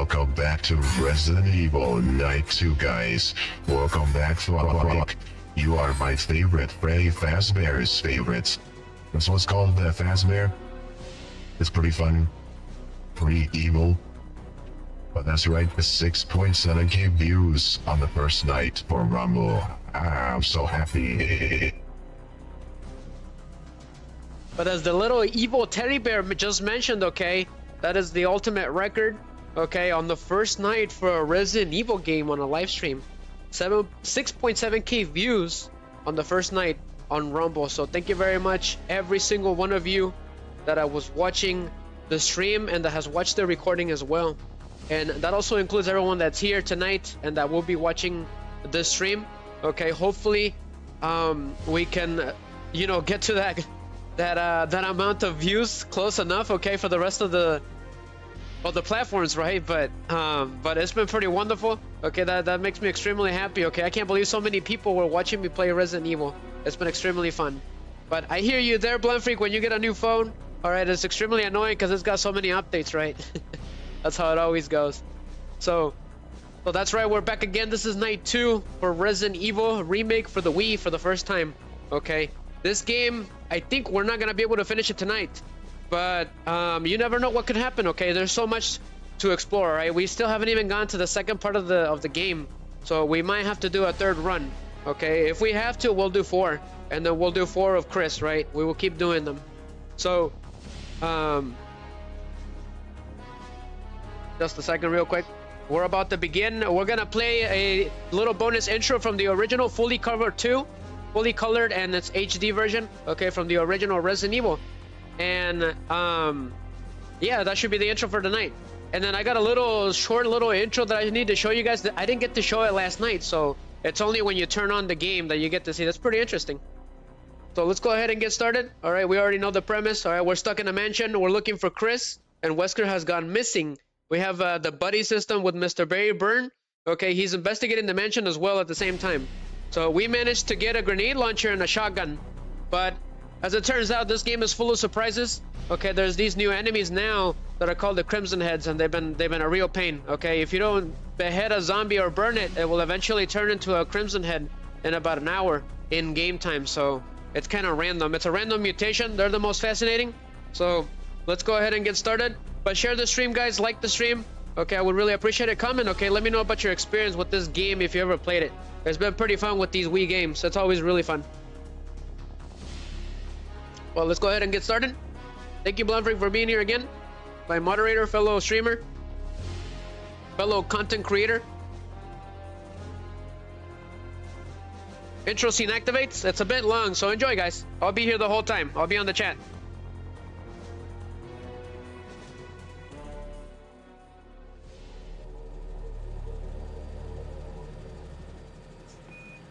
Welcome back to Resident Evil Night 2, guys. Welcome back to Remake. You are my favorite, Freddy Fazbear's favorites. This one's called Fazbear. It's pretty fun, pretty evil. But that's right, 6.7k views on the first night for Rumble. I'm so happy. But as the little evil teddy bear just mentioned, okay, that is the ultimate record, okay, on the first night for a Resident Evil game on a live stream. 6.7k views on the first night on Rumble. So thank you very much, every single one of you that was watching the stream and that has watched the recording as well. And that also includes everyone that's here tonight and that will be watching the stream. Okay, hopefully we can, you know, get to that amount of views close enough, okay, for the rest of the platforms, right? But it's been pretty wonderful. Okay, that makes me extremely happy. Okay, I can't believe so many people were watching me play Resident Evil. It's been extremely fun. But I hear you there, Blunt Freak, when you get a new phone. All right, it's extremely annoying because it's got so many updates, right? That's how it always goes. So that's right, we're back again. This is night 2 for Resident Evil Remake for the Wii for the first time. Okay, this game, I think we're not gonna be able to finish it tonight, but you never know what could happen. Okay, there's so much to explore, right? We still haven't even gone to the second part of the game, so we might have to do a third run. Okay, if we have to, we'll do 4, and then we'll do 4 of Chris, right? We will keep doing them. So just a second real quick, we're about to begin. We're gonna play a little bonus intro from the original fully colored and its HD version, okay, from the original Resident Evil. And yeah, that should be the intro for tonight. And then I got a short little intro that I need to show you guys that I didn't get to show it last night, so it's only when you turn on the game that you get to see. That's pretty interesting. So let's go ahead and get started. All right, we already know the premise. All right, we're stuck in a mansion. We're looking for Chris, and Wesker has gone missing. We have the buddy system with Mr. Barry Byrne. Okay, he's investigating the mansion as well at the same time. So we managed to get a grenade launcher and a shotgun, but as it turns out, this game is full of surprises. Okay, there's these new enemies now that are called the Crimson Heads, and they've been a real pain. Okay, if you don't behead a zombie or burn it, it will eventually turn into a Crimson Head in about an hour in game time. So it's kind of random. It's a random mutation. They're the most fascinating. So let's go ahead and get started. But share the stream, guys. Like the stream. Okay, I would really appreciate it. Comment. Okay, let me know about your experience with this game if you ever played it. It's been pretty fun with these Wii games. It's always really fun. Well, let's go ahead and get started. Thank you, Blunt Freak, for being here again. My moderator, fellow streamer, fellow content creator. Intro scene activates. It's a bit long, so enjoy, guys. I'll be here the whole time. I'll be on the chat.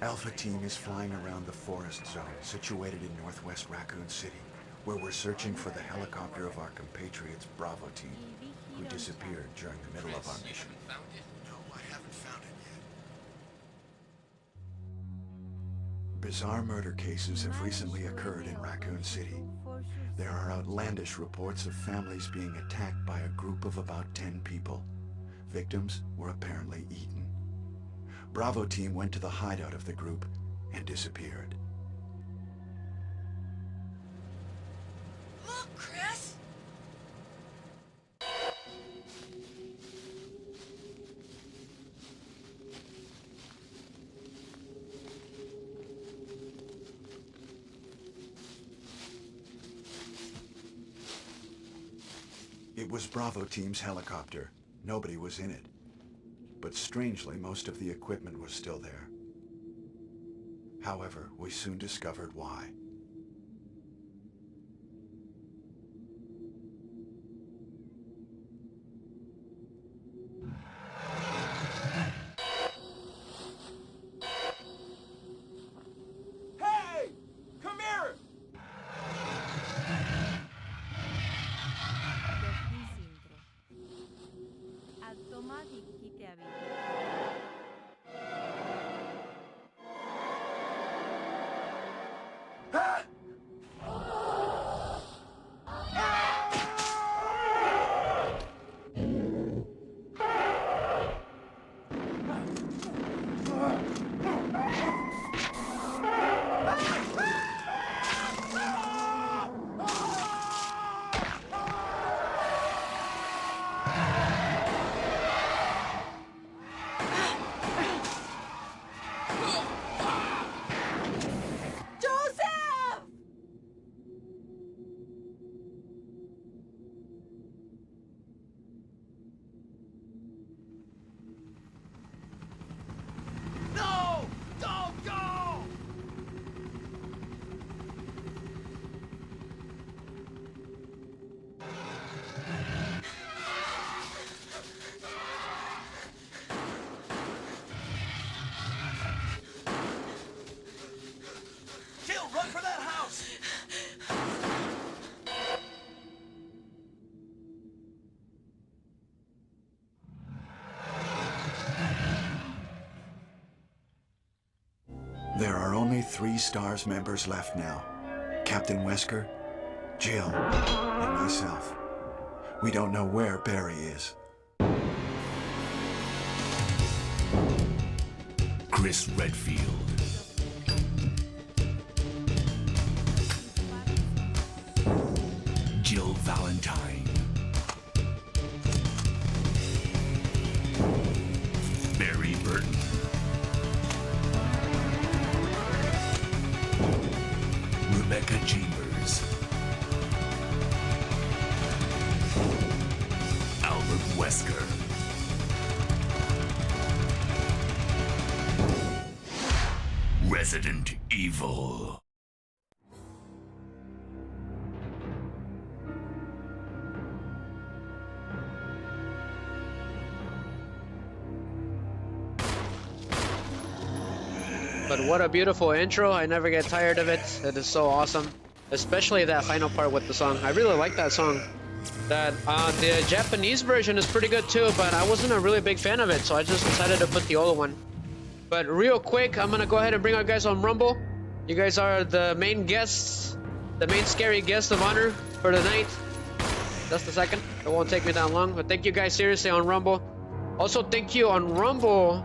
Alpha Team is flying around the forest zone situated in northwest Raccoon City, where we're searching for the helicopter of our compatriots Bravo Team, who disappeared during the middle of our mission. Found it? No, I haven't found it yet. Bizarre murder cases have recently occurred in Raccoon City. There are outlandish reports of families being attacked by a group of about 10 people. Victims were apparently eaten. Bravo Team went to the hideout of the group and disappeared. Look, Chris! It was Bravo Team's helicopter. Nobody was in it. But strangely, most of the equipment was still there. However, we soon discovered why. Hey! Come here! Hey! 3 S.T.A.R.S members left now. Captain Wesker, Jill, and myself. We don't know where Barry is. Chris Redfield. Jill Valentine. Barry Burton. Rebecca Chambers. Albert Wesker. Resident Evil. But what a beautiful intro. I never get tired of it. It is so awesome. Especially that final part with the song. I really like that song. The Japanese version is pretty good too, but I wasn't a really big fan of it, so I just decided to put the old one. But real quick, I'm gonna go ahead and bring our guys on Rumble. You guys are the main guests, the main scary guest of honor for the night. Just a second. It won't take me that long, but thank you guys seriously on Rumble. Also, thank you on Rumble.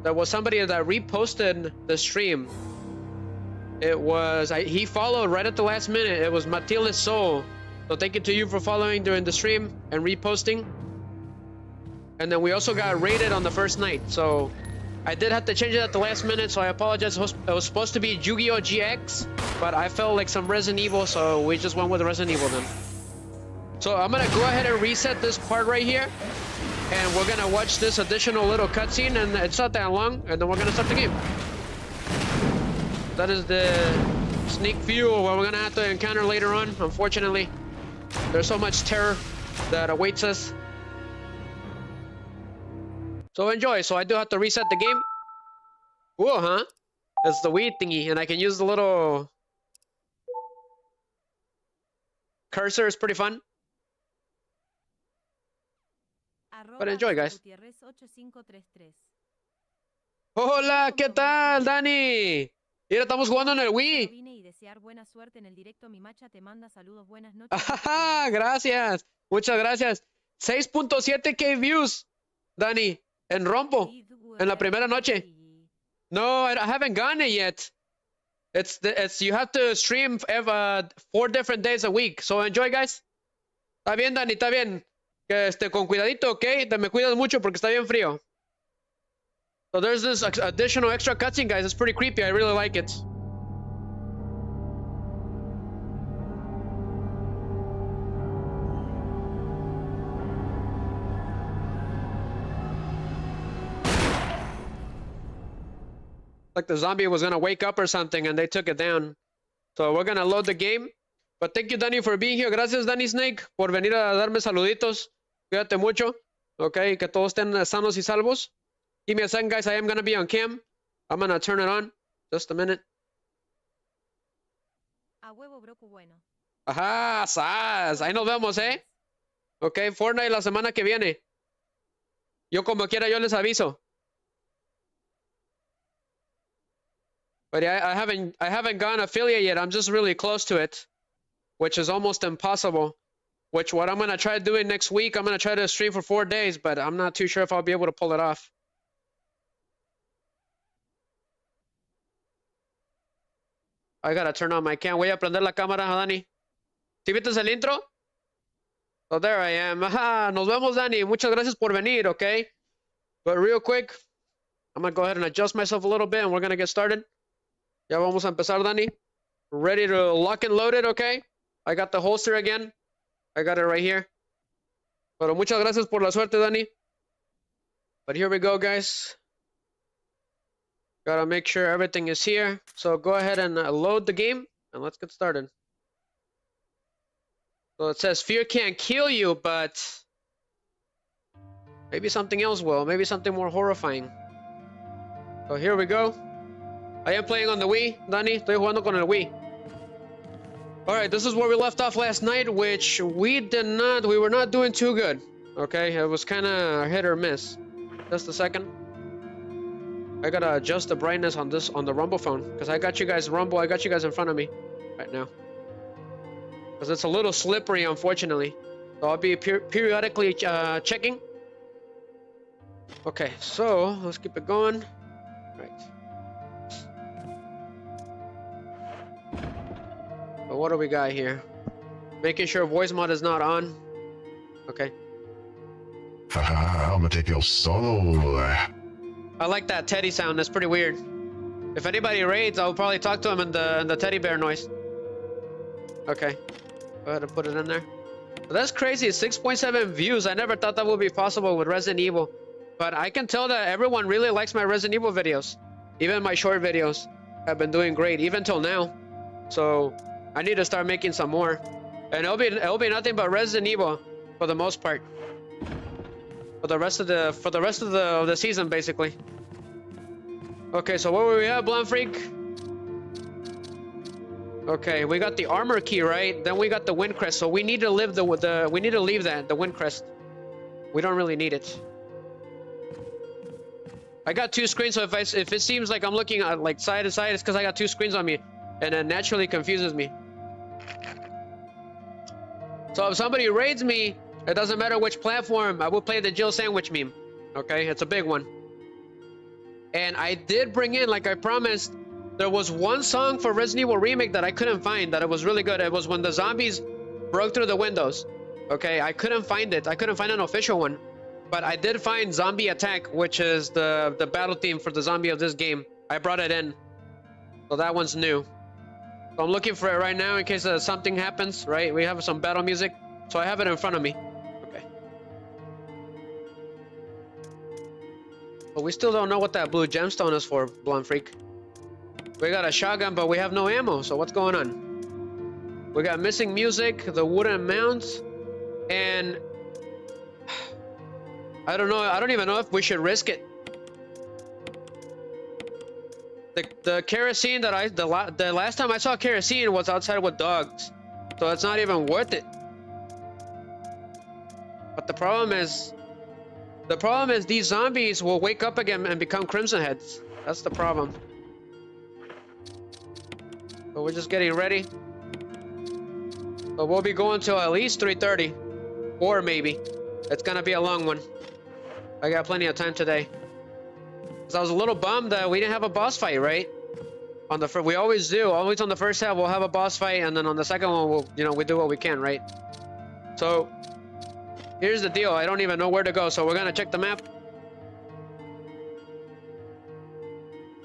There was somebody that reposted the stream. It was, he followed right at the last minute. It was Matilda Soul. So thank you to you for following during the stream and reposting. And then we also got rated on the first night. So I did have to change it at the last minute. So I apologize. It was supposed to be Yu-Gi-Oh! GX. But I felt like some Resident Evil. So we just went with Resident Evil then. So I'm going to go ahead and reset this part right here. And we're gonna watch this additional little cutscene, and it's not that long, and then we're gonna start the game. That is the sneak view of what we're gonna have to encounter later on. Unfortunately, there's so much terror that awaits us. So enjoy. So I do have to reset the game. Whoa, huh? It's the Wii thingy, and I can use the little cursor. It's pretty fun. But enjoy, guys. Hola, ¿qué tal, Dani? Mira, estamos jugando en el Wii. Ajá, gracias. Muchas gracias. 6.7K views, Dani, en Rompo, en la primera noche. No, I haven't gotten it yet. It's you have to stream 4 different days a week. So enjoy, guys. Está bien, Dani, está bien. Que con cuidadito, ¿ok? Te me cuidas mucho porque está bien frío. So there's this additional extra cutscene, guys. It's pretty creepy. I really like it. Like the zombie was gonna wake up or something and they took it down. So we're gonna load the game. But thank you, Danny, for being here. Gracias, Danny Snake, por venir a darme saluditos. Cuídate mucho. Okay, que todos estén sanos y salvos. Give me a second, guys. I am gonna be on cam. I'm gonna turn it on. Just a minute. A huevo, broco bueno. Ajá, sas. Ahí nos vemos, ¿eh? Okay, Fortnite la semana que viene. Yo como quiera, yo les aviso. But yeah, I haven't gone affiliate yet. I'm just really close to it, which is almost impossible. Which what I'm gonna try doing next week. I'm gonna try to stream for 4 days, but I'm not too sure if I'll be able to pull it off. I gotta turn on my cam. Voy a prender la cámara, Dani. ¿Sí viste el intro? So there I am. Ajá, nos vemos, Dani. Muchas gracias por venir, okay? But real quick, I'm gonna go ahead and adjust myself a little bit, and we're gonna get started. Ya vamos a empezar, Dani. Ready to lock and load it, okay? I got the holster again. I got it right here. Pero muchas gracias por la suerte, Dani. But here we go, guys. Gotta make sure everything is here. So go ahead and load the game, and let's get started. So it says fear can't kill you, but maybe something else will. Maybe something more horrifying. So here we go. I am playing on the Wii, Dani. Estoy jugando con el Wii. Alright, this is where we left off last night, which we were not doing too good. Okay, it was kind of hit or miss. Just a second. I gotta adjust the brightness on the rumble phone, because I got you guys rumble. I got you guys in front of me right now, because it's a little slippery, unfortunately. So I'll be periodically checking. Okay, so let's keep it going. Right. But what do we got here? Making sure voice mod is not on. Okay. I'm gonna take your soul. I like that teddy sound. That's pretty weird. If anybody raids, I'll probably talk to him in the teddy bear noise. Okay. Go ahead and put it in there. But that's crazy. 6.7 views. I never thought that would be possible with Resident Evil. But I can tell that everyone really likes my Resident Evil videos. Even my short videos have been doing great, even till now. So I need to start making some more. And it'll be nothing but Resident Evil for the most part. For the rest of the season, basically. Okay, so what were we at, Blonde Freak? Okay, we got the armor key, right? Then we got the wind crest. So we need to leave the wind crest. We don't really need it. I got two screens, so if it seems like I'm looking at like side to side, it's because I got two screens on me, and it naturally confuses me. So if somebody raids me, it doesn't matter which platform, I will play the Jill sandwich meme. Okay, it's a big one. And I did bring in, like I promised, there was one song for Resident Evil Remake that I couldn't find, that it was really good. It was when the zombies broke through the windows. Okay, I couldn't find it. I couldn't find an official one. But I did find Zombie Attack, which is the battle theme for the zombie of this game. I brought it in. So that one's new. So I'm looking for it right now in case something happens, right? We have some battle music. So I have it in front of me. Okay. But we still don't know what that blue gemstone is for, Blonde Freak. We got a shotgun, but we have no ammo. So what's going on? We got missing music, the wooden mounts, and I don't know. I don't even know if we should risk it. The kerosene that the last time I saw kerosene was outside with dogs, so it's not even worth it. But the problem is these zombies will wake up again and become Crimson Heads. That's the problem. So we're just getting ready. So we'll be going till at least 3:30, or maybe. It's gonna be a long one. I got plenty of time today. Cause I was a little bummed that we didn't have a boss fight, right? On the we always do. Always on the first half we'll have a boss fight, and then on the second one we'll we do what we can, right? So here's the deal. I don't even know where to go, so we're gonna check the map.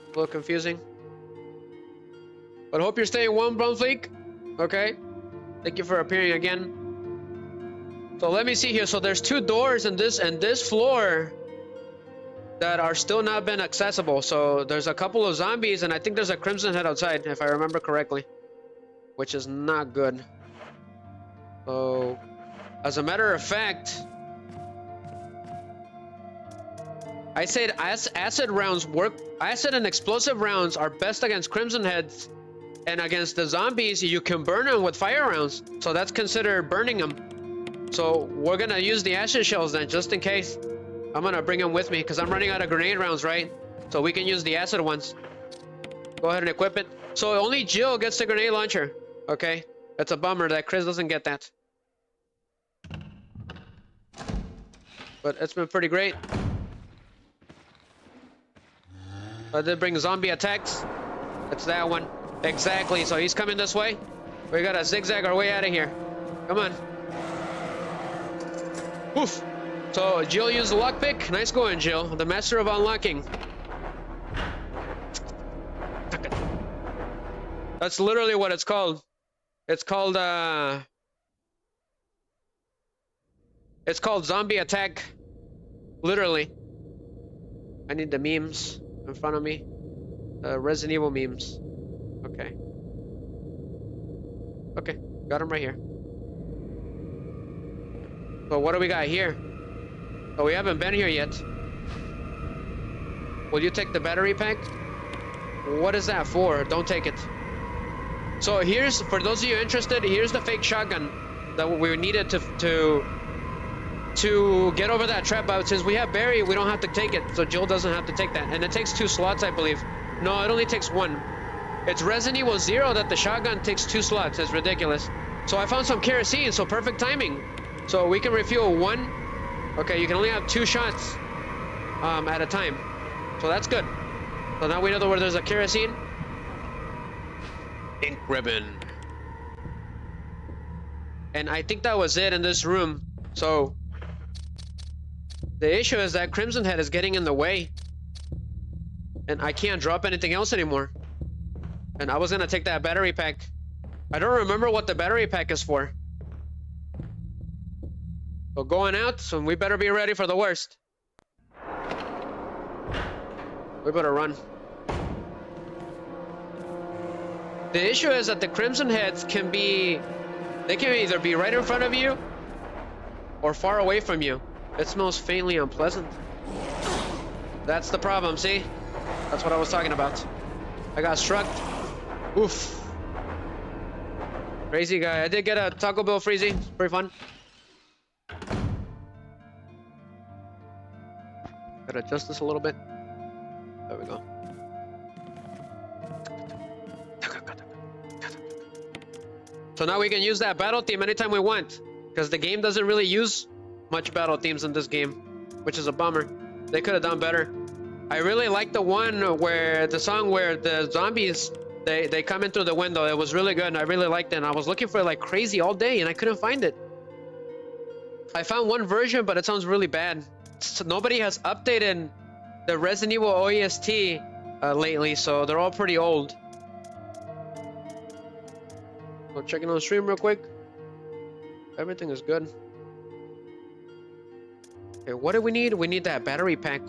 A little confusing. But hope you're staying warm, Brown Fleek. Okay. Thank you for appearing again. So let me see here. So there's two doors in this floor that are still not been accessible. So there's a couple of zombies, and I think there's a Crimson Head outside, if I remember correctly, which is not good. So as a matter of fact, I said acid rounds work. Acid and explosive rounds are best against Crimson Heads, and against the zombies you can burn them with fire rounds. So that's considered burning them. So we're gonna use the acid shells then, just in case. I'm gonna bring them with me because I'm running out of grenade rounds, right? So we can use the acid ones. Go ahead and equip it. So only Jill gets the grenade launcher. Okay, that's a bummer that Chris doesn't get that. But it's been pretty great. I did bring zombie attacks. It's that one. Exactly, so he's coming this way. We gotta zigzag our way out of here. Come on. Oof. So Jill used the lockpick. Nice going, Jill. The master of unlocking. That's literally what it's called. It's called zombie attack. Literally. I need the memes in front of me. Resident Evil memes. Okay. Okay, got him right here. So what do we got here? Oh, we haven't been here yet. Will you take the battery pack? What is that for? Don't take it. So here's, for those of you interested, here's the fake shotgun that we needed to to get over that trap, but since we have Barry, we don't have to take it, so Jill doesn't have to take that. And it takes 2 slots, I believe. No, it only takes 1. It's Resident Evil 0 that the shotgun takes 2 slots. It's ridiculous. So I found some kerosene, so perfect timing. So we can refuel 1. Okay, you can only have 2 shots at a time. So that's good. So now we know where there's a kerosene. Ink ribbon. And I think that was it in this room. So the issue is that Crimson Head is getting in the way. And I can't drop anything else anymore. And I was gonna take that battery pack. I don't remember what the battery pack is for. So going out, so we better be ready for the worst. We better run. The issue is that the Crimson Heads can be... They can either be right in front of you or far away from you. It smells faintly unpleasant. That's the problem, see? That's what I was talking about. I got struck. Oof. Crazy guy. I did get a Taco Bell freezy. It's pretty fun. Gotta adjust this a little bit. There we go. So now we can use that battle theme anytime we want, because the game doesn't really use much battle themes in this game, which is a bummer. They could have done better. I really like the one where the song where the zombies they come in through the window. It was really good and I really liked it, and I was looking for it like crazy all day and I couldn't find it. I found one version, but it sounds really bad. So nobody has updated the Resident Evil OST lately, so they're all pretty old. So checking on the stream real quick. Everything is good. Okay, what do we need? We need that battery pack.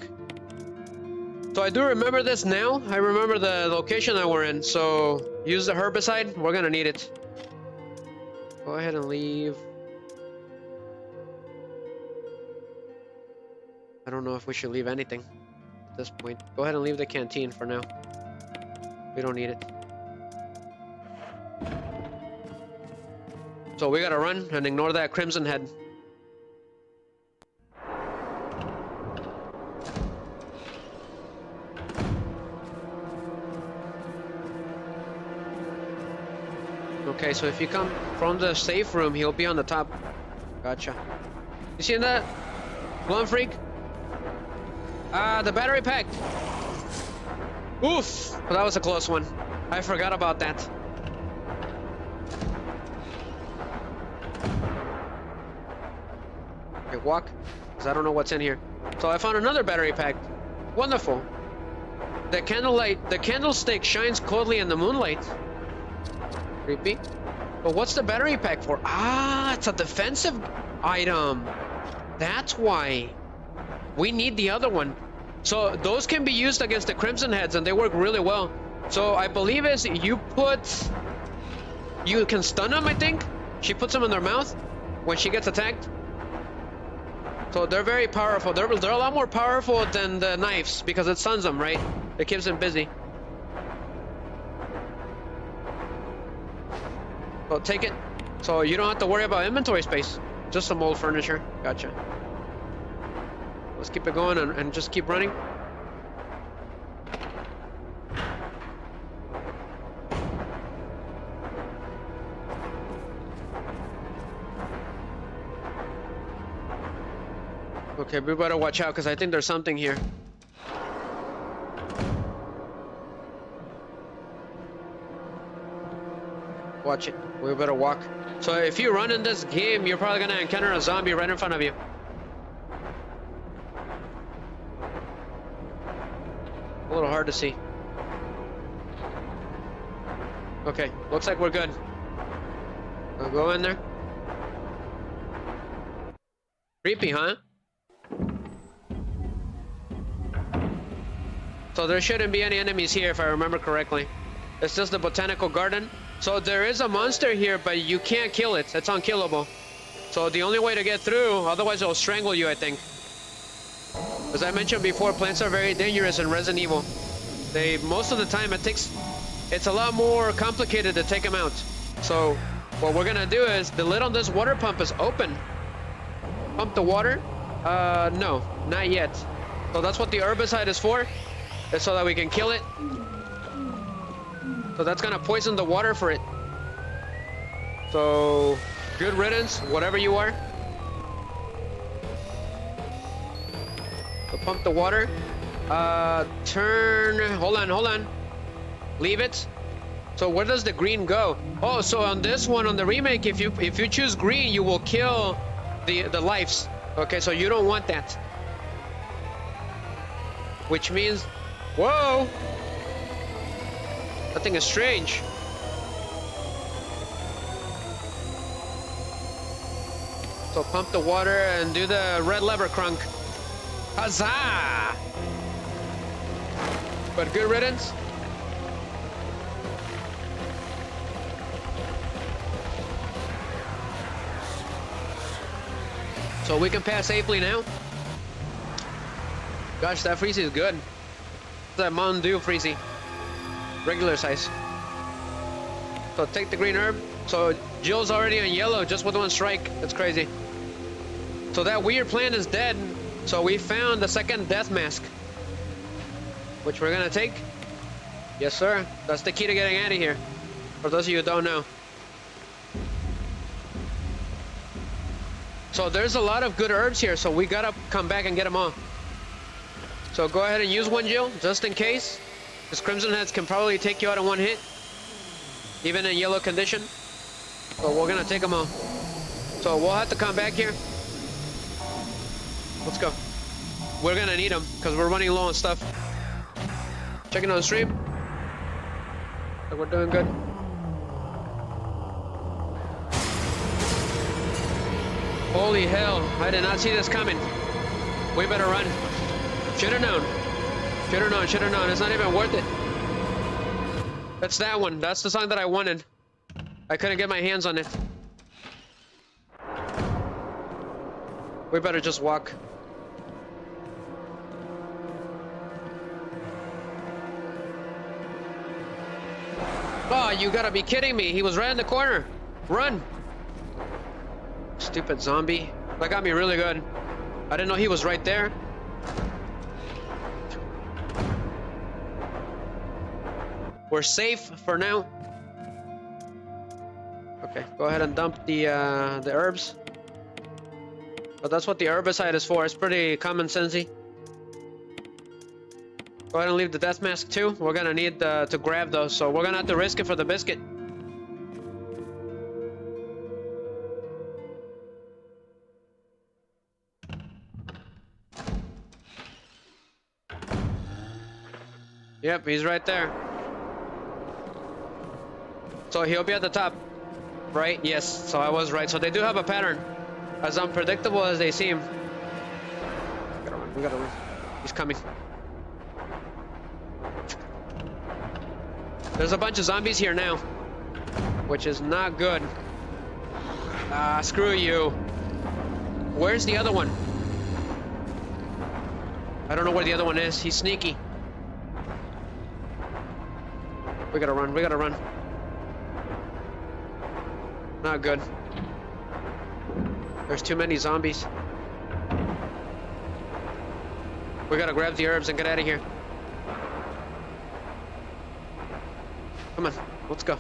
So I do remember this now. I remember the location that we're in. So use the herbicide. We're gonna need it. Go ahead and leave. I don't know if we should leave anything at this point. Go ahead and leave the canteen for now. We don't need it. So we gotta run and ignore that Crimson Head. Okay, so if you come from the safe room, he'll be on the top. Gotcha. You seen that? Blonde freak? Ah, the battery pack. Oof! Well, that was a close one. I forgot about that. Okay, walk. Because I don't know what's in here. So I found another battery pack. Wonderful. The candlestick shines coldly in the moonlight. Creepy. But what's the battery pack for? Ah, it's a defensive item. That's why. We need the other one. So those can be used against the Crimson Heads and they work really well. So I believe is you can stun them, I think. She puts them in their mouth when she gets attacked. So they're very powerful. They're a lot more powerful than the knives because it stuns them, right? It keeps them busy. So take it. So you don't have to worry about inventory space. Just some old furniture. Gotcha. Let's keep it going and just keep running. Okay, we better watch out because I think there's something here. Watch it. We better walk. So if you run in this game, you're probably gonna encounter a zombie right in front of you. A little hard to see. Okay, looks like we're good. We'll go in there. Creepy, huh? So there shouldn't be any enemies here if I remember correctly. It's just the botanical garden. So there is a monster here, but you can't kill it. It's unkillable. So the only way to get through, otherwise it'll strangle you, I think. As I mentioned before, plants are very dangerous in Resident Evil. Most of the time it's a lot more complicated to take them out. So what we're gonna do is the lid on this water pump is open. pump the water? No, not yet. So that's what the herbicide is for, is so that we can kill it. So that's gonna poison the water for it. So, good riddance, whatever you are. So pump the water. Hold on. Leave it. So where does the green go? Oh, so on this one, on the remake, if you choose green, you will kill the lives. Okay, so you don't want that. Which means, whoa! That thing is strange. So pump the water and do the red lever crunk. Huzzah! But good riddance. So we can pass safely now. Gosh, that Freezy is good. That Mountain Dew Freezy. Regular size. So take the green herb. So Jill's already on yellow just with one strike. That's crazy. So that weird plant is dead. So we found the second death mask, which we're gonna take. Yes, sir. That's the key to getting out of here. For those of you who don't know. So there's a lot of good herbs here, so we gotta come back and get them all. So go ahead and use one, Jill, just in case. Because Crimson Heads can probably take you out in one hit, even in yellow condition. So we're gonna take them all. So we'll have to come back here. Let's go. We're gonna need them because we're running low on stuff. Checking on the stream. So we're doing good. Holy hell, I did not see this coming. We better run. Should've known. Should've known. It's not even worth it. That's that one. That's the song that I wanted. I couldn't get my hands on it. We better just walk. Oh, you gotta be kidding me. He was right in the corner. Run. Stupid zombie. That got me really good. I didn't know he was right there. We're safe for now. Okay, go ahead and dump the herbs. But that's what the herbicide is for. It's pretty common sensey. Go ahead and leave the death mask too. We're gonna need to grab those, so we're gonna have to risk it for the biscuit. Yep, he's right there. So he'll be at the top, right? Yes, so I was right. So they do have a pattern, as unpredictable as they seem. We gotta run. He's coming. There's a bunch of zombies here now, which is not good. Ah, screw you. Where's the other one? I don't know where the other one is. He's sneaky. We gotta run. We gotta run. Not good. There's too many zombies. We gotta grab the herbs and get out of here. Come on, let's go.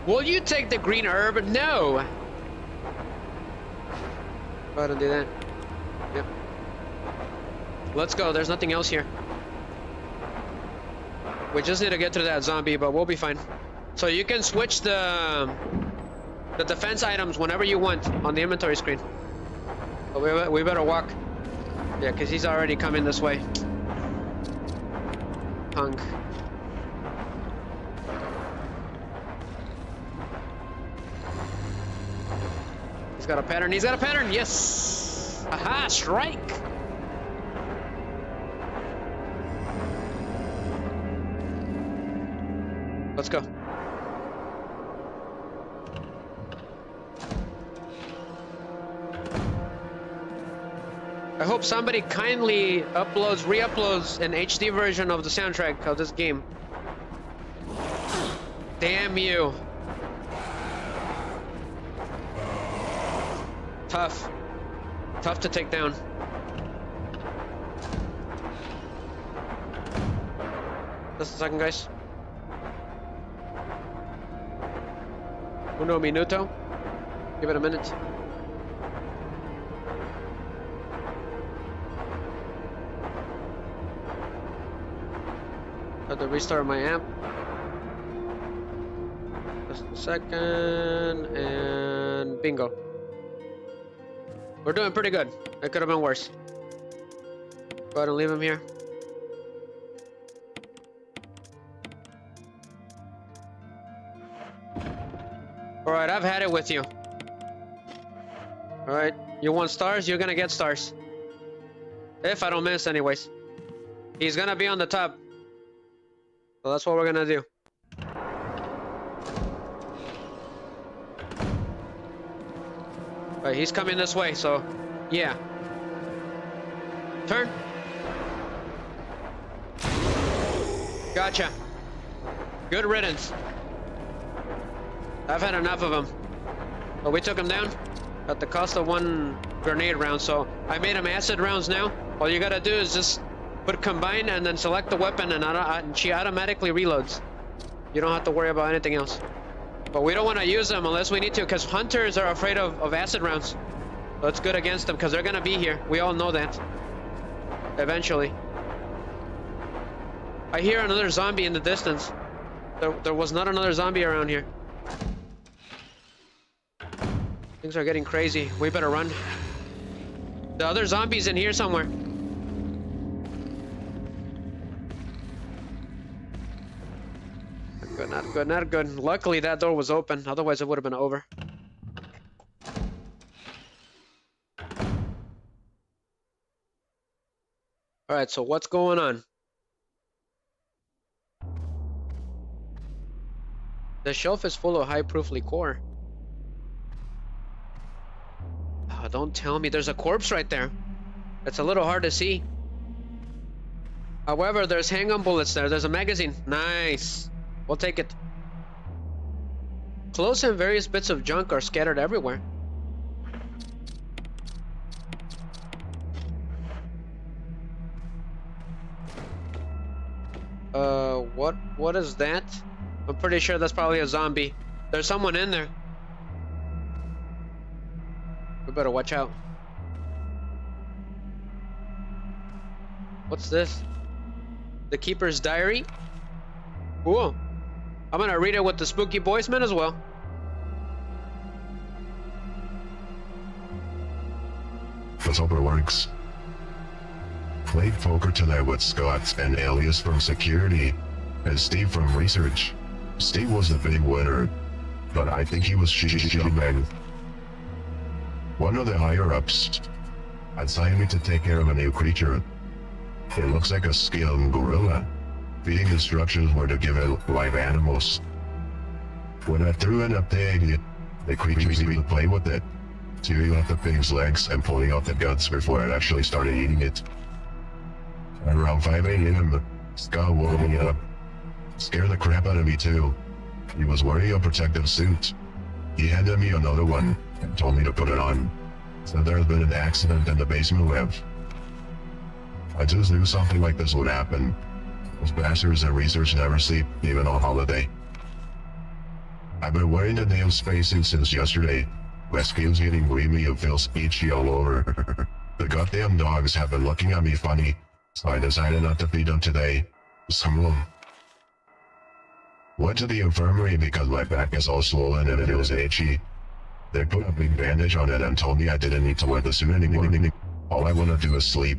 Will you take the green herb? No! Go ahead and do that. Yep. Let's go, there's nothing else here. We just need to get through that zombie, but we'll be fine. So you can switch the defense items whenever you want on the inventory screen. But we better walk. Yeah, because he's already coming this way. Punk. He's got a pattern. He's got a pattern. Yes. Aha, strike. Let's go. I hope somebody kindly re-uploads an HD version of the soundtrack of this game. Damn you. Tough. Tough to take down. Just a second, guys. Uno minuto. Give it a minute. Had to restart my amp. Just a second, and bingo. We're doing pretty good. It could have been worse. Go ahead and leave him here. Alright, I've had it with you. Alright, you want stars? You're gonna get stars. If I don't miss, anyways. He's gonna be on the top. So that's what we're gonna do. Alright, he's coming this way, so yeah. Turn. Gotcha. Good riddance. I've had enough of them. But we took him down at the cost of one grenade round, so I made him acid rounds now. All you gotta do is just put combine and then select the weapon, and she automatically reloads. You don't have to worry about anything else. But we don't want to use them unless we need to, because hunters are afraid of acid rounds. So it's good against them, because they're gonna be here. We all know that. Eventually. I hear another zombie in the distance. There was not another zombie around here. Things are getting crazy. We better run. The other zombie's in here somewhere. Not good, not good, not good. Luckily that door was open, otherwise it would have been over. Alright, so what's going on? The shelf is full of high-proof liqueur. Oh, don't tell me there's a corpse right there. It's a little hard to see. However, there's handgun bullets there. There's a magazine. Nice. We'll take it. Clothes and various bits of junk are scattered everywhere. What is that? I'm pretty sure that's probably a zombie. There's someone in there. We better watch out. What's this? The Keeper's Diary? Cool. I'm gonna read it with the spooky voiceman as well. Let's hope it works. Played poker tonight with Scott and Alias from security and Steve from research. Steve was the big winner, but I think he was cheating. One of the higher-ups assigned me to take care of a new creature. It looks like a skilled gorilla. Feeding instructions were to give it live animals. When I threw in a pig, the creature seemed to play with it, tearing off the pig's legs and pulling out the guts before it actually started eating it. Around 5 a.m., Scott woke me up. Scared the crap out of me too. He was wearing a protective suit. He handed me another one and told me to put it on. Said there had been an accident in the basement lift. I just knew something like this would happen. Those bastards at research never sleep, even on holiday. I've been wearing the damn spacesuit since yesterday. My skin's getting creamy and feels itchy all over. The goddamn dogs have been looking at me funny, so I decided not to feed them today. Went to the infirmary because my back is all swollen and it feels itchy. They put a big bandage on it and told me I didn't need to wear the suit anymore. All I want to do is sleep.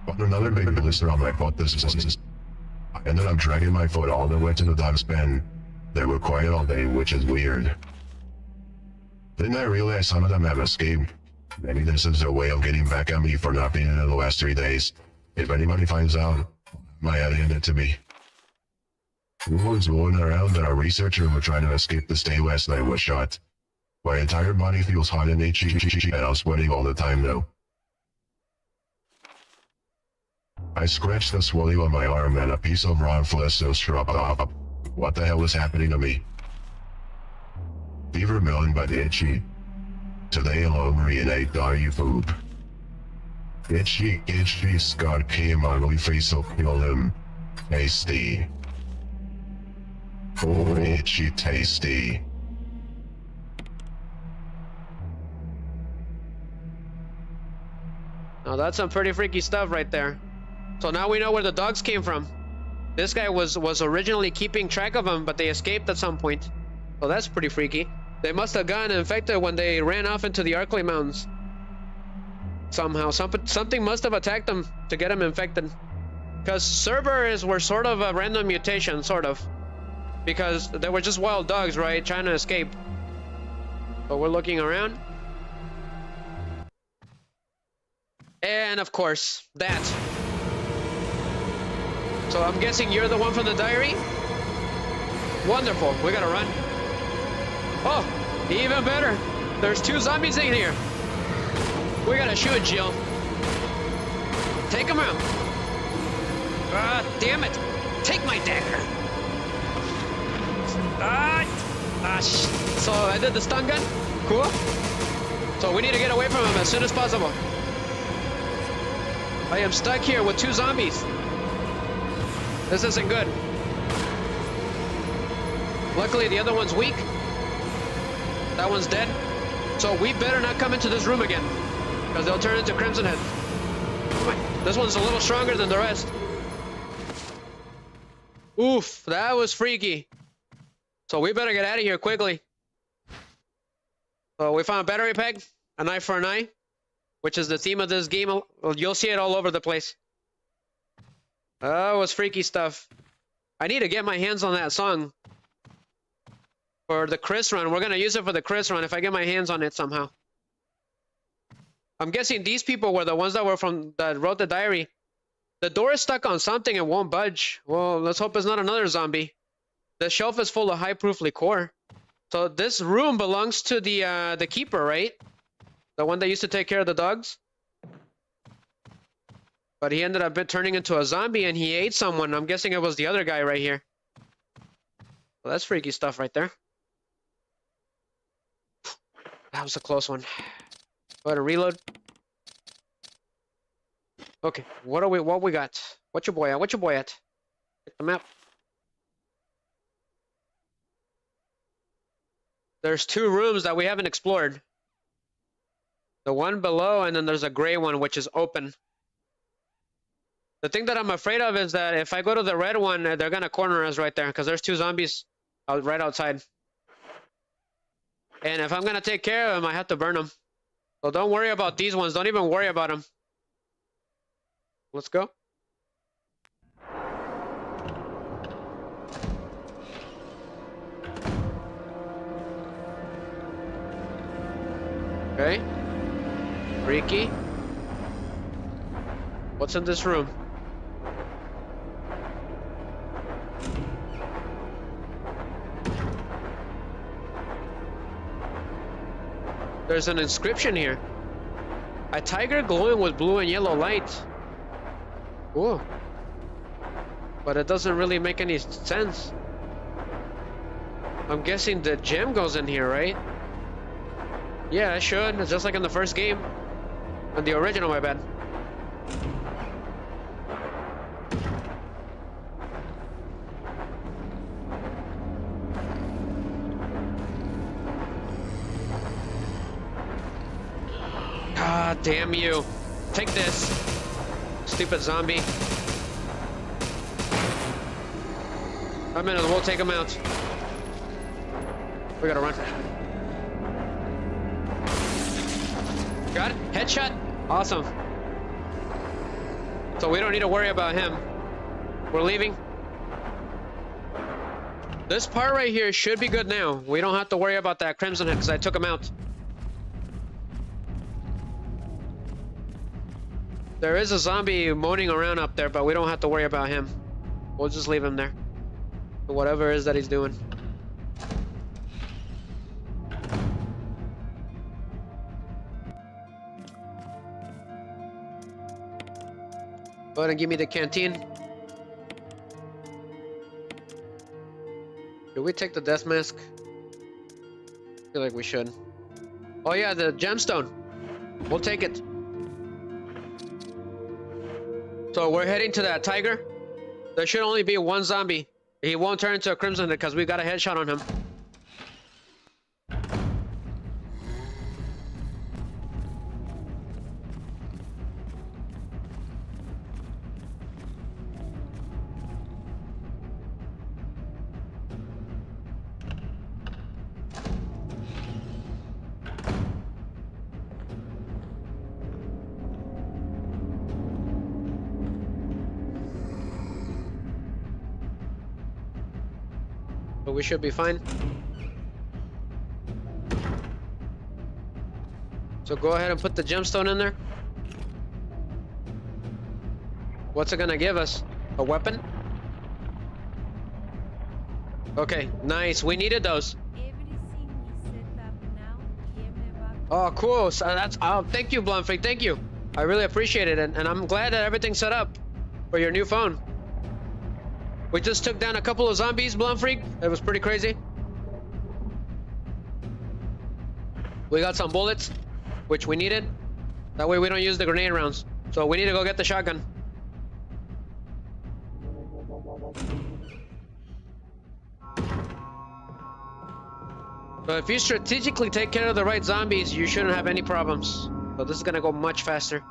But another big blister on my foot I ended up dragging my foot all the way to the dog's pen. They were quiet all day, which is weird. Then I realized some of them have escaped. Maybe this is their way of getting back at me for not being in the last 3 days. If anybody finds out, my head handed to me. Rumors rolling around that our researcher who tried to escape the stay last night was shot. My entire body feels hot and itchy, and I'm sweating all the time now. I scratched the swelling on my arm and a piece of raw flesh still struck up. What the hell is happening to me? Fever melting but itchy. Today I'll reunite you poop. Itchy Scott came ugly face up kill him. Tasty. Oh, itchy tasty. Now that's some pretty freaky stuff right there. So now we know where the dogs came from. This guy was originally keeping track of them, but they escaped at some point. So that's pretty freaky. They must have gotten infected when they ran off into the Arklay Mountains. Somehow, something must have attacked them to get them infected. Because Cerberus were sort of a random mutation, sort of. Because they were just wild dogs, right? Trying to escape. But we're looking around. And of course, that. So I'm guessing you're the one from the diary? Wonderful, we gotta run. Oh, even better. There's 2 zombies in here. We gotta shoot Jill. Take him out. Ah, damn it. Take my dagger. So I did the stun gun. Cool. So we need to get away from him as soon as possible. I am stuck here with 2 zombies. This isn't good. Luckily, the other one's weak. That one's dead. So we better not come into this room again, because they'll turn into Crimson Head. This one's a little stronger than the rest. Oof, that was freaky. So we better get out of here quickly. So we found a battery pack, an eye for an eye, which is the theme of this game. You'll see it all over the place. That was freaky stuff. I need to get my hands on that song for the Chris run. We're going to use it for the Chris run if I get my hands on it somehow. I'm guessing these people were the ones that wrote the diary. The door is stuck on something and won't budge. Well, let's hope it's not another zombie. The shelf is full of high-proof liqueur. So this room belongs to the keeper, right? The one that used to take care of the dogs? But he ended up turning into a zombie and he ate someone. I'm guessing it was the other guy right here. Well, that's freaky stuff right there. That was a close one. Go ahead and reload. Okay, what we got? What your boy at? What your boy at? Get the map. There's 2 rooms that we haven't explored. The one below, and then there's a gray one which is open. The thing that I'm afraid of is that if I go to the red one, they're gonna corner us right there, because there's 2 zombies right outside. And if I'm gonna take care of them, I have to burn them. So don't worry about these ones. Don't even worry about them. Let's go. Okay. Freaky. What's in this room? There's an inscription here. A tiger glowing with blue and yellow light. Cool. But it doesn't really make any sense. I'm guessing the gem goes in here, right? Yeah, it should. It's just like in the first game. In the original, my bad. God damn you. Take this. Stupid zombie. A minute, we'll take him out. We gotta run. Got it? Headshot? Awesome. So we don't need to worry about him. We're leaving. This part right here should be good now. We don't have to worry about that Crimson Head because I took him out. There is a zombie moaning around up there, but we don't have to worry about him. We'll just leave him there. Whatever it is that he's doing. Go ahead and give me the canteen. Should we take the death mask? I feel like we should. Oh yeah, the gemstone. We'll take it. So we're heading to that tiger. There should only be one zombie. He won't turn into a crimson because we got a headshot on him. But we should be fine. So go ahead and put the gemstone in there. What's it gonna give us? A weapon? Okay, nice. We needed those. Everything is set up now. Oh, cool. So that's thank you, Blumfreak. Thank you. I really appreciate it, and I'm glad that everything's set up for your new phone. We just took down a couple of zombies, Blumfreak. It was pretty crazy. We got some bullets, which we needed. That way we don't use the grenade rounds. So we need to go get the shotgun. So if you strategically take care of the right zombies, you shouldn't have any problems. So this is gonna go much faster.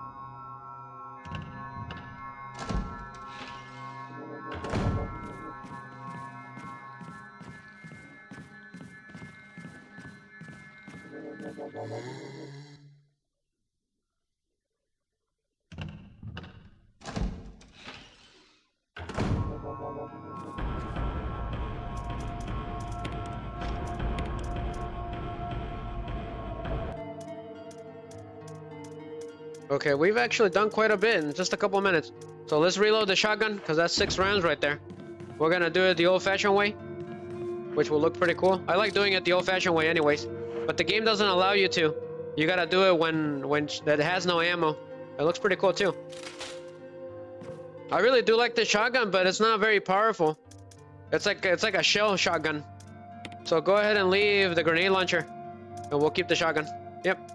Okay, we've actually done quite a bit in just a couple minutes. So let's reload the shotgun, because that's 6 rounds right there. We're gonna do it the old-fashioned way, which will look pretty cool. I like doing it the old-fashioned way anyways, but the game doesn't allow you to. You gotta do it when it has no ammo. It looks pretty cool too. I really do like the shotgun, but it's not very powerful. It's like a shell shotgun. So go ahead and leave the grenade launcher, and we'll keep the shotgun. Yep.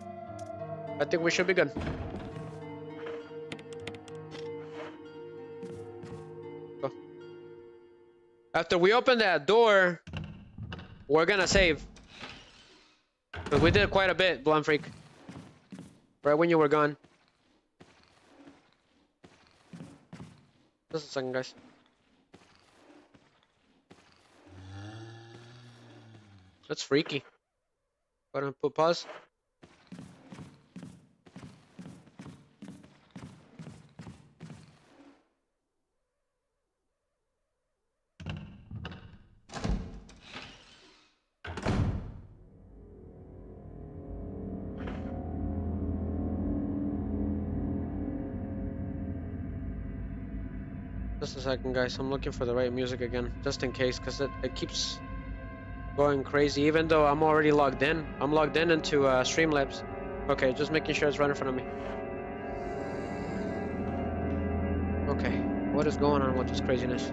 I think we should be good. Go. After we open that door, we're gonna save. Because we did quite a bit, Blumfreak. Right when you were gone. Just a second, guys. That's freaky. Go ahead and put pause. Just a second, guys. I'm looking for the right music again, just in case, because it keeps going crazy, even though I'm already logged in. I'm logged in into Streamlabs. Okay, just making sure it's right in front of me. Okay, what is going on with this craziness?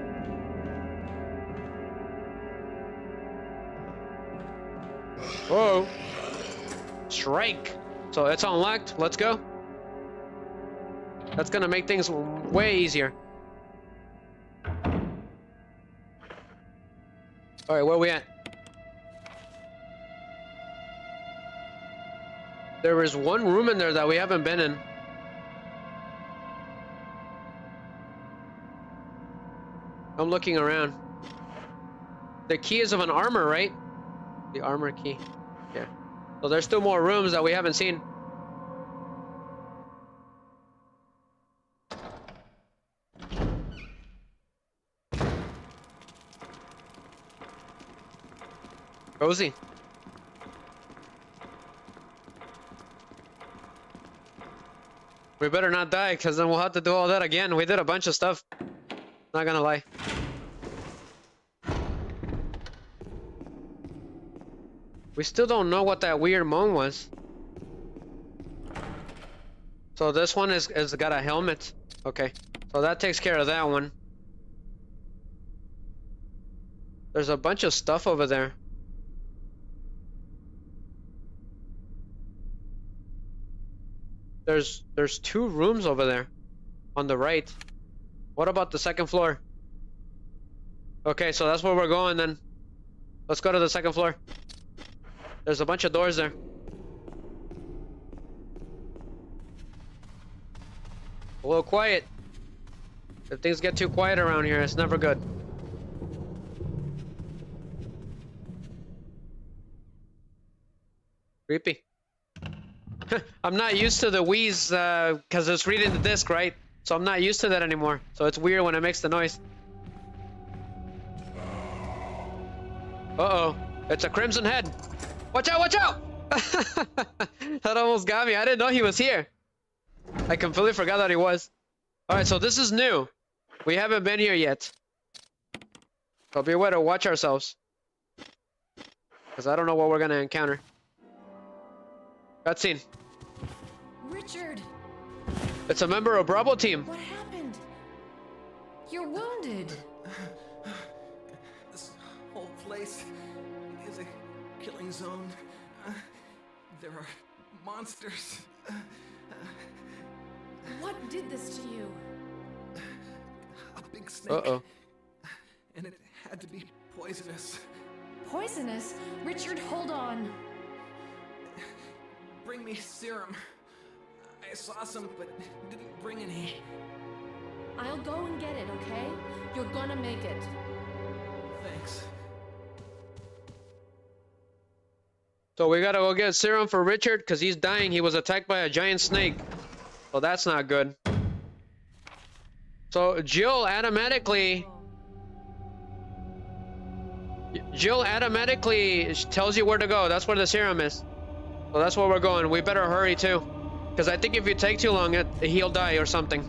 Whoa! Strike! So it's unlocked. Let's go. That's gonna make things way easier. Alright, where we at? There is one room in there that we haven't been in. I'm looking around. The key is of an armor, right? The armor key. Yeah. So there's still more rooms that we haven't seen. Cozy. We better not die, because then we'll have to do all that again. We did a bunch of stuff. Not gonna lie. We still don't know what that weird moan was. So this one is got a helmet. Okay. So that takes care of that one. There's a bunch of stuff over there. There's two rooms over there on the right. What about the second floor? Okay, so that's where we're going then. Let's go to the second floor. There's a bunch of doors there. A little quiet. If things get too quiet around here, it's never good. Creepy. I'm not used to the Wii's because it's reading the disc, right? So I'm not used to that anymore. So it's weird when it makes the noise. Uh-oh. It's a crimson head. Watch out, watch out! That almost got me. I didn't know he was here. I completely forgot that he was. Alright, so this is new. We haven't been here yet. So be aware to watch ourselves. Because I don't know what we're going to encounter. Cutscene. Richard, It's a member of Bravo team. what happened? You're wounded. This whole place is a killing zone. There are monsters. What did this to you? A big snake. Uh-oh. And it had to be poisonous. Poisonous? Richard, hold on. Bring me serum. I saw some, but didn't bring any. I'll go and get it, okay? You're gonna make it. Thanks. So we gotta go get serum for Richard because he's dying. He was attacked by a giant snake. Well, that's not good. So Jill automatically tells you where to go. That's where the serum is. So that's where we're going. We better hurry too. Because I think if you take too long, he'll die or something.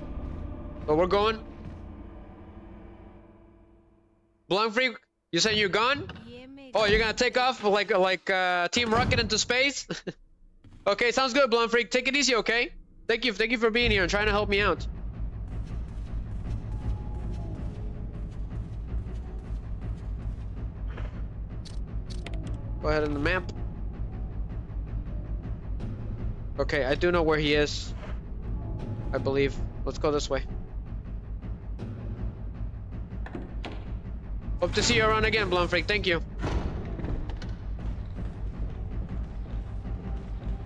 So we're going. Blanc Freak, you saying you're gone? Oh, you're gonna take off like Team Rocket into space? Okay, sounds good, Blanc Freak. Take it easy, okay? Thank you for being here and trying to help me out. Go ahead on the map. Okay, I do know where he is. I believe. Let's go this way. Hope to see you around again, Blanc Freak. Thank you.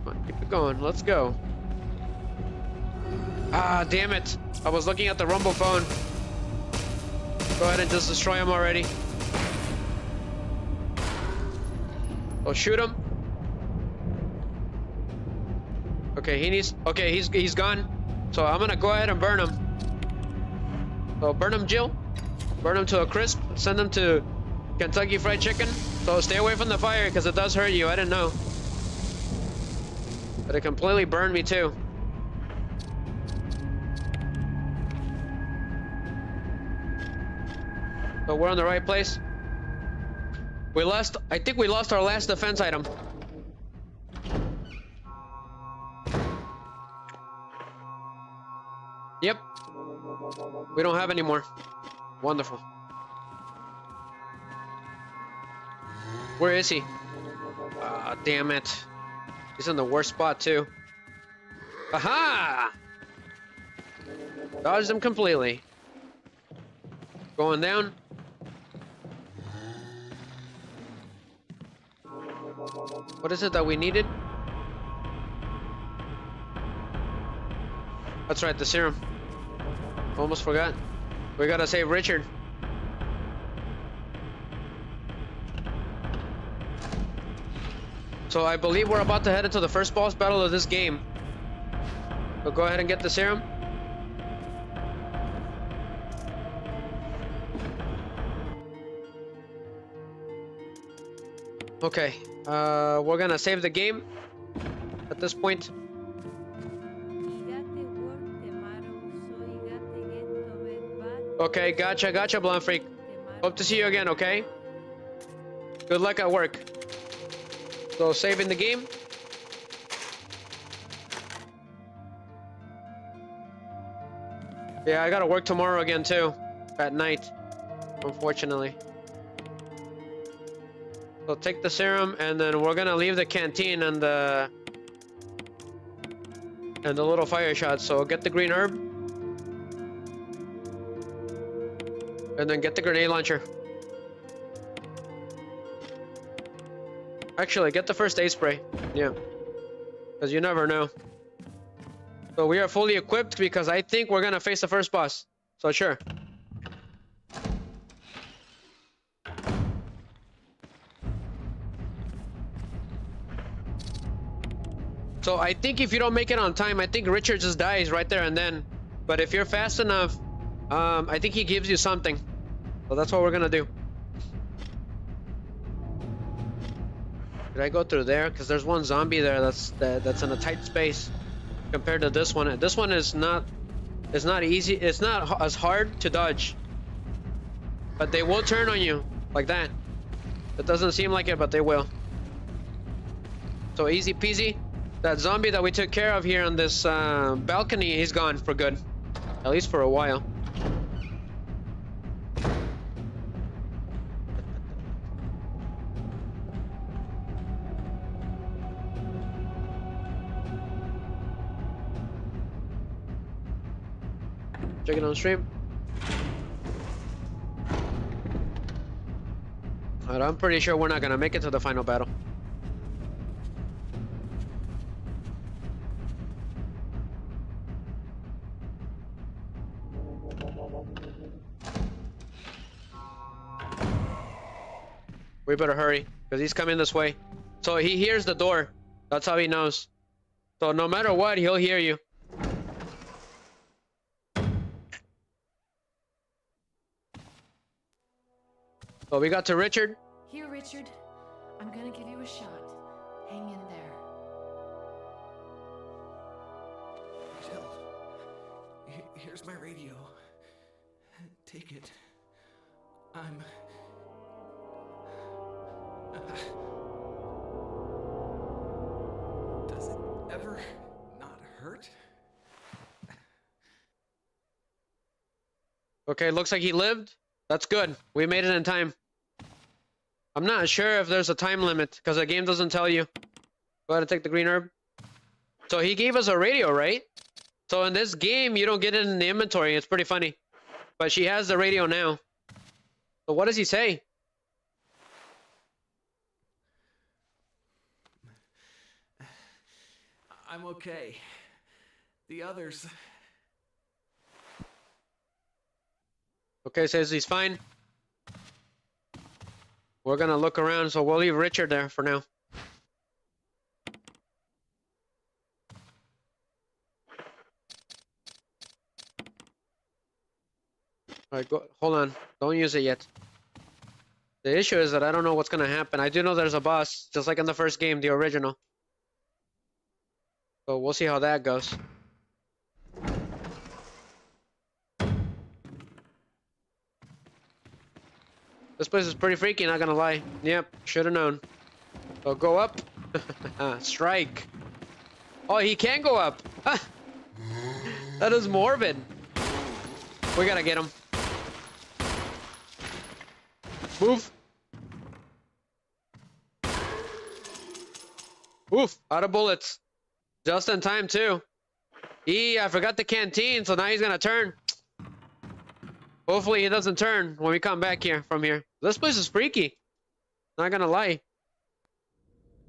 Come on, keep it going. Let's go. Ah, damn it. I was looking at the rumble phone. Go ahead and just destroy him already. Oh, shoot him. Okay, okay, he's gone. So I'm gonna go ahead and burn him. So burn him, Jill. Burn him to a crisp. Send him to Kentucky Fried Chicken. So stay away from the fire because it does hurt you. I didn't know. But it completely burned me too. So we're on the right place. I think we lost our last defense item. Yep. We don't have any more. Wonderful. Where is he? Ah, damn it. He's in the worst spot too. Aha! Dodged him completely. Going down. What is it that we needed? That's right, the serum. Almost forgot. We gotta save Richard. So I believe we're about to head into the first boss battle of this game. So go ahead and get the serum. Okay, we're gonna save the game at this point. Okay, gotcha, Blanc Freak. Hope to see you again, okay? Good luck at work. So, saving the game. Yeah, I gotta work tomorrow again, too. At night, unfortunately. So, take the serum, and then we're gonna leave the canteen and the... And the little fire shot. So get the green herb. And then get the grenade launcher. Actually, get the first aid spray. Yeah. Because you never know. So we are fully equipped because I think we're gonna face the first boss. So sure. So I think if you don't make it on time, I think Richard just dies right there and then. But if you're fast enough, I think he gives you something. So that's what we're gonna do. Did I go through there? Because there's one zombie there that's in a tight space compared to this one. This one is not. It's not easy. It's not as hard to dodge. But they will turn on you like that. It doesn't seem like it, but they will. So easy peasy. That zombie that we took care of here on this balcony, he's gone for good. At least for a while. Check it on stream. But I'm pretty sure we're not gonna make it to the final battle. We better hurry, because he's coming this way. So he hears the door. That's how he knows. So no matter what, he'll hear you. So we got to Richard. Here, Richard. I'm gonna give you a shot. Hang in there. Jill, here's my radio. Take it. Does it ever not hurt? Okay, looks like he lived. That's good. We made it in time. I'm not sure if there's a time limit because the game doesn't tell you. Go ahead and take the green herb. So he gave us a radio, right? So in this game, you don't get it in the inventory. It's pretty funny. But she has the radio now. So what does he say? I'm okay. The others... Okay, says he's fine. We're gonna look around, so we'll leave Richard there for now. Alright, go. Hold on. Don't use it yet. The issue is that I don't know what's gonna happen. I do know there's a boss, just like in the first game, the original. So we'll see how that goes. This place is pretty freaky, not gonna lie. Yep, should have known. So go up. Strike. Oh, he can go up. That is morbid. We gotta get him. Move. Oof, out of bullets. Just in time, too. I forgot the canteen, so now he's gonna turn. Hopefully he doesn't turn when we come back here from here. This place is freaky. Not gonna lie.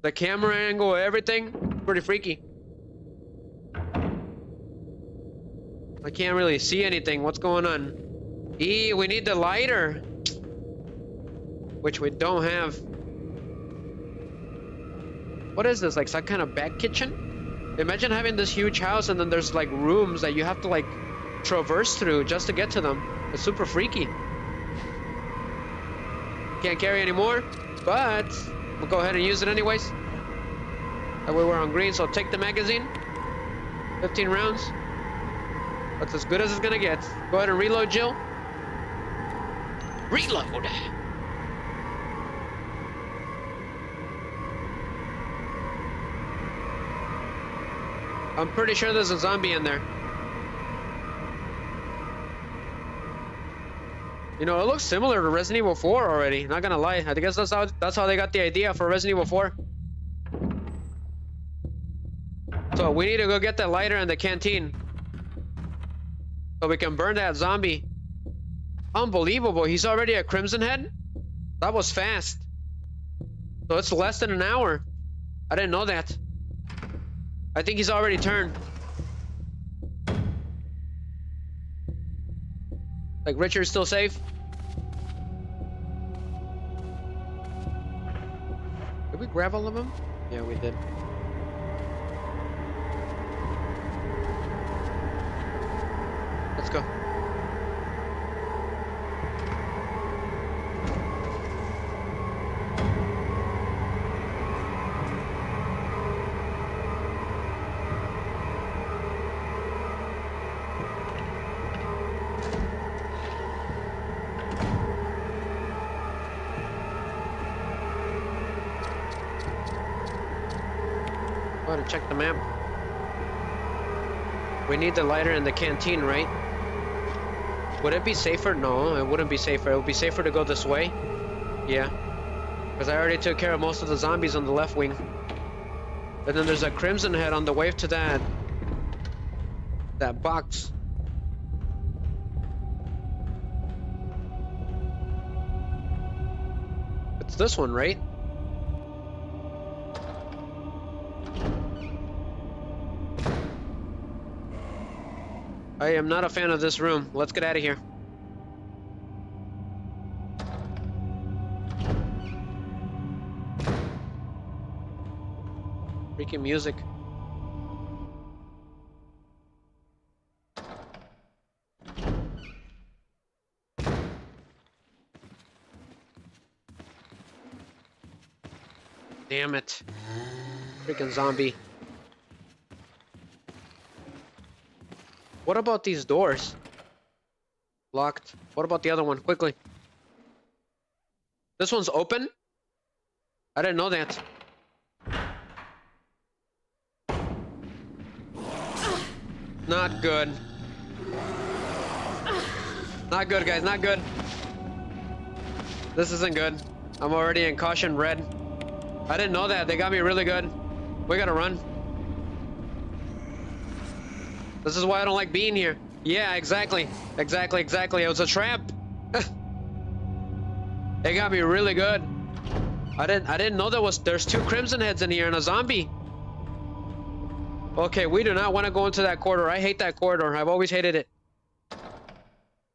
The camera angle, everything, pretty freaky. I can't really see anything. What's going on? We need the lighter. Which we don't have. What is this? Like some kind of back kitchen? Imagine having this huge house and then there's like rooms that you have to like traverse through just to get to them. It's super freaky. Can't carry anymore, but we'll go ahead and use it anyways. That way we're on green, so take the magazine. 15 rounds. That's as good as it's gonna get. Go ahead and reload, Jill. Reload! I'm pretty sure there's a zombie in there. You know, it looks similar to Resident Evil 4 already. Not gonna lie. I guess that's how they got the idea for Resident Evil 4. So we need to go get that lighter in the canteen. So we can burn that zombie. Unbelievable. He's already a Crimson Head? That was fast. So it's less than an hour. I didn't know that. I think he's already turned. Like, Richard's still safe? Did we grab all of them? Yeah, we did. Let's go. Go ahead and check the map. We need the lighter in the canteen, right? Would it be safer? No, it wouldn't be safer. It would be safer to go this way. Yeah. Because I already took care of most of the zombies on the left wing. And then there's a Crimson Head on the way to that box. It's this one, right? I am not a fan of this room. Let's get out of here. Freaking music. Damn it. Freaking zombie. What about these doors? Locked. What about the other one? Quickly. This one's open? I didn't know that. Not good. Not good, guys. Not good. This isn't good. I'm already in caution red. I didn't know that. They got me really good. We gotta run. This is why I don't like being here. Yeah, exactly. Exactly. It was a trap. They got me really good. I didn't know there's two Crimson Heads in here and a zombie. Okay, we do not want to go into that corridor. I hate that corridor. I've always hated it.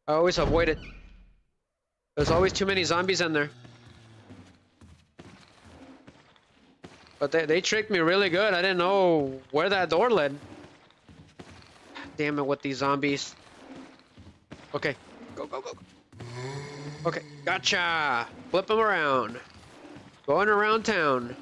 I always avoid it. There's always too many zombies in there. But they tricked me really good. I didn't know where that door led. Damn it with these zombies. Okay. Go. Okay. Gotcha. Flip them around. Going around town.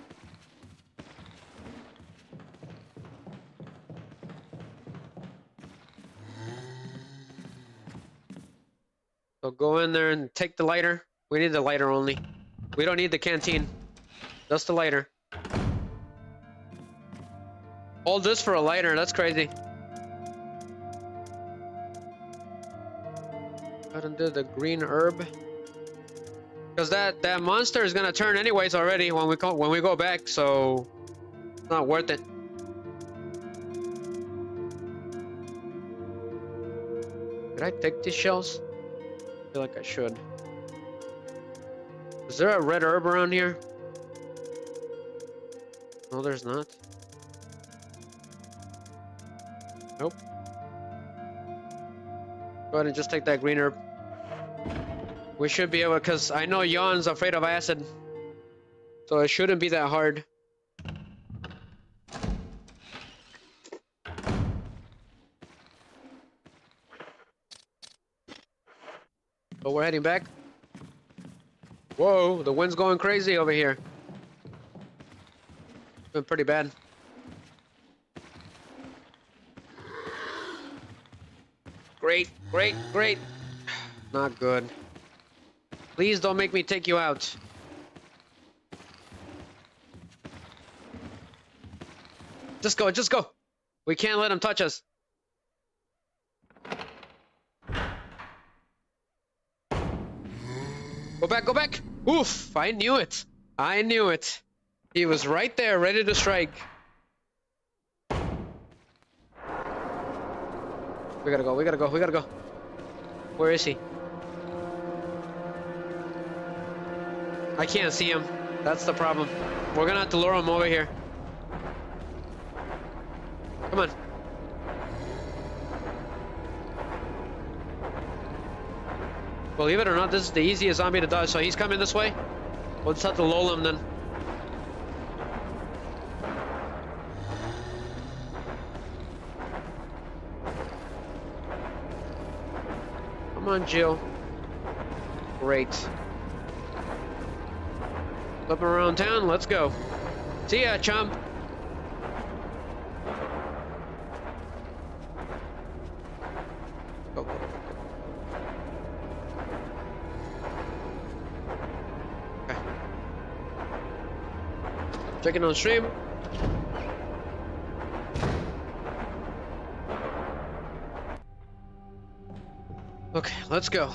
So go in there and take the lighter. We need the lighter only. We don't need the canteen. Just the lighter. All this for a lighter. That's crazy. Go ahead and do the green herb. Because that monster is gonna turn anyways already when we go back, so it's not worth it. Did I take these shells? I feel like I should. Is there a red herb around here? No, there's not. Nope. Go ahead and just take that green herb. We should be able, because I know Yon's afraid of acid. So it shouldn't be that hard. So we're heading back. Whoa, the wind's going crazy over here. It's been pretty bad. Great. Not good. Please don't make me take you out. Just go. We can't let him touch us. Go back. Oof, I knew it. He was right there, ready to strike. We gotta go, we gotta go, we gotta go. Where is he? I can't see him. That's the problem. We're gonna have to lure him over here. Come on. Believe it or not, this is the easiest zombie to dodge, so he's coming this way. We'll just have to lull him then. Come on, Jill. Great. Up around town, let's go. See ya, chump. Go, go, go, go. Okay. Checking on stream. Okay, let's go.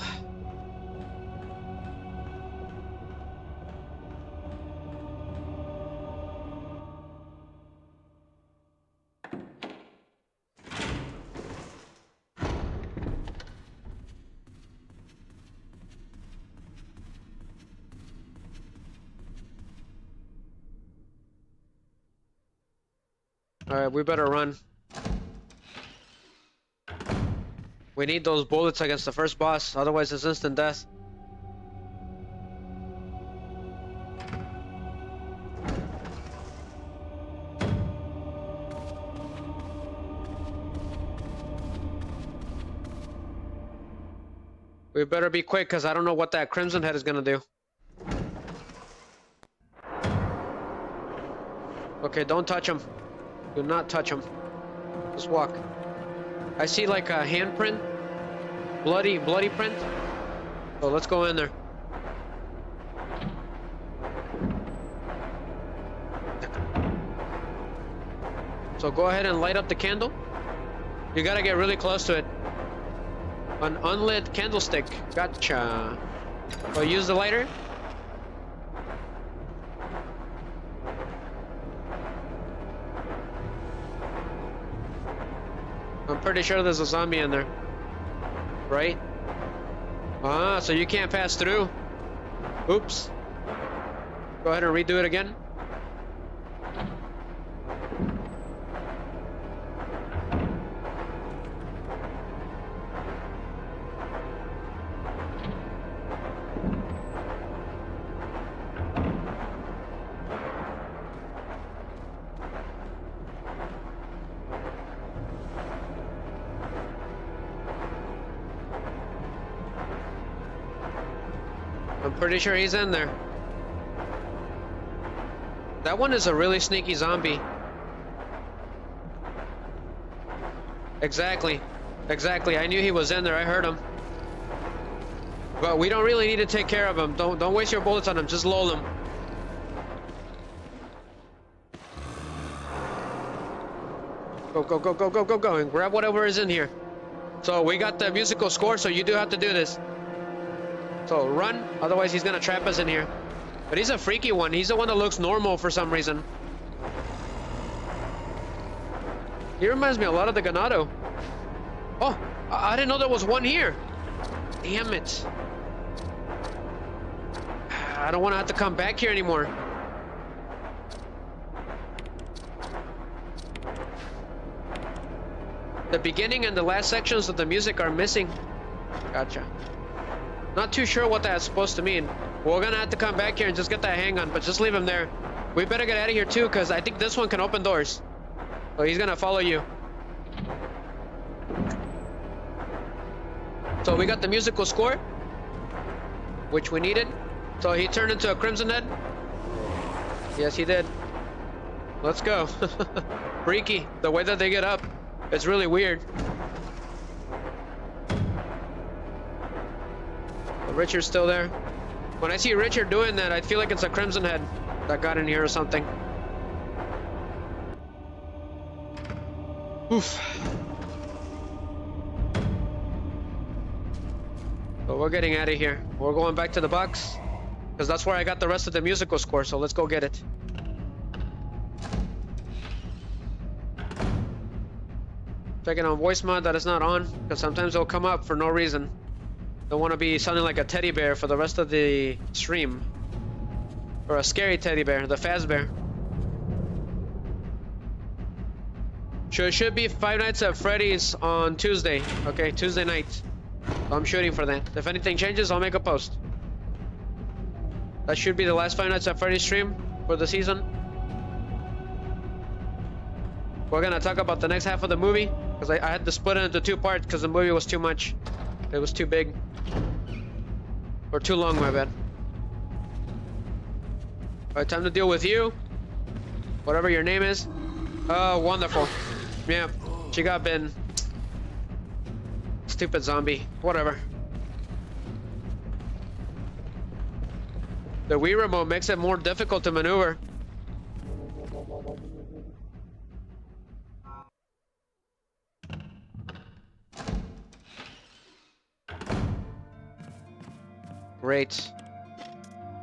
Alright, we better run. We need those bullets against the first boss, otherwise it's instant death. We better be quick, because I don't know what that Crimson Head is gonna do. Okay, don't touch him. Do not touch him. Just walk. I see like a handprint. Bloody print. So let's go in there. So go ahead and light up the candle. You gotta get really close to it. An unlit candlestick. Gotcha. Oh, use the lighter. I'm pretty sure there's a zombie in there. Right? Ah, so you can't pass through. Oops. Go ahead and redo it again. I'm pretty sure he's in there. That one is a really sneaky zombie. Exactly. Exactly. I knew he was in there. I heard him. But we don't really need to take care of him. Don't waste your bullets on him. Just lull him. Go, go, go, go, go, go, go. And grab whatever is in here. So we got the musical score, so you do have to do this. So run, otherwise he's gonna trap us in here. But he's a freaky one. He's the one that looks normal for some reason. He reminds me a lot of the Ganado. Oh, I didn't know there was one here. Damn it. I don't want to have to come back here anymore. The beginning and the last sections of the music are missing. Gotcha. Not too sure what that's supposed to mean. We're gonna have to come back here and just get that hang on, but just leave him there. We better get out of here too, because I think this one can open doors. So he's gonna follow you. So we got the musical score, which we needed. So he turned into a Crimson Head. Yes, he did. Let's go. Freaky, the way that they get up. It's really weird. Richard's still there. When I see Richard doing that, I feel like it's a Crimson Head that got in here or something. Oof. So we're getting out of here. We're going back to the box, because that's where I got the rest of the musical score, so let's go get it. Checking on voice mod that is not on, because sometimes it'll come up for no reason. Don't want to be sounding like a teddy bear for the rest of the stream. Or a scary teddy bear, the Fazbear. Should be Five Nights at Freddy's on Tuesday. Okay, Tuesday night. So I'm shooting for that. If anything changes, I'll make a post. That should be the last Five Nights at Freddy's stream for the season. We're gonna talk about the next half of the movie, because I had to split it into 2 parts because the movie was too much. It was too big. Or too long, my bad. Alright, time to deal with you. Whatever your name is. Oh, wonderful. Yeah, she got bitten. Stupid zombie. Whatever. The Wii remote makes it more difficult to maneuver. Great.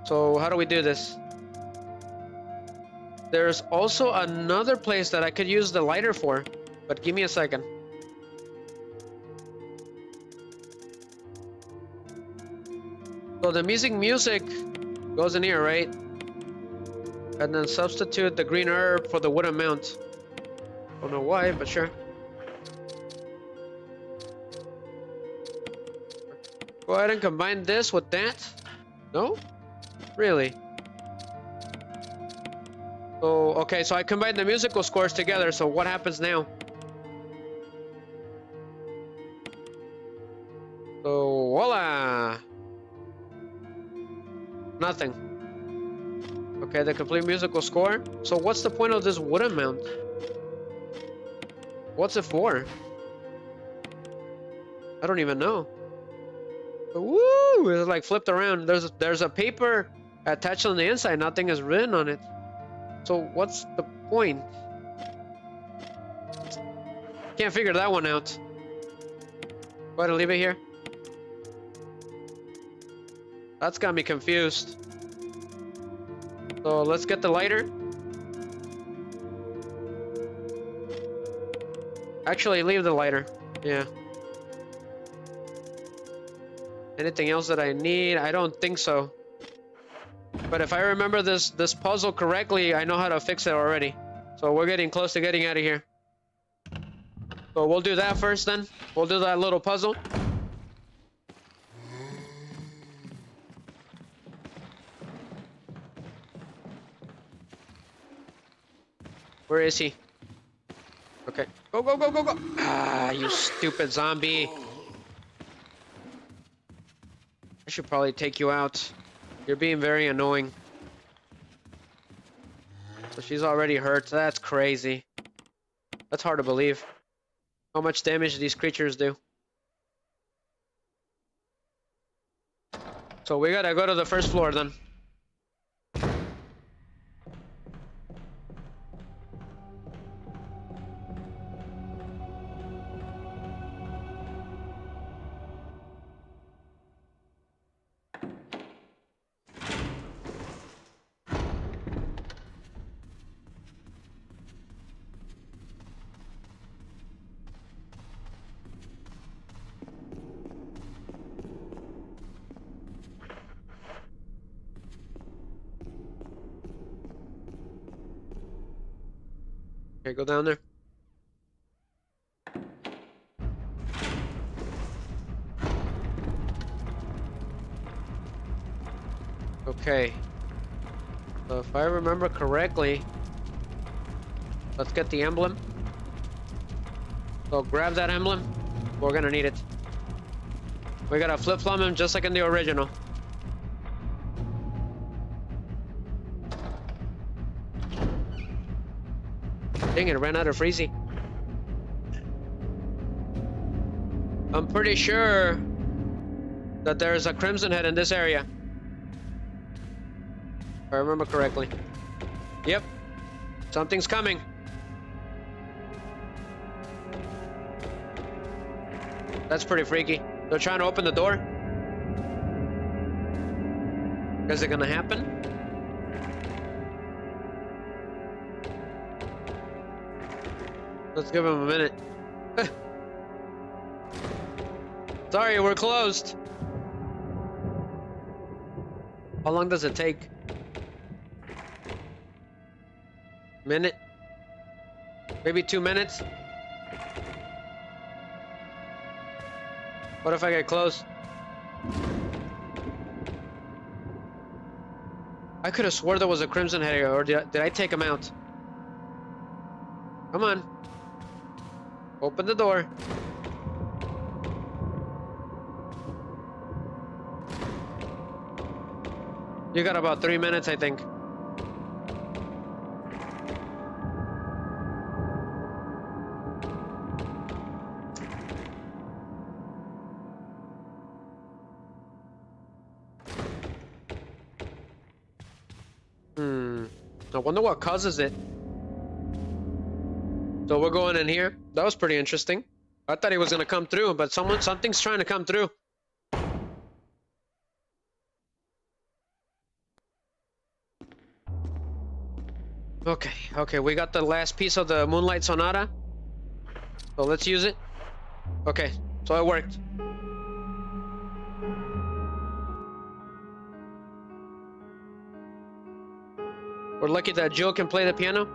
So how do we do this? There's also another place that I could use the lighter for, but give me a second. So the music goes in here, right? And then substitute the green herb for the wooden mount. Don't know why, but sure. Go ahead and combine this with that. No? Really? So, okay, so I combined the musical scores together, so what happens now? So, voila! Nothing. Okay, the complete musical score. So what's the point of this wooden mount? What's it for? I don't even know. Woo! It's like flipped around. There's a paper attached on the inside. Nothing is written on it. So what's the point? Can't figure that one out. Go ahead and leave it here. That's got me confused. So let's get the lighter. Actually, leave the lighter. Yeah. Anything else that I need? I don't think so. But if I remember this puzzle correctly, I know how to fix it already. So we're getting close to getting out of here. So we'll do that first then. We'll do that little puzzle. Where is he? Okay. Go, go, go, go, go! Ah, you stupid zombie. I should probably take you out. You're being very annoying. So she's already hurt. That's crazy. That's hard to believe. How much damage these creatures do. So we gotta go to the first floor then. Okay, go down there. Okay. So if I remember correctly, let's get the emblem. So grab that emblem. We're gonna need it. We gotta flip-flop him just like in the original. Dang it, ran out of freezy. I'm pretty sure that there's a crimson head in this area. If I remember correctly. Yep. Something's coming. That's pretty freaky. They're trying to open the door. Is it gonna happen? Let's give him a minute. Sorry, we're closed. How long does it take? Minute? Maybe 2 minutes? What if I get close? I could have swore there was a Crimson Head here, or did I take him out? Come on. Open the door. You got about 3 minutes, I think. I wonder what causes it. So we're going in here. That was pretty interesting. I thought he was gonna come through, but something's trying to come through. Okay, we got the last piece of the Moonlight Sonata. So let's use it. Okay, so it worked. We're lucky that Jill can play the piano.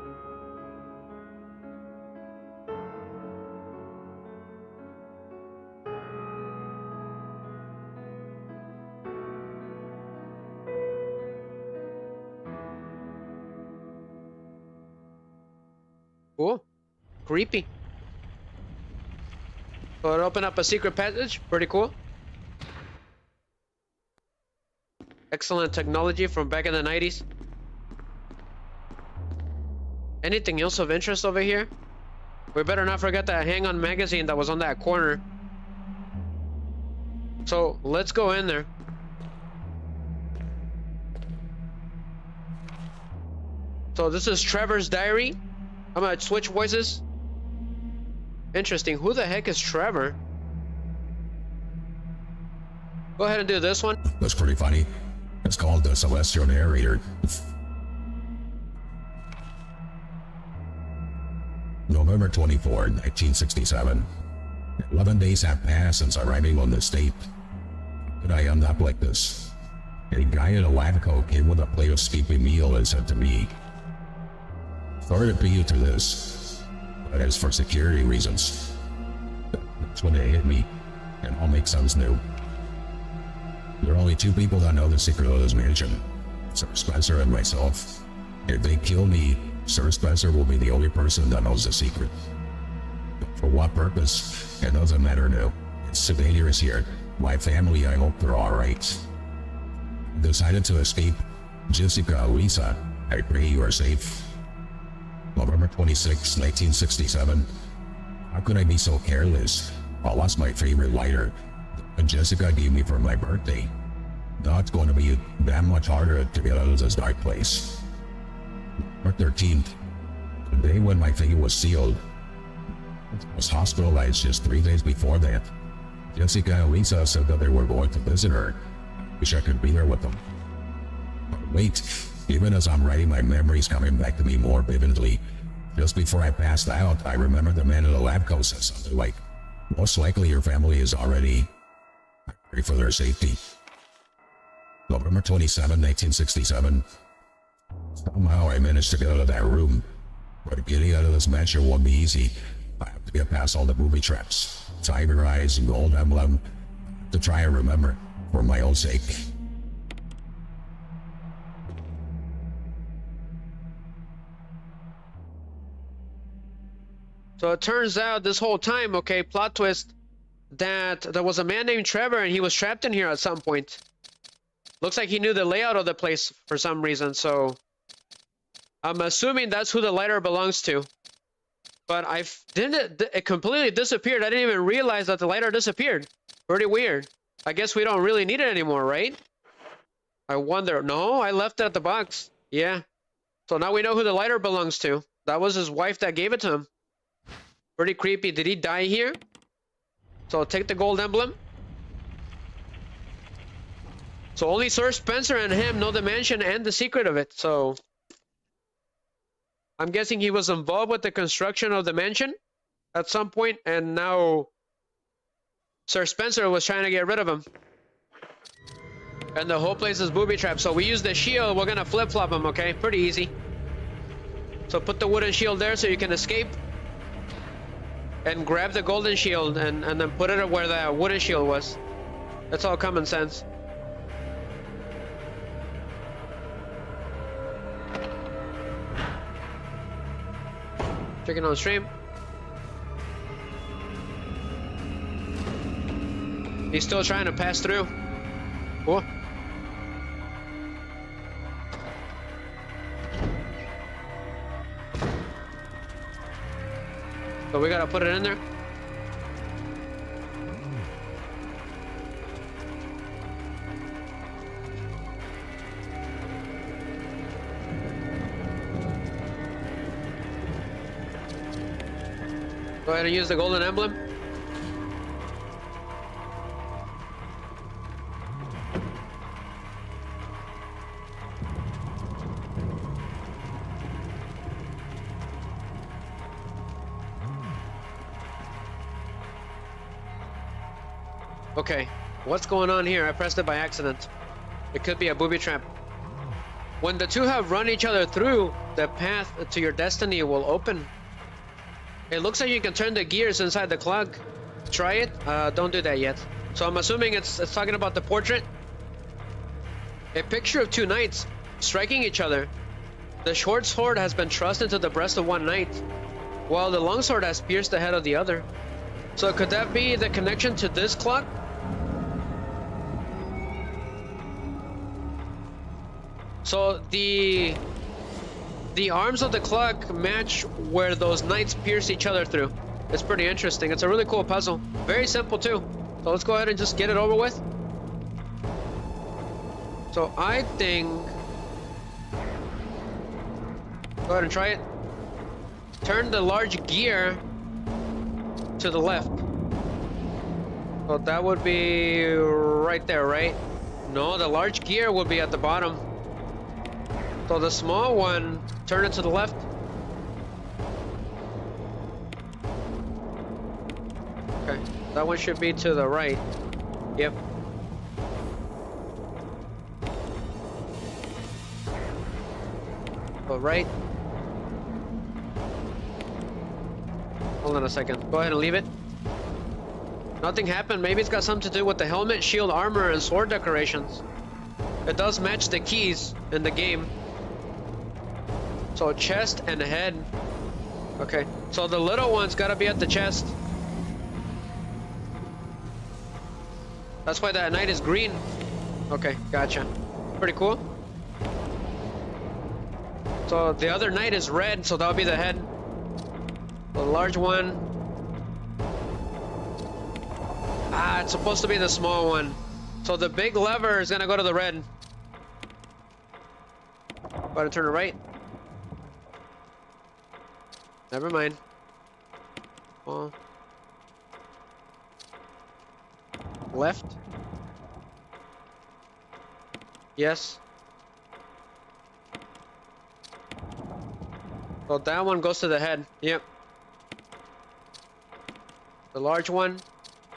Cool. Creepy. So it opened up a secret passage. Pretty cool. Excellent technology from back in the 90s. Anything else of interest over here? We better not forget that Hang-On magazine that was on that corner. So let's go in there. So this is Trevor's diary. I'm gonna switch voices. Interesting. Who the heck is Trevor? Go ahead and do this one. That's pretty funny. It's called the Celestial Narrator. November 24, 1967. 11 days have passed since arriving on this tape. How could I end up like this? A guy in a lab coat came with a plate of steepy meal and said to me, "Sorry to beat you to this, but it's for security reasons." That's when it hit me, and all makes sense new. There are only two people that know the secret of this mansion, Sir Spencer and myself. If they kill me, Sir Spencer will be the only person that knows the secret. But for what purpose? It doesn't matter now. It's too dangerous here. My family, I hope they're alright. Decided to escape. Jessica, Lisa, I pray you are safe. November 26, 1967. How could I be so careless? I lost my favorite lighter, and Jessica gave me for my birthday. Now it's going to be that much harder to get out of this dark place. November 13th, the day when my fate was sealed. I was hospitalized just 3 days before that. Jessica and Lisa said that they were going to visit her. Wish I could be there with them. But wait, even as I'm writing, my memories coming back to me more vividly. Just before I passed out, I remember the man in the lab coat said something like, "Most likely your family is already..." I pray for their safety. November 27, 1967. Somehow I managed to get out of that room. But getting out of this mansion won't be easy. I have to get past all the movie traps, tiger eyes, and gold emblem, to try and remember, for my own sake. So it turns out this whole time, okay, plot twist, that there was a man named Trevor and he was trapped in here at some point. Looks like he knew the layout of the place for some reason, so I'm assuming that's who the lighter belongs to. But it completely disappeared. I didn't even realize that the lighter disappeared. Pretty weird. I guess we don't really need it anymore, right? I wonder. No, I left it at the box. Yeah. So now we know who the lighter belongs to. That was his wife that gave it to him. Pretty creepy. Did he die here? So take the gold emblem. So only Sir Spencer and him know the mansion and the secret of it. So I'm guessing he was involved with the construction of the mansion. at some point, and now Sir Spencer was trying to get rid of him. And the whole place is booby trapped. So we use the shield. We're gonna flip-flop him, okay? Pretty easy. So put the wooden shield there so you can escape. And grab the golden shield and then put it where the wooden shield was. That's all common sense. Checking on stream. He's still trying to pass through. Cool. So we gotta put it in there. Go ahead and use the golden emblem. Okay, what's going on here? I pressed it by accident. It could be a booby trap. When the two have run each other through, the path to your destiny will open. It looks like you can turn the gears inside the clock. Try it? Don't do that yet. So I'm assuming it's talking about the portrait. A picture of two knights striking each other. The short sword has been thrust into the breast of one knight, while the long sword has pierced the head of the other. So could that be the connection to this clock? So the arms of the clock match where those knights pierce each other through. It's pretty interesting. It's a really cool puzzle. Very simple too. So let's go ahead and just get it over with. So I think... Go ahead and try it. Turn the large gear to the left. So that would be right there, right? No, the large gear would be at the bottom. So the small one, turn it to the left. Okay, that one should be to the right. Yep. Go right. Hold on a second. Go ahead and leave it. Nothing happened. Maybe it's got something to do with the helmet, shield, armor, and sword decorations. It does match the keys in the game. So chest and head. Okay, so the little one's gotta be at the chest. That's why that knight is green. Okay, gotcha. Pretty cool. So the other knight is red, so that'll be the head. The large one. Ah, it's supposed to be the small one. So the big lever is gonna go to the red. Go to turn it right. Never mind. Well, left. Yes. So that one goes to the head. Yep. The large one,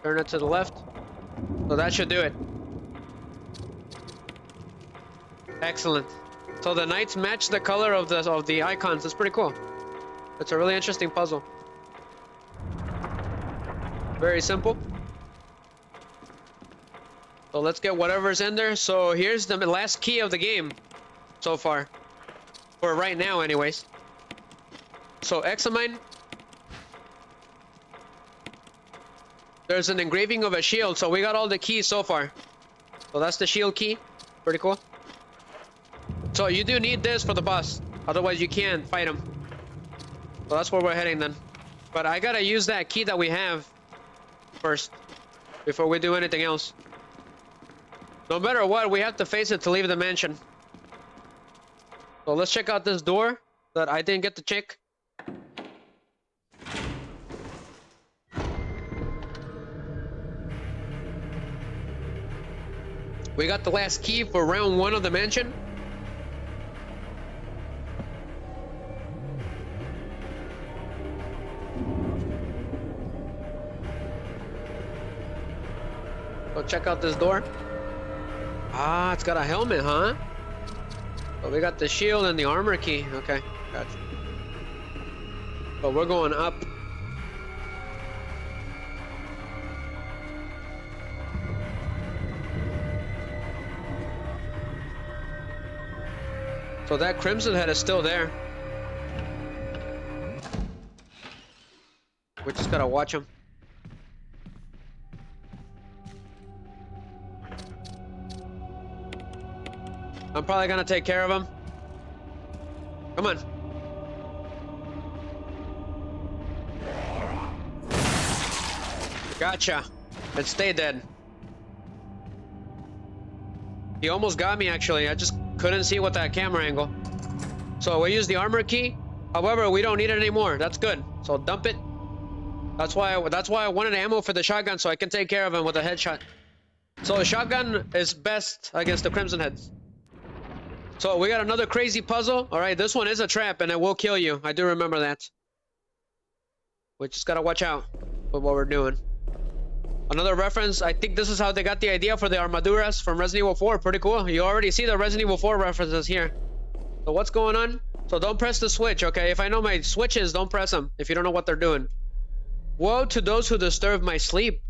turn it to the left. So that should do it. Excellent. So the knights match the color of the icons. It's pretty cool. It's a really interesting puzzle. Very simple. So let's get whatever's in there. So here's the last key of the game so far. For right now anyways. So examine. There's an engraving of a shield. So we got all the keys so far. So that's the shield key. Pretty cool. So you do need this for the boss. Otherwise you can't fight him. So that's where we're heading then. But I gotta use that key that we have first before we do anything else. No matter what, we have to face it to leave the mansion. So let's check out this door that I didn't get to check. We got the last key for round 1 of the mansion. Go check out this door. Ah, it's got a helmet, huh? So we got the shield and the armor key. Okay, gotcha. But we're going up. So that Crimson Head is still there. We just gotta watch him. I'm probably gonna take care of him. Come on. Gotcha. And stay dead. He almost got me, actually. I just couldn't see with that camera angle. So we use the armor key. However, we don't need it anymore. That's good. So dump it. That's why I wanted ammo for the shotgun, so I can take care of him with a headshot. So the shotgun is best against the Crimson Heads. So we got another crazy puzzle. All right, this one is a trap, and it will kill you. I do remember that. We just gotta watch out with what we're doing. Another reference, I think this is how they got the idea for the armaduras from Resident Evil 4. Pretty cool. You already see the Resident Evil 4 references here. So what's going on? So don't press the switch, okay? If I know my switches, don't press them if you don't know what they're doing. Woe to those who disturb my sleep.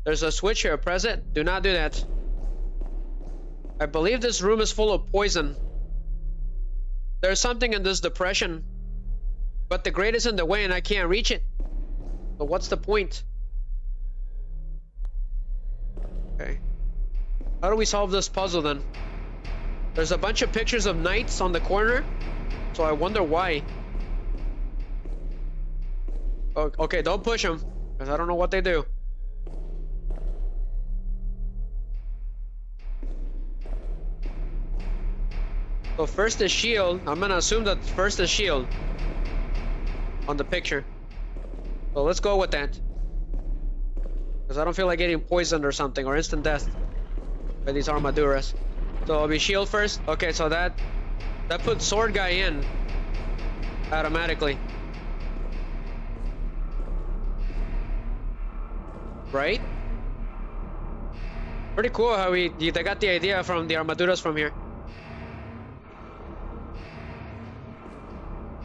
There's a switch here. Press it. Do not do that. I believe this room is full of poison. There's something in this depression. But the grate is in the way and I can't reach it. So what's the point? Okay. How do we solve this puzzle then? There's a bunch of pictures of knights on the corner. So I wonder why. Oh, okay, don't push them. Because I don't know what they do. So first is shield. I'm gonna assume that first is shield on the picture. So let's go with that. Because I don't feel like getting poisoned or something, or instant death by these armaduras. So it'll be shield first. Okay, so that puts sword guy in automatically. Right? Pretty cool how they got the idea from the armaduras from here.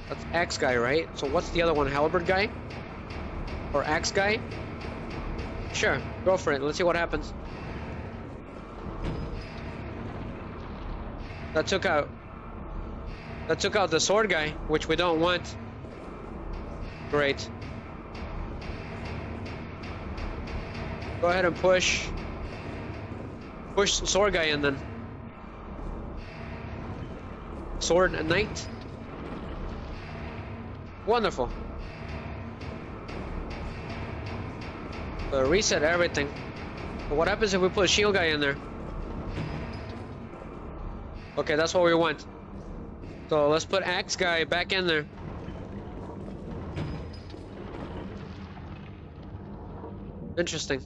That's axe guy, right? So what's the other one? Halberd guy? Or axe guy? Sure, go for it. Let's see what happens. That took out the sword guy, which we don't want. Great. Go ahead and push sword guy in then. Sword and knight. Wonderful. So reset everything. But what happens if we put shield guy in there? Okay, that's what we want. So let's put axe guy back in there. Interesting.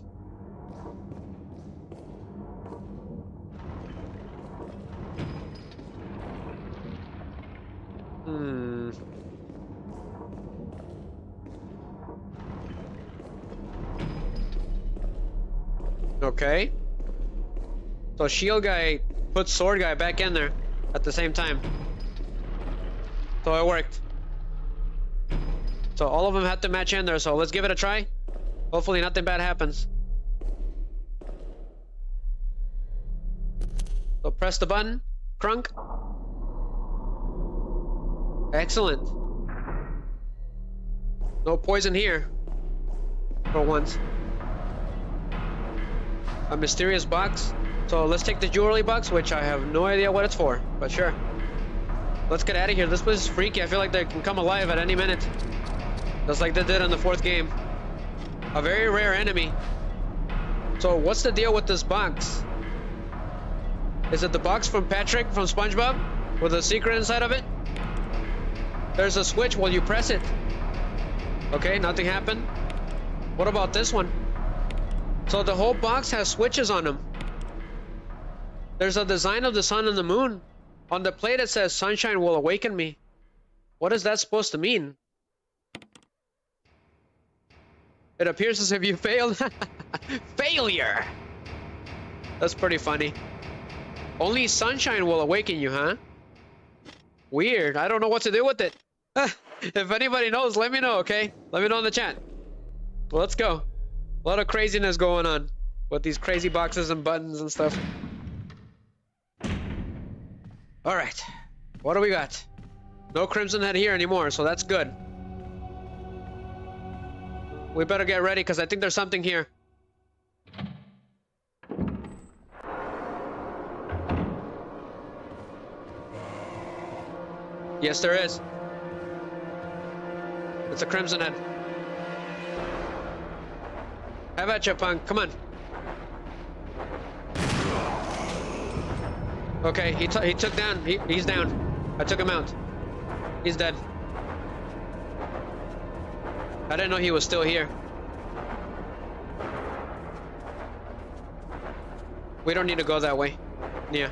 Okay. So shield guy puts sword guy back in there at the same time. So it worked. So all of them have to match in there, so let's give it a try. Hopefully nothing bad happens. So press the button. Crunk. Excellent. No poison here. For once. A mysterious box. So let's take the jewelry box, which I have no idea what it's for, but sure. Let's get out of here. This place is freaky. I feel like they can come alive at any minute. Just like they did in the 4th game. A very rare enemy. So what's the deal with this box? Is it the box from Patrick from SpongeBob? With a secret inside of it? There's a switch. Will you press it? Okay, nothing happened. What about this one? So the whole box has switches on them. There's a design of the sun and the moon. On the plate it says sunshine will awaken me. What is that supposed to mean? It appears as if you failed. Failure! That's pretty funny. Only sunshine will awaken you, huh? Weird. I don't know what to do with it. If anybody knows, let me know, okay? Let me know in the chat. Well, let's go. A lot of craziness going on with these crazy boxes and buttons and stuff. All right. What do we got? No Crimson Head here anymore, so that's good. We better get ready because I think there's something here. Yes, there is. It's a Crimson Head. Have at you, punk. Come on. Okay, he took down. He's down. I took him out. He's dead. I didn't know he was still here. We don't need to go that way. Yeah.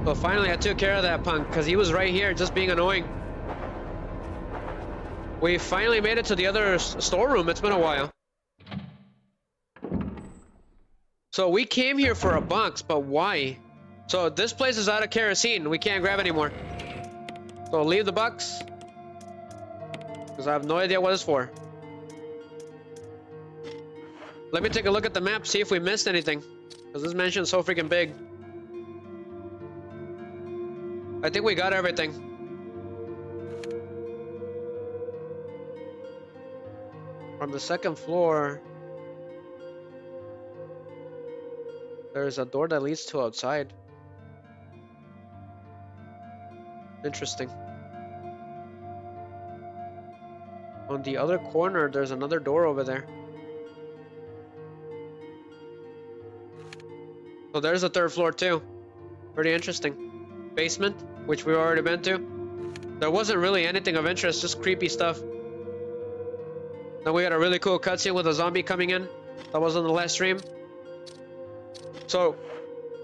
Well, finally I took care of that punk because he was right here just being annoying. We finally made it to the other storeroom. It's been a while. So we came here for a box, but why? So this place is out of kerosene. We can't grab anymore. So leave the box. Because I have no idea what it's for. Let me take a look at the map, see if we missed anything. Because this mansion's so freaking big. I think we got everything. From the second floor, there's a door that leads to outside. Interesting. On the other corner, there's another door over there. So there's a third floor too. Pretty interesting. Basement, which we've already been to. There wasn't really anything of interest, just creepy stuff. Then we got a really cool cutscene with a zombie coming in. That was on the last stream. So,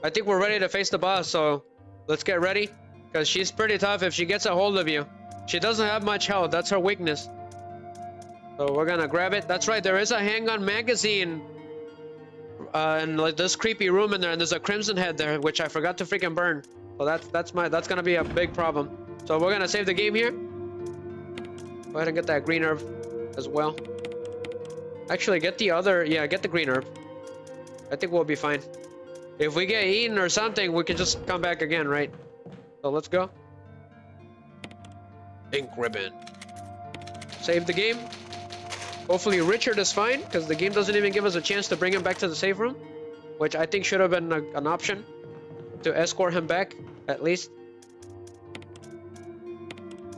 I think we're ready to face the boss, so let's get ready. Because she's pretty tough if she gets a hold of you. She doesn't have much health, that's her weakness. So we're gonna grab it. That's right, there is a handgun magazine in like this creepy room in there, and there's a Crimson Head there, which I forgot to freaking burn. So that's gonna be a big problem. So we're gonna save the game here. Go ahead and get that green herb as well. Actually, get the other, yeah, get the green herb. I think we'll be fine. If we get eaten or something, we can just come back again, right? So let's go. Ink ribbon. Save the game. Hopefully Richard is fine, because the game doesn't even give us a chance to bring him back to the save room, which I think should have been an option to escort him back, at least.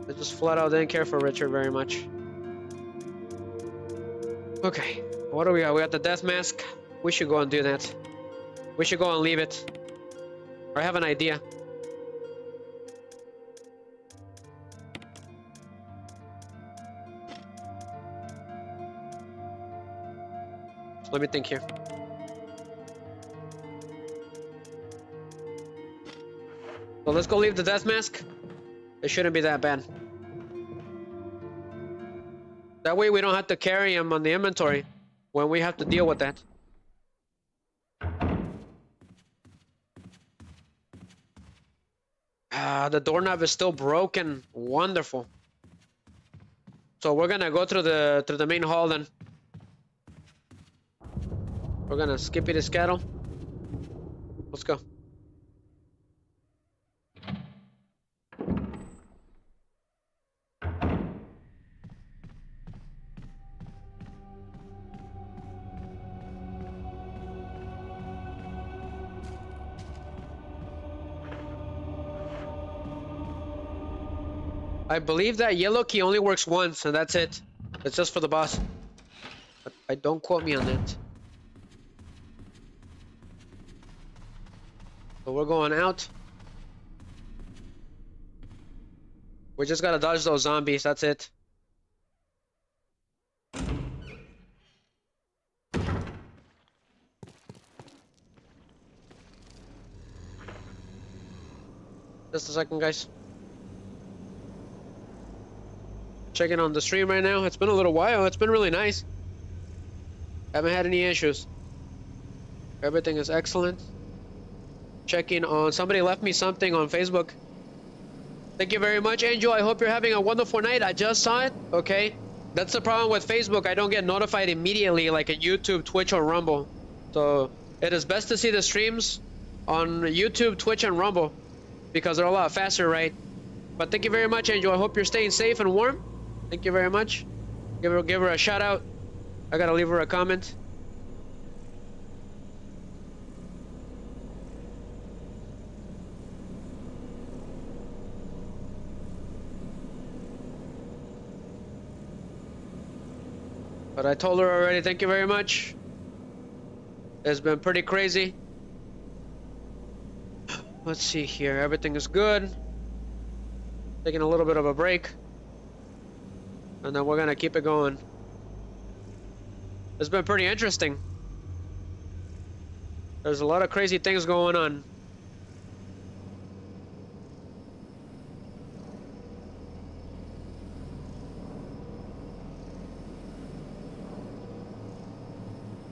They just flat out didn't care for Richard very much. Okay, what do we got? We got the death mask. We should go and do that. We should go and leave it. Or I have an idea. Let me think here. So let's go leave the death mask. It shouldn't be that bad. That way we don't have to carry him on the inventory when we have to deal with that. The doorknob is still broken. Wonderful. So we're gonna go through the main hall then. We're gonna skippy the scatter. Let's go. I believe that yellow key only works once, and that's it. It's just for the boss. But don't quote me on that. So we're going out. We just gotta dodge those zombies, that's it. Just a second, guys. Checking on the stream right now. It's been a little while. It's been really nice. Haven't had any issues. Everything is excellent. Checking on... Somebody left me something on Facebook. Thank you very much, Angel. I hope you're having a wonderful night. I just saw it. Okay. That's the problem with Facebook. I don't get notified immediately like a YouTube, Twitch, or Rumble. So it is best to see the streams on YouTube, Twitch, and Rumble because they're a lot faster, right? But thank you very much, Angel. I hope you're staying safe and warm. Thank you very much. Give her a shout out. I gotta leave her a comment. But I told her already, thank you very much. It's been pretty crazy. Let's see here, everything is good. Taking a little bit of a break. And then we're gonna keep it going. It's been pretty interesting. There's a lot of crazy things going on.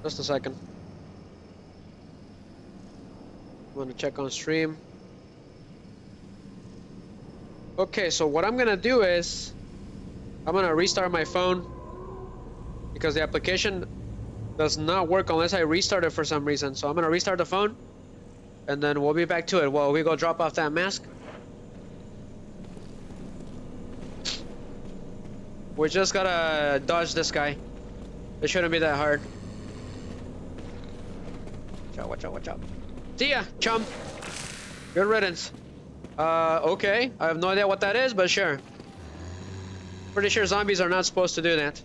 Just a second. I'm gonna check on stream. Okay, so what I'm gonna do is I'm gonna restart my phone because the application does not work unless I restart it for some reason. So I'm gonna restart the phone and then we'll be back to it while we go drop off that mask. We just gotta dodge this guy. It shouldn't be that hard. Watch out, watch out. See ya, chum. Good riddance. Okay. I have no idea what that is, but sure. Pretty sure zombies are not supposed to do that.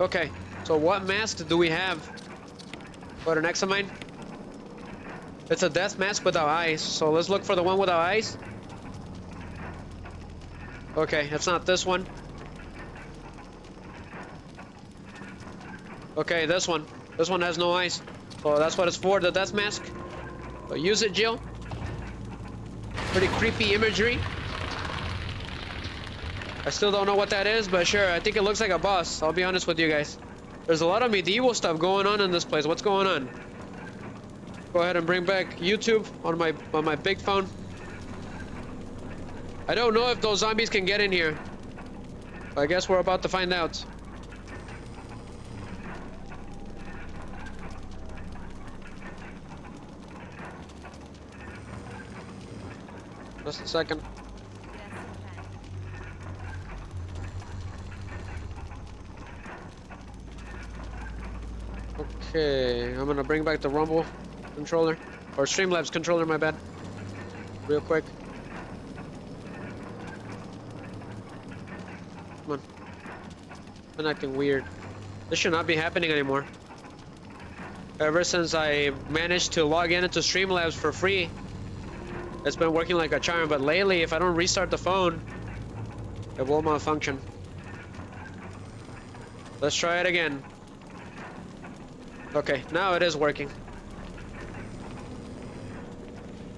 Okay, so what mask do we have for the next of mine? It's a death mask without eyes, so let's look for the one without eyes. Okay, it's not this one. Okay, this one. This one has no eyes. So that's what it's for, the death mask. So use it, Jill. Pretty creepy imagery. I still don't know what that is, but sure, I think it looks like a boss. I'll be honest with you guys. There's a lot of medieval stuff going on in this place. What's going on? Go ahead and bring back YouTube on my big phone. I don't know if those zombies can get in here. I guess we're about to find out. Just a second. Okay, I'm gonna bring back the Rumble controller. Or Streamlabs controller, my bad. Real quick. Come on. Been acting weird. This should not be happening anymore. Ever since I managed to log into Streamlabs for free, it's been working like a charm, but lately, if I don't restart the phone, it will malfunction. Let's try it again. Okay, now it is working.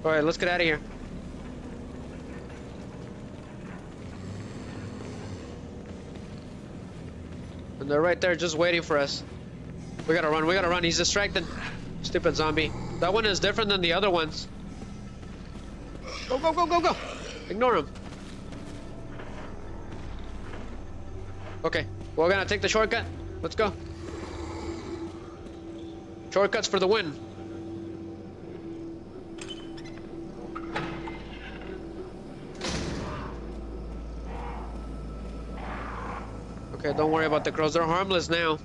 Alright, let's get out of here. And they're right there just waiting for us. We gotta run, he's distracted. Stupid zombie. That one is different than the other ones. Go, go, go, go, go! Ignore him. Okay, we're gonna take the shortcut. Let's go. Shortcuts for the win. Okay, don't worry about the crows. They're harmless now.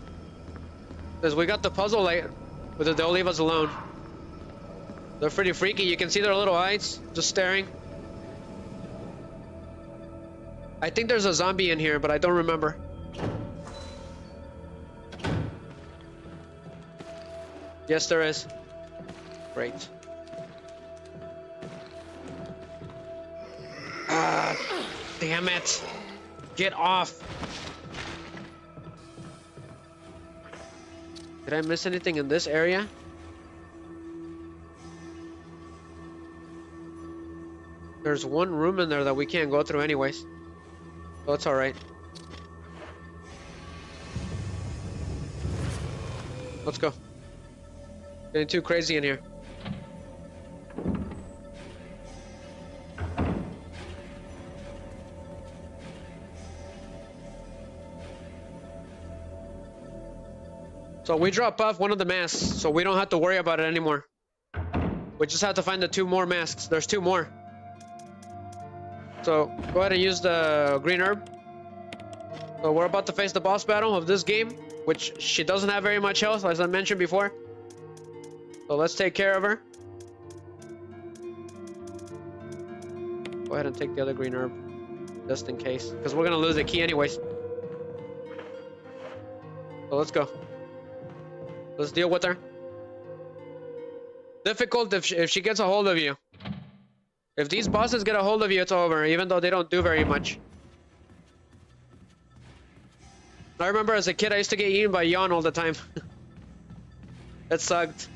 Because we got the puzzle later. But they'll leave us alone. They're pretty freaky. You can see their little eyes just staring. I think there's a zombie in here, but I don't remember. Yes, there is. Great. Ah, damn it. Get off. Did I miss anything in this area? There's one room in there that we can't go through anyways. So it's alright. Let's go. Getting too crazy in here. So we drop off one of the masks, so we don't have to worry about it anymore. We just have to find the 2 more masks. There's 2 more. So go ahead and use the green herb. So we're about to face the boss battle of this game, which she doesn't have very much health, as I mentioned before. So let's take care of her. Go ahead and take the other green herb, just in case, because we're gonna lose the key anyways. So let's go. Let's deal with her. Difficult if she gets a hold of you. If these bosses get a hold of you, it's over, even though they don't do very much. I remember as a kid, I used to get eaten by yawn all the time. It sucked.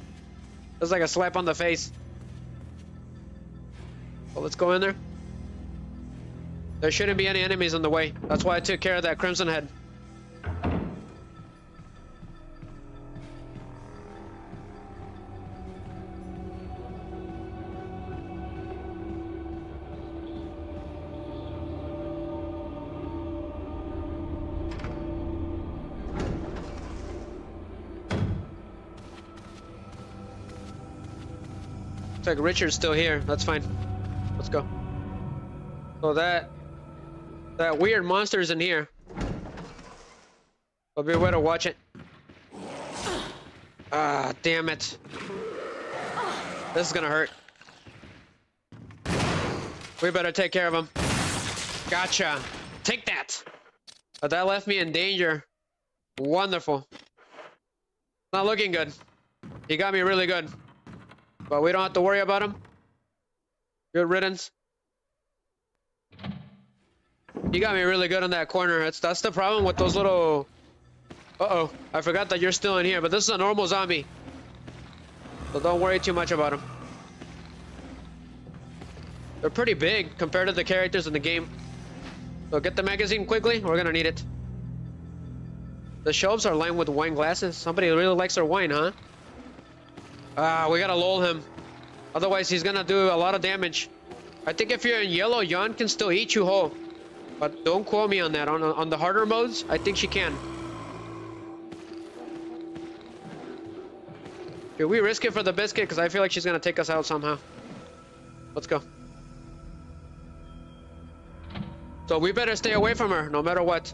It was like a slap on the face. Well, let's go in there. There shouldn't be any enemies in the way. That's why I took care of that Crimson Head. Looks like Richard's still here. That's fine. Let's go. So that weird monster's in here. I'll be aware to watch it. Ah, damn it. This is gonna hurt. We better take care of him. Gotcha. Take that. But that left me in danger. Wonderful. Not looking good. He got me really good. But we don't have to worry about him. Good riddance. You got me really good in that corner. That's the problem with those little... Uh-oh. I forgot that you're still in here, but this is a normal zombie. So don't worry too much about them. They're pretty big compared to the characters in the game. So get the magazine quickly. We're gonna need it. The shelves are lined with wine glasses. Somebody really likes their wine, huh? Ah, we gotta lull him. Otherwise, he's gonna do a lot of damage. I think if you're in yellow, Yawn can still eat you whole. But don't quote me on that. On the harder modes, I think she can. Should we risk it for the biscuit? Because I feel like she's gonna take us out somehow. Let's go. So we better stay away from her, no matter what.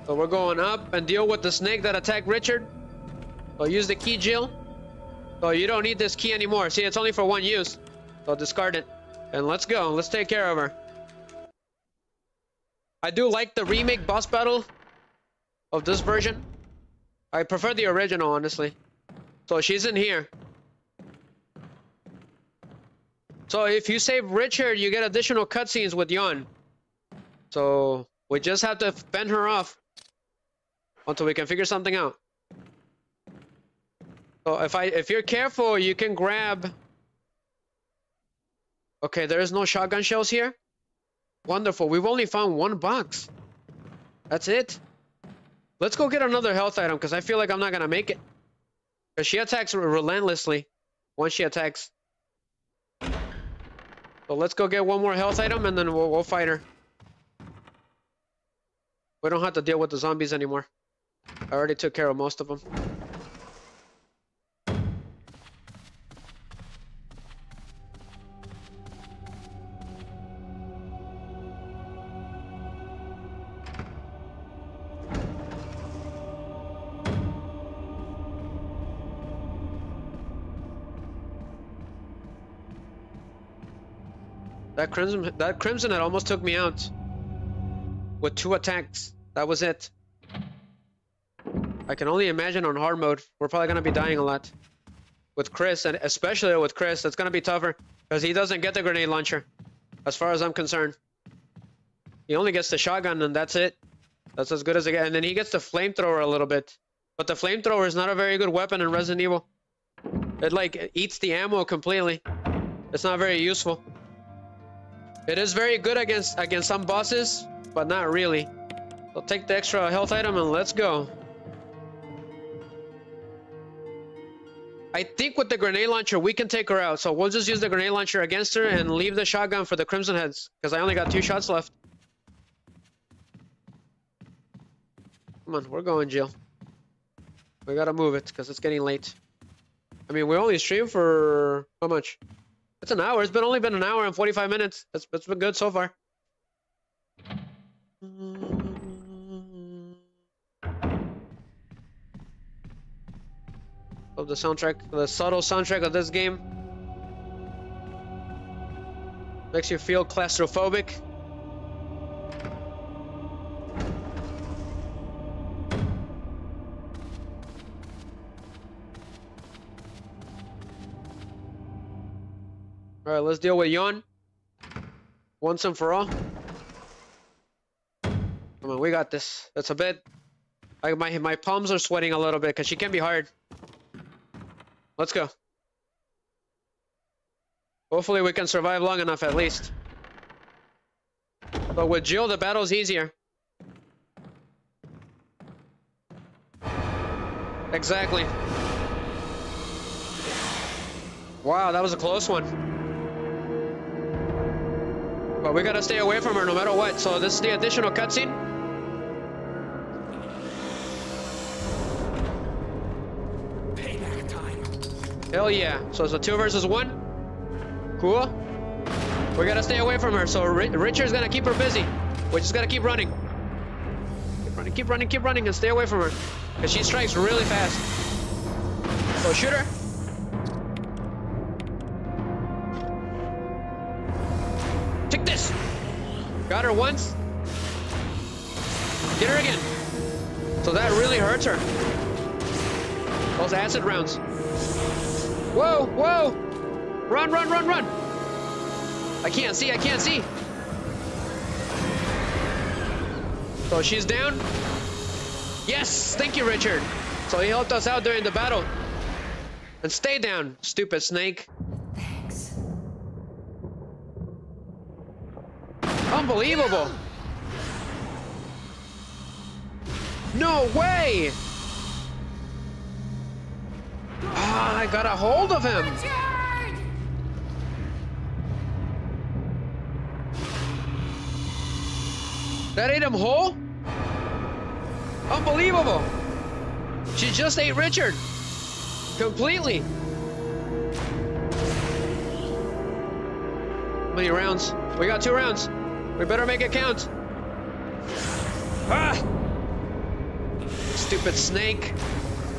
So we're going up and deal with the snake that attacked Richard. So use the key, Jill. So you don't need this key anymore. See, it's only for one use. So discard it. And let's go. Let's take care of her. I do like the remake boss battle of this version. I prefer the original, honestly. So she's in here. So if you save Richard, you get additional cutscenes with Yawn. So we just have to fend her off until we can figure something out. So if you're careful, you can grab... Okay, there is no shotgun shells here. Wonderful. We've only found 1 box. That's it. Let's go get another health item, because I feel like I'm not gonna make it. Because she attacks relentlessly once she attacks. So let's go get 1 more health item, and then we'll fight her. We don't have to deal with the zombies anymore. I already took care of most of them. That crimson head almost took me out with 2 attacks. That was it. I can only imagine on hard mode, we're probably gonna be dying a lot with Chris, and especially with Chris, it's gonna be tougher because he doesn't get the grenade launcher, as far as I'm concerned. He only gets the shotgun, and that's it. That's as good as it gets. And then he gets the flamethrower a little bit. But the flamethrower is not a very good weapon in Resident Evil. It like eats the ammo completely. It's not very useful. It is very good against some bosses, but not really. So take the extra health item and let's go. I think with the grenade launcher we can take her out. So we'll just use the grenade launcher against her and leave the shotgun for the Crimson Heads, because I only got 2 shots left. Come on, we're going, Jill. We gotta move it because it's getting late. I mean, we only streamed for how much? It's an hour. It's only been an hour and 45 minutes. That's been good so far. Love the soundtrack, the subtle soundtrack of this game. Makes you feel claustrophobic. All right, let's deal with Yon once and for all. Come on, we got this. That's a bit. My palms are sweating a little bit because she can be hard. Let's go. Hopefully we can survive long enough at least. But with Jill, the battle's easier. Exactly. Wow, that was a close one. But we gotta stay away from her no matter what. So this is the additional cutscene. Payback time. Hell yeah. So it's a 2 versus 1. Cool. We gotta stay away from her. So Richard's gonna keep her busy. We just gotta keep running. Keep running and stay away from her. Because she strikes really fast. So shoot her. Take this. Got her once. Get her again. So that really hurts her. Those acid rounds. Whoa, whoa. Run. I can't see. So she's down. Yes, thank you, Richard. So he helped us out during the battle. And stay down, stupid snake. Thanks. Unbelievable. No way. Ah, I got a hold of him. Richard! That ate him whole? Unbelievable. She just ate Richard. Completely. How many rounds? We got 2 rounds. We better make it count. Ah! Stupid snake.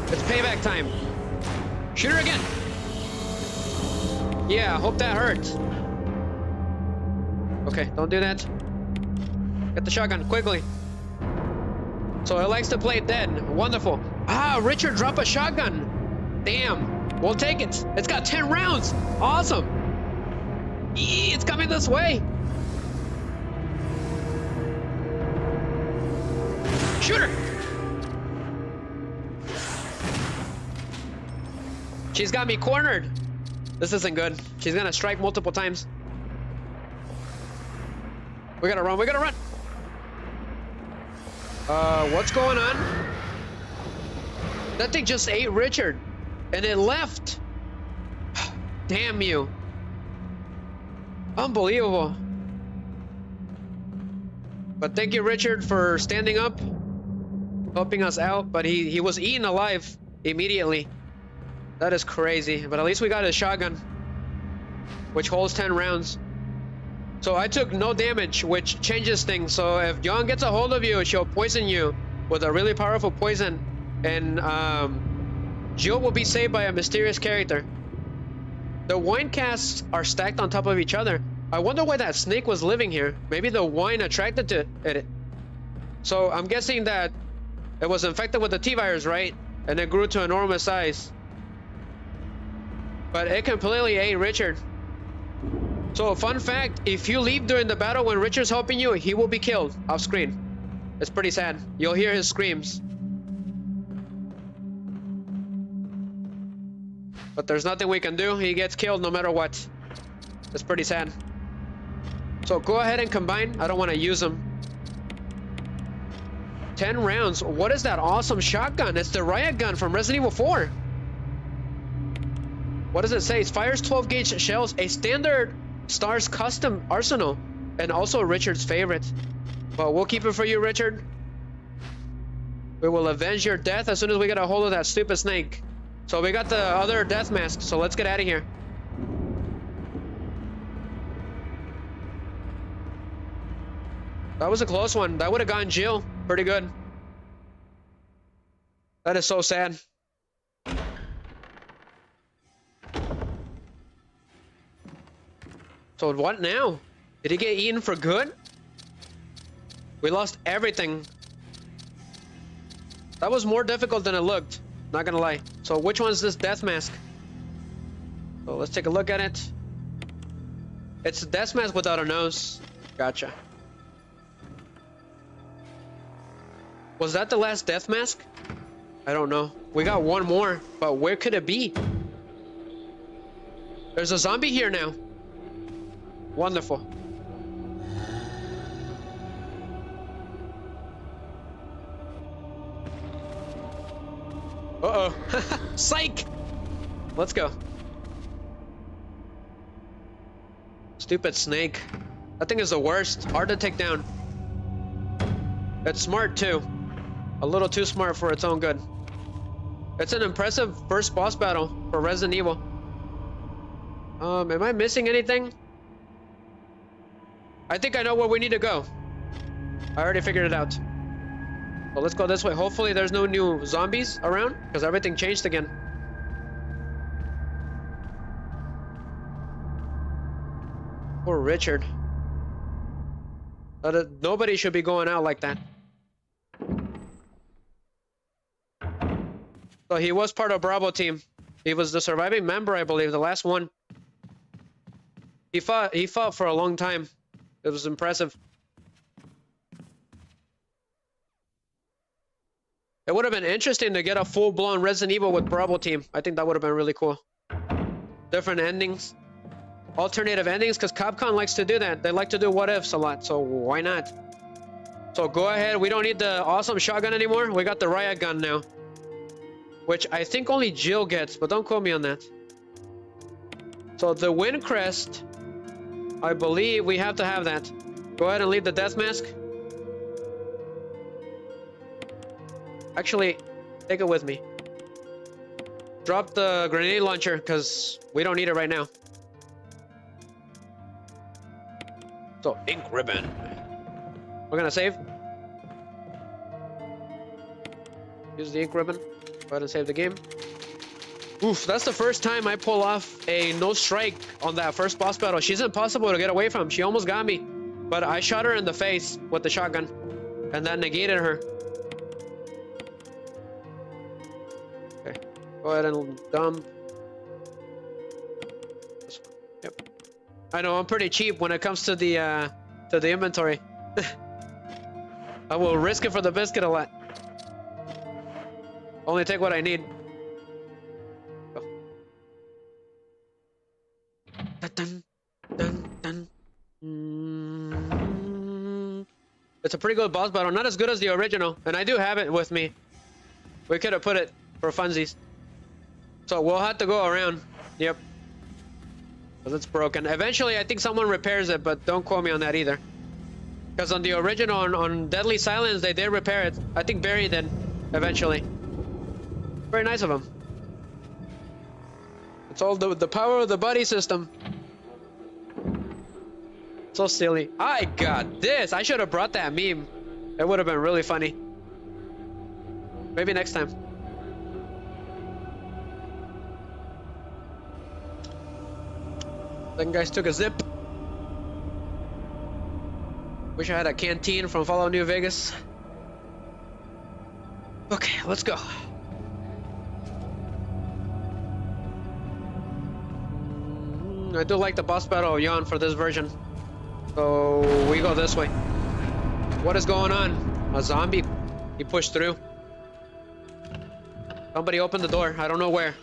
It's payback time. Shoot her again. Yeah, hope that hurt. Okay, don't do that. Get the shotgun, quickly. So it likes to play dead. Wonderful. Ah, Richard dropped a shotgun. Damn. We'll take it. It's got 10 rounds. Awesome. It's coming this way. Shoot her. She's got me cornered. This isn't good. She's gonna strike multiple times. We gotta run. What's going on? That thing just ate Richard. And it left. Damn you. Unbelievable. But thank you, Richard, for standing up, helping us out. But he was eaten alive immediately. That is crazy. But at least we got his shotgun, which holds 10 rounds. So I took no damage, which changes things. So if Yon gets a hold of you, she'll poison you with a really powerful poison. And Jill will be saved by a mysterious character. The wine casks are stacked on top of each other. I wonder why that snake was living here. Maybe the wine attracted to it. So I'm guessing that it was infected with the T-virus, right? And it grew to enormous size. But it completely ate Richard. So fun fact, if you leave during the battle when Richard's helping you, he will be killed off screen. It's pretty sad. You'll hear his screams. But there's nothing we can do. He gets killed no matter what. It's pretty sad. So go ahead and combine. I don't want to use them. 10 rounds. What is that awesome shotgun? It's the riot gun from Resident Evil 4. What does it say? It fires 12 gauge shells, a standard S.T.A.R.S custom arsenal, and also Richard's favorite. But we'll keep it for you, Richard. We will avenge your death as soon as we get a hold of that stupid snake. So we got the other death mask, so let's get out of here. That was a close one. That would have gotten Jill pretty good. That is so sad. So what now? Did he get eaten for good? We lost everything. That was more difficult than it looked. Not gonna lie. So which one's this death mask? So let's take a look at it. It's a death mask without a nose. Gotcha. Was that the last death mask? I don't know. We got one more, but where could it be? There's a zombie here now. Wonderful. Uh-oh. Psych! Let's go. Stupid snake. That thing is the worst. Hard to take down. It's smart too. A little too smart for its own good. It's an impressive first boss battle for Resident Evil. Am I missing anything? I think I know where we need to go. I already figured it out. So let's go this way. Hopefully there's no new zombies around, because everything changed again. Poor Richard. Nobody should be going out like that. So he was part of Bravo team. He was the surviving member, I believe, the last one. He fought for a long time. It was impressive. It would have been interesting to get a full-blown Resident Evil with Bravo team. I think that would have been really cool. Different endings. Alternative endings, because Capcom likes to do that. They like to do what-ifs a lot, so why not? So go ahead. We don't need the awesome shotgun anymore. We got the riot gun now. Which I think only Jill gets, but don't quote me on that. So the wind crest, I believe we have to have that. Go ahead and leave the death mask. Actually, take it with me. Drop the grenade launcher, because we don't need it right now. So, ink ribbon. We're gonna save. Use the ink ribbon. Go ahead and save the game. Oof, that's the first time I pull off a no strike on that first boss battle. She's impossible to get away from. She almost got me. But I shot her in the face with the shotgun. And that negated her. Okay. Go ahead and dump. This one. Yep. I know, I'm pretty cheap when it comes to the inventory. I will risk it for the biscuit a lot. Only take what I need. Go. Dun, dun, dun. It's a pretty good boss battle. Not as good as the original. And I do have it with me. We could have put it for funsies. So we'll have to go around. Yep. Because it's broken. Eventually, I think someone repairs it, but don't quote me on that either. Because on the original, on Deadly Silence, they did repair it. I think Barry did, eventually. Very nice of him. It's all the power of the buddy system. So silly. I got this. I should have brought that meme. It would have been really funny. Maybe next time. Then guys took a zip. Wish I had a canteen from Fallout New Vegas. Okay, let's go. I do like the boss battle of Yawn for this version. So we go this way. What is going on? A zombie. He pushed through. Somebody opened the door. I don't know where.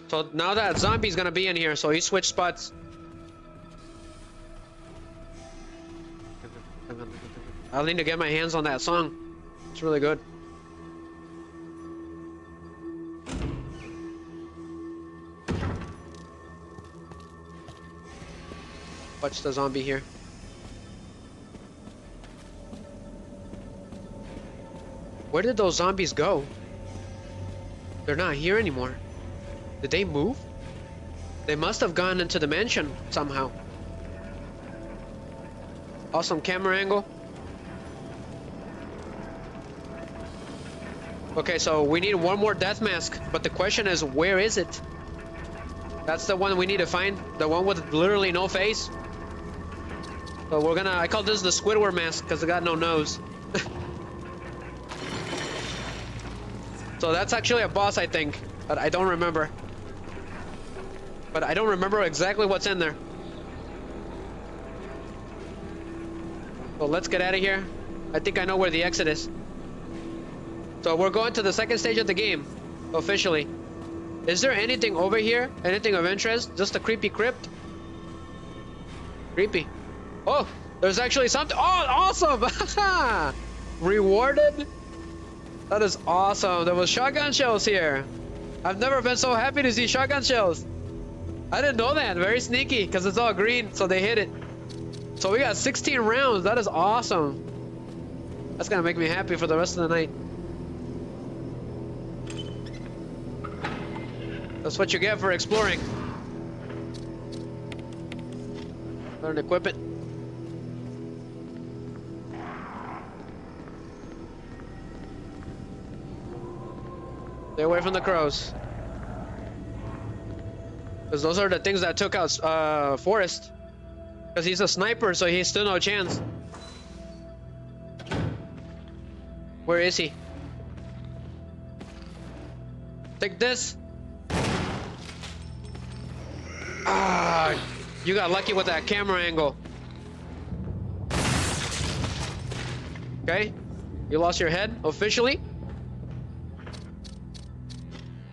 So now that zombie's gonna be in here, so he switched spots. I'll need to get my hands on that song. It's really good. Watch the zombie here. Where did those zombies go? They're not here anymore. Did they move? They must have gone into the mansion somehow. Awesome camera angle. Okay, so we need one more death mask, but the question is, where is it? That's the one we need to find. The one with literally no face. So we're gonna, I call this the Squidward mask because it got no nose. So that's actually a boss, I think, but I don't remember. But I don't remember exactly what's in there. So let's get out of here. I think I know where the exit is. So we're going to the second stage of the game, officially. Is there anything over here? Anything of interest? Just a creepy crypt? Creepy. Oh, there's actually something. Oh, awesome! Rewarded? That is awesome. There was shotgun shells here. I've never been so happy to see shotgun shells. I didn't know that. Very sneaky, because it's all green, so they hit it. So we got 16 rounds. That is awesome. That's gonna make me happy for the rest of the night. That's what you get for exploring. Learn equipment. Stay away from the crows. Because those are the things that took out Forrest. Because he's a sniper, so he stood no chance. Where is he? Take this. Ah, you got lucky with that camera angle. Okay, you lost your head officially.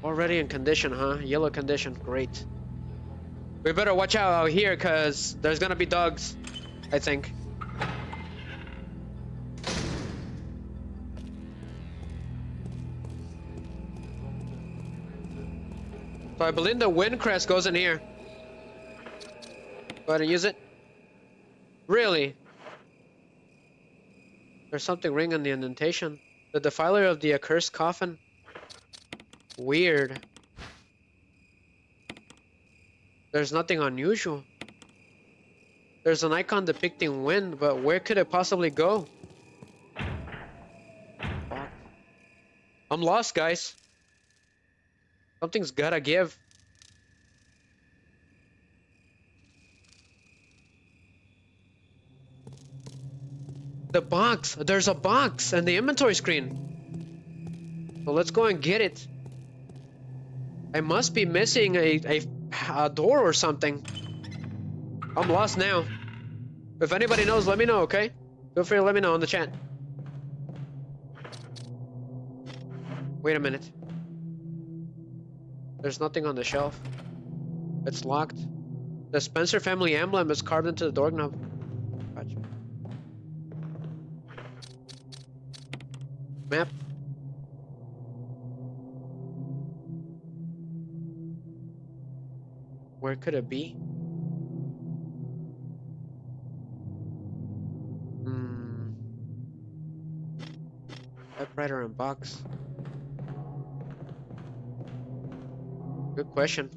Already in condition, huh? Yellow condition, great. We better watch out here, cause there's gonna be dogs, I think. So I believe the wind crest goes in here. Go ahead and use it. Really? There's something ringing in the indentation. The defiler of the accursed coffin. Weird. There's nothing unusual. There's an icon depicting wind, but where could it possibly go? I'm lost, guys. Something's gotta give. The box. There's a box and the inventory screen. So let's go and get it. I must be missing a door or something. I'm lost now. If anybody knows, let me know, okay? Feel free to let me know in the chat. Wait a minute. There's nothing on the shelf. It's locked. The Spencer family emblem is carved into the doorknob. Gotcha. Map. Where could it be? Typewriter and box. Good question.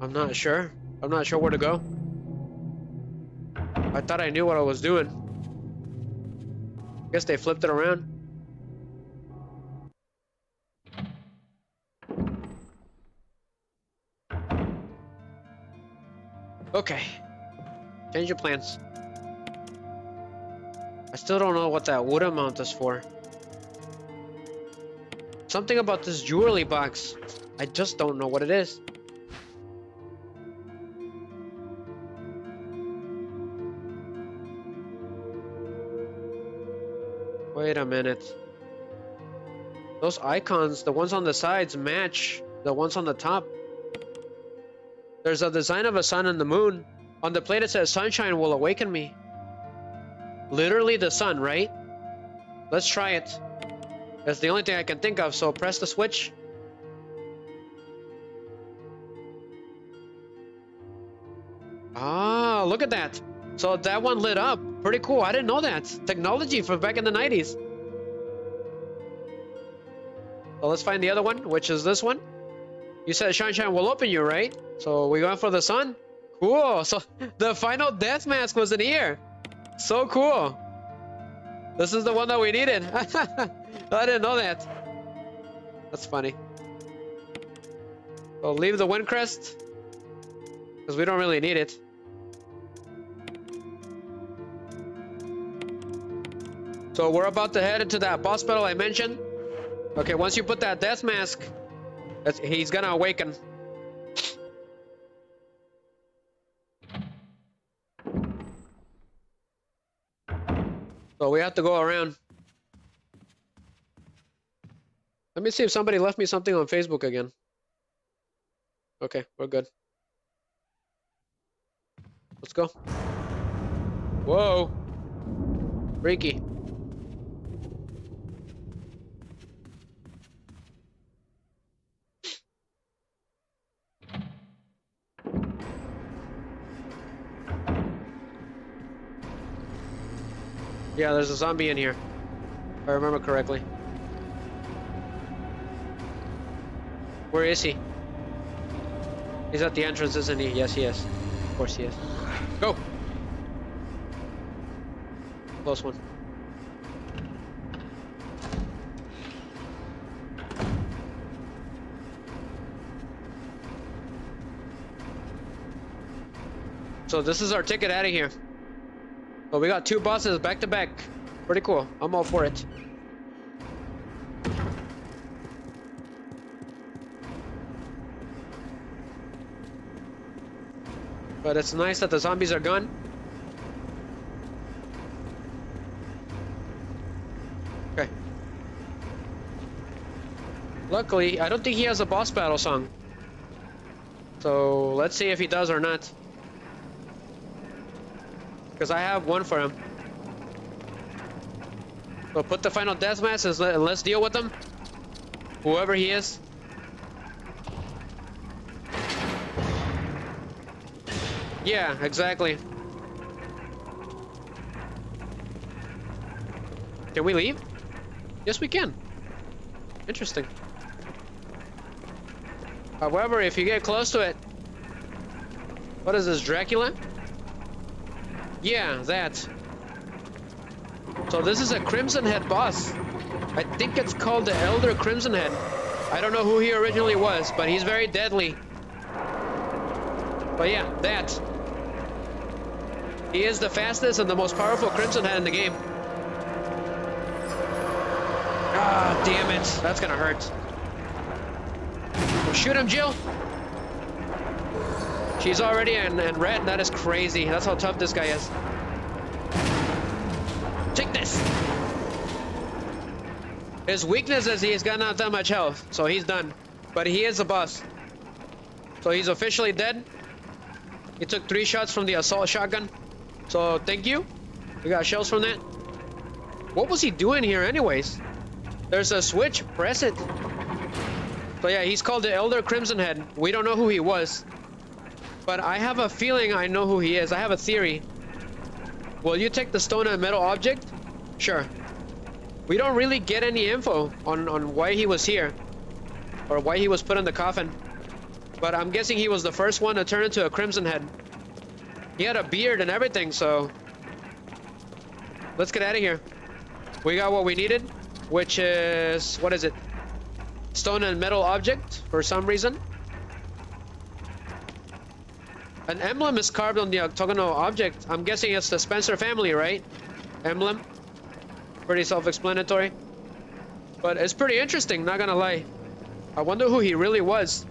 I'm not sure. I'm not sure where to go. I thought I knew what I was doing. Guess they flipped it around. Okay. Change your plans. I still don't know what that wooden mount is for. Something about this jewelry box. I just don't know what it is. Wait a minute. Those icons, the ones on the sides, match the ones on the top. There's a design of a sun and the moon. On the plate it says, sunshine will awaken me. Literally the sun, right? Let's try it. That's the only thing I can think of, so press the switch. Ah, look at that. So that one lit up. Pretty cool. I didn't know that. Technology from back in the 90s. So let's find the other one, which is this one. You said sunshine will open you, right? So we're going for the sun. Cool. So the final death mask was in here. So cool. This is the one that we needed. I didn't know that. That's funny. So leave the wind crest, because we don't really need it. So we're about to head into that boss battle I mentioned. Okay, once you put that death mask, he's gonna awaken. So we have to go around. Let me see if somebody left me something on Facebook again. Okay, we're good. Let's go. Whoa. Freaky. Yeah, there's a zombie in here, if I remember correctly. Where is he? He's at the entrance, isn't he? Yes, he is. Of course he is. Go! Close one. So this is our ticket out of here. So we got 2 bosses back to back. Pretty cool. I'm all for it. But it's nice that the zombies are gone. Okay. Luckily, I don't think he has a boss battle song. So let's see if he does or not. Because I have one for him. So put the final death mask and let's deal with him. Whoever he is. Yeah, exactly. Can we leave? Yes, we can. Interesting. However, if you get close to it... What is this, Dracula? Yeah, that. So this is a Crimson Head boss. I think it's called the Elder Crimson Head. I don't know who he originally was, but he's very deadly. But yeah, that. He is the fastest and the most powerful Crimson Head in the game. Ah, damn it. That's gonna hurt. Well, shoot him, Jill. She's already in red. That is crazy. That's how tough this guy is. Take this. His weakness is he's got not that much health, so he's done. But he is a boss. So he's officially dead. He took 3 shots from the assault shotgun. So thank you. We got shells from that. What was he doing here anyways? There's a switch. Press it. So yeah, he's called the Elder Crimson Head. We don't know who he was. But I have a feeling I know who he is. I have a theory. Will you take the stone and metal object? Sure. We don't really get any info on why he was here. Or why he was put in the coffin. But I'm guessing he was the first one to turn into a Crimson Head. He had a beard and everything, so... Let's get out of here. We got what we needed, which is... What is it? Stone and metal object, for some reason. An emblem is carved on the octagonal object. I'm guessing it's the Spencer family, right? Emblem. Pretty self-explanatory. But it's pretty interesting, not gonna lie. I wonder who he really was.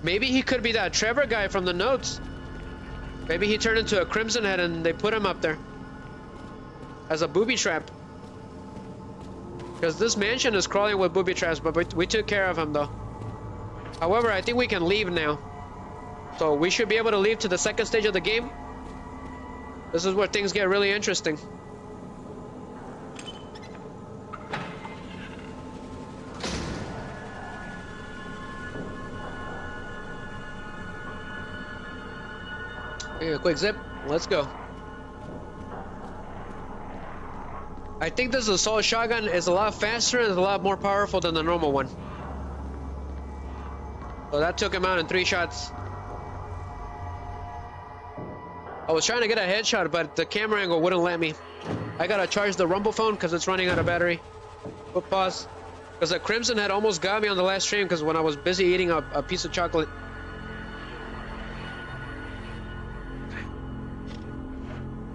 Maybe he could be that Trevor guy from the notes. Maybe he turned into a Crimson Head and they put him up there as a booby trap. Because this mansion is crawling with booby traps, but we took care of him though. However, I think we can leave now. So we should be able to leave to the second stage of the game. This is where things get really interesting. Okay, a quick zip. Let's go. I think this assault shotgun is a lot faster and a lot more powerful than the normal one. So that took him out in 3 shots. I was trying to get a headshot, but the camera angle wouldn't let me. I gotta charge the rumble phone because it's running out of battery. Put pause. Because the Crimson had almost got me on the last stream because when I was busy eating a piece of chocolate.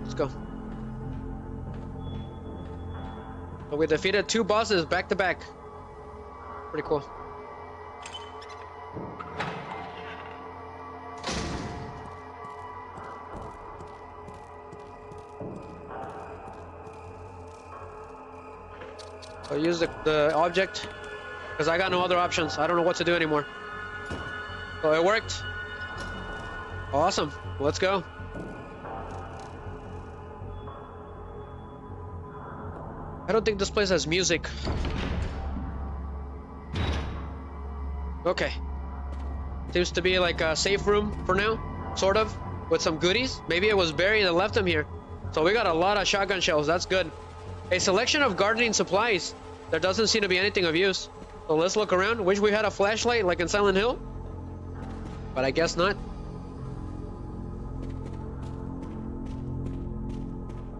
Let's go. So we defeated 2 bosses back to back. Pretty cool. I'll use the object because I got no other options. I don't know what to do anymore. So it worked. Awesome. Let's go. I don't think this place has music. Okay. Seems to be like a safe room for now, sort of, with some goodies. Maybe it was Barry that left them here. So we got a lot of shotgun shells. That's good. A selection of gardening supplies. There doesn't seem to be anything of use. So let's look around. Wish we had a flashlight like in Silent Hill. But I guess not.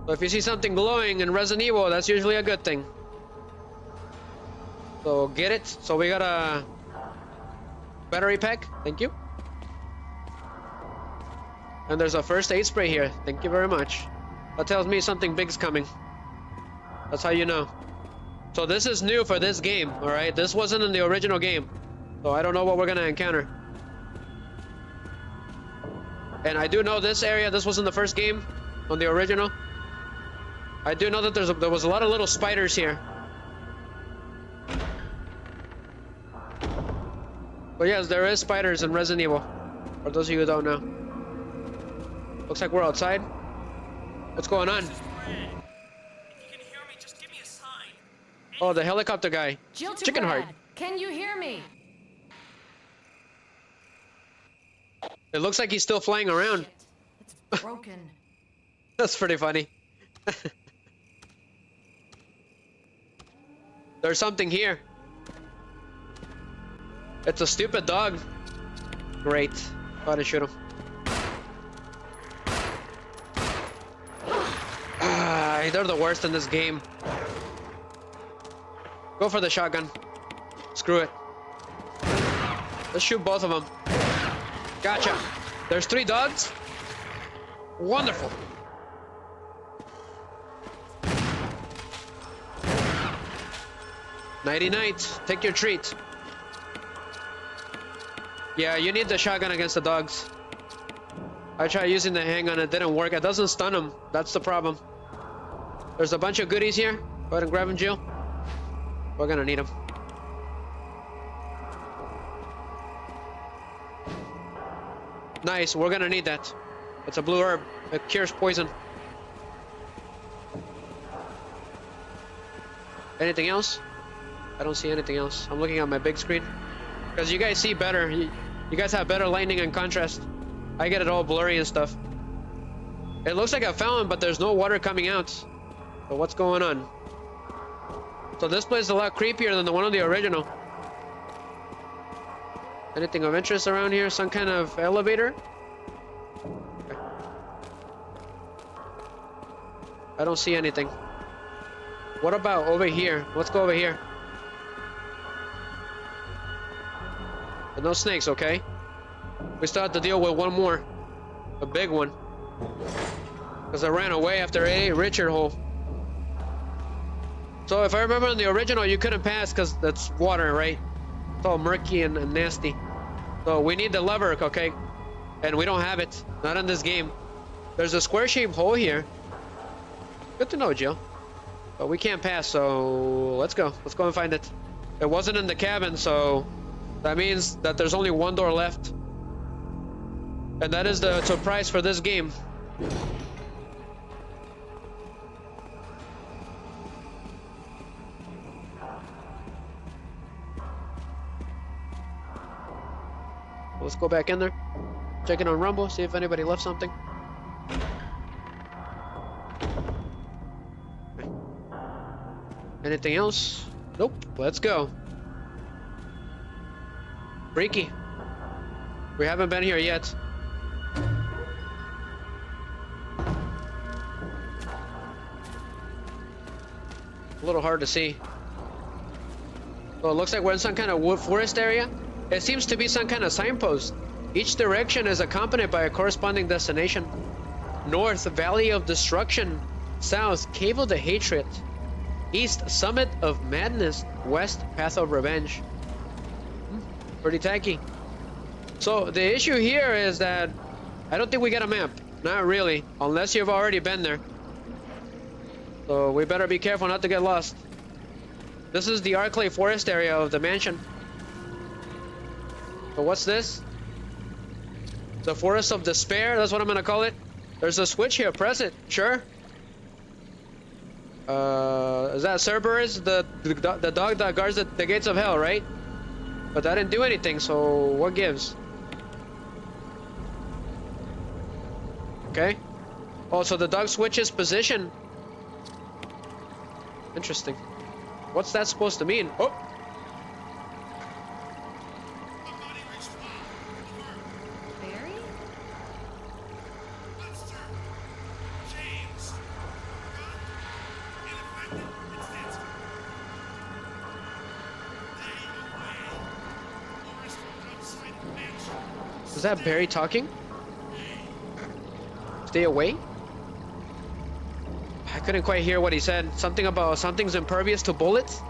So if you see something glowing in Resident Evil, that's usually a good thing. So get it. So we got a battery pack. Thank you. And there's a first aid spray here. Thank you very much. That tells me something big's coming. That's how you know. So this is new for this game, alright? This wasn't in the original game. So I don't know what we're gonna encounter. And I do know this area, this was in the first game, on the original. I do know that there was a lot of little spiders here. But yes, there is spiders in Resident Evil. For those of you who don't know. Looks like we're outside. What's going on? Oh, the helicopter guy. Jill Chicken heart. Can you hear me? It looks like he's still flying around. Shit. It's broken. That's pretty funny. There's something here. It's a stupid dog. Great. Gotta shoot him. Ah, they're the worst in this game. Go for the shotgun. Screw it. Let's shoot both of them. Gotcha. There's 3 dogs. Wonderful. Nighty night. Take your treat. Yeah, you need the shotgun against the dogs. I tried using the handgun, it didn't work. It doesn't stun them. That's the problem. There's a bunch of goodies here. Go ahead and grab them, Jill. We're gonna need them. Nice, we're gonna need that. It's a blue herb. It cures poison. Anything else? I don't see anything else. I'm looking at my big screen. Because you guys see better. You guys have better lighting and contrast. I get it all blurry and stuff. It looks like a fountain, but there's no water coming out. So what's going on? So this place is a lot creepier than the one on the original. Anything of interest around here? Some kind of elevator? Okay. I don't see anything. What about over here? Let's go over here. But no snakes, okay? We still have to deal with one more. A big one. Because I ran away after a Richard hole. So if I remember in the original, you couldn't pass because that's water, right? It's all murky and nasty. So we need the lever, okay? And we don't have it. Not in this game. There's a square-shaped hole here. Good to know, Jill. But we can't pass, so let's go. Let's go and find it. It wasn't in the cabin, so that means that there's only one door left. And that is the surprise for this game. Let's go back in there. Check in on Rumble, see if anybody left something. Anything else? Nope. Let's go. Freaky. We haven't been here yet. A little hard to see. Well, it looks like we're in some kind of forest area. It seems to be some kind of signpost. Each direction is accompanied by a corresponding destination. North, Valley of Destruction. South, Cave of the Hatred. East, Summit of Madness. West, Path of Revenge. Pretty tacky. So the issue here is that I don't think we get a map. Not really, unless you've already been there. So we better be careful not to get lost. This is the Arclay Forest area of the mansion. So what's this? The Forest of Despair, that's what I'm gonna call it. There's a switch here, press it, sure. Is that Cerberus, the dog that guards the gates of hell, right? But that didn't do anything, so what gives? Okay. Oh, so the dog switches position. Interesting. What's that supposed to mean? Oh! Barry? Is that Barry talking? Stay away? I couldn't quite hear what he said. Something about something's impervious to bullets?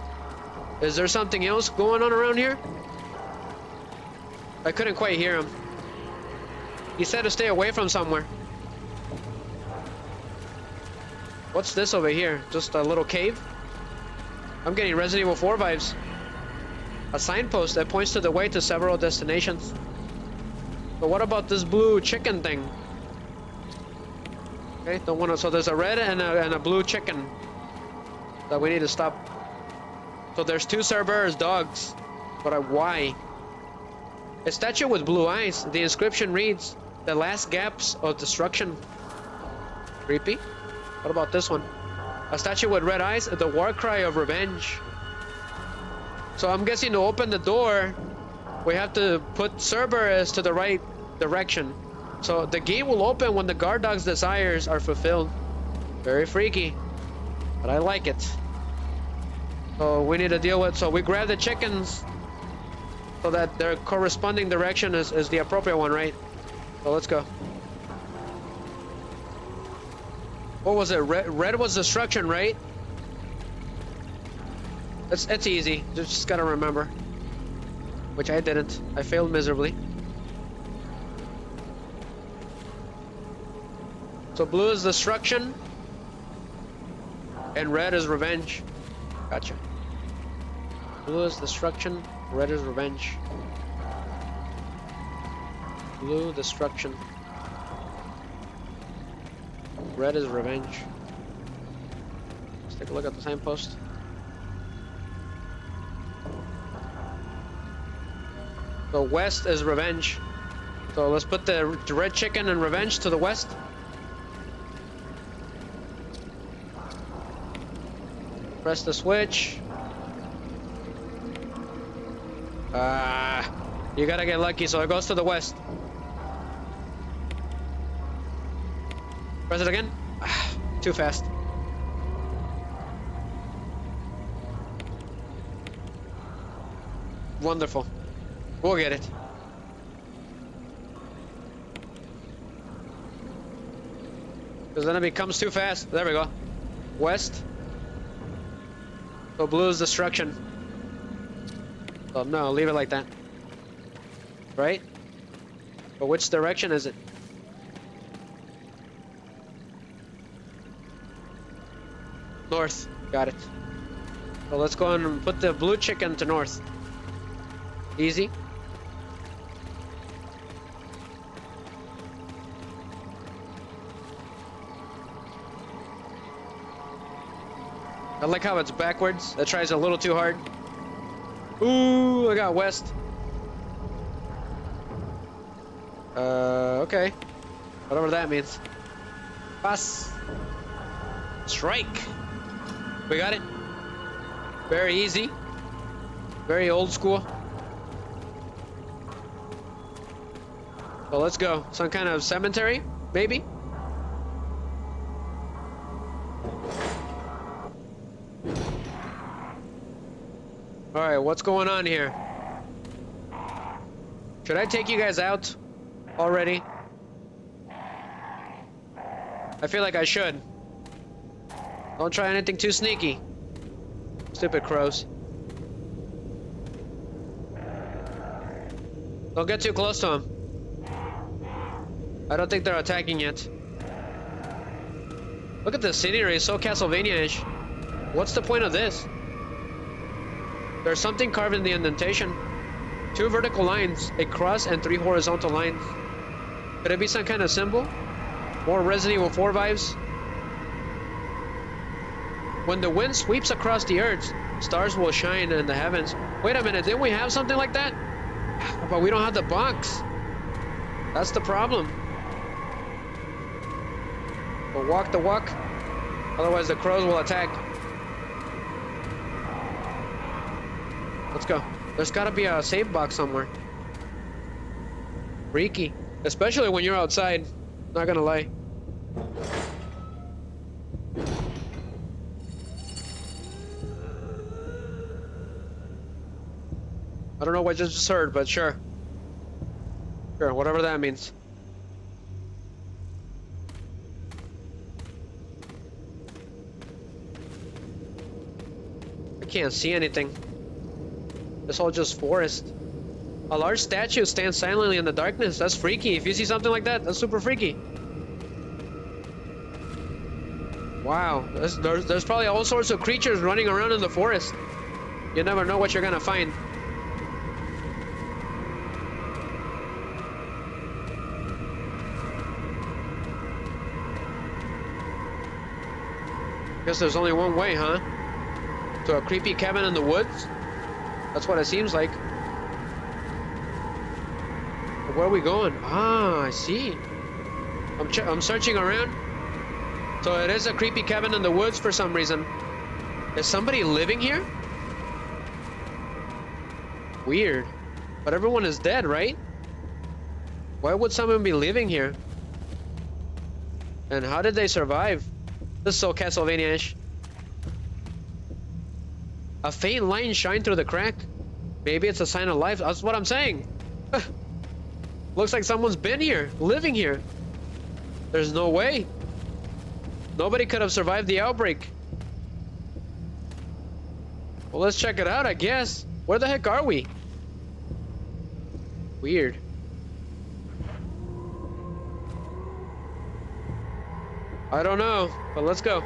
Is there something else going on around here? I couldn't quite hear him. He said to stay away from somewhere. What's this over here? Just a little cave? I'm getting Resident Evil 4 vibes. A signpost that points to the way to several destinations. But what about this blue chicken thing? Okay, don't want to. So there's a red and a blue chicken that we need to stop. So there's two Cerberus dogs, but why? A statue with blue eyes. The inscription reads, "The last gaps of destruction." Creepy. What about this one? A statue with red eyes. The war cry of revenge. So I'm guessing to open the door, we have to put Cerberus to the right direction. So the gate will open when the guard dog's desires are fulfilled. Very freaky, but I like it. So we need to deal with, so we grab the chickens so that their corresponding direction is the appropriate one, right? So let's go. What was it? Red was destruction, right? It's easy, just gotta remember. Which I didn't. I failed miserably. So blue is destruction, and red is revenge. Gotcha. Blue is destruction, red is revenge. Blue, destruction. Red is revenge. Let's take a look at the signpost. So west is revenge. So let's put the red chicken and revenge to the west. Press the switch. You gotta get lucky, so it goes to the west. Press it again. Too fast. Wonderful. We'll get it. Because then it becomes too fast. There we go. West. So blue is destruction. So no, leave it like that. Right? But which direction is it? North. Got it. So let's go and put the blue chicken to north. Easy. I like how it's backwards. That tries a little too hard. Ooh, I got west. Okay. Whatever that means. Pass. Strike. We got it. Very easy. Very old school. Well, let's go. Some kind of cemetery, maybe? Alright, what's going on here? Should I take you guys out already? I feel like I should. Don't try anything too sneaky. Stupid crows. Don't get too close to them. I don't think they're attacking yet. Look at the scenery, it's so Castlevania-ish. What's the point of this? There's something carved in the indentation. 2 vertical lines, a cross, and 3 horizontal lines. Could it be some kind of symbol? More Resident Evil 4 vibes? When the wind sweeps across the earth, stars will shine in the heavens. Wait a minute, didn't we have something like that? But we don't have the box. That's the problem. We'll walk the walk, otherwise the crows will attack. Let's go. There's gotta be a save box somewhere. Freaky. Especially when you're outside. Not gonna lie. I don't know what I just heard, but sure. Sure, whatever that means. I can't see anything. It's all just forest. A large statue stands silently in the darkness. That's freaky. If you see something like that, that's super freaky. Wow. There's probably all sorts of creatures running around in the forest. You never know what you're gonna find. Guess there's only one way, huh? To a creepy cabin in the woods? That's what it seems like. Where are we going? Ah, I see. I'm searching around. So it is a creepy cabin in the woods for some reason. Is somebody living here? Weird. But everyone is dead, right? Why would someone be living here? And how did they survive? This is so Castlevania-ish. A faint line shine through the crack. Maybe it's a sign of life. That's what I'm saying. Looks like someone's been here, living here. There's no way. Nobody could have survived the outbreak. Well, let's check it out, I guess. Where the heck are we? Weird. I don't know, but let's go.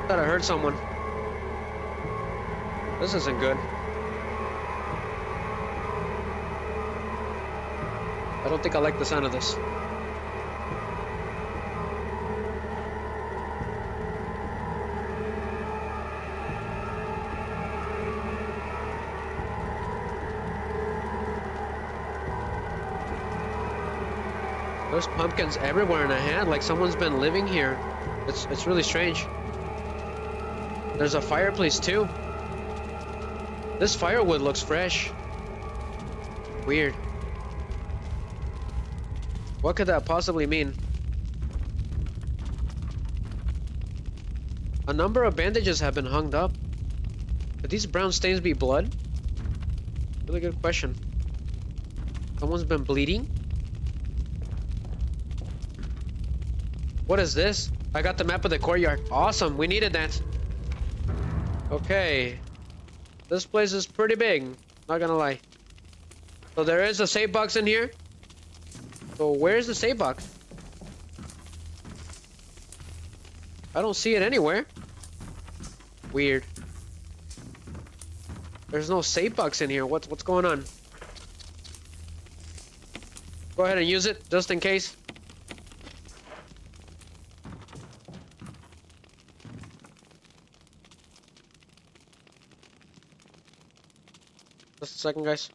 Thought I heard someone. This isn't good. I don't think I like the sound of this. There's pumpkins everywhere in a hand, like someone's been living here. It's really strange. There's a fireplace too. This firewood looks fresh. Weird. What could that possibly mean? A number of bandages have been hung up. Could these brown stains be blood? Really good question. Someone's been bleeding? What is this? I got the map of the courtyard. Awesome, we needed that. Okay. This place is pretty big, not gonna lie. So there is a save box in here. So where's the save box? I don't see it anywhere. Weird. There's no save box in here. What's going on? Go ahead and use it, just in case. Just a second, guys.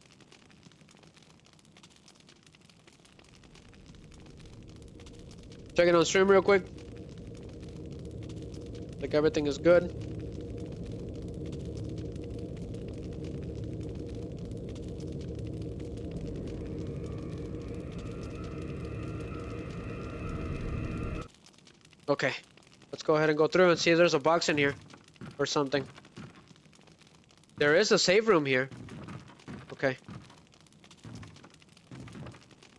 Checking on stream real quick. Like everything is good. Okay, let's go ahead and go through and see if there's a box in here or something. There is a save room here. Okay.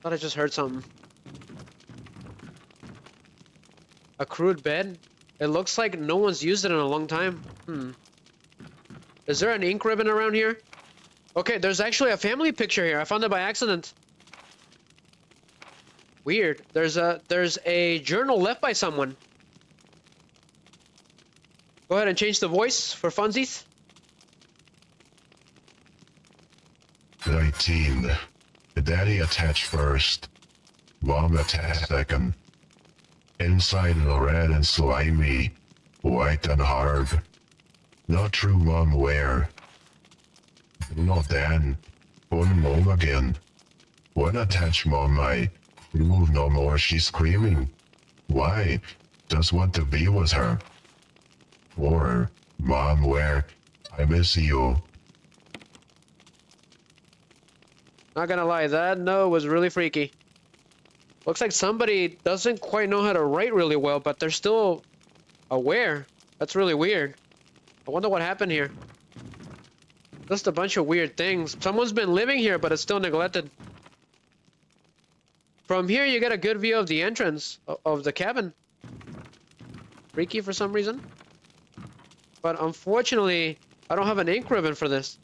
Thought I just heard something. A crude bed? It looks like no one's used it in a long time. Is there an ink ribbon around here? Okay, there's actually a family picture here. I found it by accident. Weird. There's a journal left by someone. Go ahead and change the voice for funsies. 19. Daddy attached first. Mom attached second. Inside the red and slimy. White and hard. Not true mom wear. Not then. One mom again. One attached mom I. Move no more, she's screaming. Why? Just want to be with her. Or, Mom, where? I miss you. Not gonna lie, that note was really freaky. Looks like somebody doesn't quite know how to write really well, but they're still aware. That's really weird. I wonder what happened here. Just a bunch of weird things. Someone's been living here, but it's still neglected. From here, you get a good view of the entrance of the cabin. Freaky for some reason. But unfortunately, I don't have an ink ribbon for this.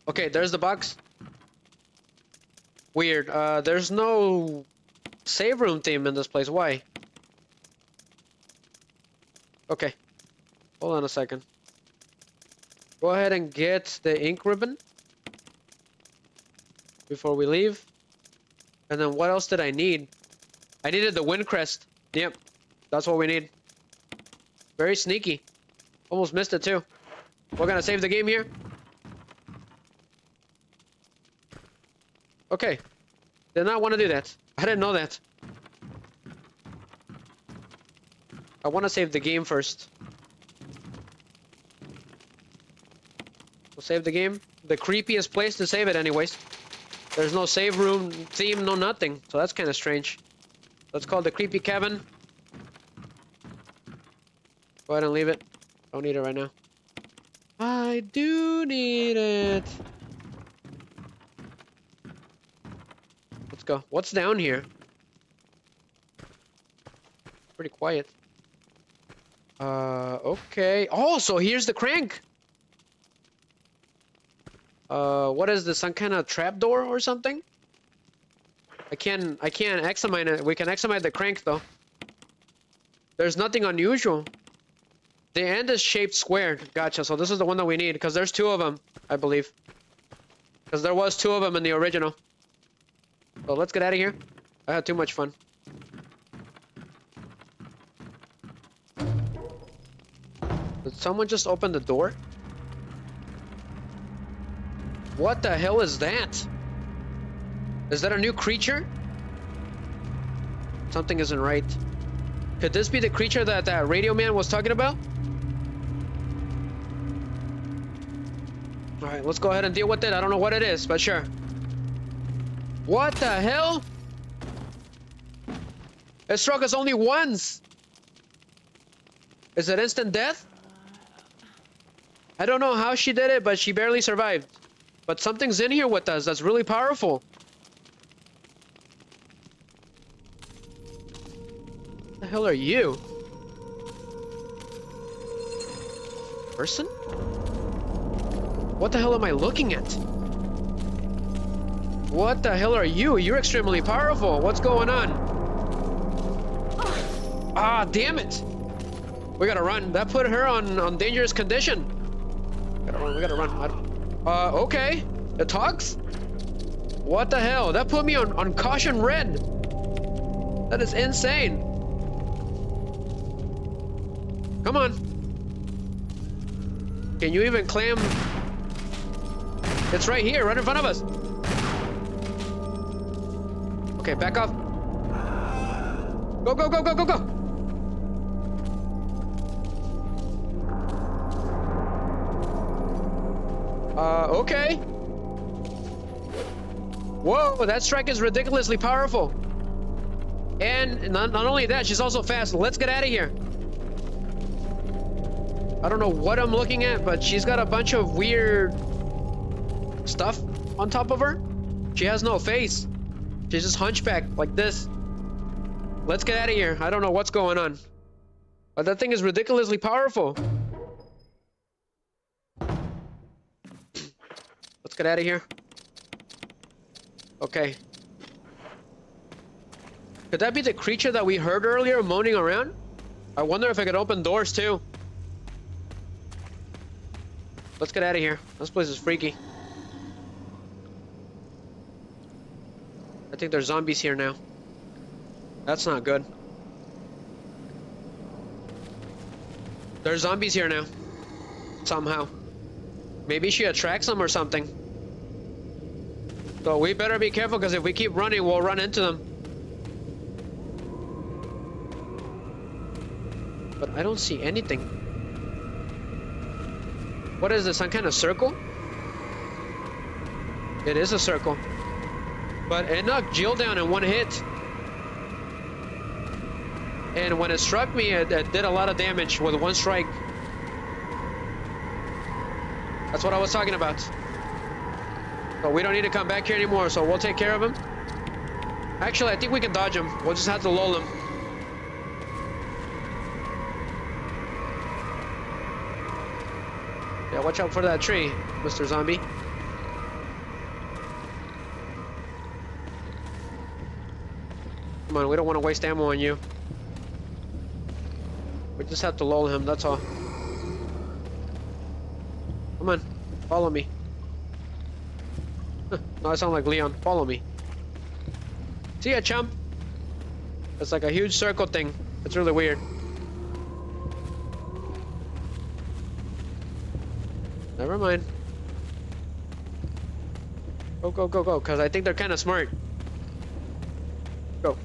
Okay, there's the box. Weird. There's no save room theme in this place. Why? Okay. Hold on a second. Go ahead and get the ink ribbon before we leave. And then what else did I need? I needed the wind crest. Yep, that's what we need. Very sneaky. Almost missed it too. We're gonna save the game here. Okay. Did not want to do that. I didn't know that. I want to save the game first. We'll save the game. The creepiest place to save it anyways. There's no save room theme, no nothing. So that's kind of strange. Let's call it the creepy cabin. Go ahead and leave it. Don't need it right now. I do need it. Let's go. What's down here? Pretty quiet. Okay. Oh, so here's the crank. What is this? Some kind of trapdoor or something? I can't examine it. We can examine the crank though. There's nothing unusual. The end is shaped square. Gotcha. So this is the one that we need because there's two of them, I believe. Because there was two of them in the original. So let's get out of here. I had too much fun. Did someone just open the door? What the hell is that? Is that a new creature? Something isn't right. Could this be the creature that that radio man was talking about? Alright, let's go ahead and deal with it. I don't know what it is, but sure. What the hell? It struck us only once. Is it instant death? I don't know how she did it, but she barely survived. But something's in here with us that's really powerful. What the hell are you? Person? What the hell am I looking at? What the hell are you? You're extremely powerful. What's going on? Ah, damn it. We gotta run. That put her on dangerous condition. We gotta run. Okay. It talks? What the hell? That put me on caution red. That is insane. Come on. Can you even climb? It's right here, right in front of us. Okay, back off. Go, go, go, go, go, go. Okay. Whoa, that strike is ridiculously powerful. And not only that, she's also fast. Let's get out of here. I don't know what I'm looking at, but she's got a bunch of weird stuff on top of her. She has no face. She's just hunchbacked like this. Let's get out of here. I don't know what's going on. But that thing is ridiculously powerful. Let's get out of here. Okay. Could that be the creature that we heard earlier moaning around? I wonder if I could open doors too. Let's get out of here. This place is freaky. I think there's zombies here now. That's not good. There's zombies here now. Somehow. Maybe she attracts them or something. So we better be careful, because if we keep running, we'll run into them. But I don't see anything. What is this, some kind of circle? It is a circle. But it knocked Jill down in one hit. And when it struck me, it did a lot of damage with one strike. That's what I was talking about. But we don't need to come back here anymore, so we'll take care of him. Actually, I think we can dodge him. We'll just have to lull him. Yeah, watch out for that tree, Mr. Zombie. Come on, we don't want to waste ammo on you. We just have to lull him, that's all. Come on, follow me. No, I sound like Leon. Follow me. See ya, chump. It's like a huge circle thing. It's really weird. Never mind. Go, go, go, go, because I think they're kind of smart. Go.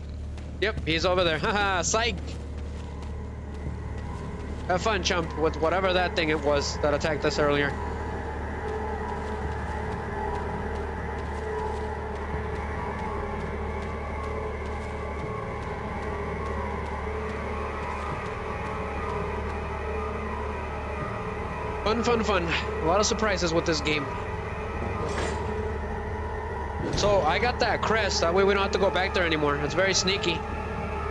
Yep, he's over there. Haha, psych! Have fun, chump, with whatever that thing it was that attacked us earlier. Fun, fun, fun. A lot of surprises with this game. So, I got that crest. That way we don't have to go back there anymore. It's very sneaky.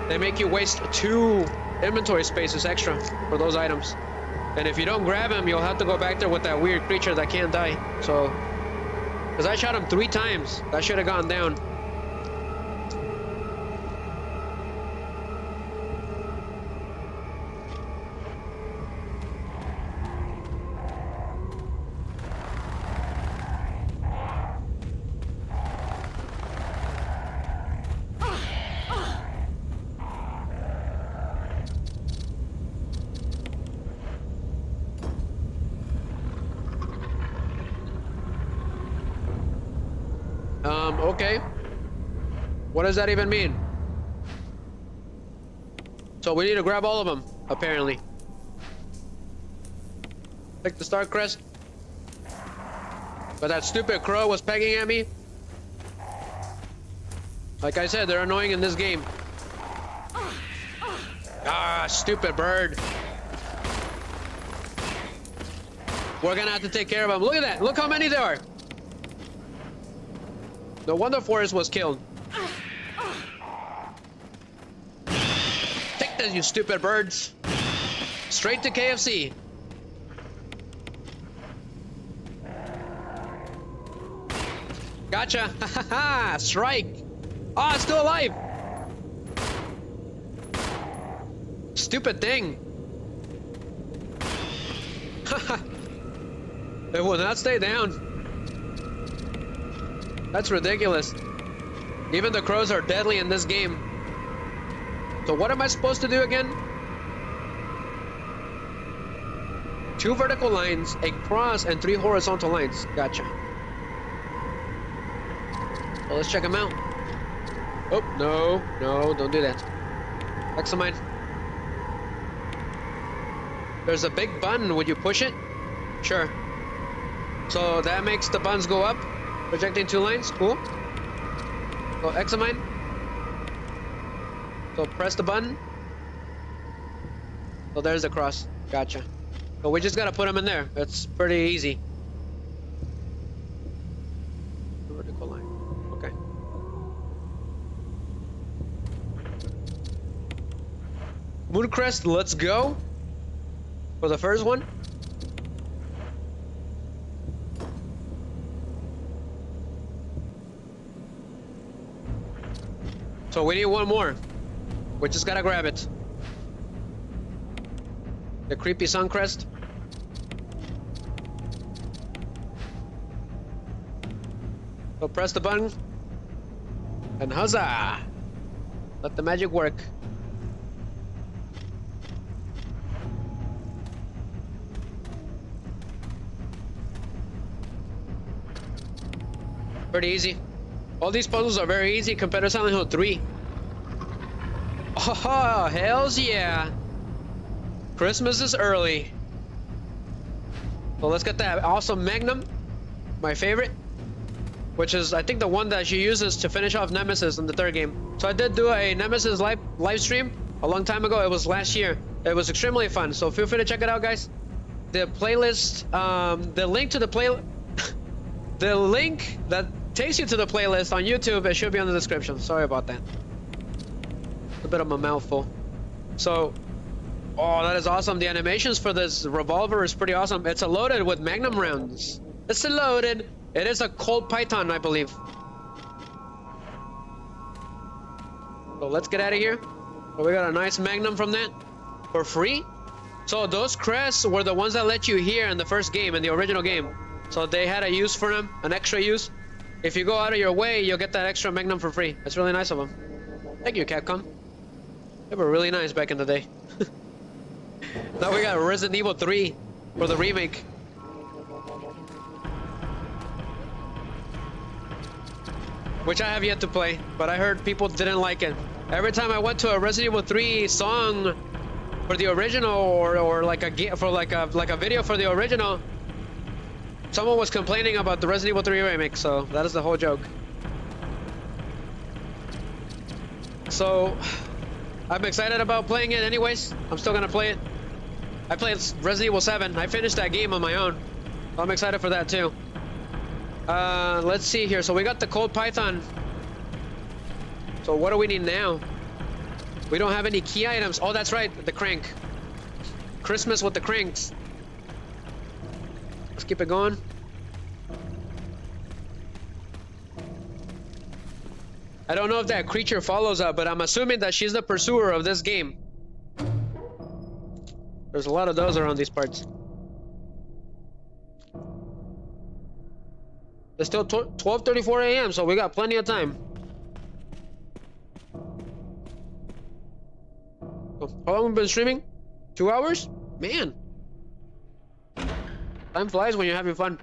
They make you waste 2 inventory spaces extra for those items. And if you don't grab him, you'll have to go back there with that weird creature that can't die. So, because I shot him 3 times. That should have gone down. Okay. What does that even mean? So we need to grab all of them, apparently. Take the star crest. But that stupid crow was pegging at me. Like I said, they're annoying in this game. Ah, stupid bird. We're gonna have to take care of them. Look at that. Look how many there are. No wonder Forrest was killed. Take this, you stupid birds. Straight to KFC. Gotcha. Strike. Oh, it's still alive. Stupid thing. It will not stay down. That's ridiculous. Even the crows are deadly in this game. So what am I supposed to do again? 2 vertical lines, a cross, and 3 horizontal lines. Gotcha. Well, let's check them out. Oh, no, don't do that. Examine. There's a big button. Would you push it? Sure. So that makes the buttons go up, projecting 2 lines. Cool. So examine. So press the button. So there's the cross. Gotcha. So we just gotta put them in there. It's pretty easy. Vertical line. Okay. Mooncrest, let's go. For the first one. So we need one more. We just gotta grab it. The creepy Suncrest. So press the button. And huzzah! Let the magic work. Pretty easy. All these puzzles are very easy compared to Silent Hill 3. Oh, hells yeah! Christmas is early. So let's get that awesome Magnum, my favorite, which is I think the one that she uses to finish off Nemesis in the 3rd game. So I did do a Nemesis live stream a long time ago. It was last year. It was extremely fun. So feel free to check it out, guys. The playlist, the link to the the link that takes you to the playlist on YouTube, it should be in the description. Sorry about that. A bit of a mouthful. So, oh, that is awesome. The animations for this revolver is pretty awesome. It's loaded with Magnum rounds. It's loaded. It is a Colt Python, I believe. So let's get out of here. So we got a nice Magnum from that for free. So those crests were the ones that let you hear in the first game, in the original game. So they had a use for them, an extra use. If you go out of your way, you'll get that extra Magnum for free. That's really nice of them. Thank you, Capcom. They were really nice back in the day. Now we got Resident Evil 3 for the remake. Which I have yet to play, but I heard people didn't like it. Every time I went to a Resident Evil 3 song for the original, or like a video for the original, someone was complaining about the Resident Evil 3 remake, so that is the whole joke. So, I'm excited about playing it anyways. I'm still gonna play it. I played Resident Evil 7. I finished that game on my own. So I'm excited for that too. Let's see here. So we got the Colt Python. So what do we need now? We don't have any key items. Oh, that's right. The crank. Christmas with the cranks. Let's keep it going. I don't know if that creature follows up, but I'm assuming that she's the pursuer of this game. There's a lot of those around these parts. It's still 12:34 a.m., so we got plenty of time. Oh, how long have we been streaming? 2 hours? Man. Time flies when you're having fun.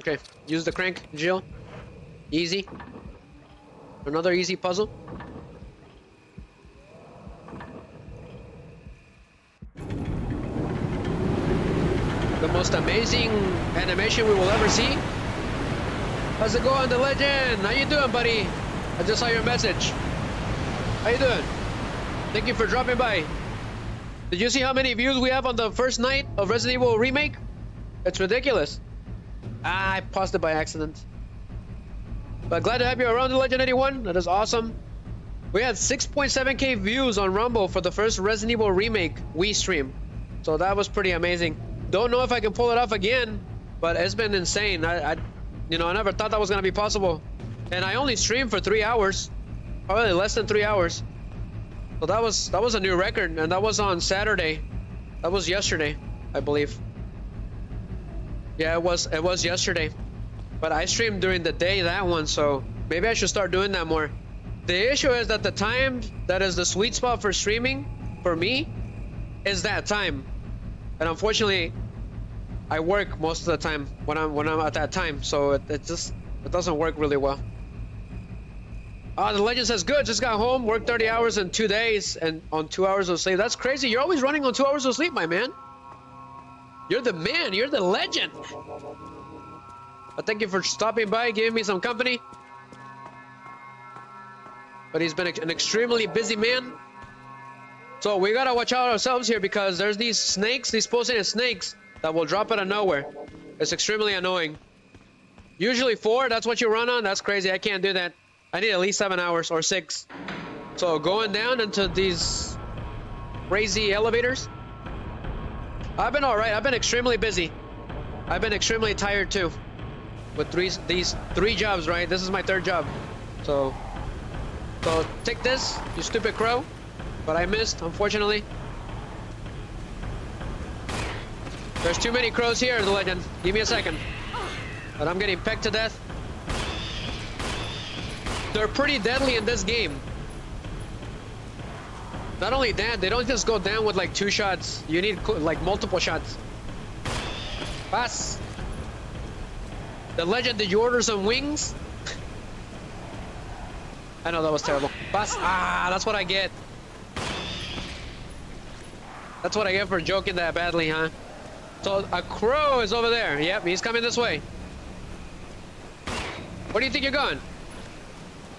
Okay, use the crank, Jill. Easy. Another easy puzzle. The most amazing animation we will ever see. How's it going, The Legend? How you doing, buddy? I just saw your message. How you doing? Thank you for dropping by. Did you see how many views we have on the first night of Resident Evil Remake? It's ridiculous. I paused it by accident. But glad to have you around, the Legend 81. That is awesome. We had 6.7k views on Rumble for the first Resident Evil Remake Wii stream. So that was pretty amazing. Don't know if I can pull it off again, but it's been insane. I never thought that was gonna be possible. And I only streamed for 3 hours, probably less than 3 hours. So that was a new record, and that was on Saturday. That was yesterday, I believe. Yeah, it was yesterday. But I streamed during the day, that one, so maybe I should start doing that more. The issue is that the time that is the sweet spot for streaming for me is that time. And unfortunately, I work most of the time when I'm at that time, so it doesn't work really well. The legend says, good, just got home, worked 30 hours in 2 days and on 2 hours of sleep. That's crazy. You're always running on 2 hours of sleep, my man. You're the man. You're the legend. But thank you for stopping by, giving me some company. But he's been an extremely busy man. So we gotta watch out ourselves here because there's these snakes, these poisonous snakes that will drop out of nowhere. It's extremely annoying. Usually 4, that's what you run on. That's crazy. I can't do that. I need at least 7 hours or 6. So going down into these crazy elevators. I've been all right. I've been extremely busy. I've been extremely tired too. With these 3 jobs, right? This is my 3rd job. So take this, you stupid crow. But I missed, unfortunately. There's too many crows here, the legend. Give me a second. But I'm getting pecked to death. They're pretty deadly in this game. Not only that, they don't just go down with like 2 shots. You need like multiple shots. Pass. The legend, did you order some wings? I know that was terrible. Pass. That's what I get. That's what I get for joking that badly, huh? So a crow is over there. Yep, he's coming this way. Where do you think you're going?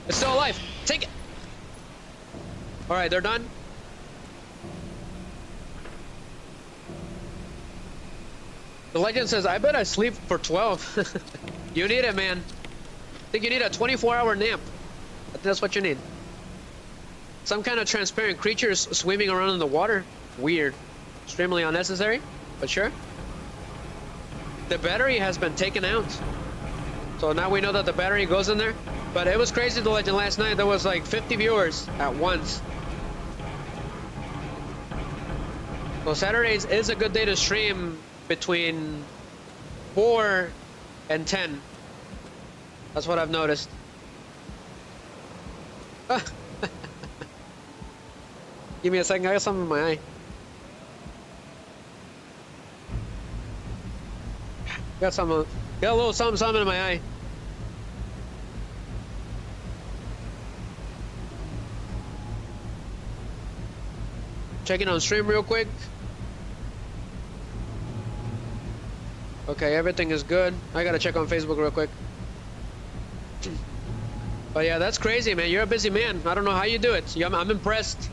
It's still alive. Take it. All right, they're done. The legend says, I bet I sleep for 12. You need it, man. I think you need a 24-hour nap. I think that's what you need. Some kind of transparent creatures swimming around in the water. Weird. Extremely unnecessary, but sure. The battery has been taken out. So now we know that the battery goes in there. But it was crazy, the legend, last night. There was like 50 viewers at once. So Saturdays is a good day to stream between 4 and 10. That's what I've noticed. Give me a second, I got something in my eye. Got a little something in my eye. Checking on stream real quick. Okay, everything is good. I gotta check on Facebook real quick. But yeah, that's crazy, man. You're a busy man. I don't know how you do it. I'm impressed.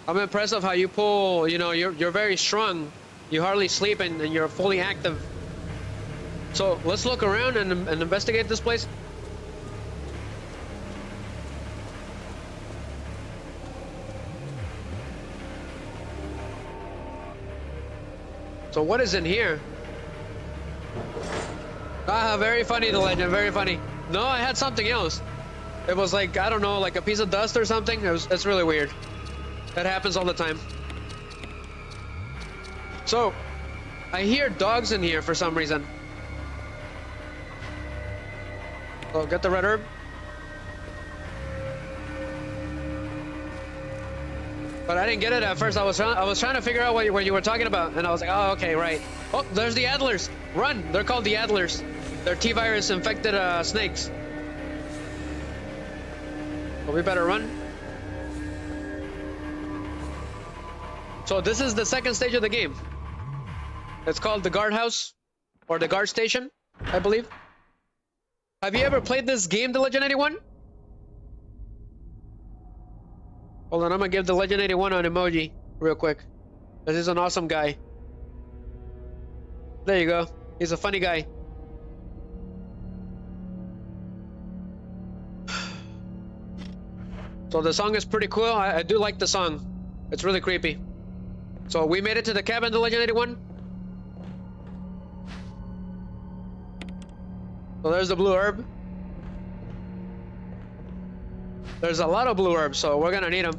I'm impressed of how you pull, you know, you're very strong. You hardly sleep and you're fully active. So let's look around and investigate this place. So what is in here? Very funny, the legend, very funny. No, I had something else. It was like, I don't know, like a piece of dust or something. It's really weird. That happens all the time. So, I hear dogs in here for some reason. Oh, get the red herb. But I didn't get it at first. I was trying to figure out what you were talking about, and I was like, oh, okay, right. Oh, there's the Adlers. Run! They're called the Adlers. They're T-virus infected snakes. But we better run. So this is the second stage of the game. It's called the guardhouse, or the guard station, I believe. Have you ever played this game, The Legend 81? Hold on, I'm gonna give the Legend 81 an emoji real quick. This is an awesome guy. There you go. He's a funny guy. So the song is pretty cool. I do like the song. It's really creepy. So we made it to the cabin, the Legend 81. So there's the blue herb. There's a lot of blue herbs, so we're gonna need them.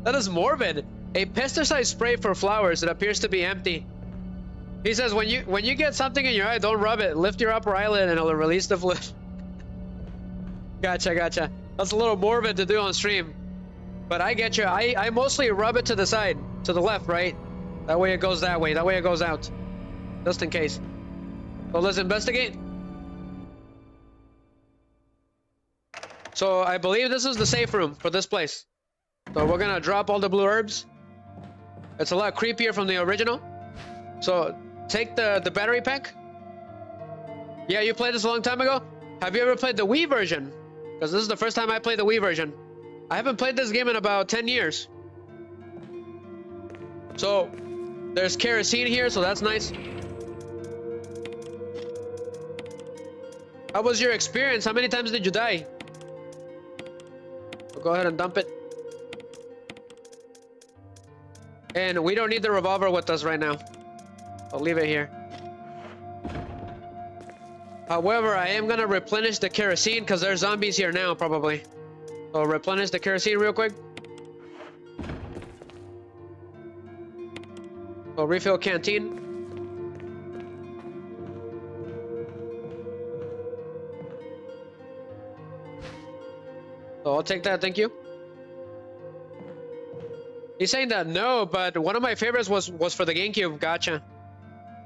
That is morbid. A pesticide spray for flowers that appears to be empty. He says when you get something in your eye, don't rub it. Lift your upper eyelid and it'll release the fluid. Gotcha. That's a little morbid to do on stream. But I get you. I mostly rub it to the side, to the left, right? That way it goes that way. That way it goes out. Just in case. So let's investigate. So I believe this is the safe room for this place. So we're gonna drop all the blue herbs. It's a lot creepier from the original. So take the battery pack. Yeah, you played this a long time ago? Have you ever played the Wii version? Because this is the first time I played the Wii version. I haven't played this game in about 10 years. So there's kerosene here, so that's nice. How was your experience? How many times did you die? Go ahead and dump it. And we don't need the revolver with us right now. I'll leave it here. However, I am gonna replenish the kerosene because there's zombies here now, probably. So replenish the kerosene real quick. So refill canteen. So I'll take that, thank you. He's saying that no, but one of my favorites was for the GameCube. Gotcha.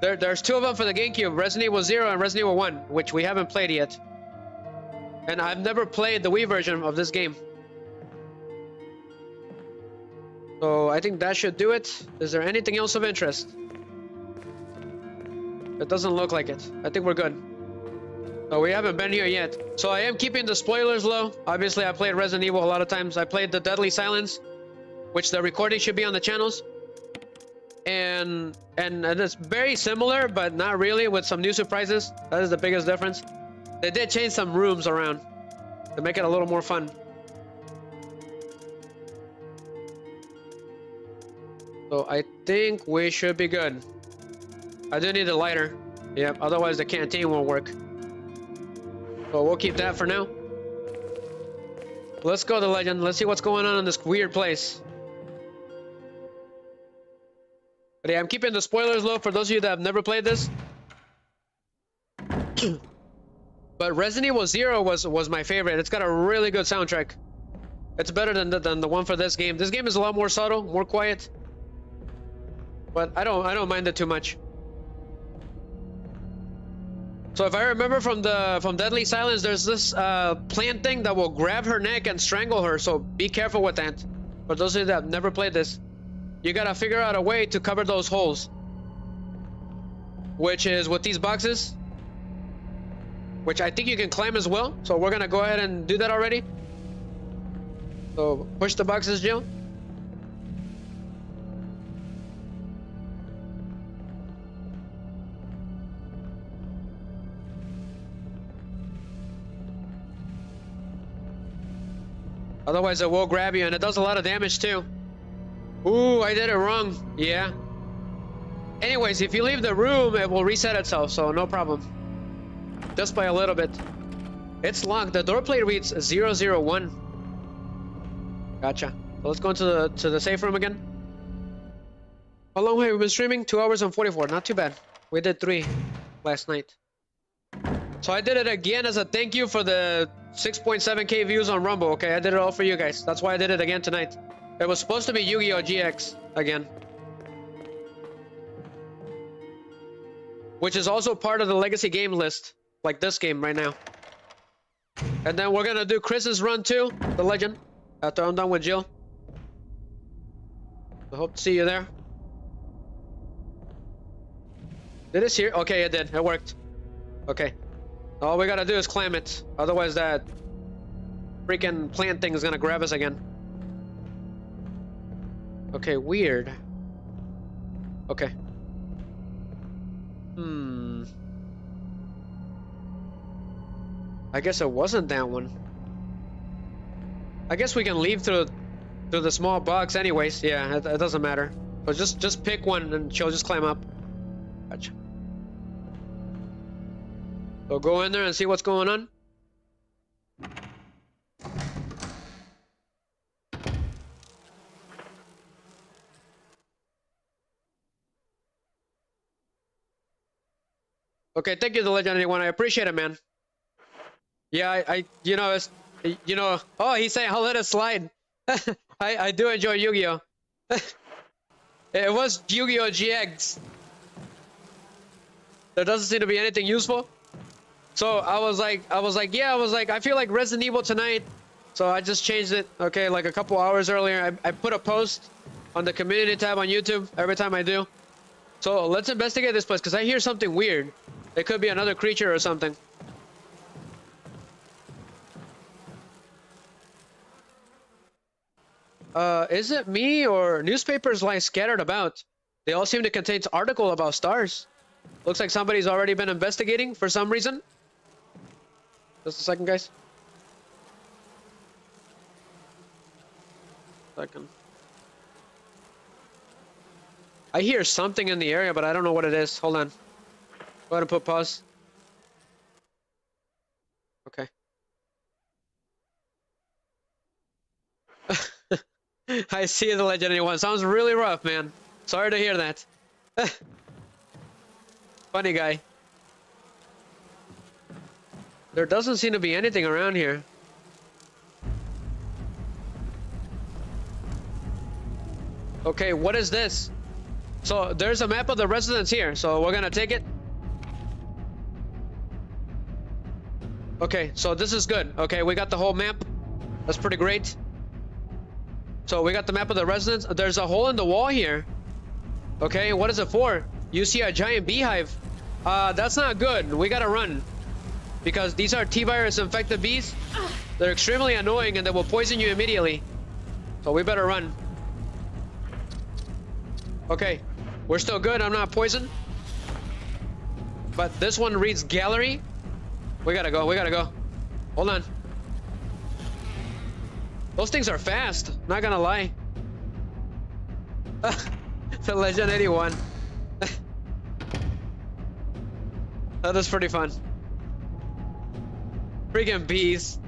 There's two of them for the GameCube, Resident Evil 0 and Resident Evil 1, which we haven't played yet. And I've never played the Wii version of this game. So I think that should do it. Is there anything else of interest? It doesn't look like it. I think we're good. No, we haven't been here yet. So I am keeping the spoilers low. Obviously, I played Resident Evil a lot of times. I played the Deadly Silence, which the recording should be on the channels. And it's very similar, but not really, with some new surprises. That is the biggest difference. They did change some rooms around to make it a little more fun. So I think we should be good. I do need a lighter. Yep, otherwise the canteen won't work. So we'll keep that for now. Let's go to Legend. Let's see what's going on in this weird place. But yeah, I'm keeping the spoilers low for those of you that have never played this. But Resident Evil 0 was my favorite. It's got a really good soundtrack. It's better than the one for this game. This game is a lot more subtle, more quiet. But I don't mind it too much. So if I remember from Deadly Silence, there's this plant thing that will grab her neck and strangle her. So be careful with that. For those of you that have never played this, you gotta figure out a way to cover those holes, which is with these boxes, which I think you can climb as well. So we're gonna go ahead and do that already. So push the boxes, Jill. Otherwise it will grab you, and it does a lot of damage too. Ooh, I did it wrong. Yeah. Anyways, if you leave the room, it will reset itself, so no problem. Just by a little bit. It's locked. The door plate reads 001. Gotcha. So let's go into the safe room again. How long have we been streaming? 2 hours and 44. Not too bad. We did 3 last night. So I did it again as a thank you for the 6.7k views on Rumble. Okay, I did it all for you guys. That's why I did it again tonight. It was supposed to be Yu-Gi-Oh! GX again, which is also part of the legacy game list, like this game right now. And then we're gonna do Chris's run too, the Legend, after I'm done with Jill. I hope to see you there. Did it here? Okay, it did. It worked. Okay. All we gotta do is climb it. Otherwise that freaking plant thing is gonna grab us again. Okay, weird. Okay. I guess it wasn't that one. I guess we can leave through the small box anyways. Yeah, it doesn't matter. But just pick one and she'll just climb up. Gotcha. So go in there and see what's going on. Okay, thank you, the Legendary One. I appreciate it, man. Yeah, you know, oh, he's saying I'll let it slide. I do enjoy Yu-Gi-Oh. It was Yu-Gi-Oh GX. There doesn't seem to be anything useful. So I was like, I feel like Resident Evil tonight. So I just changed it, okay, like a couple hours earlier. I put a post on the community tab on YouTube every time I do. So let's investigate this place, because I hear something weird. It could be another creature or something. Is it me or newspapers like scattered about? They all seem to contain an article about S.T.A.R.S. Looks like somebody's already been investigating for some reason. Just a second, guys. Second. I hear something in the area, but I don't know what it is. Hold on. Go ahead and put pause. Okay. I see the Legendary One. Sounds really rough, man. Sorry to hear that. Funny guy. There doesn't seem to be anything around here. Okay, what is this? So there's a map of the residents here, so we're gonna take it. Okay, so this is good. Okay, we got the whole map. That's pretty great. So we got the map of the residents. There's a hole in the wall here. Okay, what is it for? You see a giant beehive. That's not good. We gotta run. Because these are T-virus infected bees. They're extremely annoying and they will poison you immediately. So we better run. Okay, we're still good. I'm not poisoned. But this one reads gallery. We gotta go. We gotta go. Hold on. Those things are fast. Not gonna lie. The Legend 81. That is pretty fun. Freaking bees.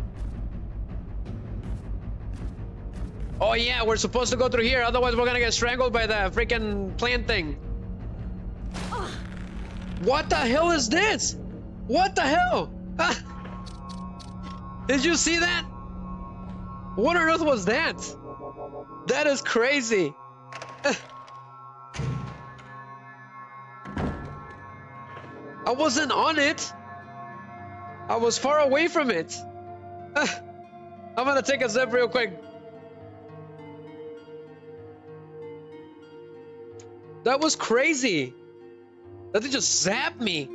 Oh yeah, we're supposed to go through here. Otherwise we're gonna get strangled by the freaking plant thing. What the hell is this? What the hell? Did you see that? What on earth was that? That is crazy. I wasn't on it. I was far away from it. I'm gonna take a sip real quick. That was crazy. That thing just zapped me.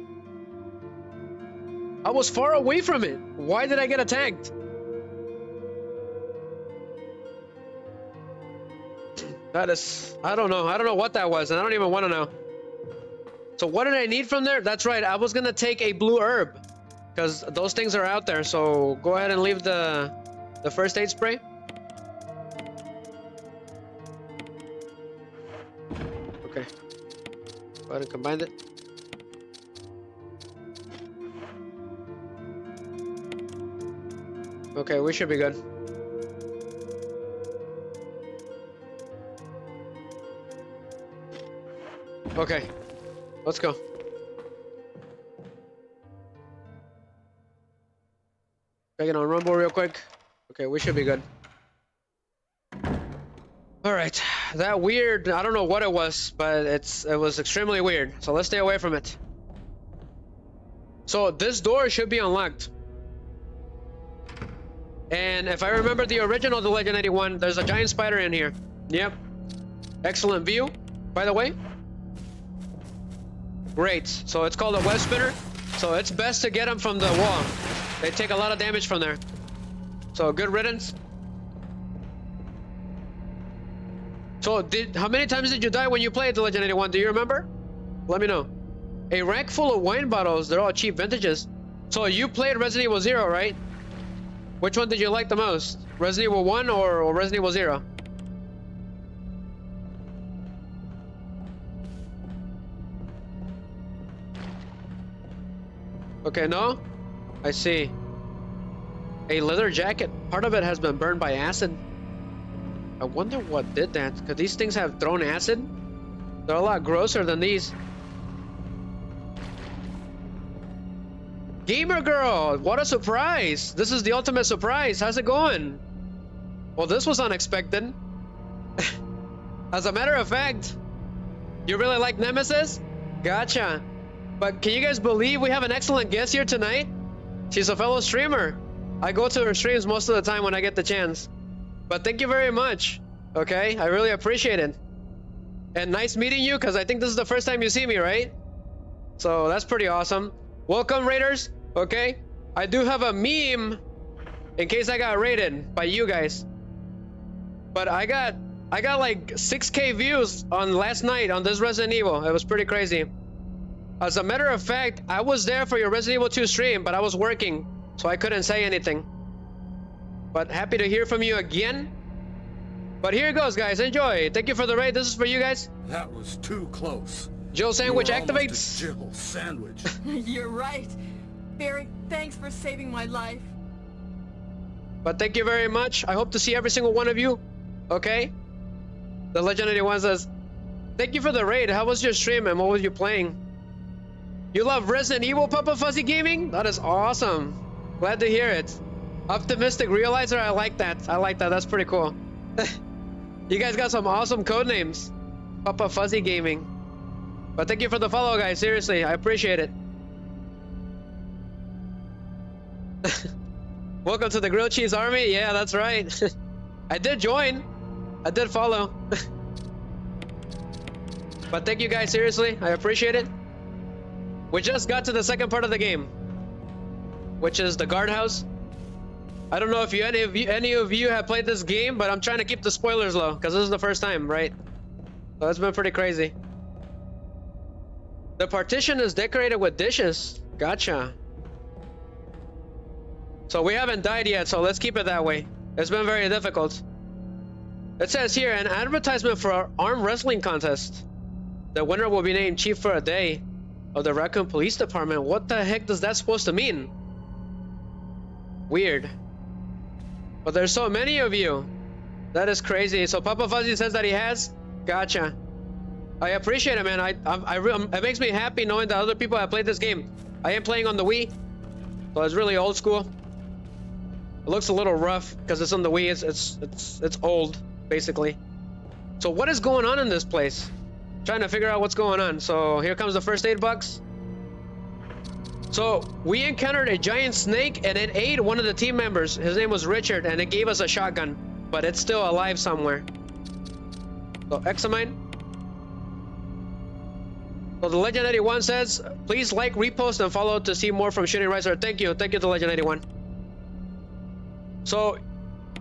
I was far away from it. Why did I get attacked? That is, I don't know. I don't know what that was, and I don't even want to know. So what did I need from there? That's right. I was gonna take a blue herb, because those things are out there. So go ahead and leave the first aid spray. Okay. Go ahead and combine it. Okay, we should be good. Okay, let's go. Check it on Rumble real quick. Okay, we should be good. Alright, that weird, I don't know what it was, but it was extremely weird. So let's stay away from it. So this door should be unlocked. And if I remember the original The Legend 81, there's a giant spider in here. Yep. Excellent view, by the way. Great. So it's called a web spinner. So it's best to get them from the wall. They take a lot of damage from there. So good riddance. So how many times did you die when you played The Legend 81? Do you remember? Let me know. A rack full of wine bottles. They're all cheap vintages. So you played Resident Evil 0, right? Which one did you like the most? Resident Evil 1 or Resident Evil 0? Okay, no? I see. A leather jacket. Part of it has been burned by acid. I wonder what did that. Could these things have thrown acid? They're a lot grosser than these. Gamer girl, what a surprise. This is the ultimate surprise. How's it going? Well, this was unexpected. As a matter of fact, you really like Nemesis? Gotcha. But can you guys believe we have an excellent guest here tonight? She's a fellow streamer. I go to her streams most of the time when I get the chance. But thank you very much. Okay, I really appreciate it. And nice meeting you, because I think this is the first time you see me, right? So that's pretty awesome. Welcome, Raiders. Okay, I do have a meme in case I got raided by you guys. But I got like 6K views on last night on this Resident Evil. It was pretty crazy. As a matter of fact, I was there for your Resident Evil 2 stream, but I was working, so I couldn't say anything. But happy to hear from you again. But here it goes, guys. Enjoy. Thank you for the raid. This is for you guys. That was too close. Jill sandwich You were almost activates. a Jill sandwich. You're right. Barry, thanks for saving my life. But thank you very much. I hope to see every single one of you. Okay? The Legend 81 says, thank you for the raid. How was your stream and what was you playing? You love Resident Evil, Papa Fuzzy Gaming? That is awesome. Glad to hear it. Optimistic Realizer, I like that. I like that. That's pretty cool. You guys got some awesome code names. Papa Fuzzy Gaming. But thank you for the follow, guys. Seriously, I appreciate it. Welcome to the Grilled Cheese Army. Yeah, that's right. I did join. I did follow. But thank you guys, seriously. I appreciate it. We just got to the second part of the game, which is the guardhouse. I don't know if any of you have played this game, but I'm trying to keep the spoilers low because this is the first time, right? So it's been pretty crazy. The partition is decorated with dishes. Gotcha. So we haven't died yet, so let's keep it that way. It's been very difficult. It says here, an advertisement for our arm wrestling contest. The winner will be named chief for a day of the Raccoon Police Department. What the heck does that supposed to mean? Weird. But there's so many of you. That is crazy. So Papa Fuzzy says that he has. Gotcha. I appreciate it, man. It makes me happy knowing that other people have played this game. I am playing on the Wii, so it's really old school. It looks a little rough because it's on the Wii. It's old, basically. So what is going on in this place? Trying to figure out what's going on. So here comes the first aid box. So we encountered a giant snake and it ate one of the team members. His name was Richard and it gave us a shotgun, but it's still alive somewhere. So examine. So the Legend 81 says, please like, repost, and follow to see more from Shooting Riser. Thank you to Legend 81. So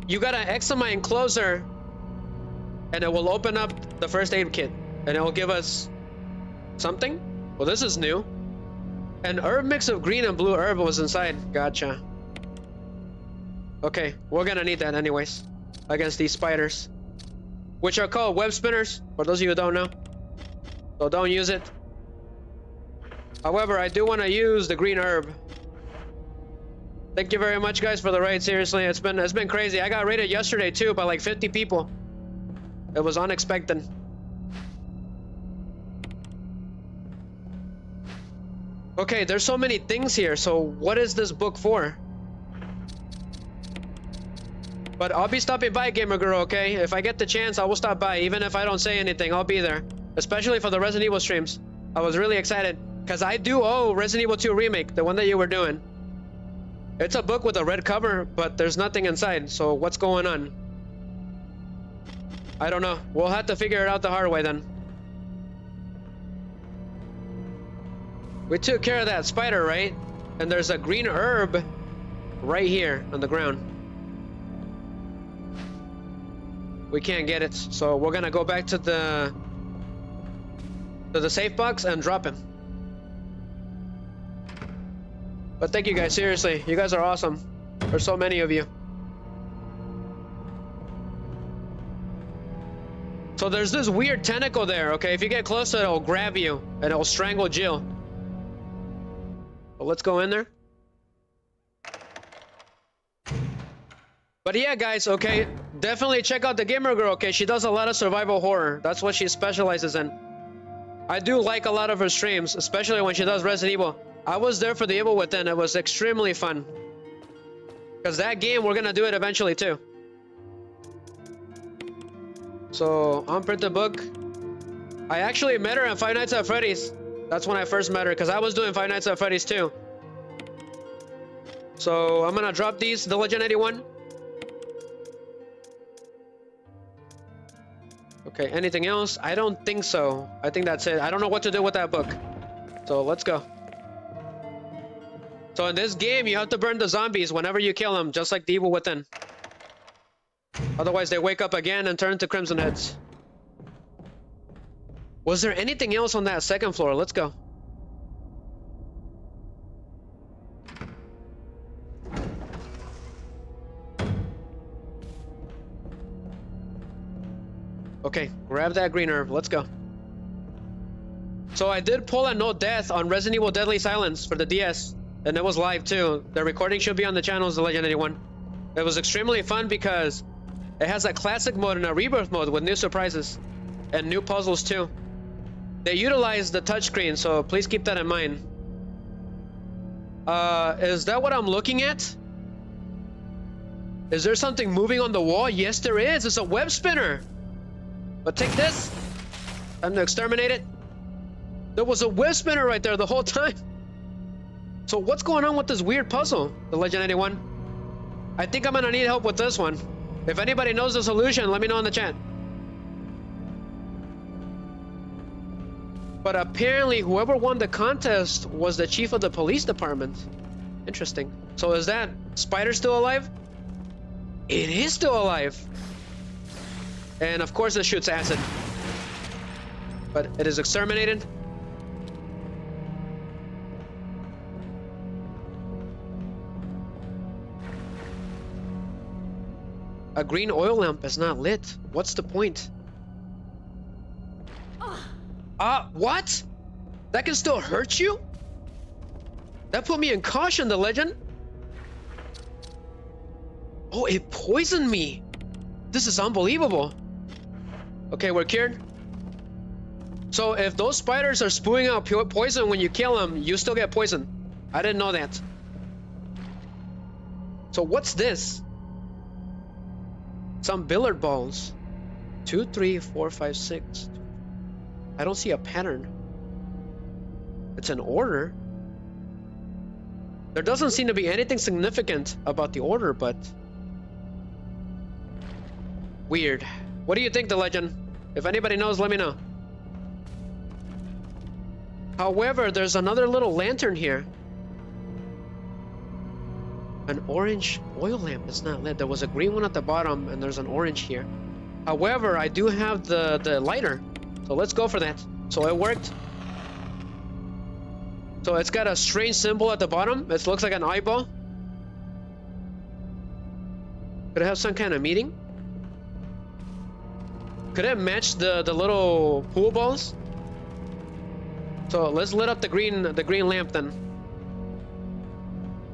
you gotta examine closer and it will open up the first aid kit and it will give us something. Well, this is new. An herb mix of green and blue herb was inside. Gotcha. Okay, we're gonna need that anyways against these spiders, which are called web spinners, for those of you who don't know. So don't use it. However, I do want to use the green herb. Thank you very much, guys, for the raid. Seriously, it's been crazy. I got raided yesterday too by like 50 people. It was unexpected. Okay, there's so many things here. So what is this book for? But I'll be stopping by, Gamer Girl, okay? If I get the chance, I will stop by. Even if I don't say anything, I'll be there. Especially for the Resident Evil streams. I was really excited. Because I do owe Resident Evil 2 Remake, the one that you were doing. It's a book with a red cover, but there's nothing inside. So what's going on? I don't know. We'll have to figure it out the hard way then. We took care of that spider, right? And there's a green herb right here on the ground. we can't get it. So we're gonna go back to the safe box and drop him. But thank you guys, seriously. You guys are awesome. There's so many of you. So there's this weird tentacle there, okay? If you get close to it, it'll grab you and it'll strangle Jill. But let's go in there. But yeah, guys, okay, definitely check out the Gamer Girl, okay? She does a lot of survival horror. That's what she specializes in. I do like a lot of her streams, especially when she does Resident Evil. I was there for the Evil Within. It was extremely fun. Because that game, we're gonna do it eventually too. So, unprint the book. I actually met her at Five Nights at Freddy's. That's when I first met her, because I was doing Five Nights at Freddy's too. So, I'm gonna drop these, the Legend 81. Okay, anything else? I don't think so. I think that's it. I don't know what to do with that book. So, let's go. So, in this game, you have to burn the zombies whenever you kill them, just like the Evil Within. Otherwise, they wake up again and turn to Crimson Heads. Was there anything else on that second floor? Let's go. Okay, grab that green herb. Let's go. So I did pull a no death on Resident Evil Deadly Silence for the DS. And it was live too. The recording should be on the channel as the Legend 81. It was extremely fun because it has a classic mode and a rebirth mode with new surprises. And new puzzles too. They utilize the touchscreen, so please keep that in mind. Is that what I'm looking at? Is there something moving on the wall? Yes, there is. It's a web spinner. But take this. Time to exterminate it. There was a web spinner right there the whole time. So what's going on with this weird puzzle, the Legend 81? I think I'm gonna need help with this one. If anybody knows the solution, let me know in the chat. But apparently whoever won the contest was the chief of the police department. Interesting. So is that spider still alive? It is still alive. And of course it shoots acid. But it is exterminated. A green oil lamp is not lit. What's the point? What? That can still hurt you? That put me in caution, the Legend. Oh, it poisoned me. This is unbelievable. Okay, we're cured. So if those spiders are spewing out poison when you kill them, you still get poisoned. I didn't know that. So what's this? Some billiard balls. 2, 3, 4, 5, 6. I don't see a pattern. It's an order. There doesn't seem to be anything significant about the order, but weird. What do you think, the Legend? If anybody knows, let me know. However, there's another little lantern here. An orange oil lamp is not lit. There was a green one at the bottom, and there's an orange here. However, I do have the lighter. So let's go for that. So it worked. So it's got a strange symbol at the bottom. It looks like an eyeball. Could it have some kind of meaning? Could it match the little pool balls? So let's lit up the green lamp then.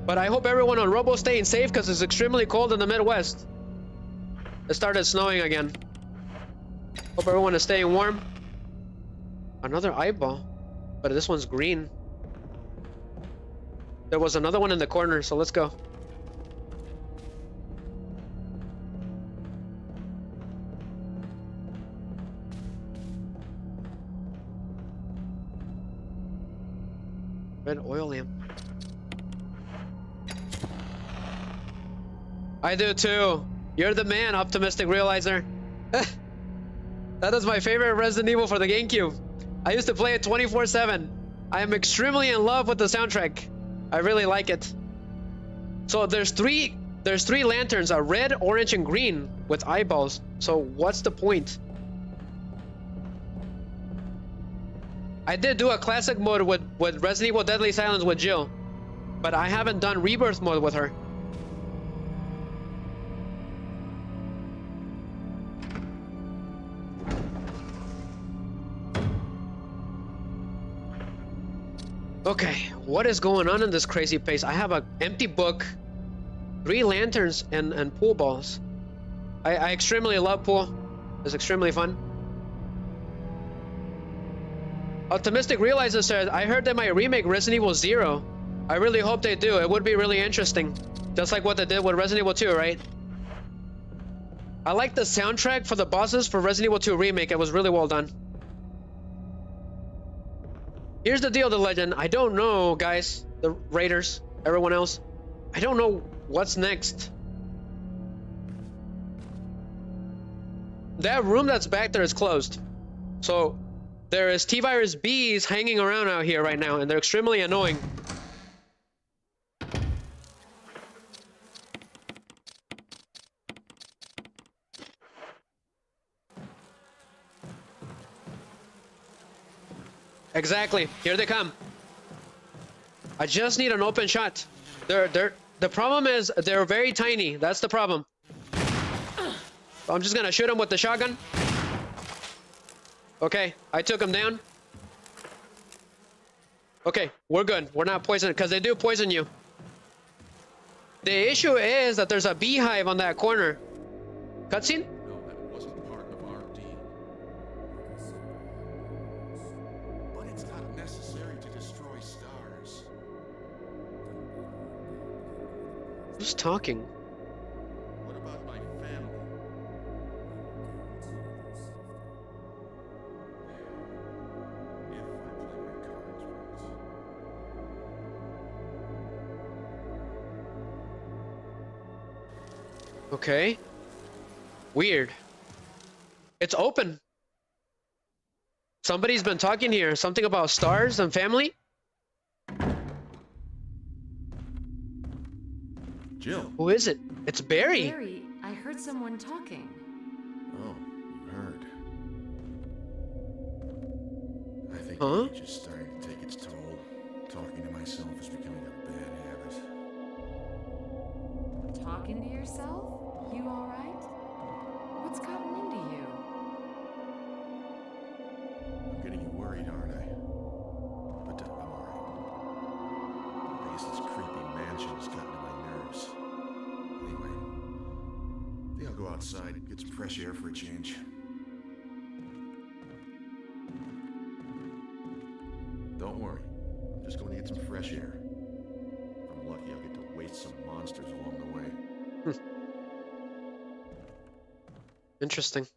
But I hope everyone on Robo is staying safe because it's extremely cold in the Midwest. It started snowing again. Hope everyone is staying warm. Another eyeball, but this one's green. There was another one in the corner, so let's go. Red oil lamp. I do too. You're the man, optimistic realizer. That is my favorite Resident Evil for the GameCube. I used to play it 24/7. I am extremely in love with the soundtrack. I really like it. So there's 3 There's 3 lanterns, a red, orange, and green with eyeballs. So what's the point? I did do a classic mode with Resident Evil Deadly Silence with Jill, but I haven't done rebirth mode with her. Okay, what is going on in this crazy place? I have an empty book, 3 lanterns, and pool balls. I extremely love pool. It's extremely fun. Optimistic Realizer says, I heard they might remake Resident Evil 0. I really hope they do. It would be really interesting. Just like what they did with Resident Evil 2, right? I like the soundtrack for the bosses for Resident Evil 2 Remake. It was really well done. Here's the deal, the legend. I don't know, guys. The Raiders, everyone else. I don't know what's next. That room that's back there is closed. So there is T-Virus bees hanging around out here right now, and they're extremely annoying. Exactly. Here they come. I just need an open shot. The problem is they're very tiny. That's the problem. So I'm just gonna shoot them with the shotgun. Okay, I took him down. Okay, we're good. We're not poisoned because they do poison you. The issue is that there's a beehive on that corner. Cutscene? No, that wasn't part of R.P.D. But it's not necessary to destroy S.T.A.R.S. Who's talking? What about my family? If I play my cards right. Okay. Weird. It's open. Somebody's been talking here. Something about S.T.A.R.S and family? Jill. Who is it? It's Barry. Barry, I heard someone talking. Oh, you heard. I think Huh? age is starting to take its toll. Talking to myself is becoming a bad habit. Talking to yourself? You alright? What's gotten into you? I'm getting you worried, aren't I? But I'm alright. I guess this creepy mansion has gotten to my nerves. Anyway, I think I'll go outside and get some fresh air for a change. Don't worry. I'm just going to get some fresh air. If I'm lucky, I'll get to waste some monsters along the way. Interesting.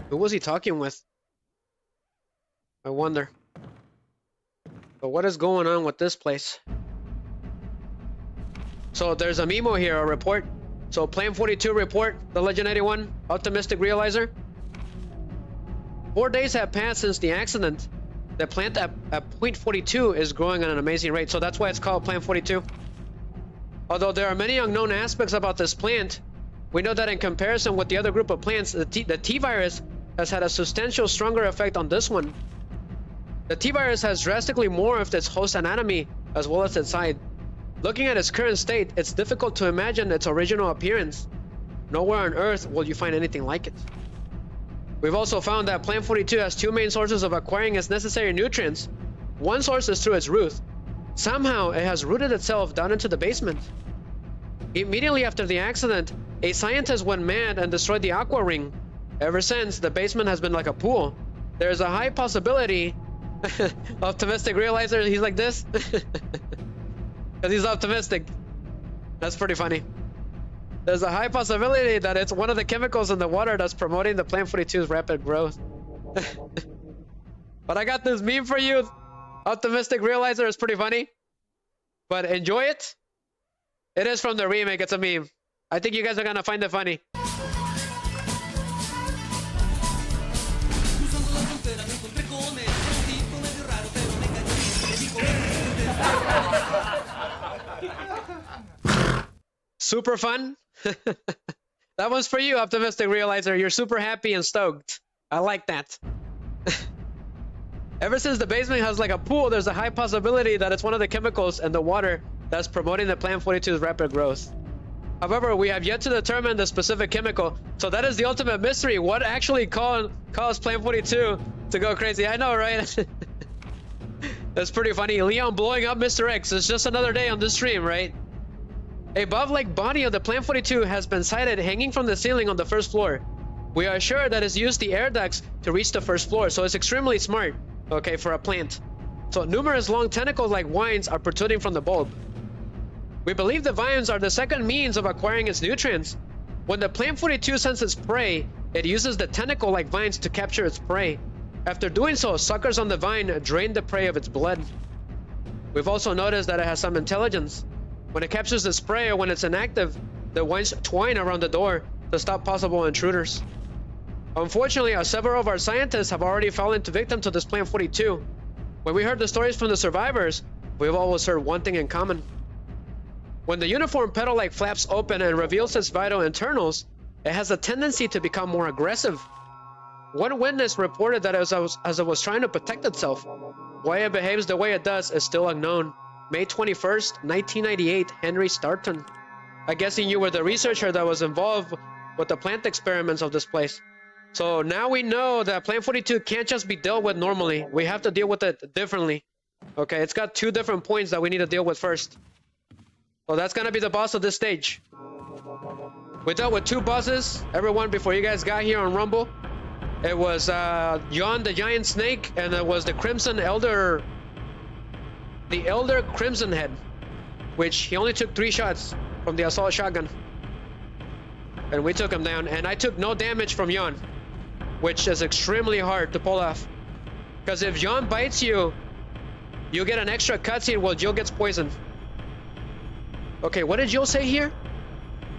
Who was he talking with? I wonder. But what is going on with this place? So there's a memo here, a report. So Plan 42 report, the Legend 81, Optimistic Realizer. 4 days have passed since the accident. The plant at point 42 is growing at an amazing rate. So that's why it's called Plan 42. Although there are many unknown aspects about this plant, we know that in comparison with the other group of plants, the T-Virus has had a substantial stronger effect on this one. The T-Virus has drastically morphed its host anatomy as well as its side. Looking at its current state, it's difficult to imagine its original appearance. Nowhere on Earth will you find anything like it. We've also found that Plant 42 has 2 main sources of acquiring its necessary nutrients. One source is through its root. Somehow, it has rooted itself down into the basement. Immediately after the accident, a scientist went mad and destroyed the aqua ring. Ever since, the basement has been like a pool. There is a high possibility... Optimistic Realizer, he's like this? Because he's optimistic. That's pretty funny. There's a high possibility that it's one of the chemicals in the water that's promoting the Plant 42's rapid growth. But I got this meme for you. Optimistic Realizer is pretty funny. But enjoy it. It is from the remake. It's a meme. I think you guys are gonna find it funny. super fun. That one's for you, Optimistic Realizer. You're super happy and stoked. I like that. Ever since the basement has like a pool, there's a high possibility that it's one of the chemicals in the water that's promoting the Plant 42's rapid growth. However, we have yet to determine the specific chemical, so that is the ultimate mystery. What actually caused Plant 42 to go crazy? I know, right? That's pretty funny. Leon blowing up Mr. X. It's just another day on the stream, right? A above-like body of the Plant 42 has been sighted hanging from the ceiling on the first floor. We are sure that it's used the air ducts to reach the first floor, so it's extremely smart, okay, for a plant. So numerous long tentacles like vines are protruding from the bulb. We believe the vines are the second means of acquiring its nutrients. When the Plant 42 senses prey, it uses the tentacle-like vines to capture its prey. After doing so, suckers on the vine drain the prey of its blood. We've also noticed that it has some intelligence. When it captures the prey or when it's inactive, the vines twine around the door to stop possible intruders. Unfortunately, several of our scientists have already fallen victim to this Plant 42. When we heard the stories from the survivors, we've always heard one thing in common. When the uniform petal-like flaps open and reveals its vital internals, it has a tendency to become more aggressive. One witness reported that as it was trying to protect itself. Why it behaves the way it does is still unknown. May 21st, 1998, Henry Starton. I'm guessing you were the researcher that was involved with the plant experiments of this place. So now we know that Plant 42 can't just be dealt with normally. We have to deal with it differently. Okay, it's got two different points that we need to deal with first. So that's gonna be the boss of this stage. We dealt with two bosses, everyone, before you guys got here on Rumble. It was Yon the Giant Snake, and it was the Crimson Elder... The Elder Crimson Head, which he only took 3 shots from the assault shotgun. And we took him down, and I took no damage from Yon, which is extremely hard to pull off. Because if Yon bites you, you get an extra cutscene while Jill gets poisoned. Okay, what did Jill say here?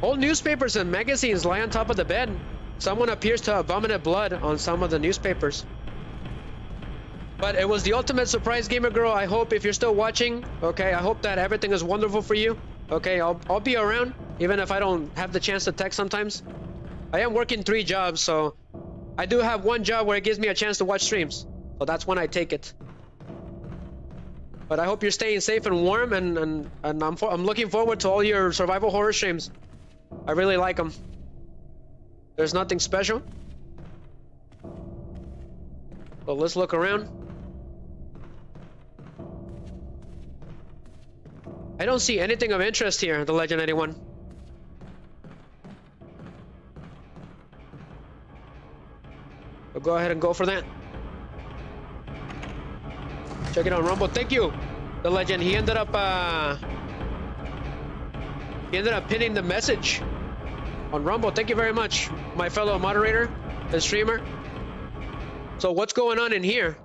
Old newspapers and magazines lie on top of the bed. Someone appears to have vomited blood on some of the newspapers. But it was the ultimate surprise, Gamer Girl. I hope if you're still watching, okay, I hope that everything is wonderful for you. Okay, I'll be around, even if I don't have the chance to text sometimes. I am working 3 jobs, so I do have one job where it gives me a chance to watch streams. So that's when I take it. But I hope you're staying safe and warm, and I'm looking forward to all your survival horror streams. I really like them. There's nothing special. So let's look around. I don't see anything of interest here, the Legend 81. We'll go ahead and go for that. Check it on Rumble. Thank you, the Legend. He ended up pinning the message on Rumble. Thank you very much, my fellow moderator and streamer. So what's going on in here?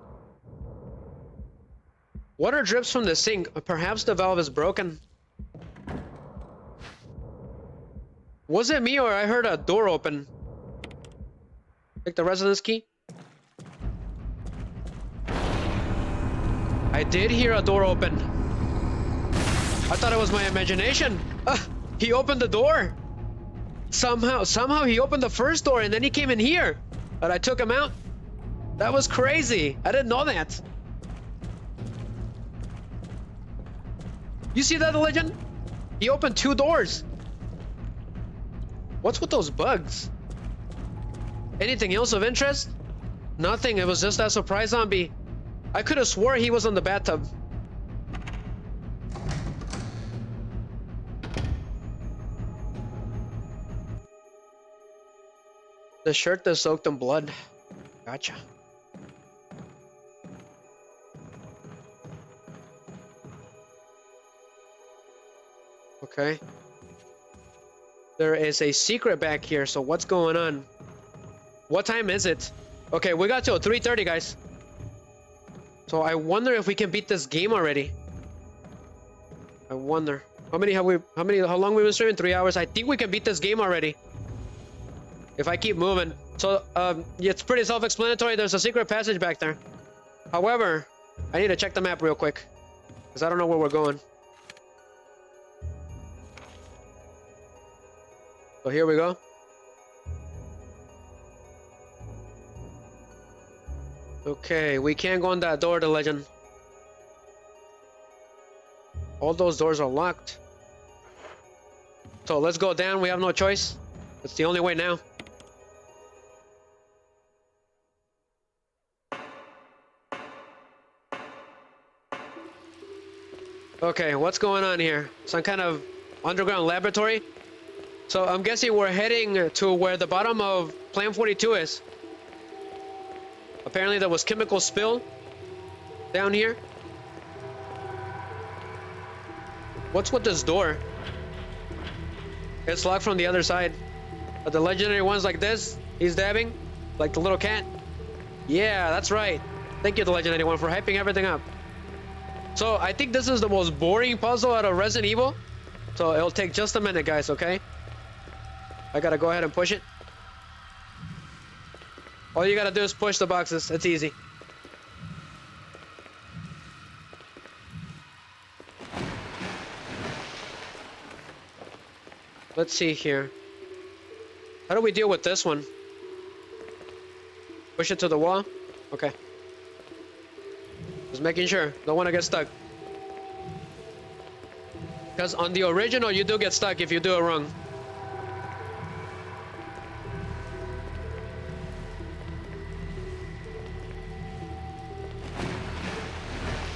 Water drips from the sink. Perhaps the valve is broken. Was it me or I heard a door open? Take the residence key. I did hear a door open. I thought it was my imagination. He opened the door. Somehow he opened the first door and then he came in here. But I took him out. That was crazy. I didn't know that. You see that, the Legend? He opened 2 doors. What's with those bugs? Anything else of interest? Nothing. It was just that surprise zombie. I could have swore he was on the bathtub. The shirt that's soaked in blood. Gotcha. Okay. There is a secret back here, so what's going on? What time is it? Okay, we got till 3:30, guys. So I wonder if we can beat this game already. I wonder. How long we've been streaming? 3 hours. I think we can beat this game already. If I keep moving. So, it's pretty self-explanatory. There's a secret passage back there. However, I need to check the map real quick, because I don't know where we're going. So here we go. Okay, we can't go in that door, the legend. All those doors are locked. So let's go down, we have no choice. It's the only way now. Okay, what's going on here? Some kind of underground laboratory? So I'm guessing we're heading to where the bottom of Plant 42 is. Apparently there was chemical spill down here. What's with this door? It's locked from the other side. But the legendary ones like this, he's dabbing like the little cat. Yeah, that's right. Thank you, the legendary one, for hyping everything up. So I think this is the most boring puzzle out of Resident Evil. So it'll take just a minute, guys, okay? I gotta go ahead and push it. All you gotta do is push the boxes. It's easy. Let's see here. How do we deal with this one? Push it to the wall? Okay. Just making sure. Don't want to get stuck. Because on the original, you do get stuck if you do it wrong.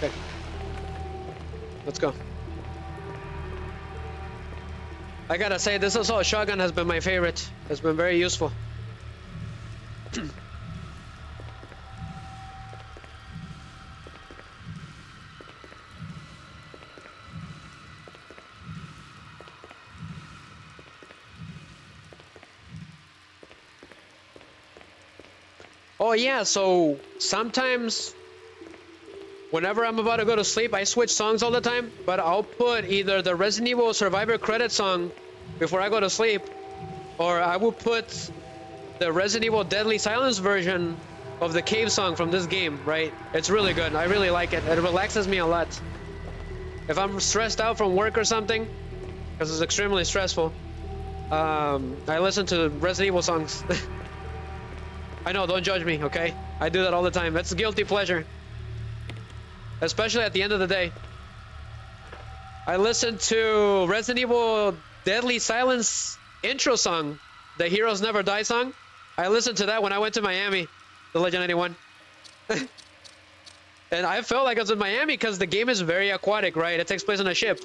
Okay. Let's go. I gotta say, this assault shotgun has been my favorite. It's been very useful. Oh yeah, so sometimes whenever I'm about to go to sleep, I switch songs all the time, but I'll put either the Resident Evil Survivor credit song before I go to sleep, or I will put the Resident Evil Deadly Silence version of the cave song from this game, right? It's really good. I really like it. It relaxes me a lot. If I'm stressed out from work or something, because it's extremely stressful, I listen to Resident Evil songs. I know, don't judge me, okay? I do that all the time. It's a guilty pleasure. Especially at the end of the day. I listened to Resident Evil Deadly Silence intro song, the Heroes Never Die song. I listened to that when I went to Miami, the Legend 81. And I felt like I was in Miami because the game is very aquatic, right? It takes place on a ship,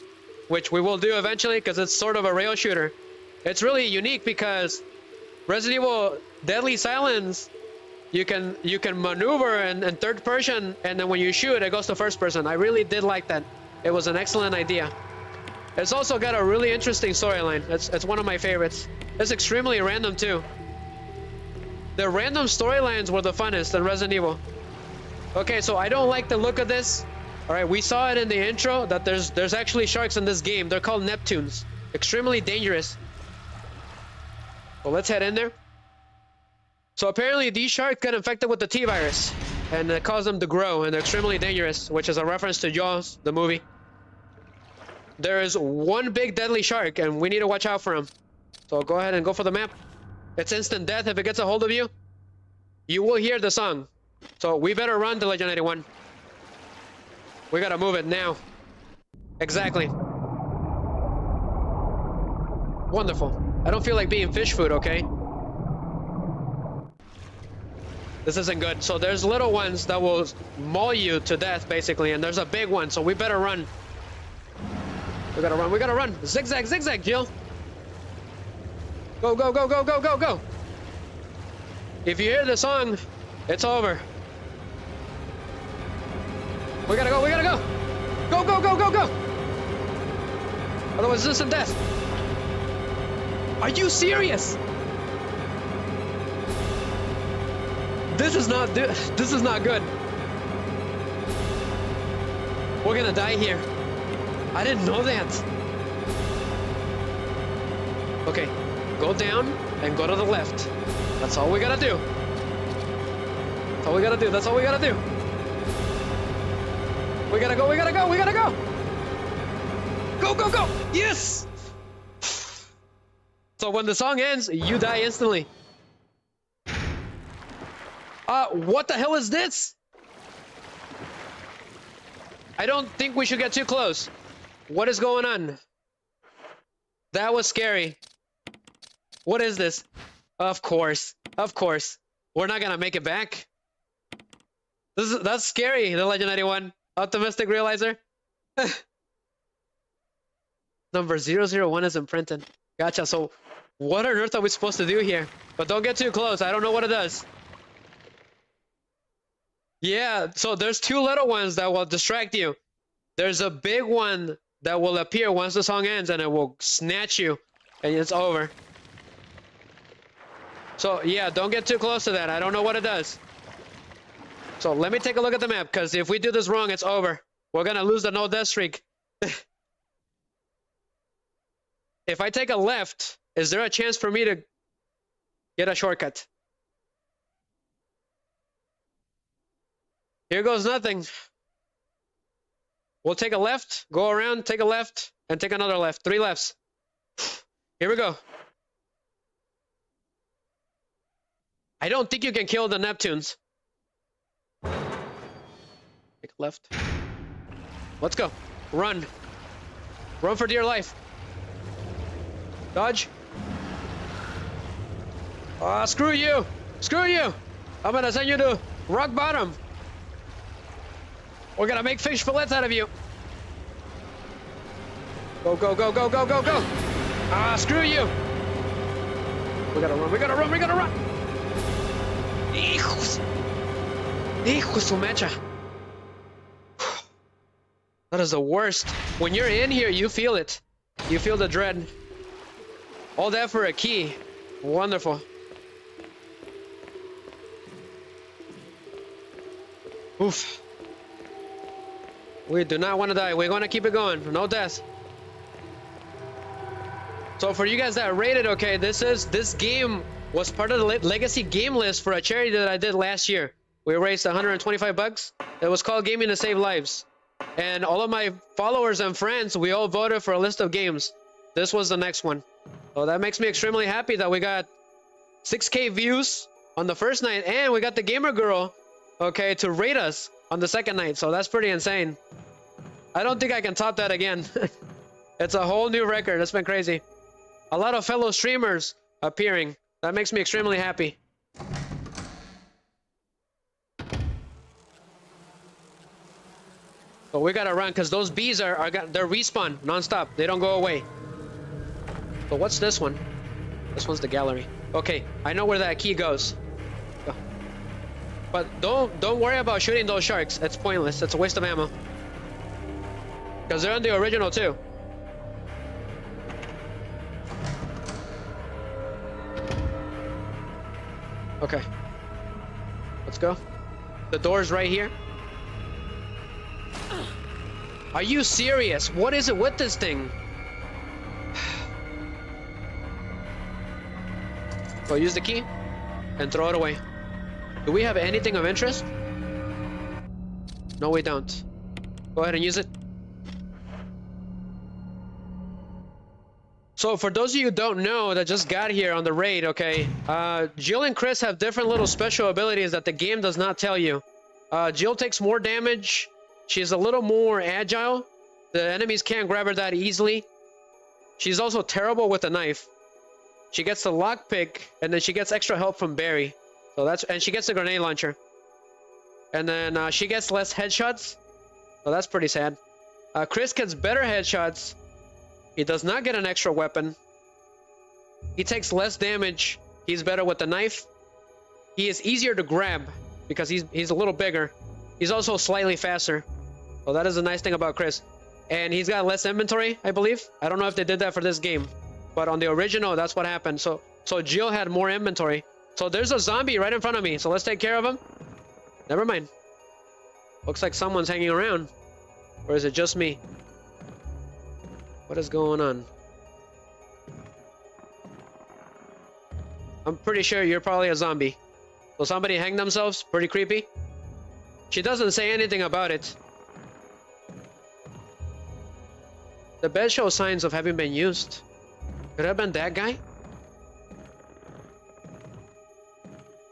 which we will do eventually because it's sort of a rail shooter. It's really unique because Resident Evil Deadly Silence, you can maneuver in third person, and then when you shoot, it goes to first person. I really did like that. It was an excellent idea. It's also got a really interesting storyline. It's one of my favorites. It's extremely random too. The random storylines were the funnest in Resident Evil. Okay, so I don't like the look of this. All right, we saw it in the intro that there's actually sharks in this game. They're called Neptunes. Extremely dangerous. Well, let's head in there. So apparently these sharks get infected with the T-virus, and it causes them to grow, and they're extremely dangerous, which is a reference to Jaws, the movie. There is one big deadly shark, and we need to watch out for him. So go ahead and go for the map. It's instant death if it gets a hold of you. You will hear the song. So we better run to Legend 81. We gotta move it now. Exactly. Wonderful. I don't feel like being fish food, okay? This isn't good. So there's little ones that will maul you to death, basically, and there's a big one, so we better run. We gotta run, we gotta run. Zigzag, zigzag, Jill. Go, go, go, go, go, go, go. If you hear the song, it's over. We gotta go, we gotta go. Go, go, go, go, go. Otherwise, this is death. Are you serious? This is not good. We're gonna die here. I didn't know that. Okay, go down and go to the left. That's all we gotta do. That's all we gotta do. That's all we gotta do. We gotta go, we gotta go, we gotta go. Go, go, go. Yes! So when the song ends, you die instantly. What the hell is this? I don't think we should get too close. What is going on? That was scary. What is this? Of course. Of course. We're not gonna make it back. That's scary, the Legend 81. Optimistic realizer. Number 001 is imprinted. Gotcha. So what on earth are we supposed to do here? But don't get too close. I don't know what it does. Yeah, so there's two little ones that will distract you. There's a big one that will appear once the song ends, and it will snatch you, and it's over. So yeah, don't get too close to that. I don't know what it does. So let me take a look at the map, because if we do this wrong, it's over. We're gonna lose the no death streak. If I take a left, is there a chance for me to get a shortcut? Here goes nothing. We'll take a left, go around, take a left, and take another left. 3 lefts. Here we go. I don't think you can kill the Neptunes. Take a left. Let's go. Run. Run for dear life. Dodge. Screw you. Screw you. I'm gonna send you to rock bottom. We're gonna make fish fillets out of you. Go, go, go, go, go, go, go. Screw you. We gotta run, we gotta run, we gotta run. Hijos. Hijos su mecha. That is the worst. When you're in here, you feel it. You feel the dread. All that for a key. Wonderful. Oof. We do not want to die. We're going to keep it going. No death. So for you guys that rated, okay, this game was part of the legacy game list for a charity that I did last year. We raised 125 bucks. It was called Gaming to Save Lives. And all of my followers and friends, we all voted for a list of games. This was the next one. So that makes me extremely happy that we got 6K views on the first night, and we got the gamer girl, okay, to rate us on the second night. So that's pretty insane. I don't think I can top that again. It's a whole new record. It's been crazy. A lot of fellow streamers appearing. That makes me extremely happy. But we gotta run because those bees they're respawn non-stop. They don't go away. But what's this one? This one's the gallery. Okay, I know where that key goes. Go. But don't worry about shooting those sharks. It's pointless. It's a waste of ammo. Because they're on the original too. Okay. Let's go. The door's right here. Are you serious? What is it with this thing? So use the key and throw it away. Do we have anything of interest? No, we don't. Go ahead and use it. So for those of you who don't know that just got here on the raid, okay, Jill and Chris have different little special abilities that the game does not tell you. Jill takes more damage. She's a little more agile. The enemies can't grab her that easily. She's also terrible with a knife. She gets the lockpick, and then she gets extra help from Barry. So and she gets the grenade launcher. And then she gets less headshots. So that's pretty sad. Chris gets better headshots. He does not get an extra weapon. He takes less damage. He's better with the knife. He is easier to grab because he's a little bigger. He's also slightly faster. So that is a nice thing about Chris. And he's got less inventory, I believe. I don't know if they did that for this game. But on the original, that's what happened. So Jill had more inventory. So there's a zombie right in front of me. So let's take care of him. Never mind. Looks like someone's hanging around. Or is it just me? What is going on? I'm pretty sure you're probably a zombie. So somebody hanged themselves? Pretty creepy. She doesn't say anything about it. The bed shows signs of having been used. Could have been that guy?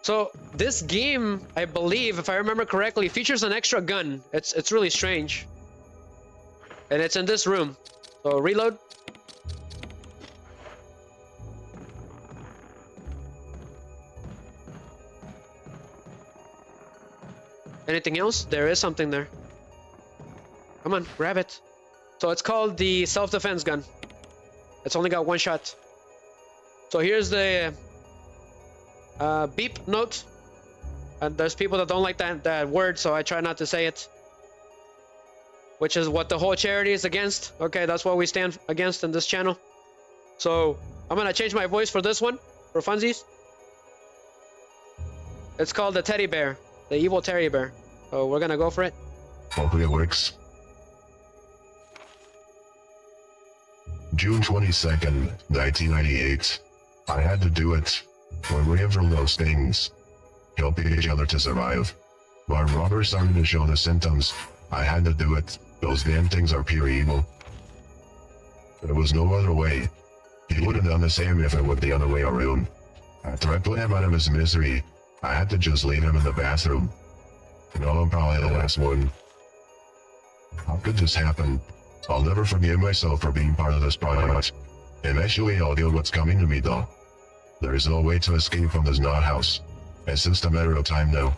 So this game, I believe, if I remember correctly, features an extra gun. It's really strange. And it's in this room. So reload. Anything else? There is something there. Come on, grab it. So it's called the self-defense gun. It's only got one shot. So here's the beep note. And there's people that don't like that word, so I try not to say it. Which is what the whole charity is against. Okay, that's what we stand against in this channel. So I'm gonna change my voice for this one, for funsies. It's called the teddy bear, the evil teddy bear. So we're gonna go for it. Hopefully it works. June 22nd, 1998. I had to do it. When we have those things, help each other to survive. While robbers started to show the symptoms, I had to do it. Those damn things are pure evil. There was no other way. He would have done the same if it were the other way around. After I put him out of his misery, I had to just leave him in the bathroom. No, I'm probably the last one. How could this happen? I'll never forgive myself for being part of this project. Eventually I'll deal with what's coming to me though. There is no way to escape from this knot house. It's just a matter of time now.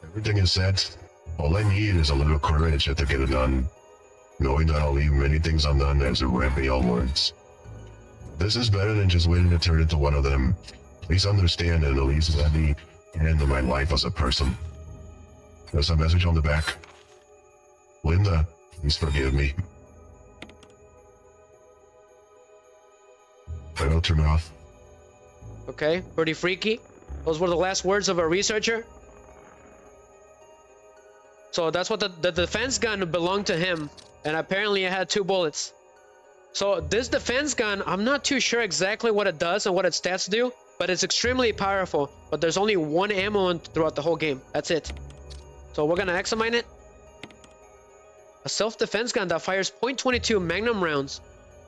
Everything is set. All I need is a little courage to get it done. Knowing that I'll leave many things undone as a rampy all words. This is better than just waiting to turn into one of them. Please understand and at least let me end my life as a person. There's a message on the back. Linda, please forgive me. Right out your mouth. Okay, pretty freaky. Those were the last words of a researcher. So that's what the defense gun belonged to him. And apparently it had 2 bullets. So this defense gun, I'm not too sure exactly what it does and what its stats do. But it's extremely powerful. But there's only 1 ammo throughout the whole game. That's it. So we're gonna examine it. A self-defense gun that fires .22 magnum rounds.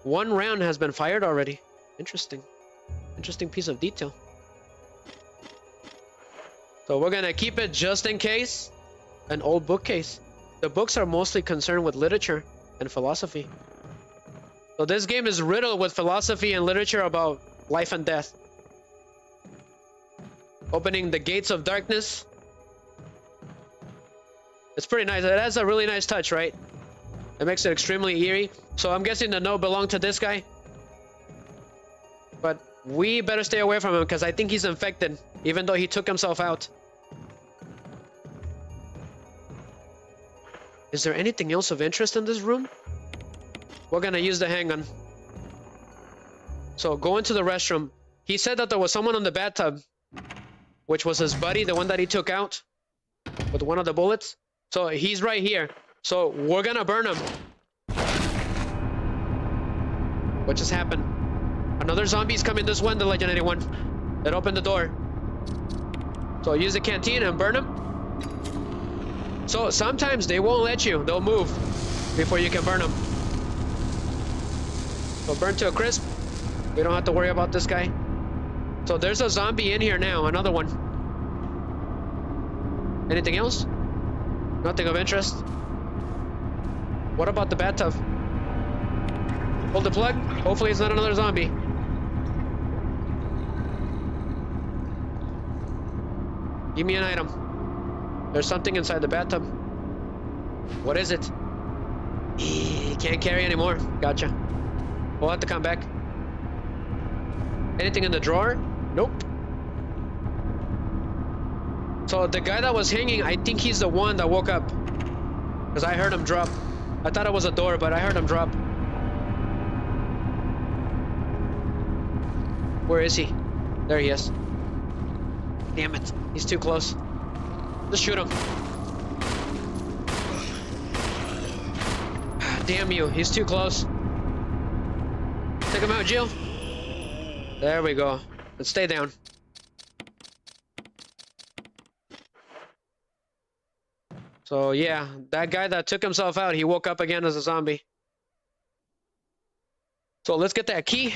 1 round has been fired already. Interesting. Interesting piece of detail. So we're gonna keep it just in case. An old bookcase. The books are mostly concerned with literature and philosophy. So this game is riddled with philosophy and literature about life and death. Opening the gates of darkness. It's pretty nice. It has a really nice touch, right? It makes it extremely eerie. So I'm guessing the note belonged to this guy. But we better stay away from him because I think he's infected, even though he took himself out. Is there anything else of interest in this room? We're gonna use the handgun. So go into the restroom. He said that there was someone in the bathtub, which was his buddy, the one that he took out with one of the bullets. So he's right here. So we're gonna burn him. What just happened? Another zombie's coming this way, the Legend 81. It opened the door. So use the canteen and burn him. So sometimes they won't let you. They'll move before you can burn them. So burn to a crisp. We don't have to worry about this guy. So there's a zombie in here now. Another one. Anything else? Nothing of interest. What about the bathtub? Pull the plug. Hopefully it's not another zombie. Give me an item. There's something inside the bathtub. What is it? Can't carry anymore. Gotcha. We'll have to come back. Anything in the drawer? Nope. So the guy that was hanging, I think he's the one that woke up. Because I heard him drop. I thought it was a door, but I heard him drop. Where is he? There he is. Damn it. He's too close. Just shoot him. Damn you. He's too close. Take him out, Jill. There we go. Let's stay down. So yeah, that guy that took himself out, he woke up again as a zombie. So let's get that key.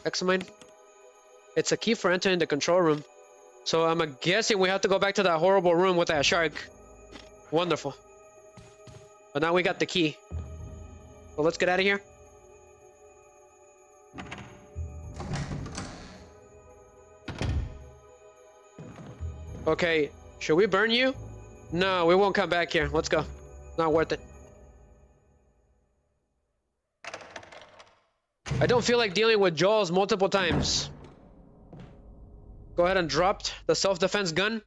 Examine. It's a key for entering the control room. So I'm guessing we have to go back to that horrible room with that shark. Wonderful. But now we got the key. So let's get out of here. Okay, should we burn you? No, we won't come back here. Let's go. Not worth it. I don't feel like dealing with Jaws multiple times. Go ahead and drop the self-defense gun.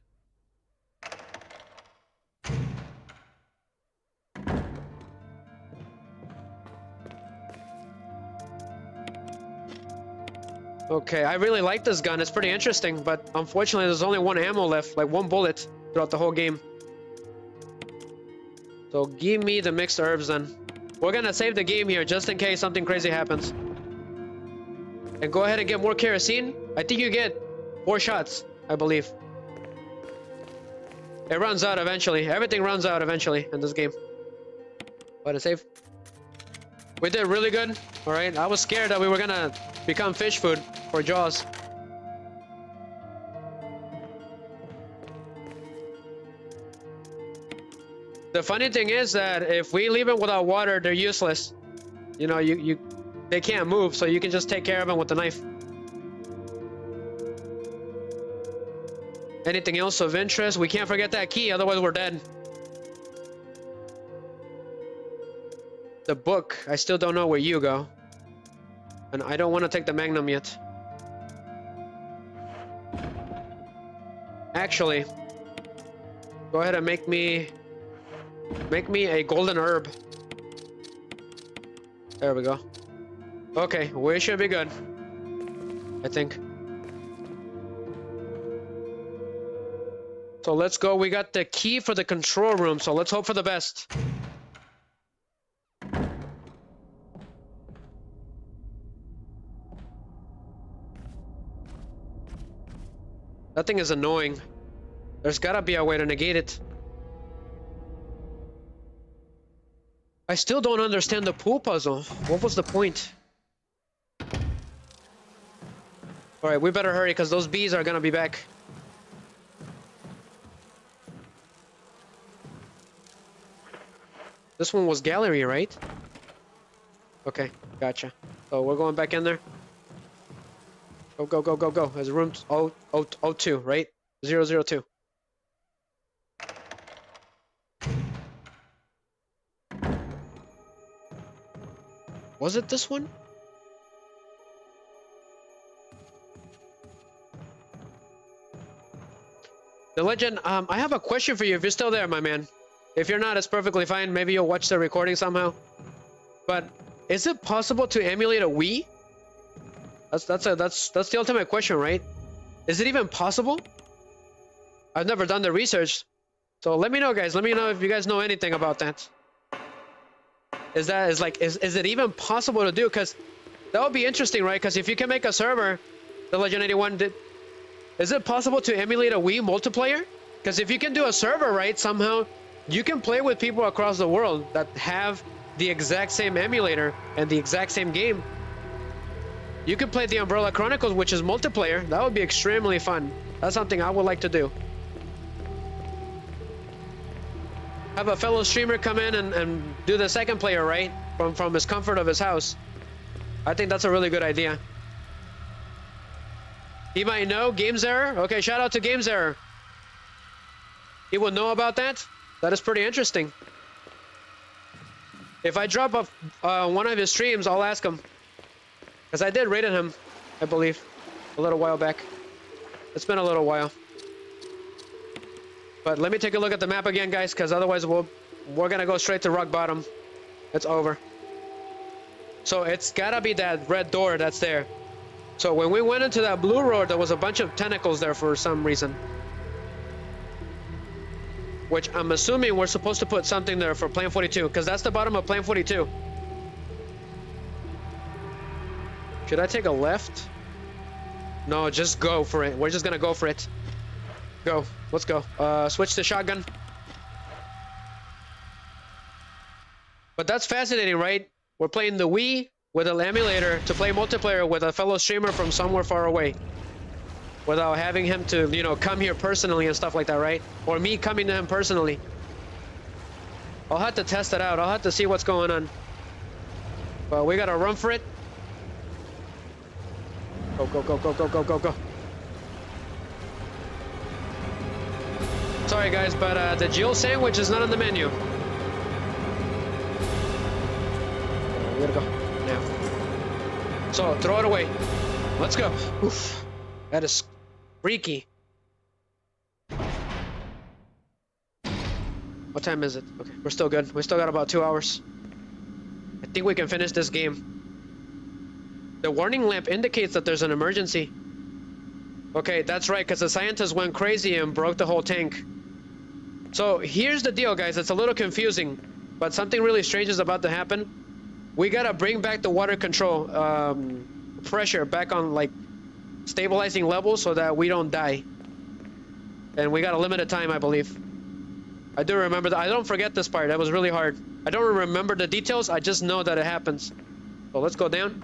Okay, I really like this gun. It's pretty interesting, but unfortunately there's only one ammo left, like one bullet throughout the whole game. So give me the mixed herbs then. We're gonna save the game here just in case something crazy happens. And go ahead and get more kerosene. I think you get 4 shots, I believe. It runs out eventually. Everything runs out eventually in this game. Go ahead and save. We did really good. Alright, I was scared that we were gonna become fish food for Jaws. The funny thing is that if we leave them without water, they're useless. You know, they can't move, so you can just take care of them with the knife. Anything else of interest? We can't forget that key, otherwise we're dead. The book, I still don't know where you go. And I don't want to take the Magnum yet. Actually, go ahead and make me a golden herb. There we go. Okay, we should be good, I think. So let's go. We got the key for the control room, so let's hope for the best. That thing is annoying. There's gotta be a way to negate it. I still don't understand the pool puzzle. What was the point? Alright, we better hurry because those bees are gonna be back. This one was gallery, right? Okay, gotcha. So we're going back in there. Go, go, go, go, go. There's room 002, right? 002. Was it this one? The Legend, I have a question for you if you're still there, my man. If you're not, it's perfectly fine. Maybe you'll watch the recording somehow. But is it possible to emulate a Wii? That's the ultimate question, right? Is it even possible? I've never done the research. So let me know, guys. Let me know if you guys know anything about that. Is it even possible to do? Because that would be interesting, right? Because if you can make a server, the Legend 81 did. Is it possible to emulate a Wii multiplayer? Because if you can do a server, right, somehow you can play with people across the world that have the exact same emulator and the exact same game. You could play the Umbrella Chronicles, which is multiplayer. That would be extremely fun. That's something I would like to do. Have a fellow streamer come in and do the second player, right? From his comfort of his house. I think that's a really good idea. He might know Games Error. Okay, shout out to Games Error. He will know about that. That is pretty interesting. If I drop off one of his streams, I'll ask him. Because I did rated him, I believe, a little while back. It's been a little while. But let me take a look at the map again, guys, because otherwise we're gonna go straight to rock bottom. It's over. So it's gotta be that red door that's there. So when we went into that blue road, there was a bunch of tentacles there for some reason. Which I'm assuming we're supposed to put something there for Plan 42, because that's the bottom of Plan 42. Should I take a left? No, just go for it. We're just gonna go for it. Go. Let's go. Switch to shotgun. But that's fascinating, right? We're playing the Wii with an emulator to play multiplayer with a fellow streamer from somewhere far away. Without having him to, you know, come here personally and stuff like that, right? Or me coming to him personally. I'll have to test it out. I'll have to see what's going on. But we gotta run for it. Go, go, go, go, go, go, go, go. Sorry guys, but the Jill sandwich is not on the menu. We gotta go now. So throw it away. Let's go. Oof. That is freaky. What time is it? Okay, we're still good. We still got about 2 hours. I think we can finish this game. The warning lamp indicates that there's an emergency. Okay, that's right, because the scientist went crazy and broke the whole tank. So here's the deal, guys. It's a little confusing, but something really strange is about to happen. We gotta bring back the water control pressure back on like stabilizing levels so that we don't die. And we got a limited time, I believe. I do remember that. I don't forget this part. That was really hard. I don't remember the details. I just know that it happens. So let's go down.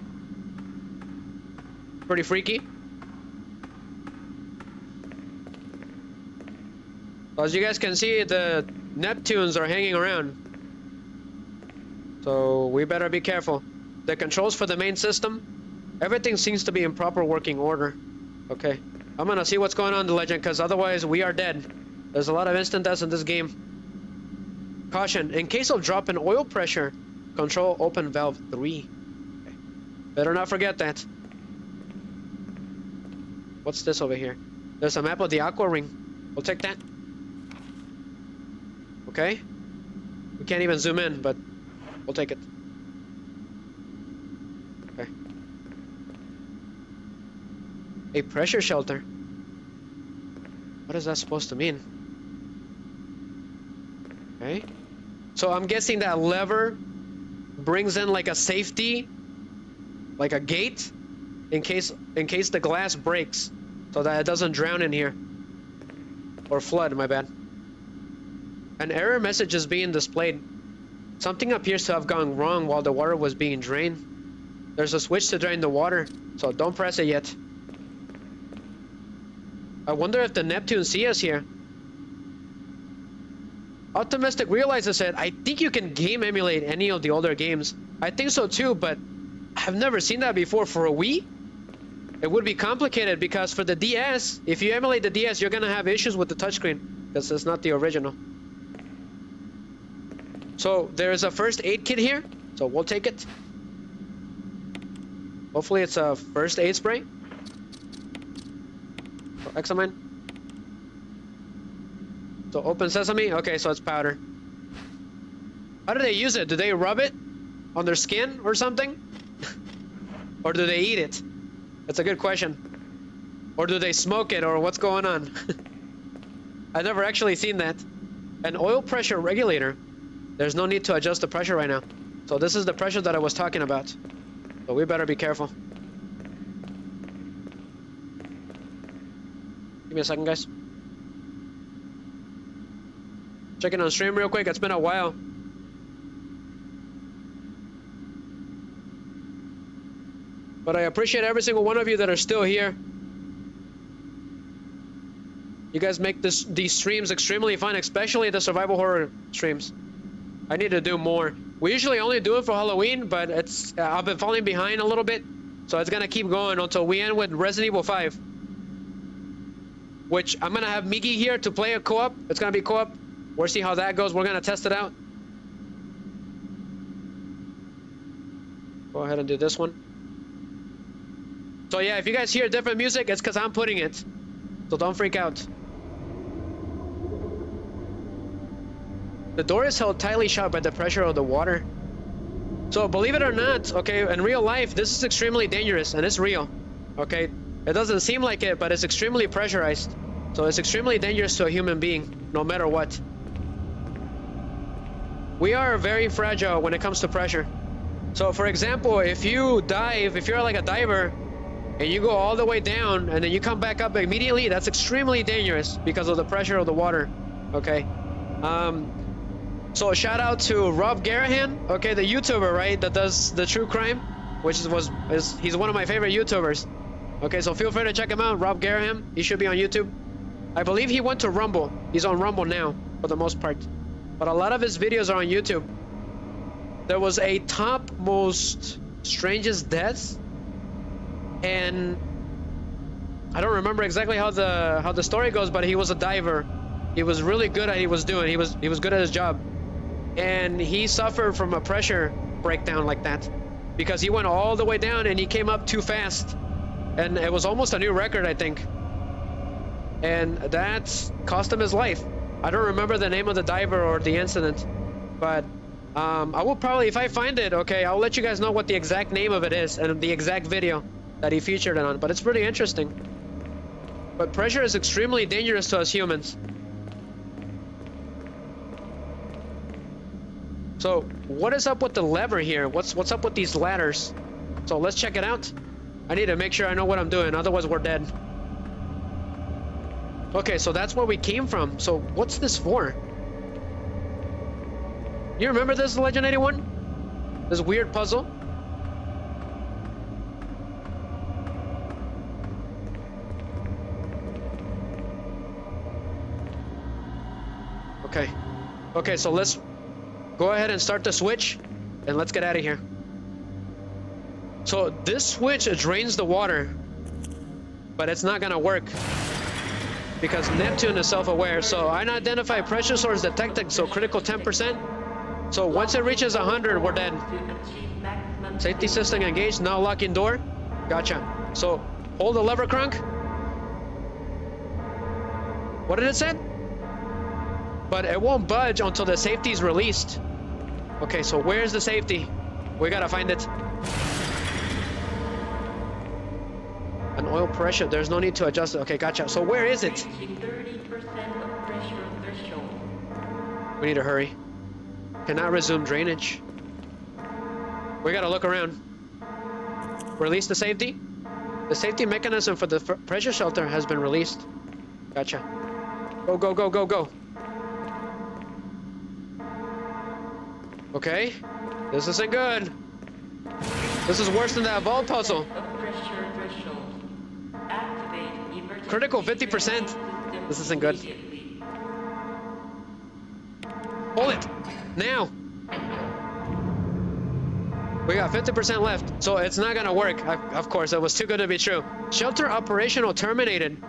Pretty freaky. As you guys can see, the Neptunes are hanging around. So we better be careful. The controls for the main system, everything seems to be in proper working order. Okay. I'm gonna see what's going on, the legend, because otherwise we are dead. There's a lot of instant deaths in this game. Caution, in case of drop in oil pressure, control open valve 3. Okay. Better not forget that. What's this over here? There's a map of the aqua ring. We'll take that. Okay. We can't even zoom in, but we'll take it. Okay. A pressure shelter. What is that supposed to mean? Okay. So I'm guessing that lever brings in like a safety, like a gate, in case the glass breaks, so that it doesn't drown in here. Or flood, my bad. An error message is being displayed. Something appears to have gone wrong while the water was being drained. There's a switch to drain the water, so don't press it yet. I wonder if the Neptune see us here. Optimistic Realizer said, I think you can game emulate any of the older games. I think so too, but I've never seen that before for a Wii. It would be complicated because for the DS, if you emulate the DS, you're gonna have issues with the touchscreen because it's not the original. So there's a first aid kit here, so we'll take it. Hopefully it's a first aid spray. Examine. So open sesame. Okay, so it's powder. How do they use it? Do they rub it on their skin or something? Or do they eat it? That's a good question. Or do they smoke it, or what's going on? I've never actually seen that. An oil pressure regulator. There's no need to adjust the pressure right now. So this is the pressure that I was talking about. So we better be careful. Give me a second, guys. Checking on stream real quick. It's been a while. But I appreciate every single one of you that are still here. You guys make these streams extremely fun, especially the survival horror streams. I need to do more. We usually only do it for Halloween, but it's I've been falling behind a little bit, so it's gonna keep going until we end with Resident Evil 5. Which I'm gonna have Miki here to play a co-op. It's gonna be co-op. We'll see how that goes. We're gonna test it out. Go ahead and do this one. So yeah, if you guys hear different music, it's because I'm putting it. So don't freak out. The door is held tightly shut by the pressure of the water. So believe it or not, okay, in real life, this is extremely dangerous, and it's real, okay? It doesn't seem like it, but it's extremely pressurized. So it's extremely dangerous to a human being, no matter what. We are very fragile when it comes to pressure. So for example, if you dive, if you're like a diver, and you go all the way down, and then you come back up immediately, that's extremely dangerous because of the pressure of the water, okay? So shout out to Rob Garahan, okay, the YouTuber, right, that does the true crime. he's one of my favorite YouTubers. Okay, so feel free to check him out, Rob Garaham. He should be on YouTube. I believe he went to Rumble. He's on Rumble now, for the most part. But a lot of his videos are on YouTube. There was a top most strangest deaths, and I don't remember exactly how the story goes, but he was a diver. He was really good at what he was doing. He was good at his job, and he suffered from a pressure breakdown like that because he went all the way down and he came up too fast, and it was almost a new record, I think, and that cost him his life. I don't remember the name of the diver or the incident, but I will probably, if I find it, okay, I'll let you guys know what the exact name of it is and the exact video that he featured it on. But it's pretty interesting. But pressure is extremely dangerous to us humans. So what is up with the lever here? What's up with these ladders? So let's check it out. I need to make sure I know what I'm doing, otherwise we're dead. Okay, so that's where we came from. So what's this for? You remember this, Legend 81? This weird puzzle? Okay. Okay, so let's go ahead and start the switch, and let's get out of here. So this switch drains the water, but it's not gonna work because Neptune is self-aware. So unidentified pressure source detected, so critical 10%. So once it reaches 100, we're dead. Safety system engaged, now locking door. Gotcha. So hold the lever, Crunk. What did it say? But it won't budge until the safety is released. Okay, so where's the safety? We gotta find it. An oil pressure, there's no need to adjust it. Okay, gotcha. So where is it? 30% of pressure threshold. We need to hurry. Cannot resume drainage. We gotta look around. Release the safety. The safety mechanism for the pressure shelter has been released. Gotcha. Go, go, go, go, go. Okay. This isn't good. This is worse than that vault puzzle. Critical 50%. This isn't good. Hold it. Now. We got 50% left, so it's not gonna work. Of course, it was too good to be true. Shelter operational terminated.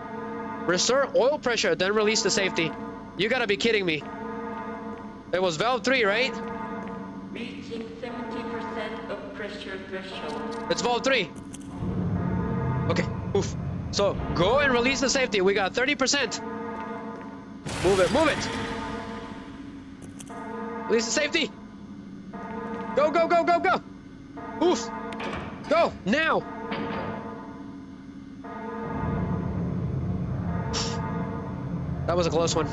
Restore oil pressure, then release the safety. You gotta be kidding me. It was valve 3, right? Reaching 70% of pressure threshold. It's valve 3. Okay, oof. So go and release the safety. We got 30%. Move it, move it. Release the safety. Go, go, go, go, go. Oof. Go, now. That was a close one.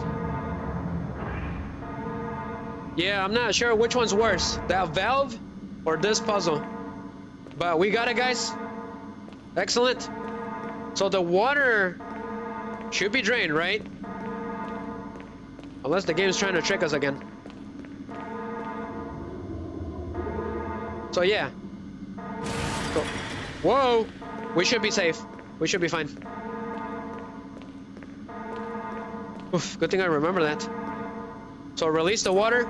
Yeah, I'm not sure which one's worse, that valve or this puzzle. But we got it, guys. Excellent. So the water should be drained, right? Unless the game's trying to trick us again. So yeah. So, whoa! We should be safe. We should be fine. Oof, good thing I remember that. So release the water.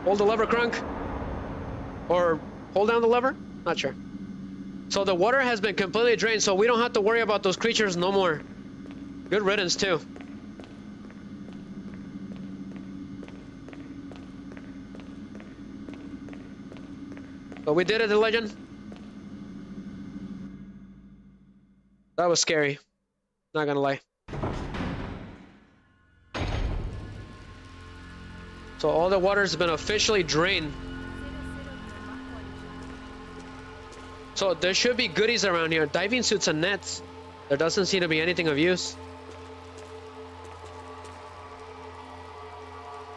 Hold the lever, Crunk. Or hold down the lever? Not sure. So the water has been completely drained, so we don't have to worry about those creatures no more. Good riddance, too. But we did it, the Legend. That was scary. Not gonna lie. So all the water's been officially drained. So there should be goodies around here. Diving suits and nets. There doesn't seem to be anything of use.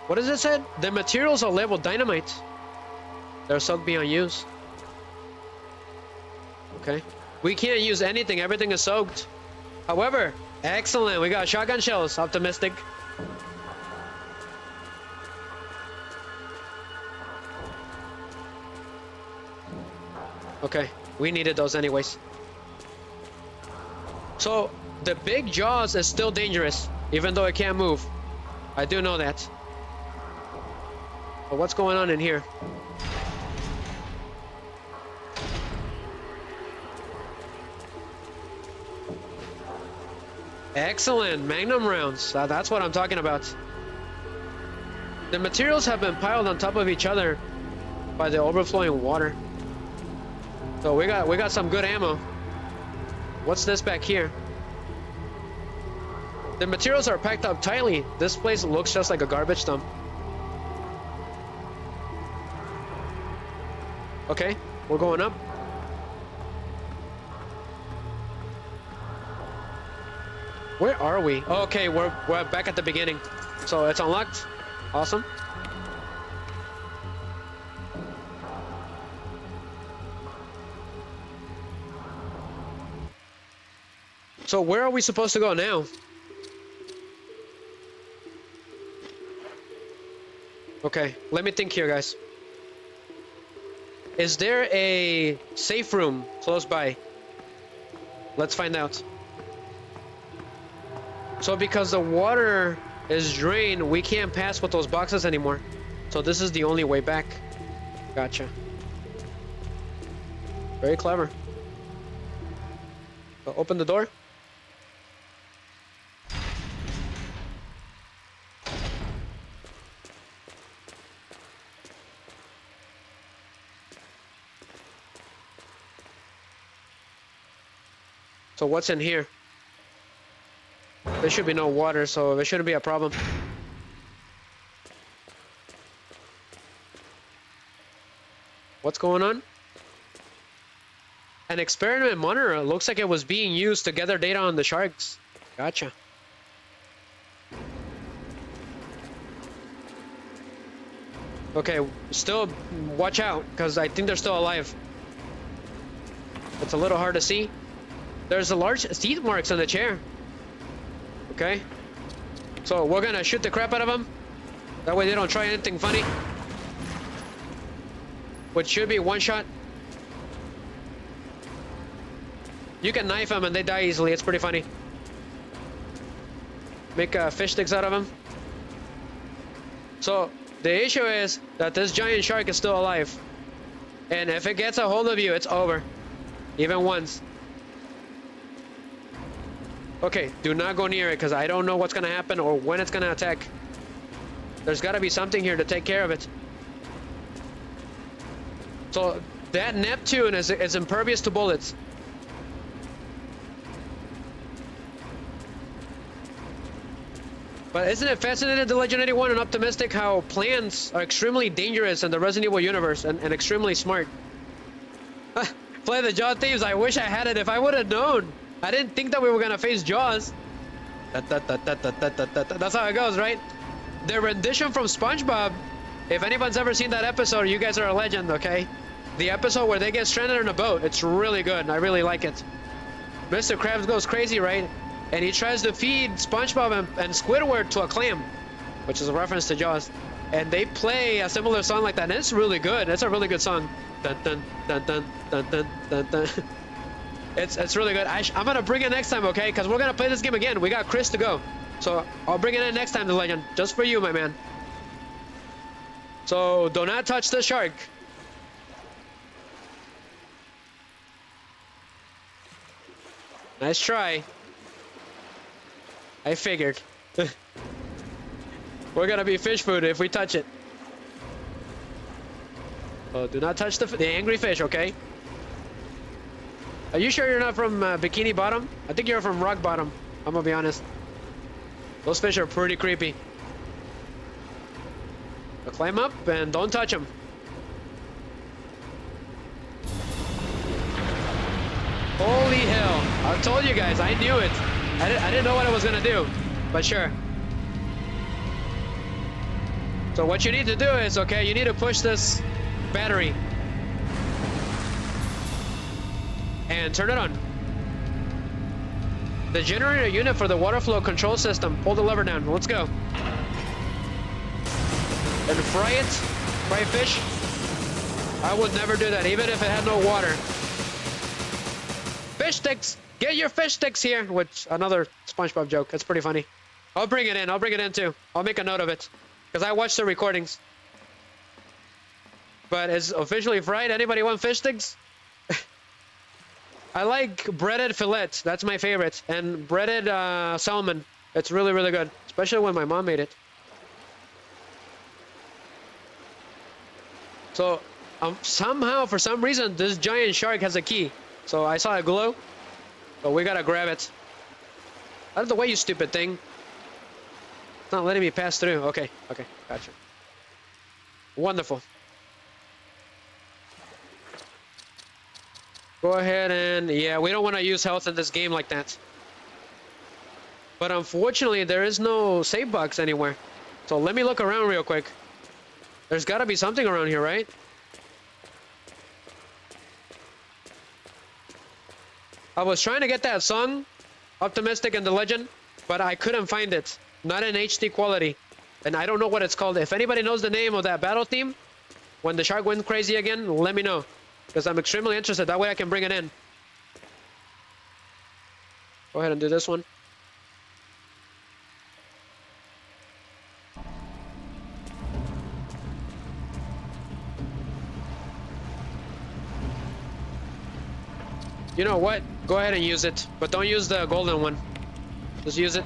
What does it say? The materials are labeled dynamite. They're soaked beyond use. Okay. We can't use anything. Everything is soaked. However, excellent. We got shotgun shells. Optimistic. Okay, we needed those anyways. So the big jaws is still dangerous, even though it can't move. I do know that. But what's going on in here? Excellent, magnum rounds. That's what I'm talking about. The materials have been piled on top of each other by the overflowing water. So we got some good ammo. What's this back here? The materials are packed up tightly. This place looks just like a garbage dump. Okay, we're going up. Where are we? Okay, we're back at the beginning. So it's unlocked. Awesome. So where are we supposed to go now? Okay, let me think here, guys. Is there a safe room close by? Let's find out. So because the water is drained, we can't pass with those boxes anymore. So this is the only way back. Gotcha. Very clever. So open the door. So what's in here? There should be no water, so there shouldn't be a problem. What's going on? An experiment monitor. Looks like it was being used to gather data on the sharks. Gotcha. Okay, still watch out, because I think they're still alive. It's a little hard to see. There's a large teeth marks on the chair. Okay. So we're gonna shoot the crap out of them. That way they don't try anything funny. Which should be one shot. You can knife them and they die easily. It's pretty funny. Make fish sticks out of them. So the issue is that this giant shark is still alive. And if it gets a hold of you, it's over. Even once. Okay, do not go near it because I don't know what's gonna happen or when it's gonna attack. There's gotta be something here to take care of it. So that Neptune is impervious to bullets. But isn't it fascinating, the Legend 81 and optimistic, how plants are extremely dangerous in the Resident Evil universe and extremely smart. Play the Jaw Thieves. I wish I had it if I would have known. I didn't think that we were gonna face Jaws. That's how it goes, right? The rendition from SpongeBob. If anyone's ever seen that episode, you guys are a legend, okay? The episode where they get stranded on a boat. It's really good. I really like it. Mr. Krabs goes crazy, right? And he tries to feed SpongeBob and Squidward to a clam, which is a reference to Jaws. And they play a similar song like that. And it's really good. It's a really good song. Dun, dun, dun, dun, dun, dun, dun, dun. It's really good. I'm gonna bring it next time, okay? Because we're gonna play this game again. We got Chris to go, so I'll bring it in next time, the Legend, just for you, my man. So do not touch the shark. Nice try. I figured. We're gonna be fish food if we touch it. So do not touch the angry fish, okay? Are you sure you're not from Bikini Bottom? I think you're from Rock Bottom. I'm gonna be honest. Those fish are pretty creepy. So climb up and don't touch them. Holy hell. I told you guys, I knew it. I didn't know what I was gonna do, but sure. So what you need to do is, okay, you need to push this battery. And turn it on. The generator unit for the water flow control system. Pull the lever down. Let's go. And fry it. Fry fish. I would never do that, even if it had no water. Fish sticks! Get your fish sticks here! Which, another SpongeBob joke. That's pretty funny. I'll bring it in. I'll bring it in too. I'll make a note of it. Because I watched the recordings. But it's officially fried. Anybody want fish sticks? I like breaded fillet. That's my favorite. And breaded salmon. It's really, really good. Especially when my mom made it. So, somehow, for some reason, this giant shark has a key. So I saw a glow. But we gotta grab it. Out of the way, you stupid thing. It's not letting me pass through. Okay, okay, gotcha. Wonderful. Go ahead and... yeah, we don't want to use health in this game like that. But unfortunately, there is no save box anywhere. So let me look around real quick. There's got to be something around here, right? I was trying to get that song, Optimistic and the Legend, but I couldn't find it. Not in HD quality. And I don't know what it's called. If anybody knows the name of that battle theme, when the shark went crazy again, let me know. Because I'm extremely interested. That way I can bring it in. Go ahead and do this one. You know what? Go ahead and use it. But don't use the golden one. Just use it.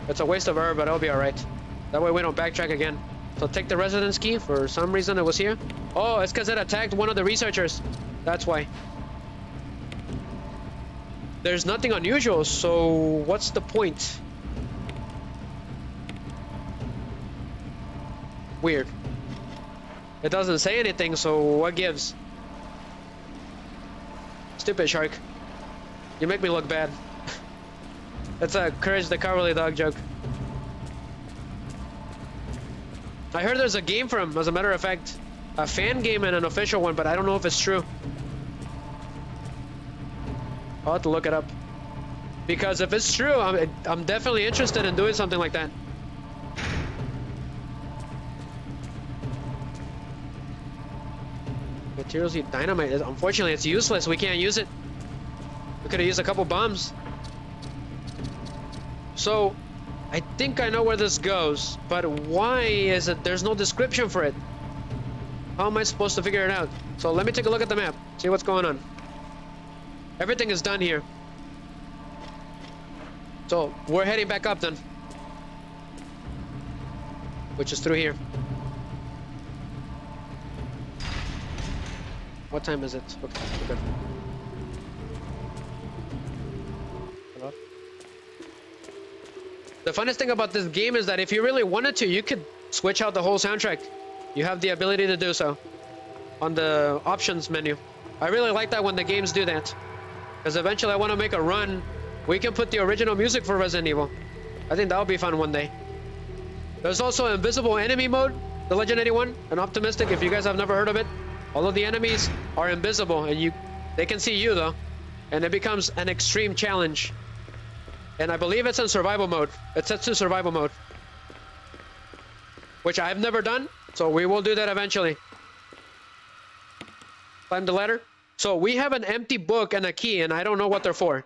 It's a waste of herb, but it'll be alright. That way we don't backtrack again. So take the residence key. For some reason it was here. Oh, it's because it attacked one of the researchers. That's why. There's nothing unusual, so what's the point? Weird. It doesn't say anything, so what gives? Stupid shark. You make me look bad. That's a Courage the Cowardly Dog joke. I heard there's a game for him, as a matter of fact. A fan game and an official one, but I don't know if it's true. I'll have to look it up. Because if it's true, I'm definitely interested in doing something like that. Materials need dynamite. Unfortunately, it's useless. We can't use it. We could have used a couple bombs. So, I think I know where this goes, but why is it there's no description for it? How am I supposed to figure it out? So let me take a look at the map, see what's going on. Everything is done here. So we're heading back up then. Which is through here. What time is it? Okay, we're good. Hello? The funnest thing about this game is that if you really wanted to, you could switch out the whole soundtrack. You have the ability to do so on the options menu. I really like that when the games do that. Because eventually I want to make a run. We can put the original music for Resident Evil. I think that would be fun one day. There's also invisible enemy mode, the Legend 81, and Optimistic, if you guys have never heard of it. All of the enemies are invisible, and they can see you though. And it becomes an extreme challenge. And I believe it's in survival mode. It's set to survival mode. Which I've never done, so we will do that eventually. Climb the ladder. So we have an empty book and a key, and I don't know what they're for.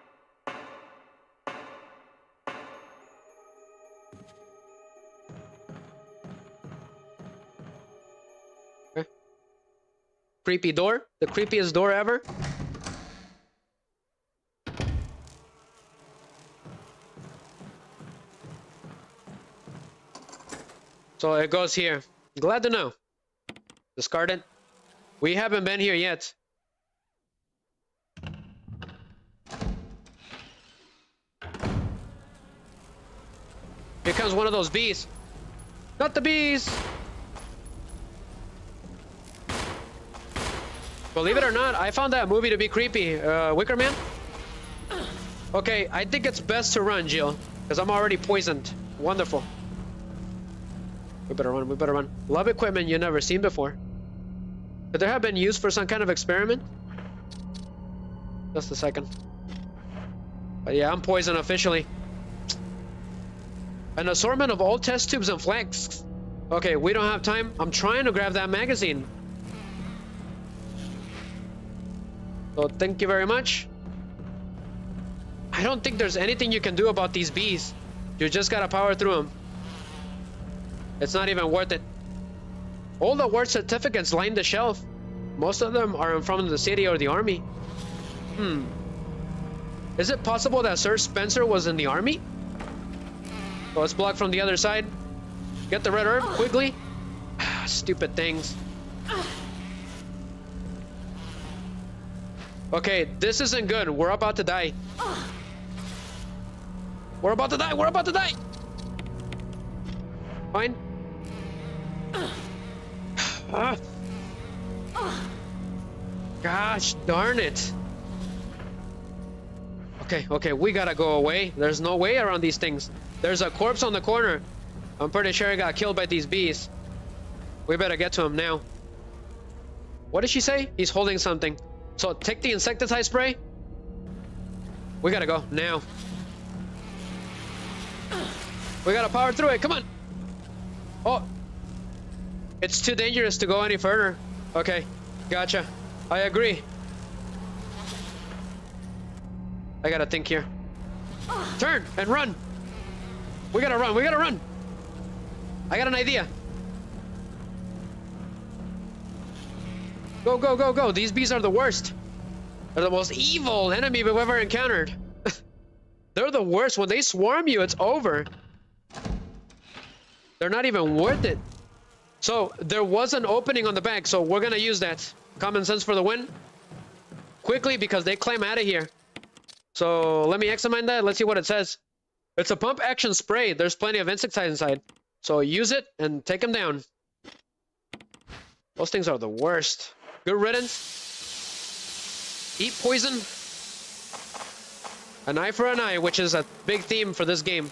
Okay. Creepy door. The creepiest door ever. So it goes here. Glad to know. Discard it. We haven't been here yet. Here comes one of those bees. Not the bees! Believe it or not, I found that movie to be creepy. Wicker Man? Okay, I think it's best to run, Jill. Because I'm already poisoned. Wonderful. We better run, we better run. Love equipment you've never seen before. Could there have been used for some kind of experiment? Just a second. But yeah, I'm poisoned officially. An assortment of old test tubes and flasks. Okay, we don't have time. I'm trying to grab that magazine. So thank you very much. I don't think there's anything you can do about these bees. You just gotta power through them. It's not even worth it. All the award certificates line the shelf. Most of them are from the city or the army. Is it possible that Sir Spencer was in the army? Oh, it's blocked from the other side. Get the red herb quickly. Stupid things. Okay, this isn't good. We're about to die. We're about to die. We're about to die. Fine. Gosh darn it. Okay, we gotta go away. There's no way around these things. There's a corpse on the corner. I'm pretty sure he got killed by these bees. We better get to him now. What did she say? He's holding something. So take the insecticide spray. We gotta go now. We gotta power through it. Come on. Oh. It's too dangerous to go any further. Okay, gotcha. I agree. I gotta think here. Turn and run. We gotta run. We gotta run. I got an idea. Go, go, go, go. These bees are the worst. They're the most evil enemy we've ever encountered. They're the worst. When they swarm you, it's over. They're not even worth it. So there was an opening on the back, so we're gonna use that. Common sense for the win. Quickly, because they climb out of here. So let me examine that. Let's see what it says. It's a pump action spray. There's plenty of insecticide inside. So use it and take them down. Those things are the worst. Good riddance. Eat poison. An eye for an eye, which is a big theme for this game.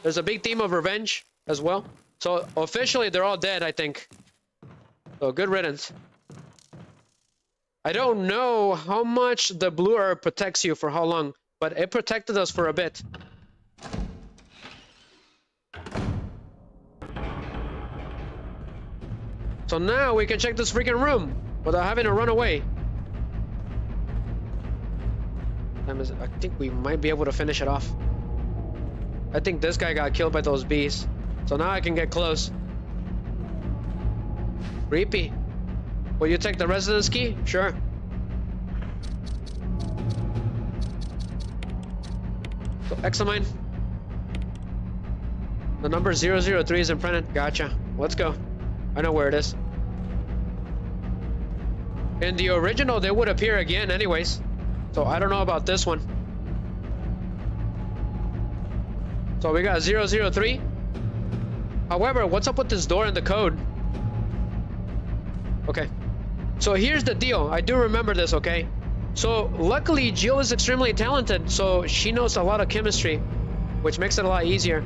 There's a big theme of revenge as well. So officially they're all dead, I think. So good riddance. I don't know how much the blue herb protects you for how long, but it protected us for a bit. So now we can check this freaking room without having to run away. I think we might be able to finish it off. I think this guy got killed by those bees. So now I can get close. Creepy. Will you take the residence key? Sure. So examine. The number 003 is imprinted. Gotcha. Let's go. I know where it is. In the original, they would appear again anyways. So I don't know about this one. So we got 003. However, what's up with this door and the code? Okay. So here's the deal. I do remember this, okay? So luckily, Jill is extremely talented, so she knows a lot of chemistry, which makes it a lot easier.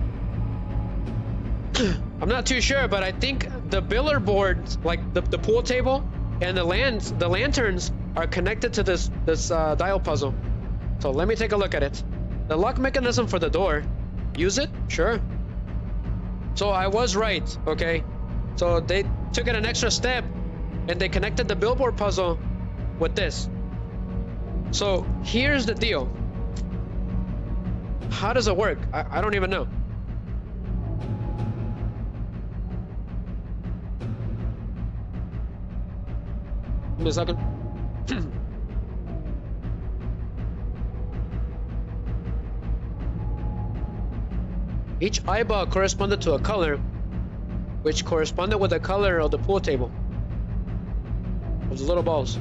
I'm not too sure, but I think the biller boards, like the pool table and the lanterns are connected to this dial puzzle. So let me take a look at it. The lock mechanism for the door. Use it? Sure. So I was right, okay? So they took it an extra step and they connected the billboard puzzle with this. So here's the deal. How does it work? I don't even know. Give me a second. Each eyeball corresponded to a color, which corresponded with the color of the pool table. Of the little balls.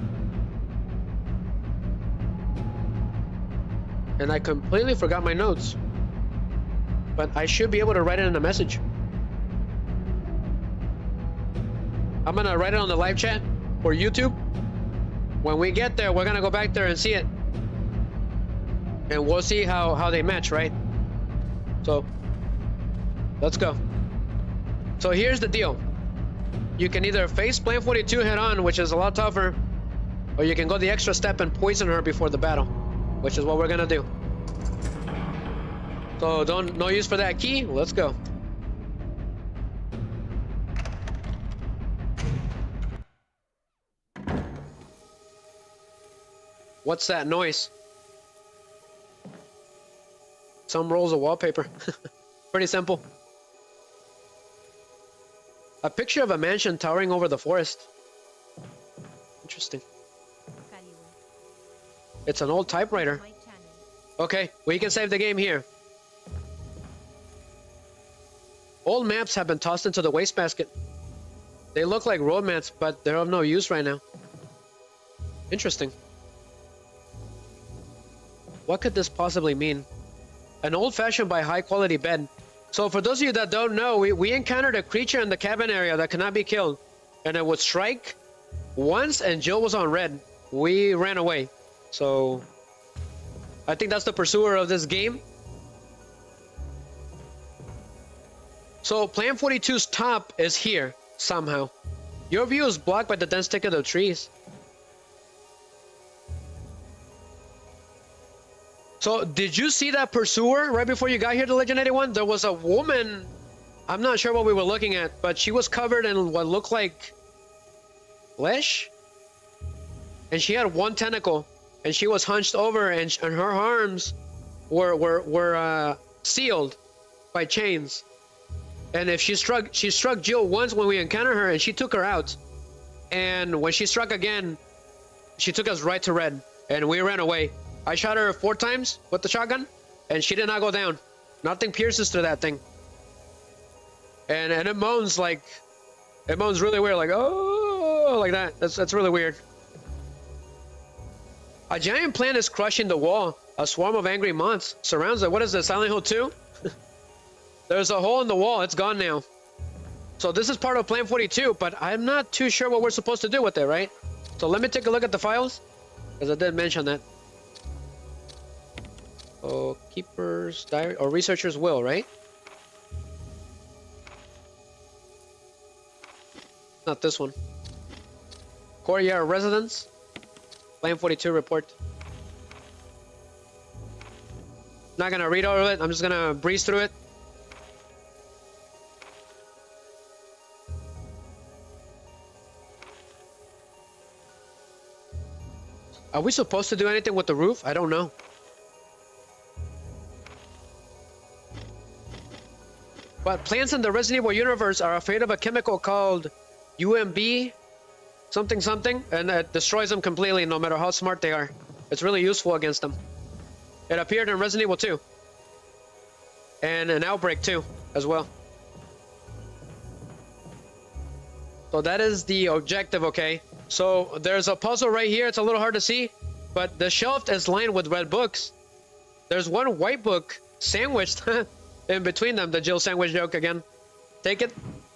And I completely forgot my notes. But I should be able to write it in a message. I'm gonna write it on the live chat for YouTube. When we get there, we're gonna go back there and see it. And we'll see how they match, right? So, let's go. So here's the deal. You can either face Plan 42 head on, which is a lot tougher, or you can go the extra step and poison her before the battle, which is what we're gonna do. So no use for that key. Let's go. What's that noise? Some rolls of wallpaper. Pretty simple. A picture of a mansion towering over the forest. Interesting. It's an old typewriter. Okay, we can save the game here. Old maps have been tossed into the wastebasket. They look like road maps, but they're of no use right now. Interesting. What could this possibly mean? An old-fashioned by high-quality bed. So for those of you that don't know, we encountered a creature in the cabin area that cannot be killed. And it would strike once, and Jill was on red. We ran away. So I think that's the pursuer of this game. So Plan 42's top is here somehow. Your view is blocked by the dense thicket of trees. So did you see that pursuer right before you got here to Legend 81? There was a woman. I'm not sure what we were looking at, but she was covered in what looked like flesh. And she had one tentacle, and she was hunched over, and her arms were sealed by chains. And if she struck Jill once when we encountered her, and she took her out. And when she struck again, she took us right to red, and we ran away. I shot her 4 times with the shotgun, and she did not go down. Nothing pierces through that thing. And it moans like, it moans really weird, like, oh, like that. That's really weird. A giant plant is crushing the wall. A swarm of angry moths surrounds it. What is this, Silent Hill 2? There's a hole in the wall. It's gone now. So this is part of Plan 42, but I'm not too sure what we're supposed to do with it, right? So let me take a look at the files, because I did mention that. Oh, keeper's diary or researcher's will, right? Not this one. Courtyard residence. Plan 42 report. Not gonna read all of it. I'm just gonna breeze through it. Are we supposed to do anything with the roof? I don't know. But plants in the Resident Evil universe are afraid of a chemical called UMB something something, and it destroys them completely no matter how smart they are. It's really useful against them. It appeared in Resident Evil 2. And an Outbreak 2 as well. So that is the objective, okay? So there's a puzzle right here. It's a little hard to see, but the shelf is lined with red books. There's one white book sandwiched in between them. The Jill sandwich joke again. Take it?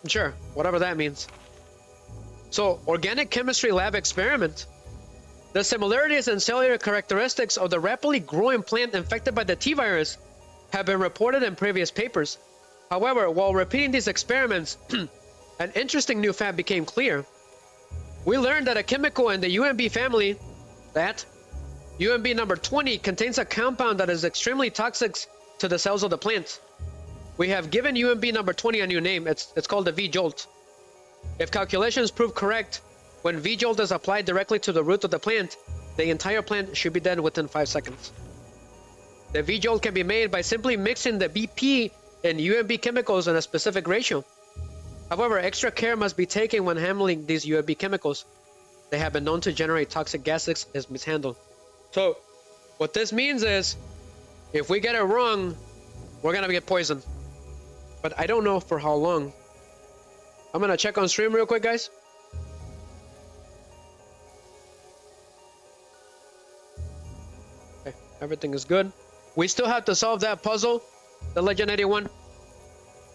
Sure, whatever that means. So, organic chemistry lab experiment. The similarities and cellular characteristics of the rapidly growing plant infected by the T-virus have been reported in previous papers. However, while repeating these experiments, an interesting new fact became clear. We learned that a chemical in the UMB family, that UMB number 20, contains a compound that is extremely toxic to the cells of the plant. We have given UMB number 20 a new name. It's called the V-Jolt. If calculations prove correct, when V-Jolt is applied directly to the root of the plant, the entire plant should be dead within 5 seconds. The V-Jolt can be made by simply mixing the BP and UMB chemicals in a specific ratio. However, extra care must be taken when handling these UMB chemicals. They have been known to generate toxic gases if mishandled. So, what this means is, if we get it wrong, we're gonna get poisoned. But I don't know for how long. I'm gonna check on stream real quick, guys. Okay, everything is good. We still have to solve that puzzle, the Legend 81.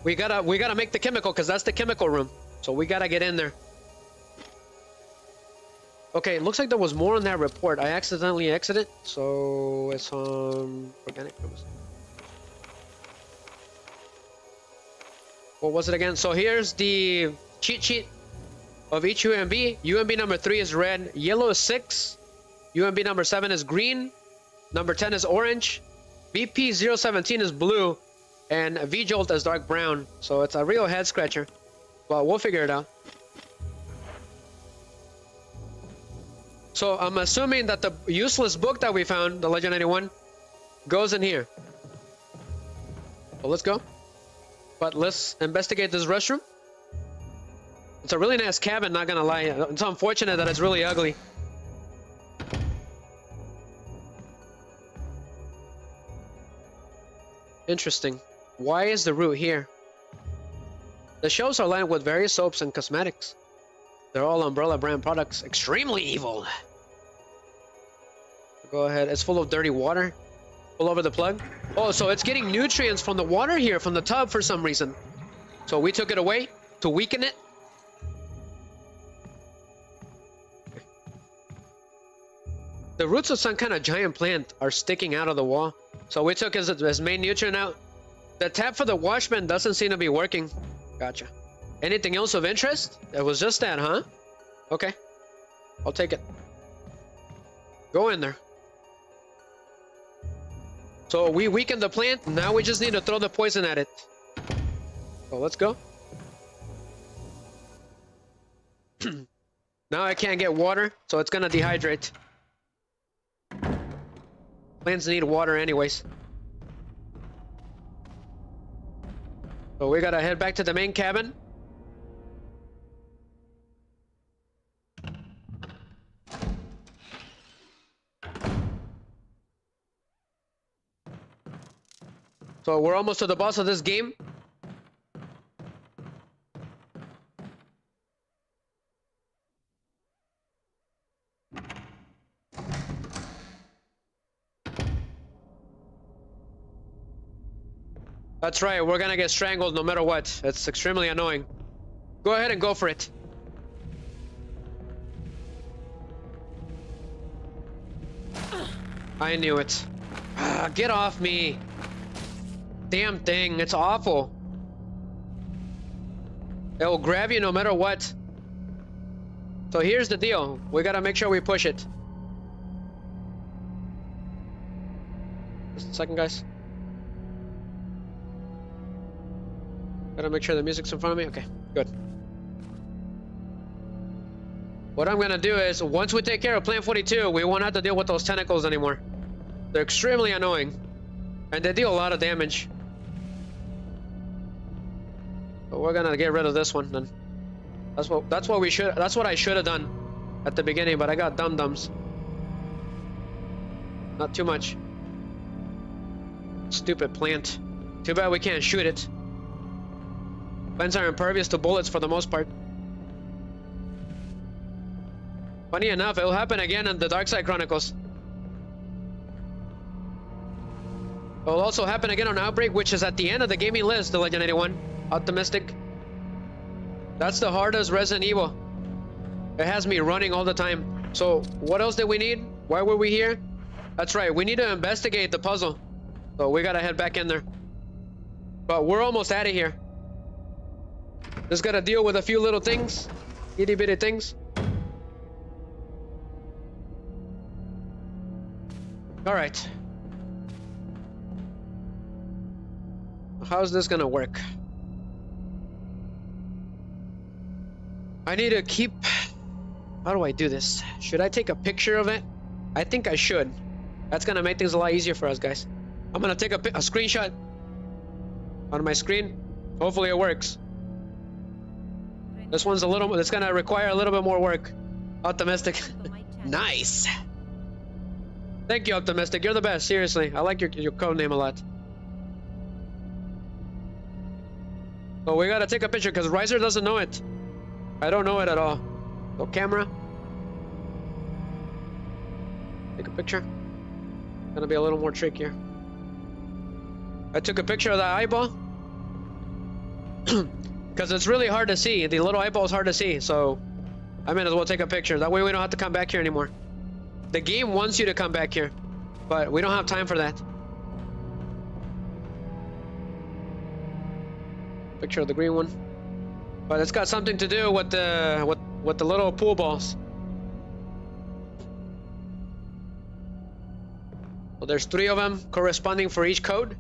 We gotta make the chemical, because that's the chemical room. So we gotta get in there. Okay, it looks like there was more on that report. I accidentally exited, so it's on organic chemistry. What was it again? So here's the cheat sheet of each UMB. UMB number 3 is red, yellow is 6, UMB number 7 is green, number 10 is orange, BP 017 is blue, and V-Jolt is dark brown. So it's a real head scratcher, but we'll figure it out. So I'm assuming that the useless book that we found, the Legend 81, goes in here. Well, let's go. But let's investigate this restroom. It's a really nice cabin, not gonna lie. It's unfortunate that it's really ugly. Interesting. Why is the root here? The shelves are lined with various soaps and cosmetics. They're all Umbrella brand products. Extremely evil. Go ahead. It's full of dirty water. Pull over the plug. Oh, so it's getting nutrients from the water here, from the tub for some reason. So we took it away to weaken it. The roots of some kind of giant plant are sticking out of the wall. So we took his main nutrient out. The tap for the washman doesn't seem to be working. Gotcha. Anything else of interest? It was just that, huh? Okay. I'll take it. Go in there. So we weakened the plant. Now we just need to throw the poison at it. So let's go. Now I can't get water, so it's gonna dehydrate. Plants need water anyways. So we gotta head back to the main cabin. So we're almost to the boss of this game. That's right, we're gonna get strangled no matter what. It's extremely annoying. Go ahead and go for it. I knew it. Get off me. Damn thing, it's awful. It will grab you no matter what. So here's the deal. We gotta make sure we push it. Just a second, guys. Gotta make sure the music's in front of me. Okay, good. What I'm gonna do is, once we take care of Plant 42, we won't have to deal with those tentacles anymore. They're extremely annoying. And they deal a lot of damage. But we're gonna get rid of this one then. That's what I should have done at the beginning, but I got dum-dums. Not too much. Stupid plant. Too bad we can't shoot it. Plants are impervious to bullets for the most part. Funny enough, it'll happen again in the Dark Side Chronicles. It'll also happen again on Outbreak, which is at the end of the gaming list, the Legend 81. Optimistic. That's the hardest Resident Evil. It has me running all the time. So, what else did we need? Why were we here? That's right, we need to investigate the puzzle. So we gotta head back in there. But we're almost out of here. Just gotta deal with a few little things. Itty bitty things. Alright. How's this gonna work? I need to keep... How do I do this? Should I take a picture of it? I think I should. That's gonna make things a lot easier for us, guys. I'm gonna take a screenshot on my screen. Hopefully it works. This one's it's gonna require a little bit more work. Optimistic. Nice. Thank you, Optimistic. You're the best, seriously. I like your code name a lot. So we gotta take a picture because Riser doesn't know it. I don't know it at all. So camera. Take a picture. Gonna be a little more trickier. I took a picture of that eyeball. Because it's really hard to see. The little eyeball is hard to see, so I might as well take a picture. That way we don't have to come back here anymore. The game wants you to come back here, but we don't have time for that. Picture of the green one. But it's got something to do with the little pool balls. So there's 3 of them corresponding for each code.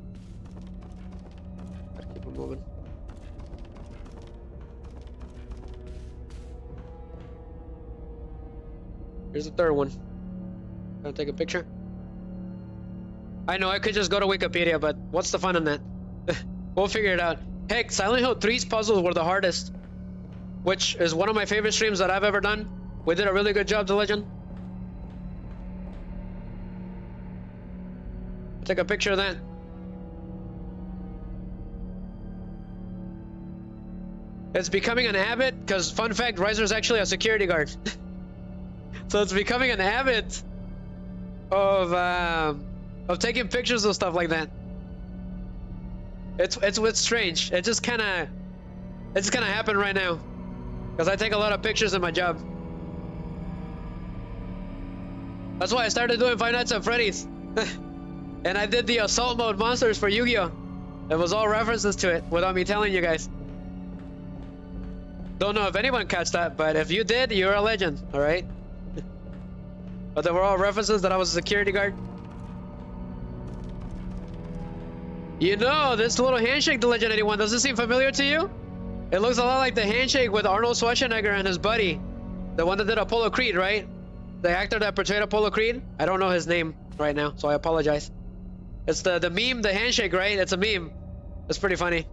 Gotta keep it moving. Here's the third one. Gonna take a picture. I know I could just go to Wikipedia, but what's the fun in that? We'll figure it out. Heck, Silent Hill 3's puzzles were the hardest, which is one of my favorite streams that I've ever done. We did a really good job, The Legend. Take a picture of that. It's becoming an habit, because fun fact, Riser's actually a security guard. So it's becoming an habit of taking pictures of stuff like that. It's strange. It just kind of happened right now, because I take a lot of pictures in my job. That's why I started doing Five Nights at Freddy's. And I did the assault mode monsters for Yu-Gi-Oh! It was all references to it without me telling you guys. Don't know if anyone catch that, but if you did, you're a legend, alright? But they were all references that I was a security guard. You know, this little handshake, The Legend 81, does it seem familiar to you? It looks a lot like the handshake with Arnold Schwarzenegger and his buddy. The one that did Apollo Creed, right? The actor that portrayed Apollo Creed? I don't know his name right now, so I apologize. It's the meme, the handshake, right? It's a meme. It's pretty funny.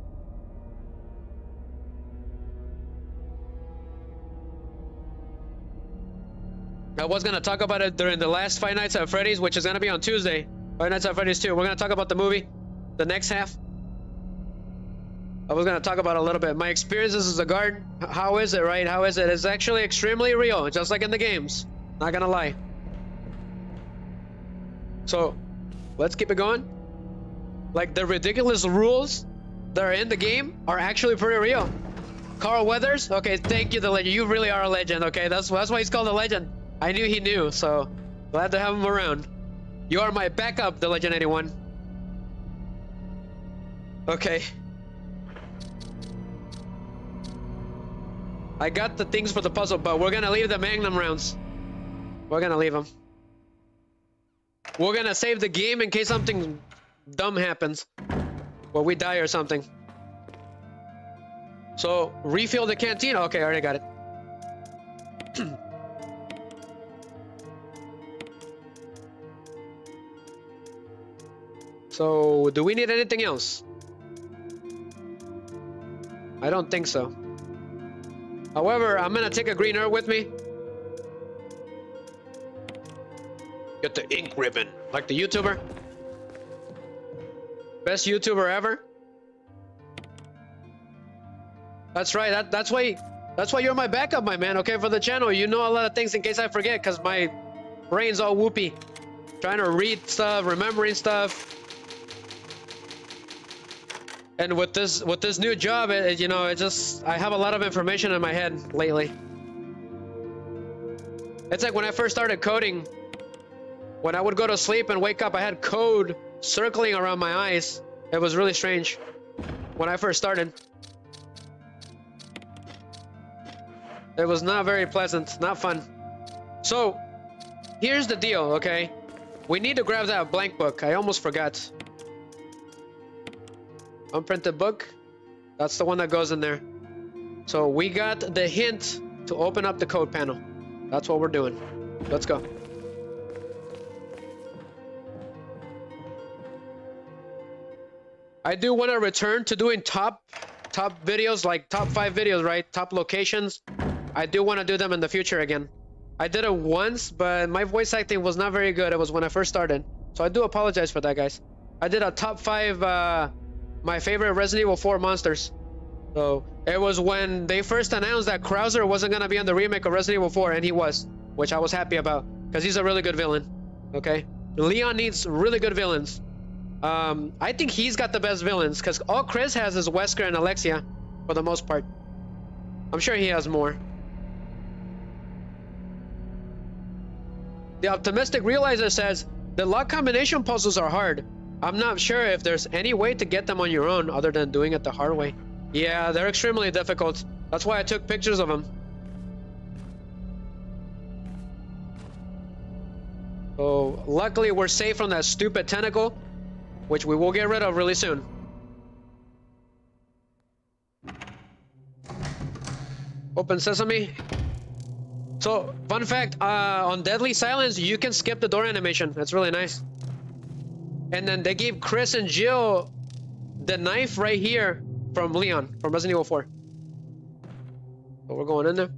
I was gonna talk about it during the last Five Nights at Freddy's, which is gonna be on Tuesday. Five Nights at Freddy's 2. We're gonna talk about the movie, the next half. I was gonna talk about a little bit. My experiences as a guard. How is it, right? How is it? It's actually extremely real, just like in the games. Not gonna lie. So, let's keep it going. Like, the ridiculous rules that are in the game are actually pretty real. Carl Weathers? Okay, thank you, The Legend. You really are a legend, okay? That's why he's called a legend. I knew he knew, so glad to have him around. You are my backup, The Legend 81. Okay. I got the things for the puzzle, but we're gonna leave the Magnum rounds. We're gonna leave them. We're gonna save the game in case something dumb happens. Or we die or something. So, refill the canteen. Okay, I already got it. So, do we need anything else? I don't think so. However, I'm gonna take a green herb with me. Get the ink ribbon, like the YouTuber. Best YouTuber ever. That's right. That's why you're my backup, my man. Okay, for the channel, you know a lot of things in case I forget, cause my brain's all whoopy. Trying to read stuff, remembering stuff. And with this new job, you know, I have a lot of information in my head lately. It's like when I first started coding. When I would go to sleep and wake up, I had code circling around my eyes. It was really strange when I first started. It was not very pleasant, not fun. So, here's the deal, okay? We need to grab that blank book. I almost forgot. Unprinted book. That's the one that goes in there. So, we got the hint to open up the code panel. That's what we're doing. Let's go. I do want to return to doing top videos, like top 5 videos, right? Top locations. I do want to do them in the future again. I did it once, but my voice acting was not very good. It was when I first started. So I do apologize for that, guys. I did a top 5, my favorite Resident Evil 4 monsters. So it was when they first announced that Krauser wasn't going to be on the remake of Resident Evil 4, and he was, which I was happy about, because he's a really good villain. Okay? Leon needs really good villains. I think he's got the best villains, because all Chris has is Wesker and Alexia, for the most part. I'm sure he has more. The Optimistic Realizer says, the lock combination puzzles are hard. I'm not sure if there's any way to get them on your own other than doing it the hard way. Yeah, they're extremely difficult. That's why I took pictures of them. So, luckily we're safe from that stupid tentacle, which we will get rid of really soon. Open sesame. So, fun fact, on Deadly Silence, you can skip the door animation. That's really nice. And then they gave Chris and Jill the knife right here from Leon, from Resident Evil 4. So we're going in there.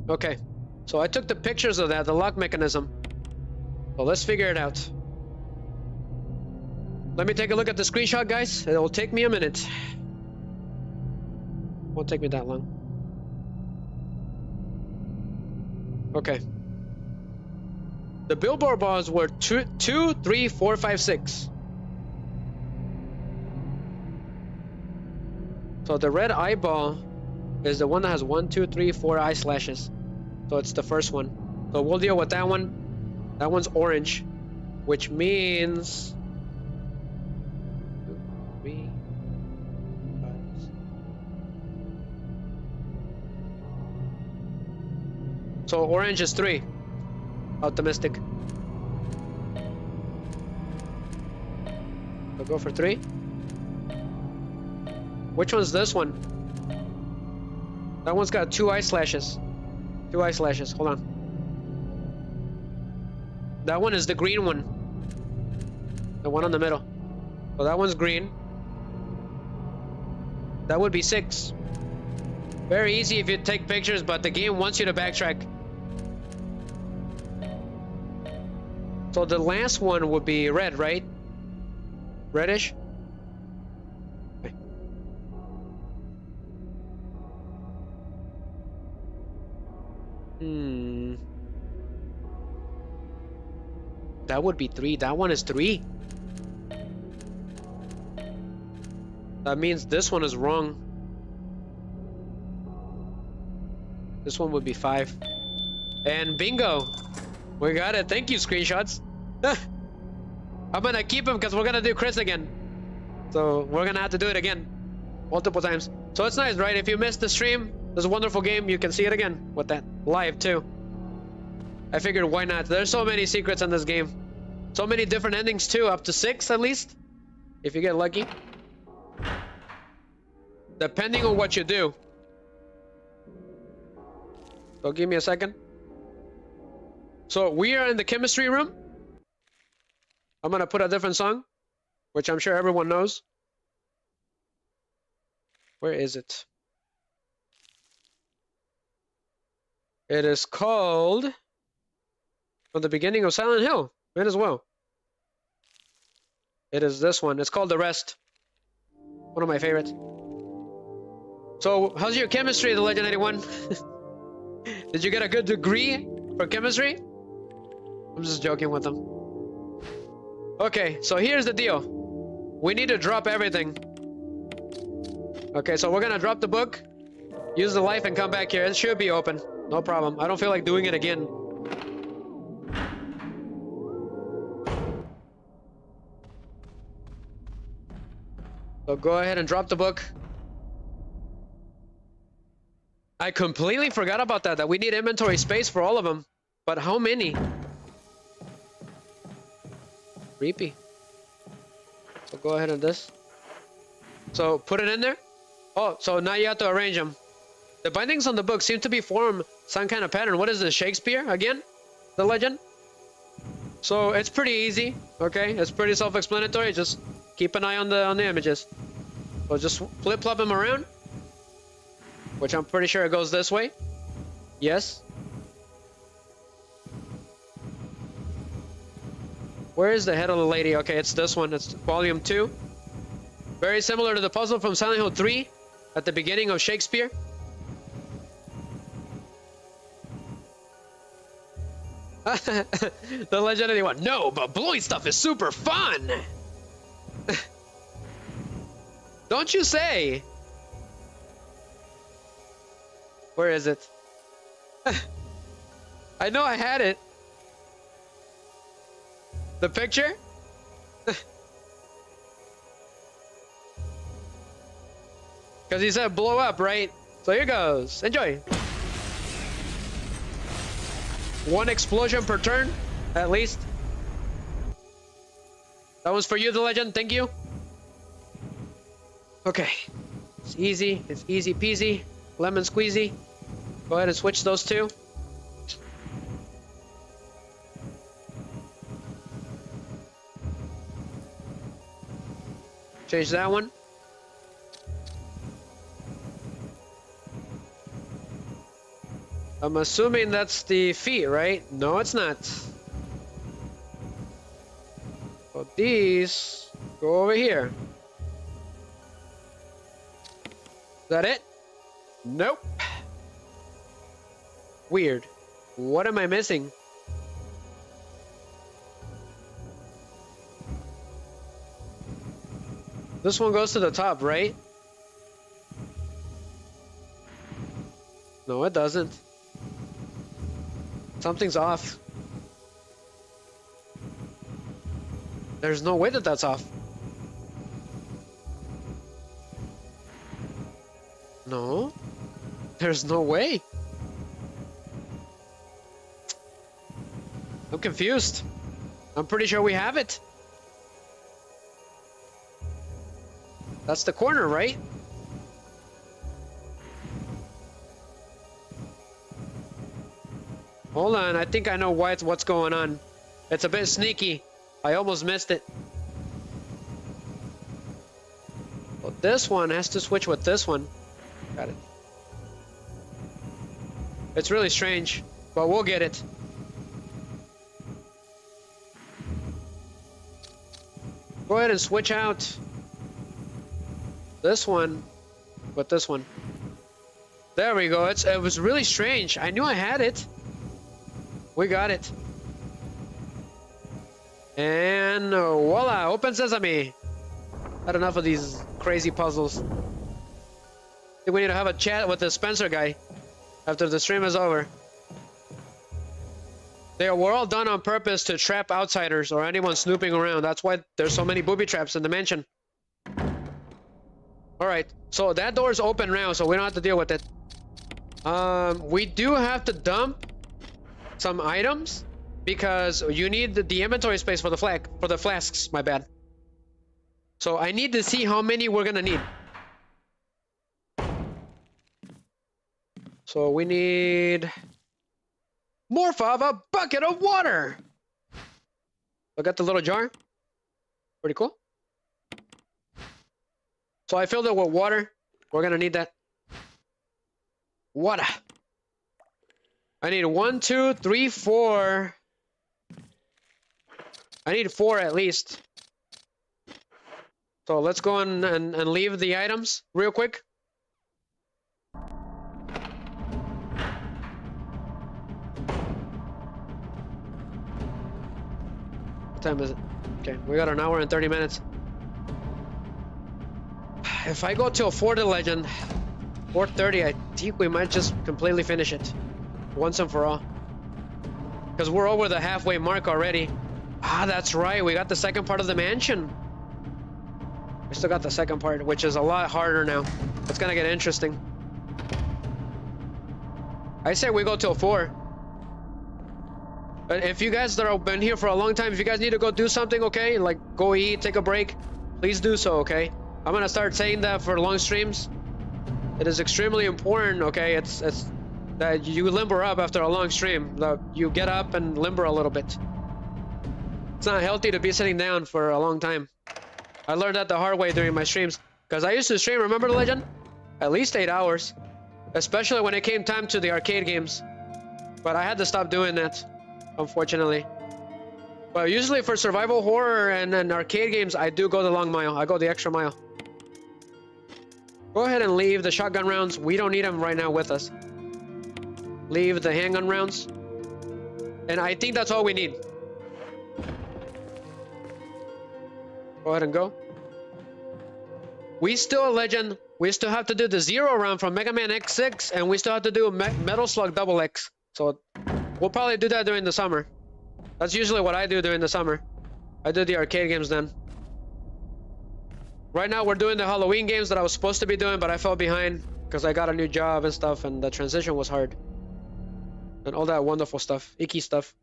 Okay, so I took the pictures of that, the lock mechanism. So let's figure it out. Let me take a look at the screenshot, guys. It will take me a minute. Won't take me that long. Okay. The billboard bars were 2, 3, 4, 5, 6. So the red eyeball is the one that has 1, 2, 3, 4 eye slashes. So it's the first one. So we'll deal with that one. That one's orange, which means 2, 3, 5, 6. So orange is 3. Optimistic. So go for 3. Which one's this one? That one's got 2 eye slashes. 2 eye slashes. Hold on. That one is the green one. The one on the middle. So that one's green. That would be 6. Very easy if you take pictures, but the game wants you to backtrack. So the last one would be red, right? Reddish? Okay. That would be 3. That one is 3. That means this one is wrong. This one would be 5. And bingo! We got it. Thank you, screenshots. I'm gonna keep them because we're gonna do Chris again. So we're gonna have to do it again. Multiple times. So it's nice, right? If you missed the stream, this wonderful game, you can see it again with that live too. I figured why not? There's so many secrets in this game. So many different endings too, up to 6 at least. If you get lucky. Depending on what you do. So give me a second. So we are in the chemistry room. I'm gonna put a different song, which I'm sure everyone knows. Where is it? It is called From the Beginning of Silent Hill. Might as well. It is this one. It's called The Rest. One of my favorites. So, how's your chemistry, the Legend 81? Did you get a good degree for chemistry? I'm just joking with them. Okay, so here's the deal. We need to drop everything. Okay, so we're gonna drop the book, use the life, and come back here. It should be open. No problem. I don't feel like doing it again. So go ahead and drop the book. I completely forgot about that we need inventory space for all of them. But how many? Creepy. So go ahead and this. So put it in there. Oh, so now you have to arrange them. The bindings on the book seem to be formed some kind of pattern. What is this, Shakespeare again? The legend? So it's pretty easy, okay? It's pretty self-explanatory. Just keep an eye on the images. So just flip-flop them around. Which I'm pretty sure it goes this way. Yes. Where is the head of the lady? Okay, it's this one. It's volume 2. Very similar to the puzzle from Silent Hill 3 at the beginning of Shakespeare. The Legend 81. No, but blowing stuff is super fun. Don't you say? Where is it? I know I had it. The picture? Because he said blow up, right? So here goes. Enjoy. 1 explosion per turn. At least. That was for you, the legend. Thank you. Okay. It's easy. It's easy peasy. Lemon squeezy. Go ahead and switch those two. Change that one. I'm assuming that's the feet, right? No, it's not. So these go over here. Is that it? Nope. Weird. What am I missing? This one goes to the top, right? No, it doesn't. Something's off. There's no way that that's off. No. There's no way. I'm confused. I'm pretty sure we have it. That's the corner, right? Hold on, I think I know what's going on. It's a bit sneaky. I almost missed it. Well, this one has to switch with this one. Got it. It's really strange, but we'll get it. Go ahead and switch out this one with this one. There we go. It was really strange. I knew I had it. We got it. And voila, open sesame. Had enough of these crazy puzzles. I think we need to have a chat with the Spencer guy after the stream is over. They were all done on purpose to trap outsiders or anyone snooping around. That's why there's so many booby traps in the mansion. Alright, so that door is open now, so we don't have to deal with it. We do have to dump some items because you need the inventory space for the flasks, my bad. So I need to see how many we're gonna need. So we need more of a bucket of water. I got the little jar. Pretty cool. So I filled it with water. We're gonna need that. Water. I need 1, 2, 3, 4. I need 4 at least. So let's go and leave the items real quick. What time is it? Okay, we got an hour and 30 minutes. If I go till 4 to legend, 4:30, I think we might just completely finish it. Once and for all. Because we're over the halfway mark already. Ah, that's right. We got the second part of the mansion. We still got the second part, which is a lot harder now. It's gonna get interesting. I say we go till 4. But if you guys that have been here for a long time, if you guys need to go do something, okay? Like go eat, take a break, please do so, okay? I'm gonna start saying that for long streams. It is extremely important, okay? It's that you limber up after a long stream. That you get up and limber a little bit. It's not healthy to be sitting down for a long time. I learned that the hard way during my streams. Because I used to stream, remember the legend? At least 8 hours. Especially when it came time to the arcade games. But I had to stop doing that, unfortunately. But usually for survival horror and arcade games, I do go the long mile. I go the extra mile. Go ahead and leave the shotgun rounds. We don't need them right now with us. Leave the handgun rounds. And I think that's all we need. Go ahead and go. We still a legend. We still have to do the 0 round from Mega Man X6, and we still have to do Metal Slug Double X. So we'll probably do that during the summer. That's usually what I do during the summer. I do the arcade games then. Right now we're doing the Halloween games that I was supposed to be doing, but I fell behind because I got a new job and stuff, and the transition was hard. And all that wonderful stuff. Icky stuff.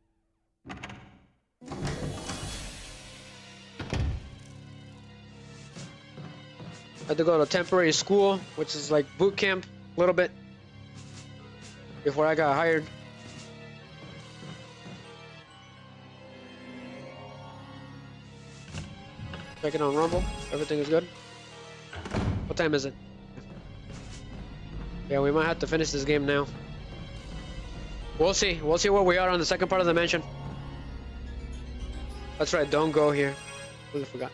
had to go to temporary school, which is like boot camp, a little bit, before I got hired. Checking on Rumble. Everything is good. What time is it? Yeah, we might have to finish this game now. We'll see. We'll see where we are on the second part of the mansion. That's right, don't go here. Really forgot.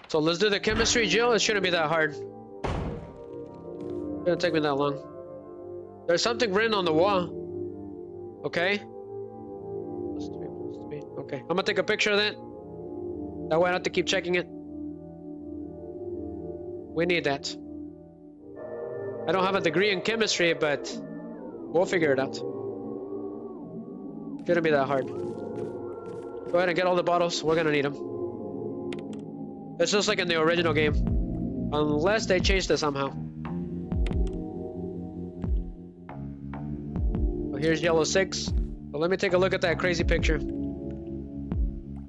So let's do the chemistry, Jill. It shouldn't be that hard. It shouldn't take me that long. There's something written on the wall. Okay. Okay. I'm gonna take a picture of that. That way I don't have to keep checking it. We need that. I don't have a degree in chemistry, but we'll figure it out. Shouldn't be that hard. Go ahead and get all the bottles. We're gonna need them. It's just like in the original game. Unless they changed it somehow. So here's yellow 6. But let me take a look at that crazy picture.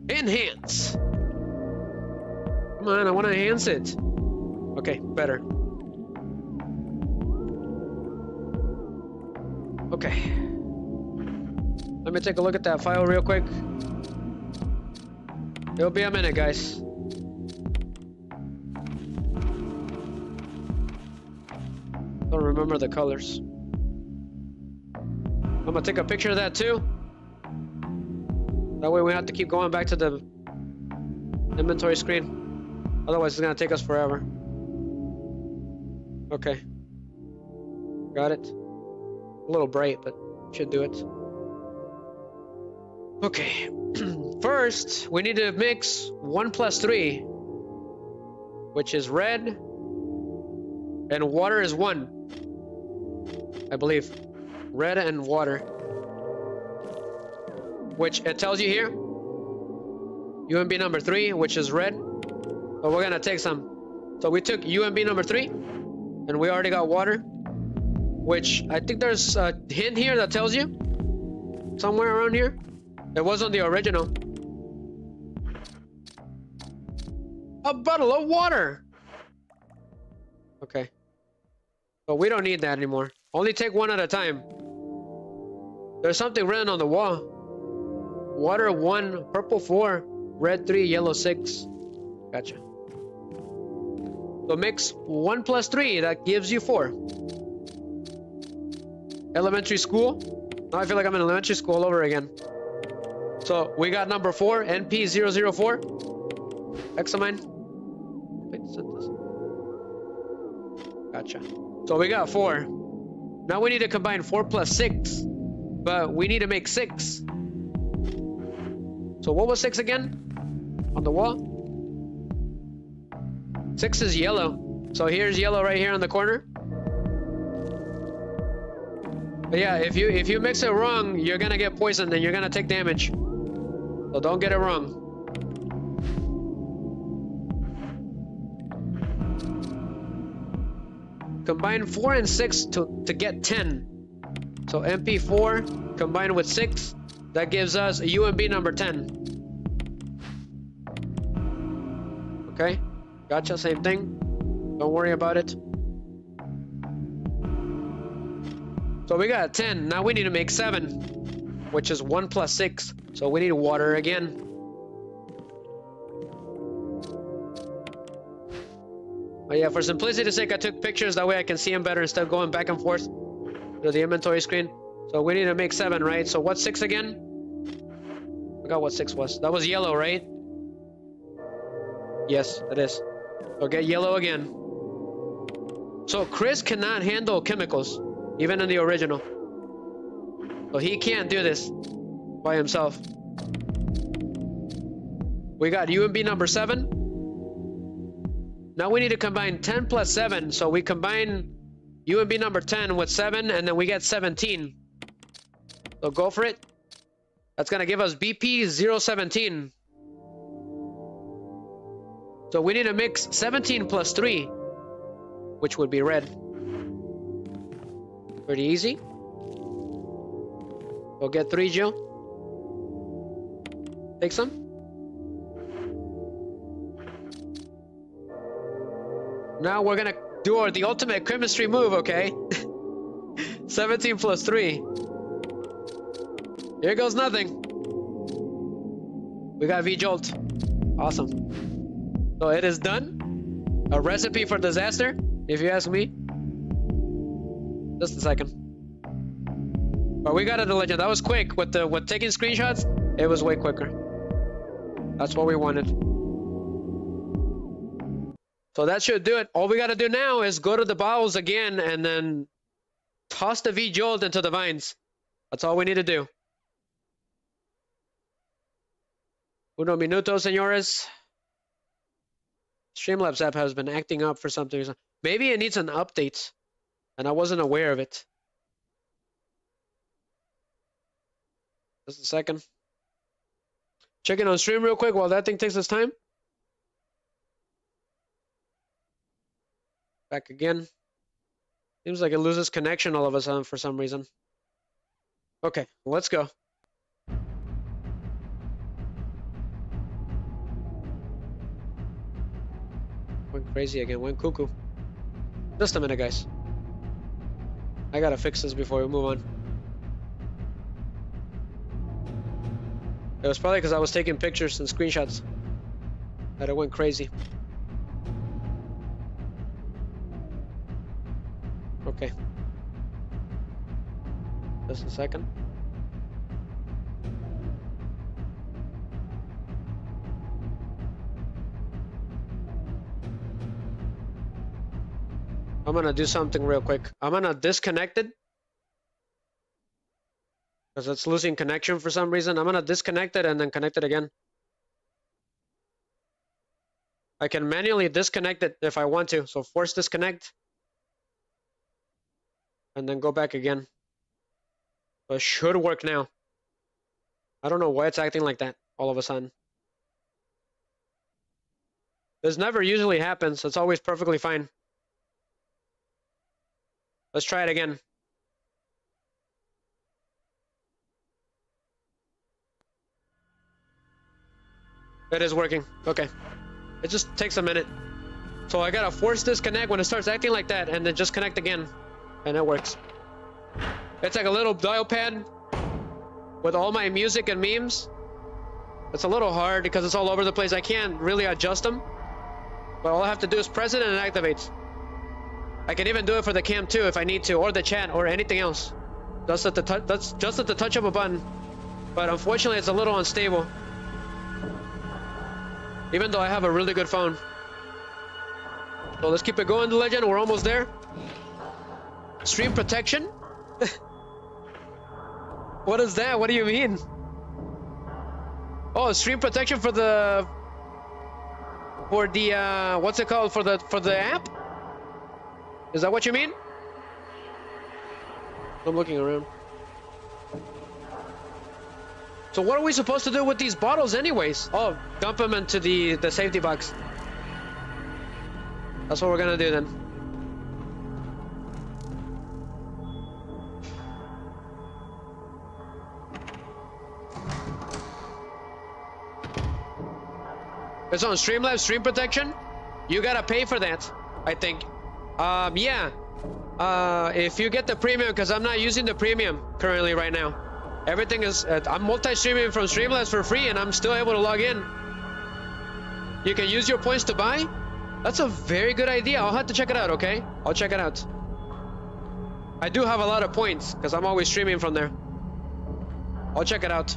Enhance! Come on, I want to enhance it. Okay, better. Okay. Let me take a look at that file real quick. It'll be a minute, guys. Don't remember the colors. I'm gonna take a picture of that too. That way we have to keep going back to the inventory screen. Otherwise it's gonna take us forever. Okay. Got it. A little bright, but should do it. Okay. First, we need to mix 1 plus 3, which is red, and water is 1. I believe. Red and water. Which it tells you here. UMB number 3, which is red. But we're gonna take some. So we took UMB number 3, and we already got water. Which I think there's a hint here that tells you. Somewhere around here. It was on the original. A bottle of water! Okay. But we don't need that anymore. Only take one at a time. There's something written on the wall. Water 1, purple 4, red 3, yellow 6. Gotcha. So mix 1 plus 3, that gives you 4. Elementary school. Now I feel like I'm in elementary school all over again. So we got number 4, NP004. Examine. Gotcha. So we got 4. Now we need to combine 4 plus 6. But we need to make 6. So what was 6 again? On the wall? 6 is yellow. So here's yellow right here on the corner. But yeah, if you mix it wrong, you're gonna get poisoned and you're gonna take damage. So don't get it wrong. Combine 4 and 6 to get 10. So MP4 combined with 6, that gives us a UMB number 10. Okay, gotcha, same thing. Don't worry about it. So we got 10, now we need to make 7, which is 1 plus 6. So we need water again. But yeah, for simplicity's sake, I took pictures, that way I can see them better instead of going back and forth to the inventory screen. So we need to make 7, right? So what's 6 again? I forgot what 6 was. That was yellow, right? Yes, it is. So get yellow again. So Chris cannot handle chemicals, even in the original. So he can't do this by himself. We got UMB number 7. Now we need to combine 10 plus 7. So we combine UMB number 10 with 7, and then we get 17. So go for it. That's going to give us BP 017. So we need to mix 17 plus 3, which would be red. Pretty easy. Go get 3, Jill. Take some. Now we're gonna do the ultimate chemistry move, okay? 17 plus 3. Here goes nothing. We got V-Jolt. Awesome. So it is done. A recipe for disaster, if you ask me. Just a second. But we got it, the legend. That was quick. With taking screenshots, it was way quicker. That's what we wanted. So that should do it. All we gotta do now is go to the bottles again and then toss the V-Jolt into the vines. That's all we need to do. Uno minuto, señores. Streamlabs app has been acting up for some reason. Maybe it needs an update, and I wasn't aware of it. Just a second. Check it on stream real quick while that thing takes its time. Back again. Seems like it loses connection all of a sudden for some reason. Okay, let's go. Went crazy again, went cuckoo. Just a minute, guys. I gotta fix this before we move on. It was probably because I was taking pictures and screenshots that it went crazy. Okay. Just a second. I'm gonna do something real quick. I'm gonna disconnect it because it's losing connection for some reason. I'm gonna disconnect it and then connect it again. I can manually disconnect it if I want to. So force disconnect and then go back again. So it should work now. I don't know why it's acting like that all of a sudden. This never usually happens. It's always perfectly fine. Let's try it again. It is working. Okay. It just takes a minute. So I gotta force disconnect when it starts acting like that and then just connect again. And it works. It's like a little dial pad with all my music and memes. It's a little hard because it's all over the place. I can't really adjust them. But all I have to do is press it and it activates. I can even do it for the cam too if I need to, or the chat, or anything else. That's just at the touch of a button. But unfortunately, it's a little unstable. Even though I have a really good phone. So let's keep it going, the legend. We're almost there. Stream protection? What is that? What do you mean? Oh, stream protection for the what's it called, for the app? Is that what you mean? I'm looking around. So what are we supposed to do with these bottles anyways? Oh, dump them into the safety box. That's what we're gonna do then. It's on Streamlabs, stream protection. You gotta pay for that, I think. Yeah. If you get the premium, because I'm not using the premium currently right now. Everything is, I'm multi-streaming from Streamlabs for free and I'm still able to log in. You can use your points to buy? That's a very good idea. I'll have to check it out, okay? I'll check it out. I do have a lot of points because I'm always streaming from there. I'll check it out.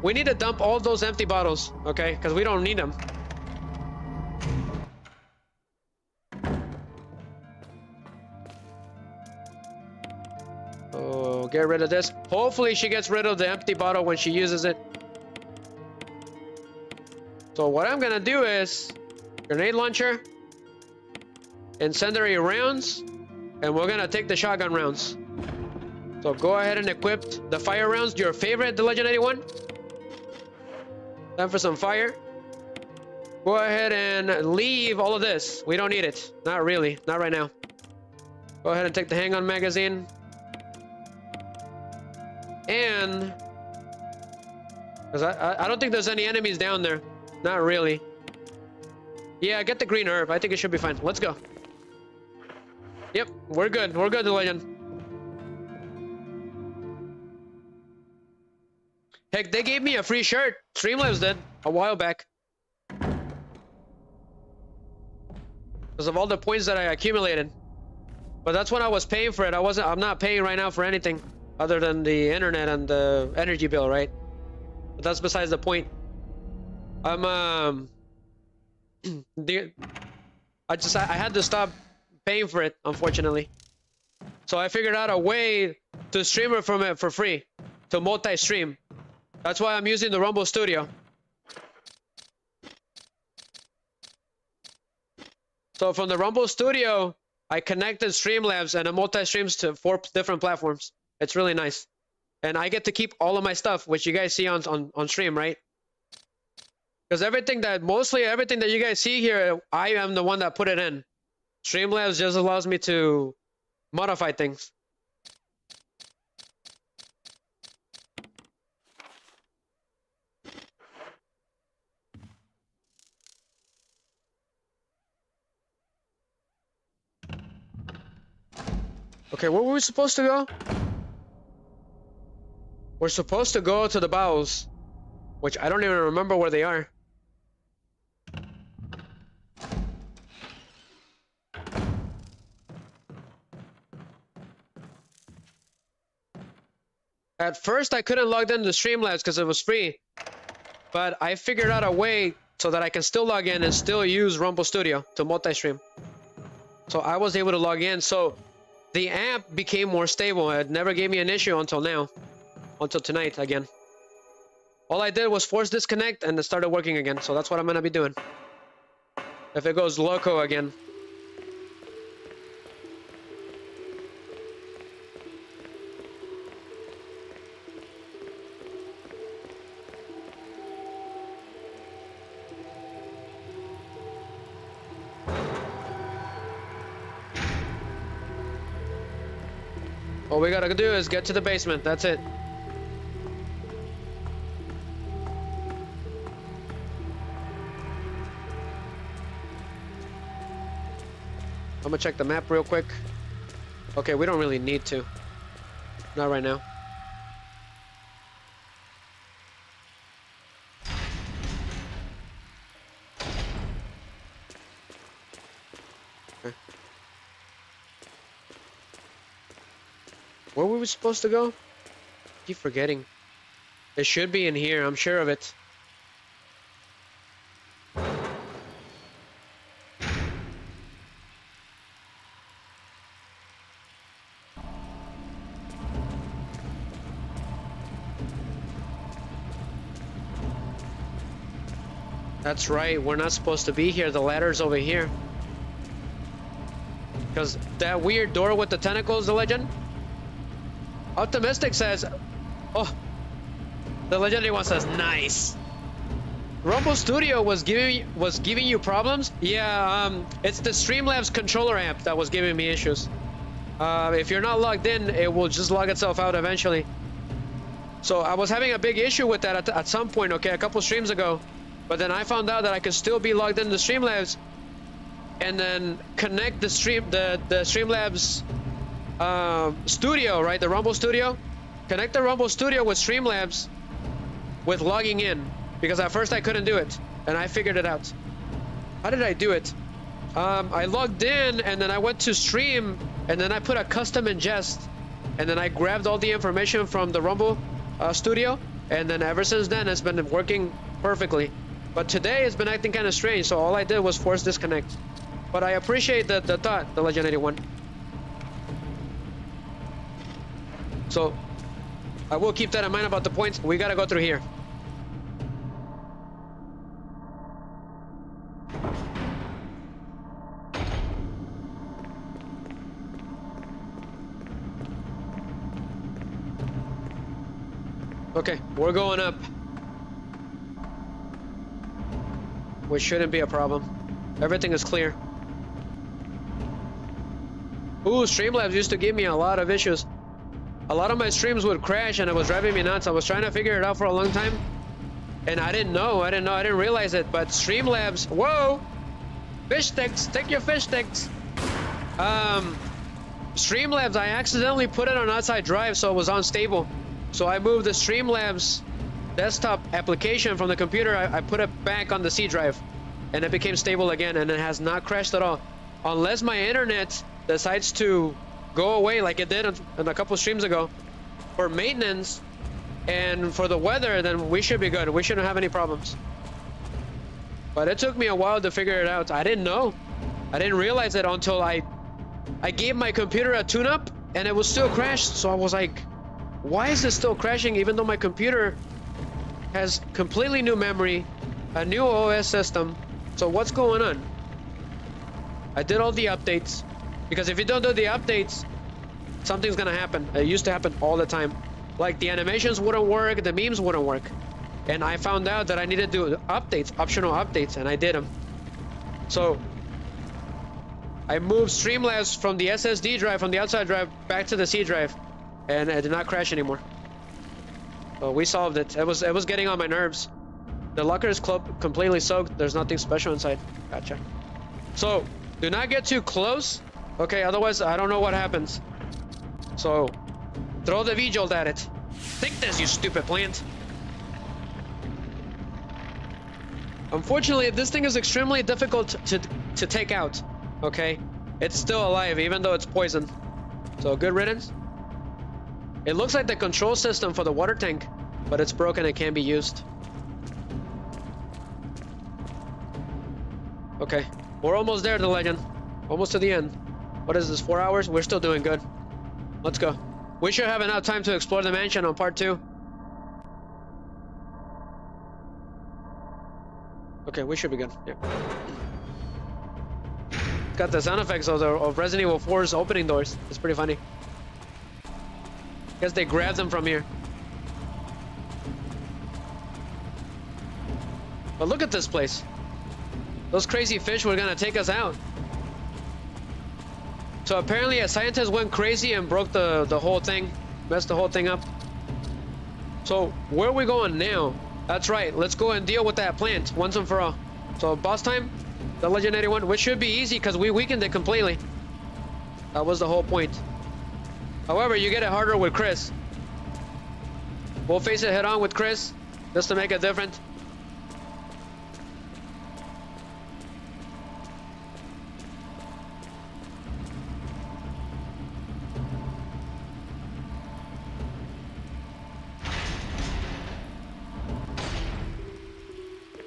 We need to dump all those empty bottles, okay? Because we don't need them. Oh, get rid of this. Hopefully she gets rid of the empty bottle when she uses it. So what I'm gonna do is grenade launcher, incendiary rounds, and we're gonna take the shotgun rounds. So go ahead and equip the fire rounds, your favorite, the Legend 81. Time for some fire. Go ahead and leave all of this. We don't need it. Not really. Not right now. Go ahead and take the handgun magazine. And... because I don't think there's any enemies down there. Not really. Yeah, get the green herb. I think it should be fine. Let's go. Yep, we're good. We're good, the legend. Heck, they gave me a free shirt. Streamlabs did a while back. Because of all the points that I accumulated. But that's when I was paying for it. I'm not paying right now for anything other than the internet and the energy bill, right? But that's besides the point. I had to stop paying for it, unfortunately. So I figured out a way to stream it from it for free, to multi-stream. That's why I'm using the Rumble Studio. So from the Rumble Studio, I connected Streamlabs and it multi-streams to 4 different platforms. It's really nice. And I get to keep all of my stuff, which you guys see on stream, right? Because mostly everything that you guys see here, I am the one that put it in. Streamlabs just allows me to modify things. Okay, where were we supposed to go? We're supposed to go to the bowels, which I don't even remember where they are. At first, I couldn't log into Streamlabs because it was free, but I figured out a way so that I can still log in and still use Rumble Studio to multi-stream. So I was able to log in, so the app became more stable. It never gave me an issue until now, until tonight again. All I did was force disconnect and it started working again, so that's what I'm gonna be doing. If it goes loco again. All we gotta do is get to the basement, that's it. I'm gonna check the map real quick. Okay, we don't really need to. Not right now. Okay. Where were we supposed to go? I keep forgetting. It should be in here, I'm sure of it. That's right, we're not supposed to be here. The ladder's over here. Because that weird door with the tentacles, the legend? Optimistic says, oh, the legendary one says, nice. Rumble Studio was giving you problems? Yeah, it's the Streamlabs controller amp that was giving me issues. If you're not logged in, it will just log itself out eventually. So I was having a big issue with that at some point, okay, a couple streams ago. But then I found out that I could still be logged into Streamlabs and then connect the Streamlabs studio, right? The Rumble Studio. Connect the Rumble Studio with Streamlabs with logging in. Because at first I couldn't do it. And I figured it out. How did I do it? I logged in and then I went to stream and then I put a custom ingest. And then I grabbed all the information from the Rumble Studio. And then ever since then it's been working perfectly. But today it's been acting kind of strange, so all I did was force disconnect. But I appreciate the thought, the Legend 81. So I will keep that in mind about the points. We gotta go through here. Okay, we're going up. which shouldn't be a problem. Everything is clear. Ooh, Streamlabs used to give me a lot of issues. A lot of my streams would crash and it was driving me nuts. I was trying to figure it out for a long time. And I didn't realize it, but Streamlabs, whoa! Fish sticks, take your fish sticks. Streamlabs, I accidentally put it on outside drive so it was unstable. So I moved the Streamlabs desktop application from the computer, I put it back on the C drive. And it became stable again and it has not crashed at all. Unless my internet decides to go away like it did on a couple streams ago. For maintenance and for the weather, then we should be good. We shouldn't have any problems. But it took me a while to figure it out. I didn't know. I didn't realize it until I gave my computer a tune-up and it was still crashed. So I was like, why is this still crashing even though my computer has completely new memory, a new OS system? So what's going on? I did all the updates because if you don't do the updates, something's gonna happen. It used to happen all the time. Like the animations wouldn't work, the memes wouldn't work. And I found out that I needed to do updates, optional updates, and I did them. So I moved Streamlabs from the SSD drive, from the outside drive, back to the C drive, and it did not crash anymore. So we solved it. It was getting on my nerves. The locker is completely soaked. There's nothing special inside. Gotcha. So do not get too close, okay? Otherwise, I don't know what happens. So throw the V-Jolt at it. Take this, you stupid plant. Unfortunately, this thing is extremely difficult to take out, okay? It's still alive, even though it's poisoned. So good riddance. It looks like the control system for the water tank, but it's broken and can't be used. Okay, we're almost there, the legend. Almost to the end. What is this, 4 hours? We're still doing good. Let's go. We should have enough time to explore the mansion on part 2. Okay, we should be good. Yeah. Got the sound effects of Resident Evil 4's opening doors. It's pretty funny. Guess they grabbed them from here. But look at this place. Those crazy fish were gonna take us out. So apparently a scientist went crazy and broke the whole thing. Messed the whole thing up. So where are we going now? That's right, let's go and deal with that plant once and for all. So boss time, the legendary one, which should be easy because we weakened it completely. That was the whole point. However, you get it harder with Chris. We'll face it head on with Chris, just to make it different.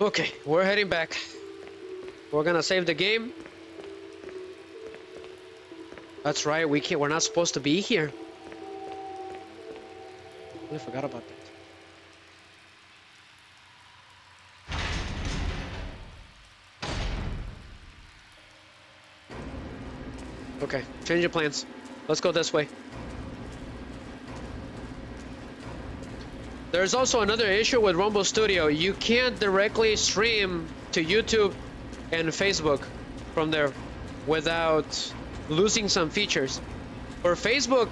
Okay, we're heading back. We're gonna save the game. That's right, we're not supposed to be here. I forgot about that. Okay, change your plans. Let's go this way. There's also another issue with Rumble Studio. You can't directly stream to YouTube and Facebook from there without losing some features. For Facebook,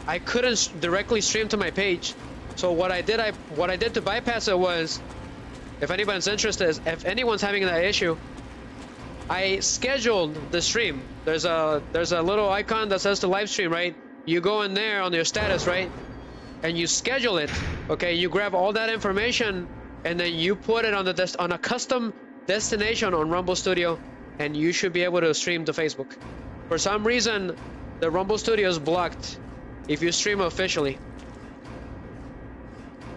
I couldn't directly stream to my page. So what I did to bypass it was, if anyone's interested, if anyone's having that issue, I scheduled the stream. There's a little icon that says to live stream, right? You go in there on your status, right? And you schedule it, okay? You grab all that information and then you put it on a custom destination on Rumble Studio, and you should be able to stream to Facebook. For some reason, the Rumble Studio is blocked if you stream officially.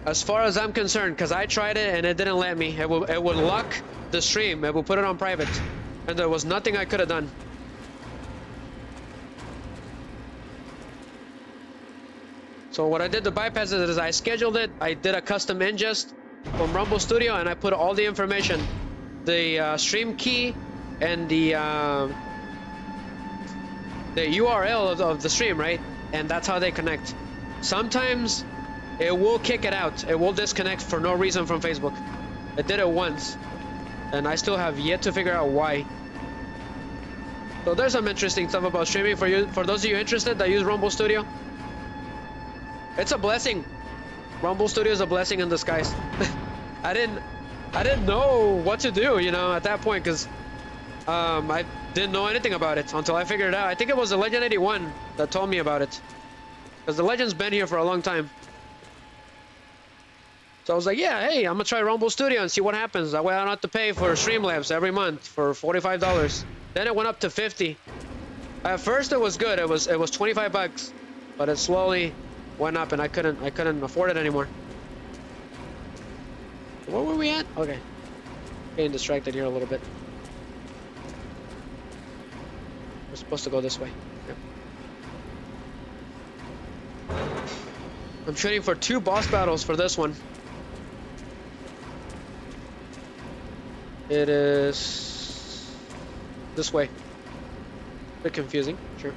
As far as I'm concerned, because I tried it and it didn't let me. It would lock the stream. It would put it on private, and there was nothing I could have done. So what I did to bypass it is I scheduled it. I did a custom ingest from Rumble Studio, and I put all the information, the stream key, and the URL of the stream, right? And that's how they connect. Sometimes it will kick it out. It will disconnect for no reason from Facebook. It did it once. and I still have yet to figure out why. So there's some interesting stuff about streaming for you, for those of you interested that use Rumble Studio. It's a blessing. Rumble Studio is a blessing in disguise. I didn't know what to do, you know, at that point, because I didn't know anything about it until I figured it out. I think it was the Legend 81 that told me about it, because the Legend's been here for a long time. So I was like, yeah, hey, I'm gonna try Rumble Studio and see what happens. That way I don't have to pay for Streamlabs every month for $45. Then it went up to 50. At first it was good. It was 25 bucks, but it slowly went up and I couldn't afford it anymore. Where were we at? Okay. Getting distracted here a little bit. We're supposed to go this way. Yep. I'm shooting for 2 boss battles for this one. It is this way. A bit confusing, sure.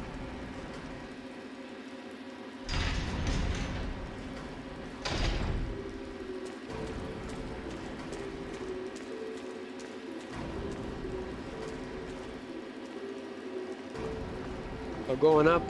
So going up.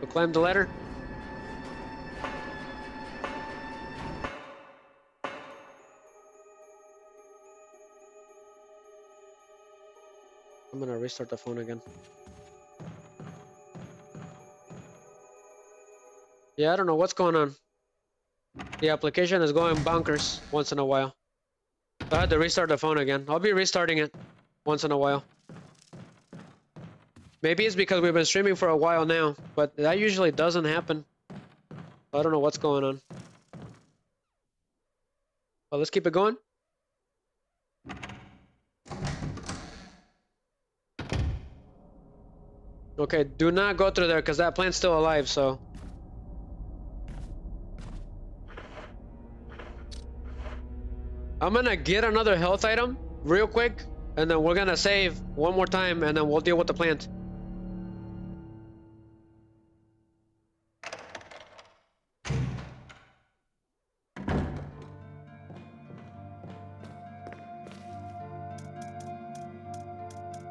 We'll climb the ladder. I'm gonna restart the phone again. Yeah, I don't know what's going on. The application is going bonkers once in a while. I had to restart the phone again. I'll be restarting it once in a while. Maybe it's because we've been streaming for a while now, but that usually doesn't happen. I don't know what's going on. Well, let's keep it going. Okay, do not go through there because that plant's still alive, so. I'm gonna get another health item real quick, and then we're gonna save one more time, and then we'll deal with the plant.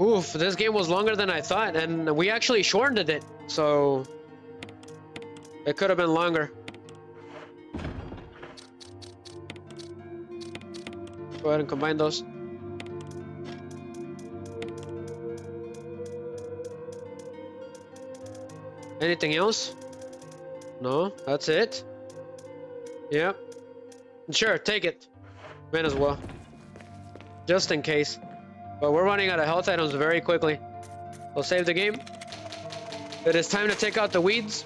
Oof, this game was longer than I thought, and we actually shortened it, so it could have been longer. Go ahead and combine those. Anything else? No, that's it. Yep. Sure, take it. Might as well. Just in case. But we're running out of health items very quickly. We'll save the game. It is time to take out the weeds.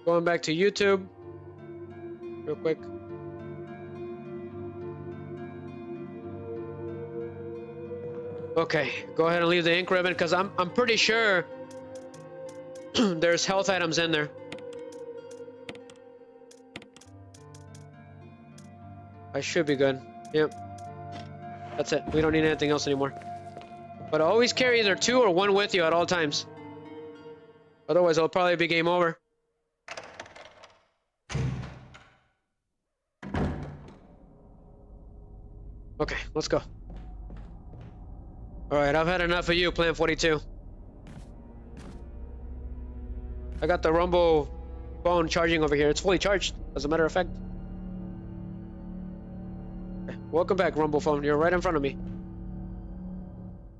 Going back to YouTube. Real quick. Okay, go ahead and leave the ink ribbon because I'm pretty sure there's health items in there. I should be good. Yep. That's it. We don't need anything else anymore. But always carry either 2 or 1 with you at all times. Otherwise, it'll probably be game over. Okay, let's go. Alright, I've had enough of you, Plan 42. I got the Rumble phone charging over here. It's fully charged, as a matter of fact. Welcome back, Rumble phone. You're right in front of me.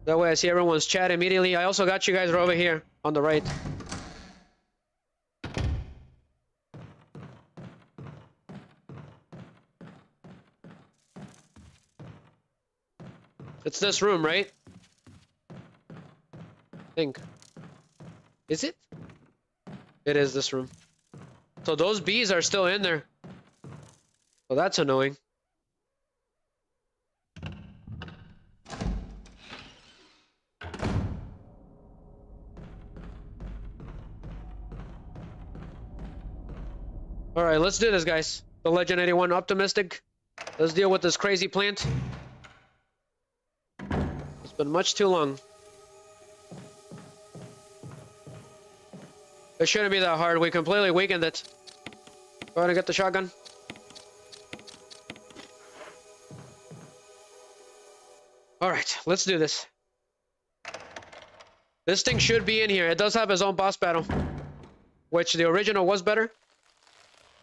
That way I see everyone's chat immediately. I also got you guys over here on the right. It's this room, right? I think. Is it? It is this room. So those bees are still in there. Well, that's annoying. All right, let's do this, guys. The Legend 81 optimistic. Let's deal with this crazy plant. It's been much too long. It shouldn't be that hard. We completely weakened it. Go ahead and get the shotgun. All right, let's do this. This thing should be in here. It does have his own boss battle, which the original was better.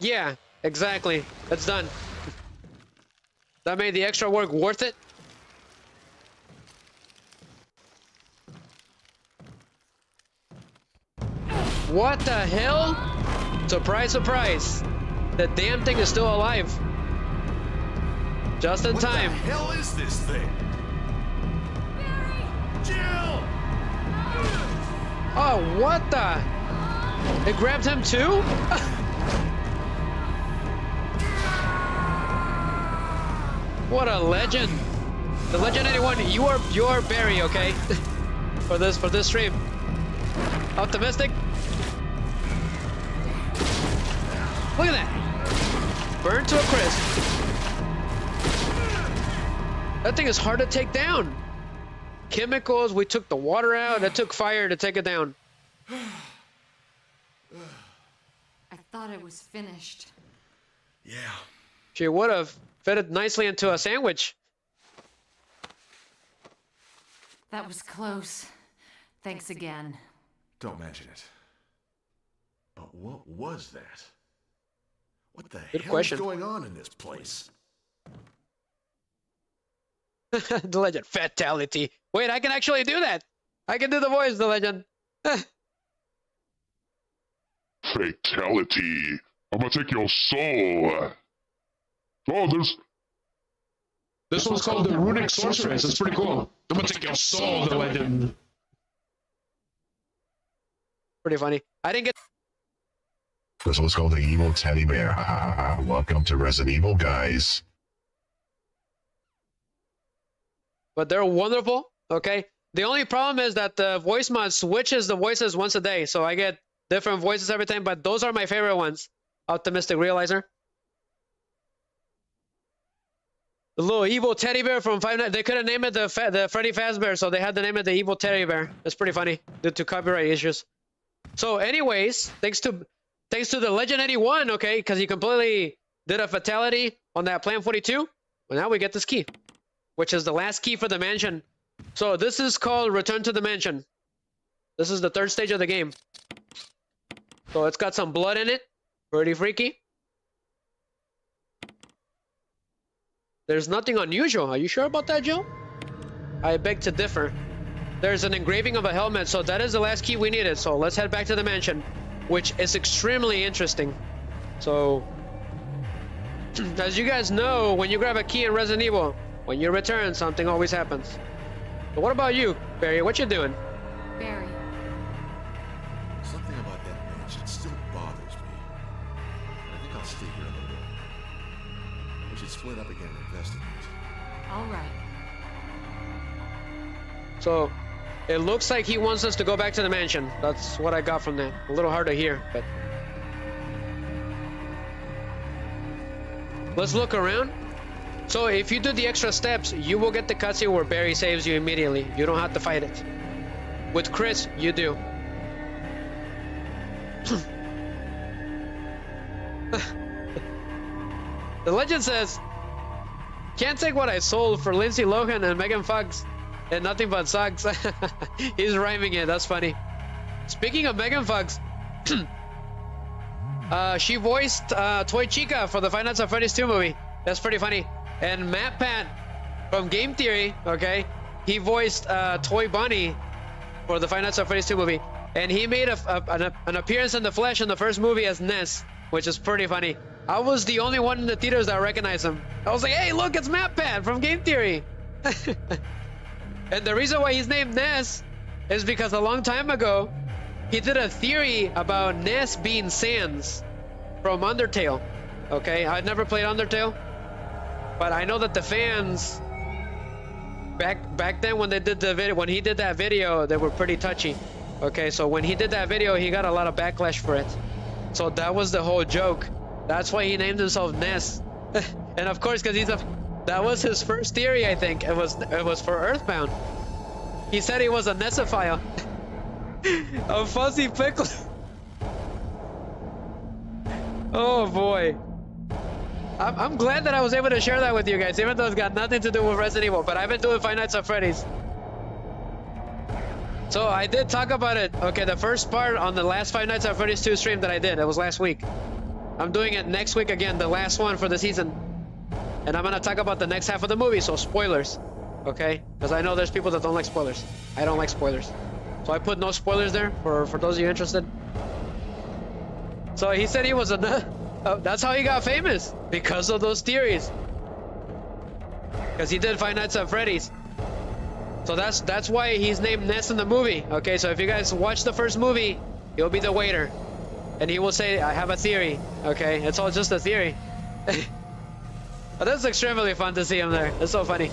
Yeah, exactly. It's done. That made the extra work worth it. What the hell? Surprise, surprise. The damn thing is still alive. Just in time. What the hell is this thing? Jill! Oh, what the? It grabbed him too? What a legend. The Legend 81, you are Barry, okay? for this stream. Optimistic. Look at that. Burn to a crisp. That thing is hard to take down. Chemicals, we took the water out. It took fire to take it down. I thought it was finished. Yeah. She would have fit it nicely into a sandwich. That was close. Thanks again. Don't mention it. But what was that? What the Good hell question. is going on in this place? The Legend. Fatality. Wait, I can actually do that. I can do the voice, the Legend. Fatality. I'm gonna take your soul. Oh, there's... This one's called the Runic Sorceress. It's pretty cool. I'm gonna take your soul, the Legend. Pretty funny. I didn't get... This one's called the Evil Teddy Bear. Ha ha ha. Welcome to Resident Evil, guys. But they're wonderful, okay? The only problem is that the voice mod switches the voices once a day, so I get different voices every time, but those are my favorite ones. Optimistic Realizer. The little evil teddy bear from Five Nights. They couldn't name it the Freddy Fazbear, so they had to name it the evil teddy bear. That's pretty funny due to copyright issues. So anyways, thanks to the Legend 81, okay, because he completely did a fatality on that Plan 42. Well, now we get this key, which is the last key for the mansion. So this is called Return to the Mansion. This is the third stage of the game. So it's got some blood in it. Pretty freaky. There's nothing unusual. Are you sure about that, Jill? I beg to differ. There's an engraving of a helmet, so that is the last key we needed. So let's head back to the mansion, which is extremely interesting. So, as you guys know, when you grab a key in Resident Evil, when you return, something always happens. But what about you, Barry? What you doing? Barry. Something about that mansion still bothers me. I think I'll stay here a little. We should split up again and investigate. All right. So, it looks like he wants us to go back to the mansion. That's what I got from that. A little hard to hear, but... Let's look around. So, if you do the extra steps, you will get the cutscene where Barry saves you immediately. You don't have to fight it. With Chris, you do. The legend says, "Can't take what I sold for Lindsay Lohan and Megan Fox and nothing but socks." He's rhyming it. That's funny. Speaking of Megan Fox, she voiced Toy Chica for the Five Nights at Freddy's 2 movie. That's pretty funny. And Matt Pat from Game Theory, okay, he voiced Toy Bunny for the Five Nights at Freddy's 2 movie. And he made an appearance in the flesh in the first movie as Ness, which is pretty funny. I was the only one in the theaters that recognized him. I was like, hey, look, it's Matt Pat from Game Theory. And the reason why he's named Ness is because a long time ago, he did a theory about Ness being Sans from Undertale. Okay, I'd never played Undertale, but I know that the fans back then when they did the video, when he did that video, they were pretty touchy. Okay, so when he did that video, he got a lot of backlash for it. So that was the whole joke. That's why he named himself Ness. And of course, because that was his first theory, I think. It was for Earthbound. He said he was a Nessophile. A fuzzy pickle. Oh boy. I'm glad that I was able to share that with you guys, even though it's got nothing to do with Resident Evil, but I've been doing Five Nights at Freddy's. So I did talk about it. Okay, the first part on the last Five Nights at Freddy's 2 stream that I did, it was last week. I'm doing it next week again, the last one for the season. And I'm gonna talk about the next half of the movie, so spoilers. Okay? Because I know there's people that don't like spoilers. I don't like spoilers. So I put no spoilers there for those of you interested. So he said he was a... that's how he got famous. Because of those theories. Because he did Five Nights at Freddy's. So that's why he's named Ness in the movie. Okay, so if you guys watch the first movie, he'll be the waiter. And he will say, I have a theory. Okay, it's all just a theory. But that's extremely fun to see him there. It's so funny.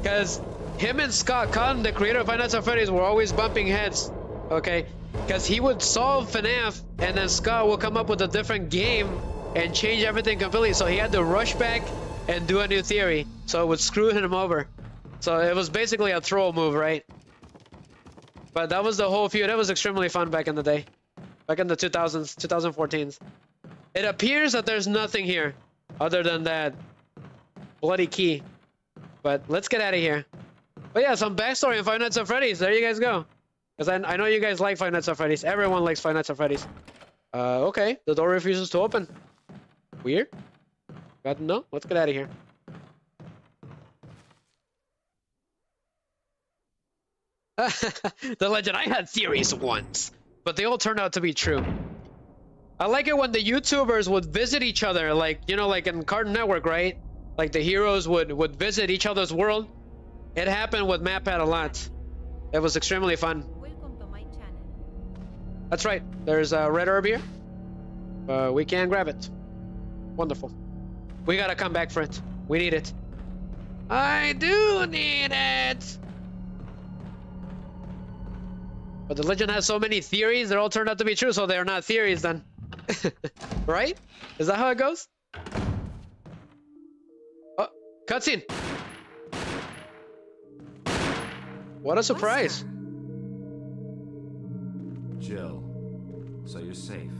Because him and Scott Cotton, the creator of Five Nights at Freddy's, were always bumping heads. Okay? Because he would solve FNAF, and then Scott would come up with a different game and change everything completely. So he had to rush back and do a new theory. So it would screw him over. So it was basically a troll move, right? But that was the whole feud. It was extremely fun back in the day. Back in the 2000s, 2014s. It appears that there's nothing here other than that bloody key. But let's get out of here. But yeah, some backstory on Five Nights at Freddy's. There you guys go. Because I know you guys like Five Nights at Freddy's. Everyone likes Five Nights at Freddy's. Okay. The door refuses to open. Weird. No, let's get out of here. The legend. I had theories once, but they all turned out to be true. I like it when the YouTubers would visit each other, like, you know, like in Cartoon Network, right? Like the heroes would visit each other's world. It happened with MatPat a lot. It was extremely fun. Welcome to my channel. That's right. There's a red herb here. We can grab it. Wonderful. We gotta come back for it. We need it. I do need it. But the legend has so many theories, they all turned out to be true, so they're not theories then. Right? Is that how it goes? Oh, cutscene. What a surprise. Jill, so you're safe.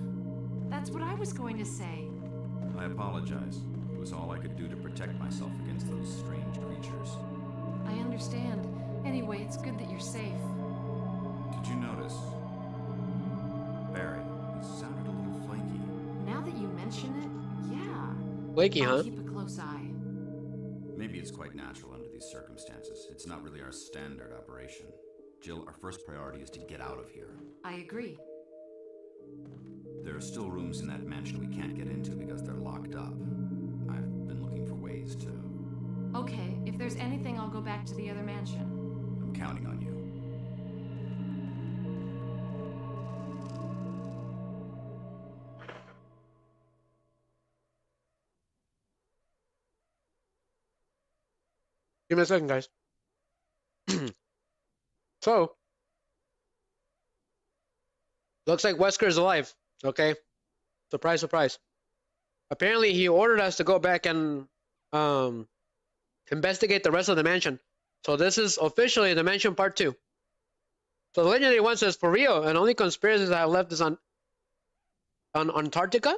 That's what I was going to say. I apologize. It was all I could do to protect myself against those strange creatures. I understand. Anyway, it's good that you're safe. Did you notice? Barry, he sounded a little flaky. Now that you mention it, yeah. Flaky, huh? I'll keep a close eye. Maybe it's quite natural under these circumstances. It's not really our standard operation. Jill, our first priority is to get out of here. I agree. There are still rooms in that mansion we can't get into because they're locked up. I've been looking for ways to... Okay, if there's anything, I'll go back to the other mansion. I'm counting on you. Give me a second, guys. So, looks like Wesker's alive. Okay, surprise, surprise. Apparently, he ordered us to go back and investigate the rest of the mansion. So this is officially the mansion part 2. So the legendary one says, for real, and only conspiracies I have left is on Antarctica.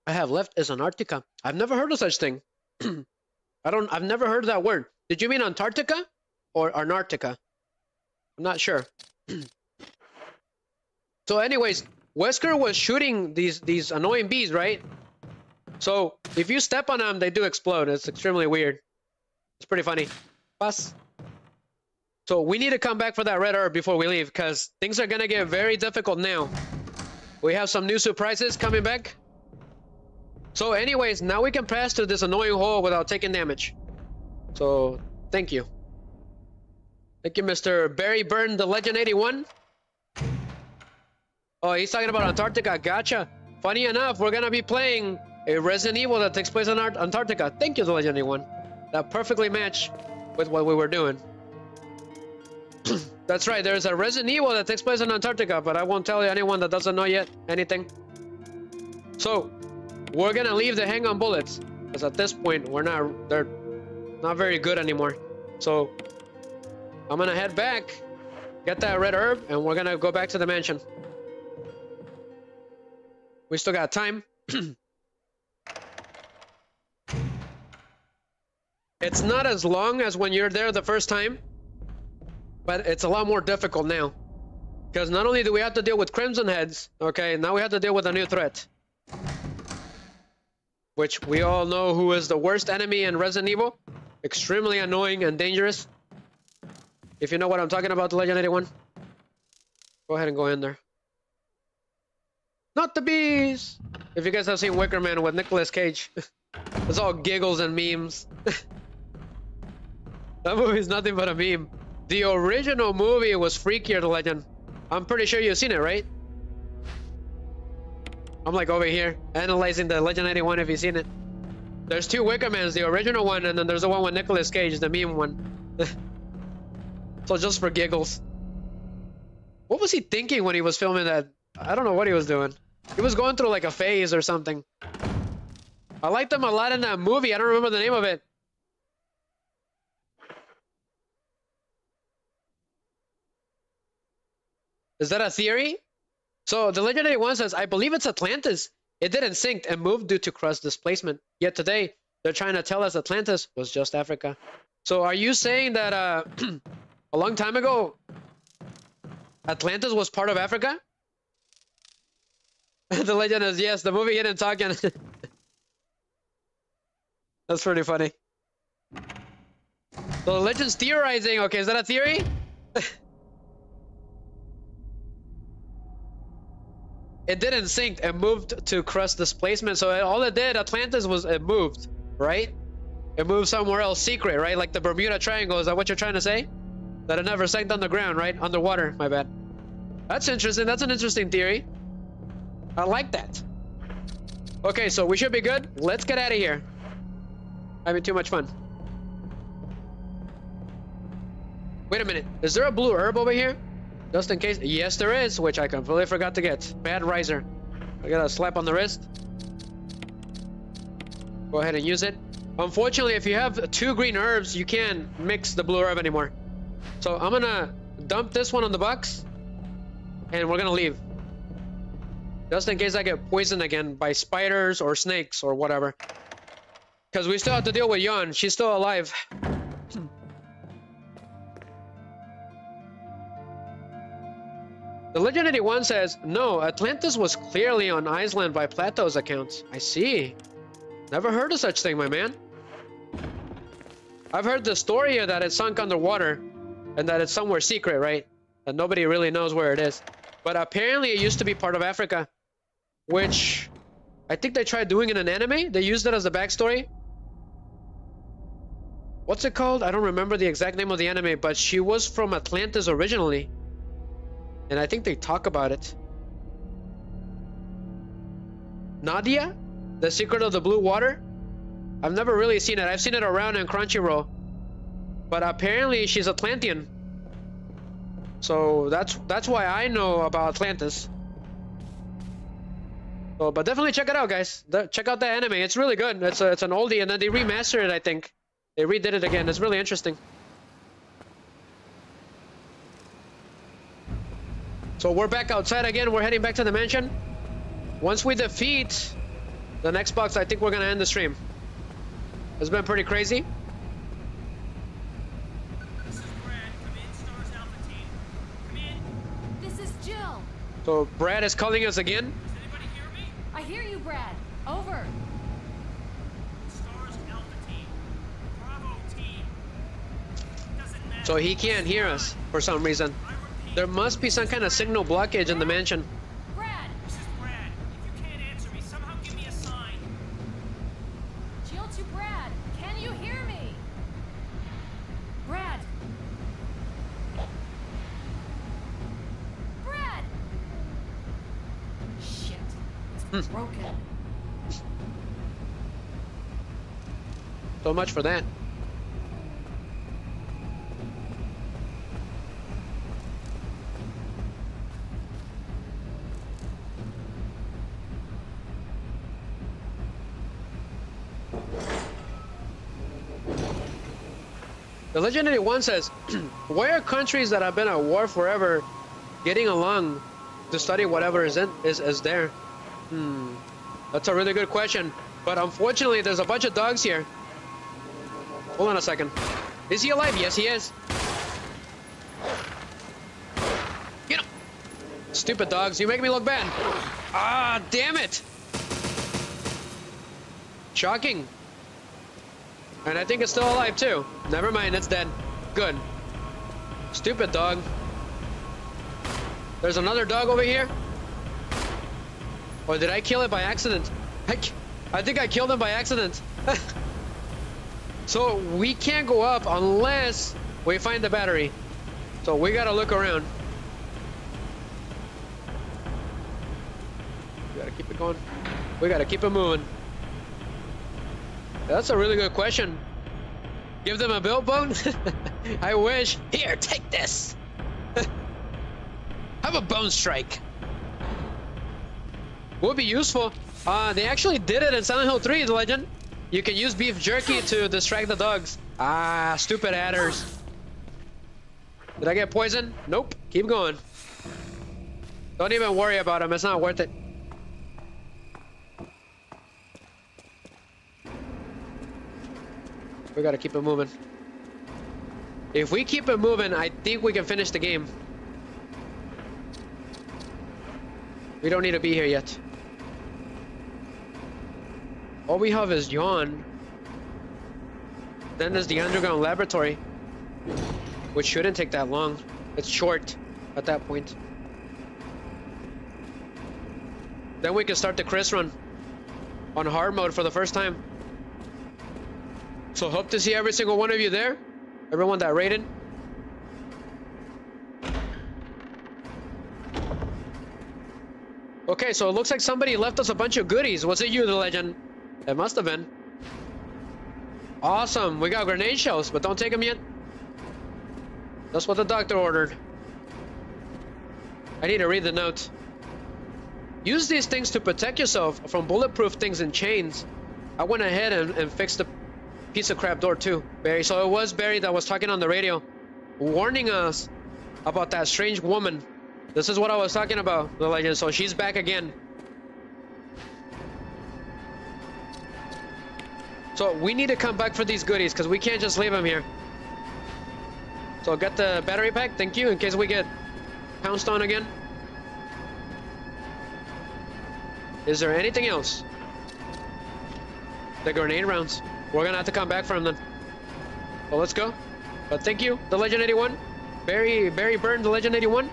I have left is Antarctica. I've never heard of such thing. I've never heard that word. Did you mean Antarctica or Antarctica? I'm not sure. So anyways, Wesker was shooting these annoying bees, right? So if you step on them, they do explode. It's extremely weird. It's pretty funny. Pass. So we need to come back for that red herb before we leave, because things are gonna get very difficult now. We have some new surprises coming back. So anyways, now we can pass through this annoying hole without taking damage. So, thank you. Thank you, Mr. Barry Byrne, the Legend 81. Oh, he's talking about Antarctica. Gotcha. Funny enough, we're gonna be playing a Resident Evil that takes place on Antarctica. Thank you, the Legend 81. That perfectly matched with what we were doing. That's right, there's a Resident Evil that takes place in Antarctica, but I won't tell you anyone that doesn't know yet anything. So we're gonna leave the hang on bullets because at this point they're not very good anymore. So I'm gonna head back, get that red herb, and we're gonna go back to the mansion. We still got time. It's not as long as when you're there the first time, but it's a lot more difficult now. Because not only do we have to deal with Crimson Heads, okay, now we have to deal with a new threat. Which we all know who is the worst enemy in Resident Evil. Extremely annoying and dangerous. If you know what I'm talking about, the Legend 81. Go ahead and go in there. Not the bees! If you guys have seen Wicker Man with Nicolas Cage. It's all giggles and memes. That movie is nothing but a meme. The original movie was freakier, the Legend. I'm pretty sure you've seen it, right? I'm like over here, analyzing the Legend 81 if you've seen it. There's two Wicker Mans, the original one, and then there's the one with Nicolas Cage, the meme one. So just for giggles. What was he thinking when he was filming that? I don't know what he was doing. He was going through like a phase or something. I liked him a lot in that movie. I don't remember the name of it. Is that a theory? So the Legend 81 says, I believe it's Atlantis. It didn't sink and moved due to crust displacement. Yet today, they're trying to tell us Atlantis was just Africa. So are you saying that a long time ago, Atlantis was part of Africa? The Legend is, yes, the movie Hidden Talking. That's pretty funny. So the Legend's theorizing. Okay, is that a theory? It didn't sink and moved to crust displacement. So all it did, Atlantis, was it moved, right? It moved somewhere else secret, right? Like the Bermuda Triangle. Is that what you're trying to say? That it never sank on the ground, right? Underwater, my bad. That's interesting. That's an interesting theory. I like that. Okay, so we should be good. Let's get out of here. Having too much fun. Wait a minute. Is there a blue herb over here? Just in case. Yes, there is, which I completely forgot to get. Bad riser. I got a slap on the wrist. Go ahead and use it. Unfortunately, if you have two green herbs, you can't mix the blue herb anymore. So I'm gonna dump this one on the box, and we're gonna leave. Just in case I get poisoned again by spiders or snakes or whatever. Because we still have to deal with Yon. She's still alive. The Legend 81 says, no, Atlantis was clearly on Iceland by Plato's accounts. I see. Never heard of such thing, my man. I've heard the story here that it sunk underwater and that it's somewhere secret, right? And nobody really knows where it is. But apparently it used to be part of Africa, which I think they tried doing in an anime. They used it as a backstory. What's it called? I don't remember the exact name of the anime, but she was from Atlantis originally. And I think they talk about it. Nadia? The Secret of the Blue Water? I've never really seen it. I've seen it around in Crunchyroll. But apparently she's Atlantean. So that's why I know about Atlantis. So, but definitely check it out, guys. Check out the anime. It's really good. It's an oldie, and then they remastered it, I think. They redid it again. It's really interesting. So we're back outside again. We're heading back to the mansion. Once we defeat the next box, I think we're gonna end the stream. It's been pretty crazy. This is Brad. Come in, S.T.A.R.S Alpha Team. Come in. This is Jill. So Brad is calling us again. Does anybody hear me? I hear you, Brad. Over. S.T.A.R.S Alpha Team. Bravo Team. Doesn't matter. So he can't hear us for some reason. There must be some kind of signal blockage in the mansion. Brad. This is Brad. If you can't answer me, somehow give me a sign. Jill to Brad. Can you hear me? Brad. Brad. Shit. It's broken. So much for that. The Legend 81 says, why are countries that have been at war forever getting along to study whatever is there? That's a really good question. But unfortunately, there's a bunch of dogs here. Hold on a second. Is he alive? Yes, he is. Get him! Stupid dogs, you make me look bad. Ah, damn it! Shocking. And I think it's still alive too. Never mind, it's dead. Good. Stupid dog. There's another dog over here. Or did I kill it by accident? I think I killed him by accident. So we can't go up unless we find the battery. So we gotta look around. We gotta keep it going. We gotta keep it moving. That's a really good question. Give them a build bone? I wish. Here, take this. Have a bone strike. Would be useful. They actually did it in Silent Hill 3, the Legend. You can use beef jerky to distract the dogs. Ah, stupid adders. Did I get poisoned? Nope. Keep going. Don't even worry about them. It's not worth it. We gotta keep it moving. If we keep it moving, I think we can finish the game. We don't need to be here yet. All we have is Yawn. Then there's the underground laboratory, which shouldn't take that long. It's short at that point. Then we can start the Chris run on hard mode for the first time. So hope to see every single one of you there. Everyone that rated. Okay, so it looks like somebody left us a bunch of goodies. Was it you, the Legend? It must have been. Awesome. We got grenade shells, but don't take them yet. That's what the doctor ordered. I need to read the note. Use these things to protect yourself from bulletproof things and chains. I went ahead and fixed the piece of crap door too, Barry. So it was Barry that was talking on the radio, warning us about that strange woman. This is what I was talking about, the Legend. So she's back again. So we need to come back for these goodies because we can't just leave them here. So get the battery pack, thank you, in case we get pounced on again. Is there anything else? The grenade rounds. We're gonna have to come back for them then. Well, let's go. But thank you, the Legend 81. Barry Byrne, the Legend 81.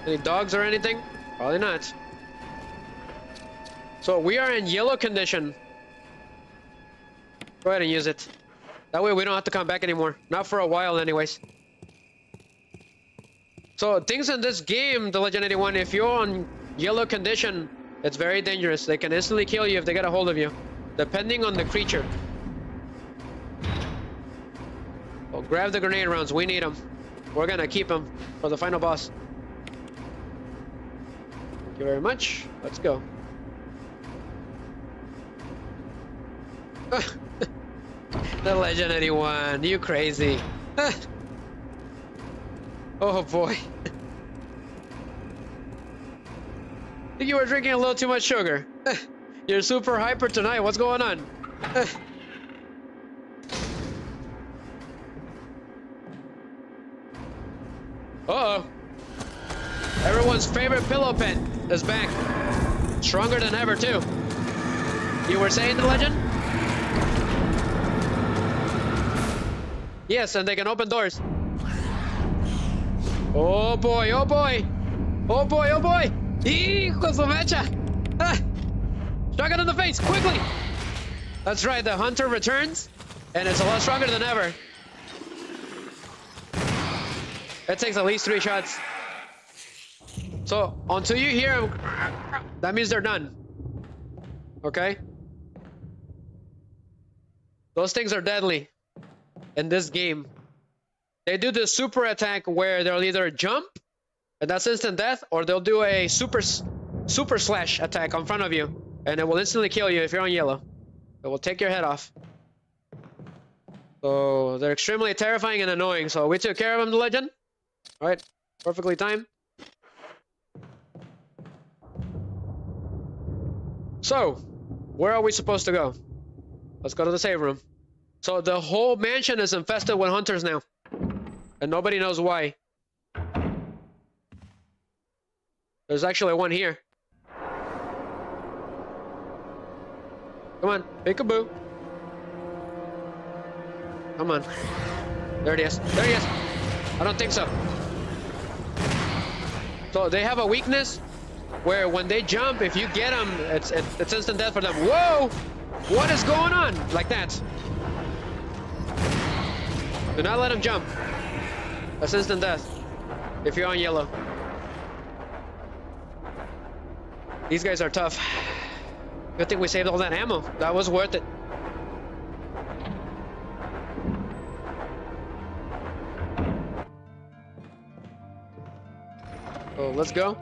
Any dogs or anything? Probably not. So we are in yellow condition. Go ahead and use it. That way we don't have to come back anymore. Not for a while anyways. So things in this game, the Legend 81, if you're on yellow condition, it's very dangerous. They can instantly kill you if they get a hold of you, depending on the creature. Well, grab the grenade rounds. We need them. We're gonna keep them for the final boss. Thank you very much. Let's go. The Legend 81, you crazy. Oh boy. I think you were drinking a little too much sugar. You're super hyper tonight. What's going on? Uh-oh. Everyone's favorite pillow pet is back. Stronger than ever, too. You were saying, the Legend? Yes, and they can open doors. Oh boy, oh boy. Oh boy, oh boy. Hijo su mecha. Ah. Shotgun in the face, quickly. That's right, the hunter returns, and it's a lot stronger than ever. It takes at least 3 shots. So, until you hear them, that means they're done. Okay? Those things are deadly in this game. They do the super attack where they'll either jump, and that's instant death, or they'll do a super slash attack in front of you, And it will instantly kill you if you're on yellow. It will take your head off. So they're extremely terrifying and annoying. So we took care of them, the legend. All right, perfectly timed. So, where are we supposed to go? Let's go to the save room. So the whole mansion is infested with hunters now. And nobody knows why. There's actually one here. Come on, peekaboo. Come on. There it is. There he is. I don't think so. So they have a weakness where when they jump, if you get them, it's instant death for them. Whoa! What is going on? Like that. Do not let them jump. That's instant death if you're on yellow. These guys are tough. Good thing we saved all that ammo. That was worth it. Oh, let's go.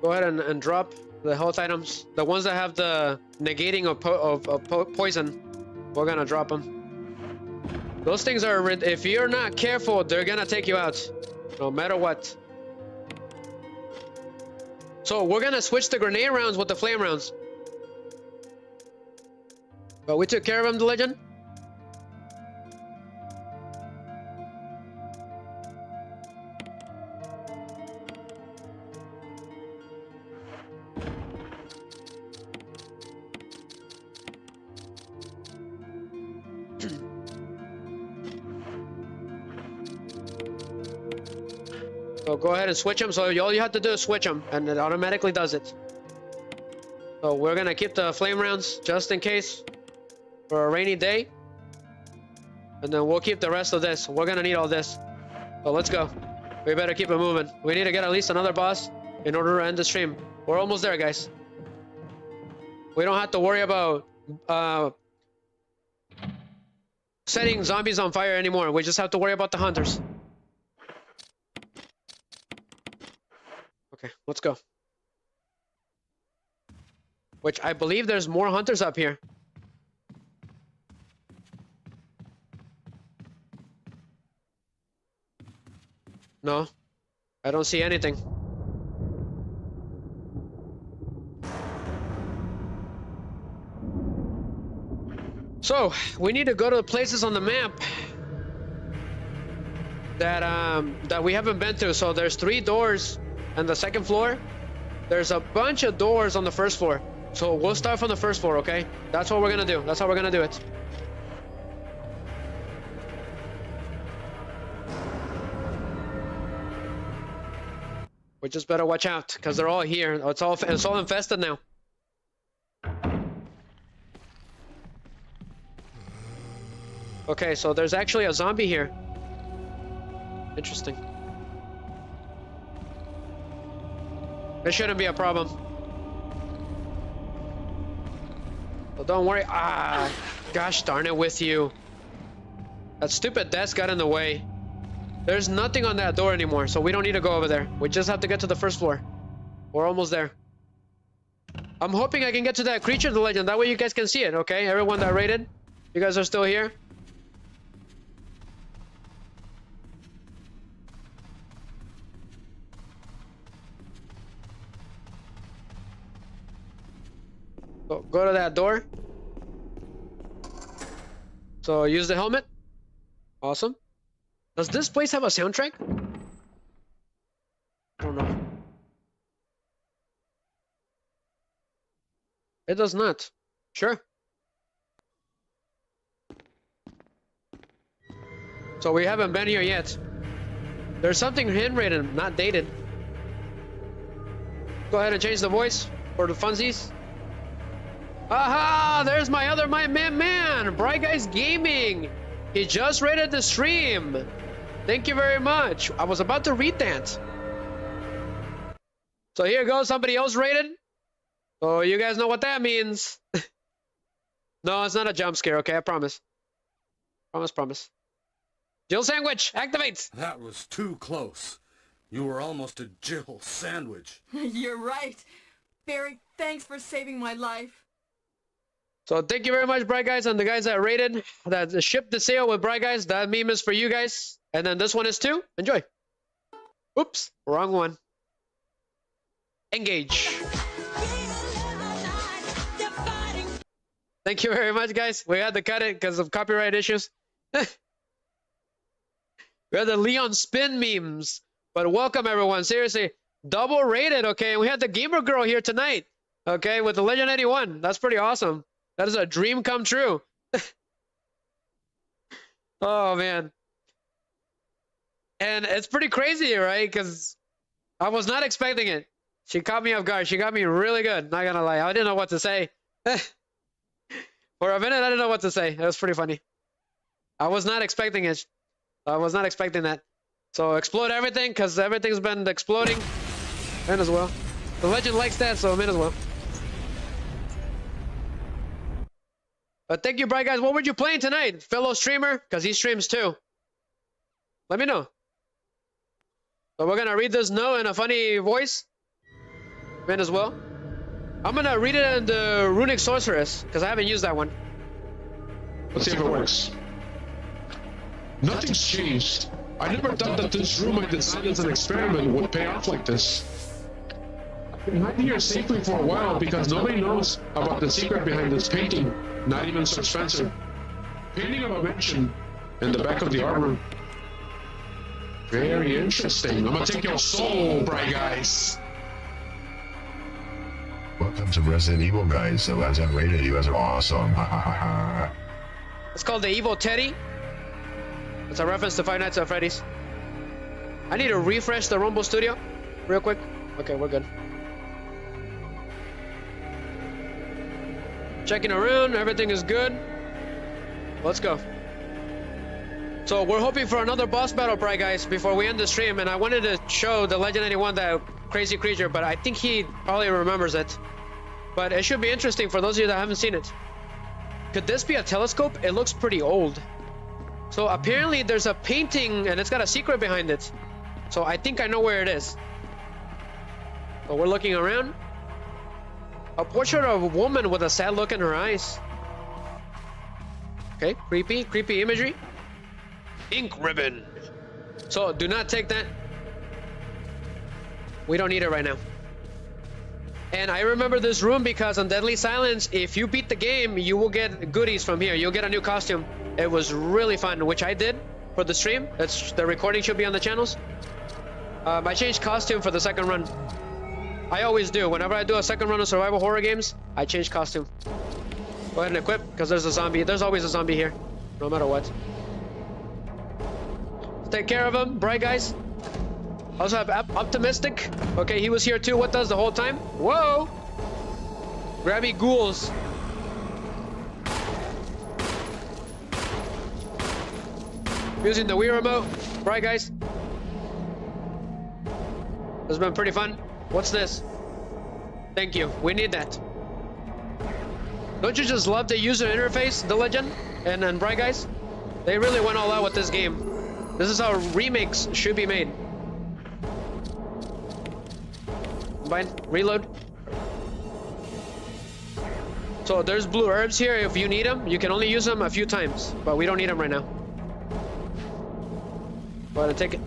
Go ahead and drop the health items. The ones that have the negating of poison, we're gonna drop them. Those things are, if you're not careful, they're gonna take you out, no matter what. So we're gonna switch the grenade rounds with the flame rounds. But we took care of him, the legend. So go ahead and switch them. So all you have to do is switch them, and it automatically does it. So we're gonna keep the flame rounds just in case for a rainy day, and then we'll keep the rest of this. We're gonna need all this. So let's go. We better keep it moving. We need to get at least another boss in order to end the stream. We're almost there, guys. We don't have to worry about setting zombies on fire anymore. We just have to worry about the hunters. Okay, let's go. Which I believe there's more hunters up here. No, I don't see anything. So, we need to go to the places on the map that we haven't been to. So there's 3 doors on the 2nd floor. There's a bunch of doors on the 1st floor. So we'll start from the 1st floor, okay? That's what we're gonna do. That's how we're gonna do it. We just better watch out, because they're all here. It's all infested now. Okay, so there's actually a zombie here. Interesting. This shouldn't be a problem. Well, don't worry. Ah, gosh darn it with you. That stupid desk got in the way. There's nothing on that door anymore, so we don't need to go over there. We just have to get to the 1st floor. We're almost there. I'm hoping I can get to that creature, the legend. That way you guys can see it, okay? Everyone that raided, you guys are still here. So go to that door. So use the helmet. Awesome. Does this place have a soundtrack? I don't know. It does not. Sure. So we haven't been here yet. There's something handwritten, not dated. Go ahead and change the voice for the funsies. Aha! There's my man, Bright Guys Gaming. He just rated the stream. Thank you very much. I was about to read that. So here goes, somebody else rated. So you guys know what that means. No, it's not a jump scare, okay? I promise. Promise. Jill sandwich, activate! That was too close. You were almost a Jill sandwich. You're right. Barry, thanks for saving my life. So thank you very much, Bright Guys, and the guys that rated, that shipped the sale with Bright Guys. That meme is for you guys. And then this one is too. Enjoy. Oops, wrong one. Engage. Thank you very much, guys. We had to cut it because of copyright issues. We had the Leon spin memes. But welcome, everyone. Seriously, double rated, okay? And we had the gamer girl here tonight, okay, with the Legend 81. That's pretty awesome. That is a dream come true. Oh, man. And it's pretty crazy, right? Because I was not expecting it. She caught me off guard. She got me really good. Not gonna lie. I didn't know what to say. For a minute, I didn't know what to say. It was pretty funny. I was not expecting it. I was not expecting that. So explode everything, because everything's been exploding. Might as well. The Legend likes that, so might as well. But thank you, Bright Guys. What were you playing tonight? Fellow streamer? Because he streams too. Let me know. So we're going to read this note in a funny voice. Might as well. I'm going to read it in the Runic Sorceress, because I haven't used that one. Let's see if it works. Nothing's changed. I never thought that this room I designed as an experiment would pay off like this. I've been hiding here safely for a while because nobody knows about the secret behind this painting, not even Sir Spencer. Painting of a mansion in the back of the art room. Very interesting. I'm gonna take your soul, Bright Guys. Welcome to Resident Evil, guys. The Legend rated. You guys are awesome. Ha ha ha ha. It's called the Evil Teddy. It's a reference to Five Nights at Freddy's. I need to refresh the Rumble Studio real quick. Okay, we're good. Checking around, everything is good. Let's go. So we're hoping for another boss battle, Bright Guys, before we end the stream. And I wanted to show the Legend 81 that crazy creature, but I think he probably remembers it. But it should be interesting for those of you that haven't seen it. Could this be a telescope? It looks pretty old. So apparently there's a painting and it's got a secret behind it. So I think I know where it is. So we're looking around. A portrait of a woman with a sad look in her eyes. Okay, creepy imagery. Ink ribbon. So do not take that. We don't need it right now. And I remember this room because on Deadly Silence, if you beat the game, you will get goodies from here. You'll get a new costume. It was really fun, which I did for the stream. The recording should be on the channels. I changed costume for the second run. I always do. Whenever I do a second run of survival horror games, I change costume. Go ahead and equip, because there's a zombie. There's always a zombie here, no matter what. Take care of him, Bright Guys. Also have Optimistic. Okay, he was here too with us the whole time. Whoa! Grabby ghouls. Using the Wii remote. Bright Guys. This has been pretty fun. What's this? Thank you. We need that. Don't you just love the user interface, the Legend and Bright Guys? They really went all out with this game. This is how remakes should be made. Combine, reload. So there's blue herbs here. If you need them, you can only use them a few times, but we don't need them right now. Go ahead and take it.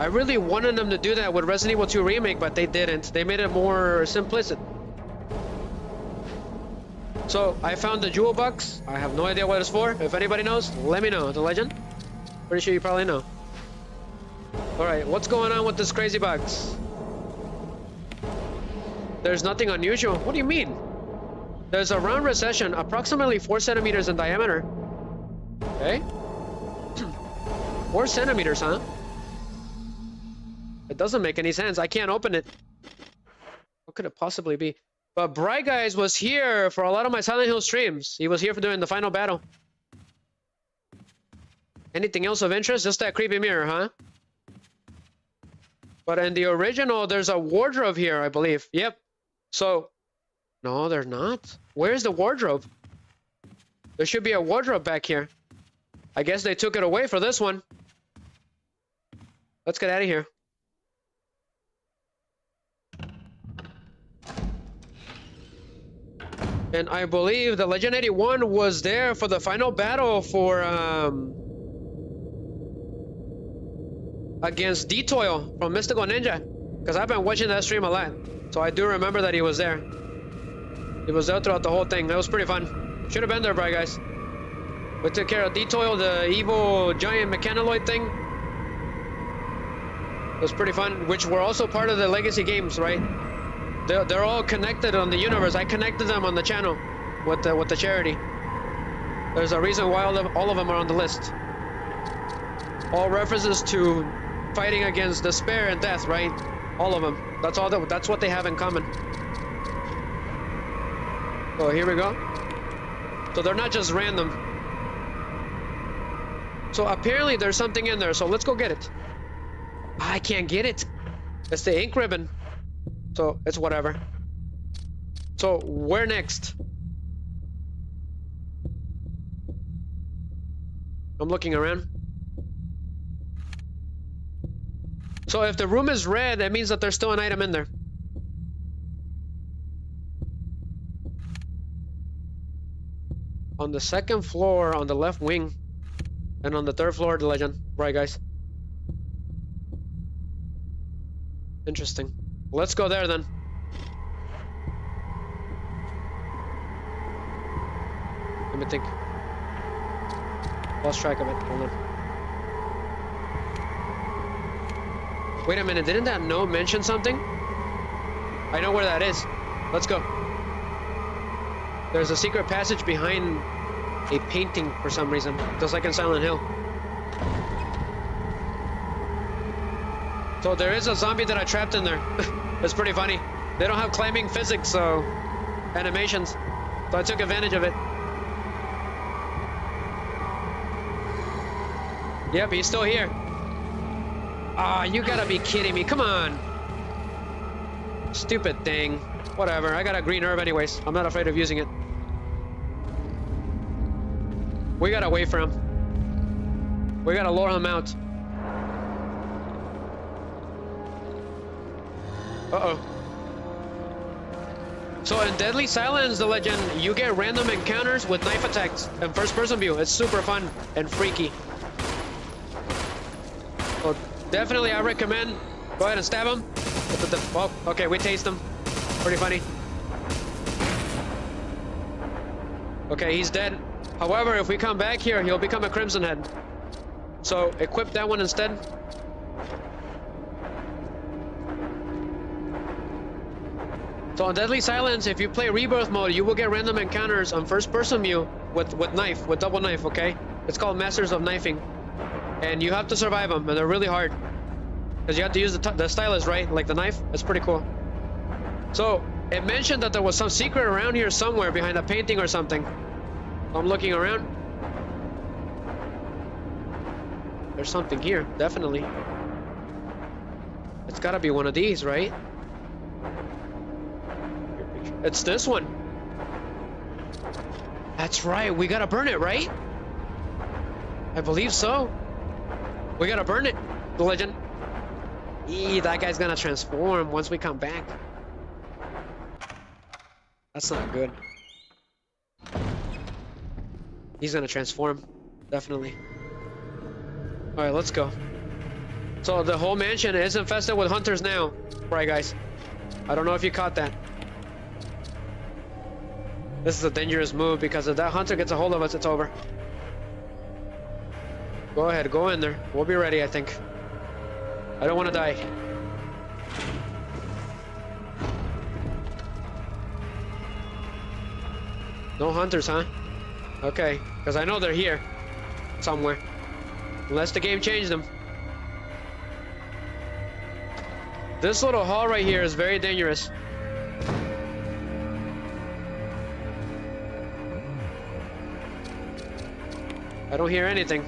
I really wanted them to do that with Resident Evil 2 Remake, but they didn't. They made it more simplistic. So I found the jewel box. I have no idea what it's for. If anybody knows, let me know. The Legend? Pretty sure you probably know. Alright, what's going on with this crazy box? There's nothing unusual. What do you mean? There's a round recession approximately 4 centimeters in diameter. Okay. 4 centimeters, huh? It doesn't make any sense. I can't open it. What could it possibly be? But Bright Guys was here for a lot of my Silent Hill streams. He was here for doing the final battle. Anything else of interest? Just that creepy mirror, huh? But in the original, there's a wardrobe here, I believe. Yep. So, no, they're not. Where's the wardrobe? There should be a wardrobe back here. I guess they took it away for this one. Let's get out of here. And I believe the Legend 81 was there for the final battle for against D-Toil from Mystical Ninja, because I've been watching that stream a lot, so I do remember that he was there. He was there throughout the whole thing. That was pretty fun. Should have been there, bro, guys. We took care of D-Toil, the evil giant mechanaloid thing. It was pretty fun, which were also part of the legacy games, right? They're all connected on the universe. I connected them on the channel with the charity. There's a reason why all of them are on the list. All references to fighting against despair and death, right? All of them. That's what they have in common. Oh, here we go. So they're not just random. So apparently there's something in there. So let's go get it. I can't get it. It's the ink ribbon. So it's whatever. So where next? I'm looking around. So if the room is red, that means that there's still an item in there. On the second floor, on the left wing, and on the third floor, the legend. Right, guys? Interesting. Let's go there then. Let me think. Lost track of it. Hold on. Wait a minute. Didn't that note mention something? I know where that is. Let's go. There's a secret passage behind a painting for some reason, just like in Silent Hill. So there is a zombie that I trapped in there. It's pretty funny. They don't have climbing physics, so animations. So I took advantage of it. Yep, he's still here. Ah, you gotta be kidding me. Come on. Stupid thing. Whatever, I got a green herb anyways. I'm not afraid of using it. We gotta wait for him. We gotta lure him out. Uh-oh. So in Deadly Silence, the legend, you get random encounters with knife attacks and first-person view. It's super fun and freaky. So definitely I recommend go ahead and stab him. Oh, okay, we taste him. Pretty funny. Okay, he's dead. However, if we come back here, he'll become a Crimson Head. So equip that one instead. So on Deadly Silence, if you play Rebirth mode, you will get random encounters on first-person view with double knife, okay? It's called Masters of Knifing. And you have to survive them, and they're really hard. Because you have to use the stylus, right? Like the knife. It's pretty cool. So, it mentioned that there was some secret around here somewhere behind a painting or something. I'm looking around. There's something here, definitely. It's gotta be one of these, right? It's this one. That's right, we gotta burn it, right? I believe so. We gotta burn it, the legend. Eee, that guy's gonna transform once we come back. That's not good. He's gonna transform, definitely. Alright, let's go. So the whole mansion is infested with hunters now. Right, guys? I don't know if you caught that. This is a dangerous move because if that hunter gets a hold of us, it's over. Go ahead, go in there. We'll be ready, I think. I don't want to die. No hunters, huh? Okay, because I know they're here somewhere. Unless the game changed them. This little hall right here is very dangerous. I don't hear anything.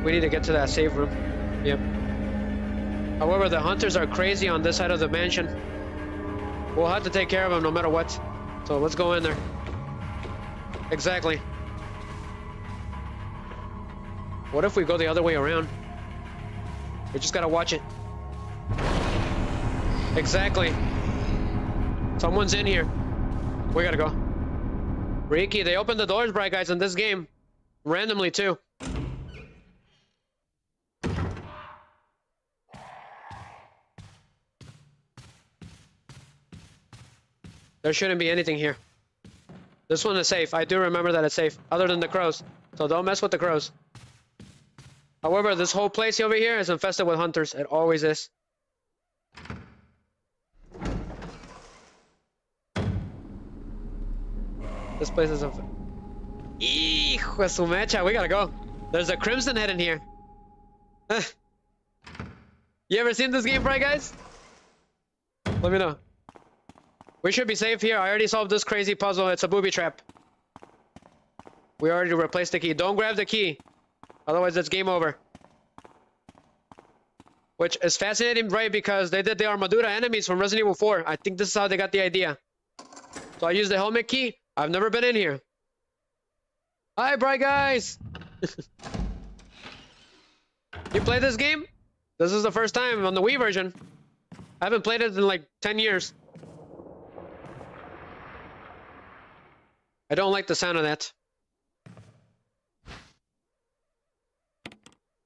We need to get to that save room. Yep. However, the hunters are crazy on this side of the mansion. We'll have to take care of them no matter what. So let's go in there. Exactly. What if we go the other way around? We just gotta watch it. Exactly. Someone's in here. We gotta go. Riki, they opened the doors, bright guys, in this game. Randomly, too. There shouldn't be anything here. This one is safe. I do remember that it's safe, other than the crows. So don't mess with the crows. However, this whole place over here is infested with hunters. It always is. This place is infested. Hijo de su mecha, we gotta go. There's a crimson head in here. You ever seen this game, right, guys? Let me know. We should be safe here. I already solved this crazy puzzle. It's a booby trap. We already replaced the key. Don't grab the key. Otherwise, it's game over. Which is fascinating, right? Because they did the Armadura enemies from Resident Evil 4. I think this is how they got the idea. So I used the helmet key. I've never been in here. Hi, bright guys! You play this game? This is the first time on the Wii version. I haven't played it in like 10 years. I don't like the sound of that.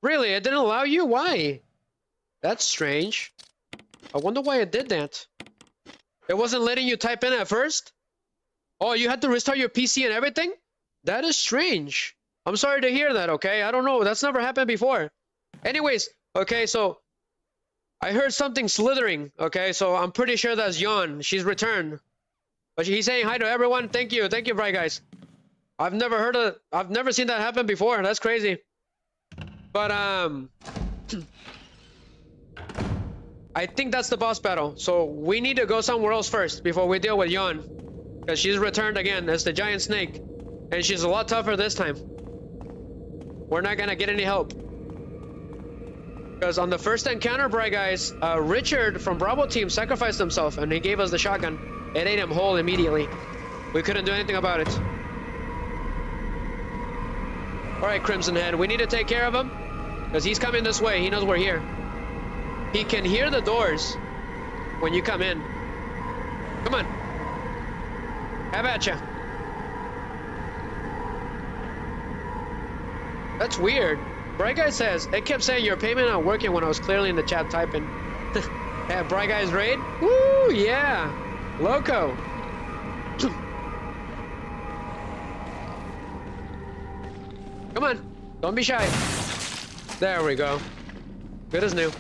Really? It didn't allow you? Why? That's strange. I wonder why it did that. It wasn't letting you type in at first? Oh, you had to restart your PC and everything? That is strange. I'm sorry to hear that, okay? I don't know. That's never happened before. Anyways, okay, so I heard something slithering, okay? So I'm pretty sure that's Yon. She's returned. But he's saying hi to everyone. Thank you, bright guys. I've never seen that happen before. That's crazy. But I think that's the boss battle. So we need to go somewhere else first before we deal with Yon, because she's returned again as the giant snake, and she's a lot tougher this time. We're not gonna get any help, because on the first encounter, bright guys, Richard from Bravo team sacrificed himself and he gave us the shotgun. It ate him whole immediately. We couldn't do anything about it. Alright, Crimson Head, we need to take care of him, because he's coming this way. He knows we're here. He can hear the doors when you come in. Come on. Have at ya. That's weird. Bright Guy says, it kept saying your payment not working when I was clearly in the chat typing. Yeah, Bright Guy's raid? Woo, yeah. Loco. Come on. Don't be shy. There we go. Good as new.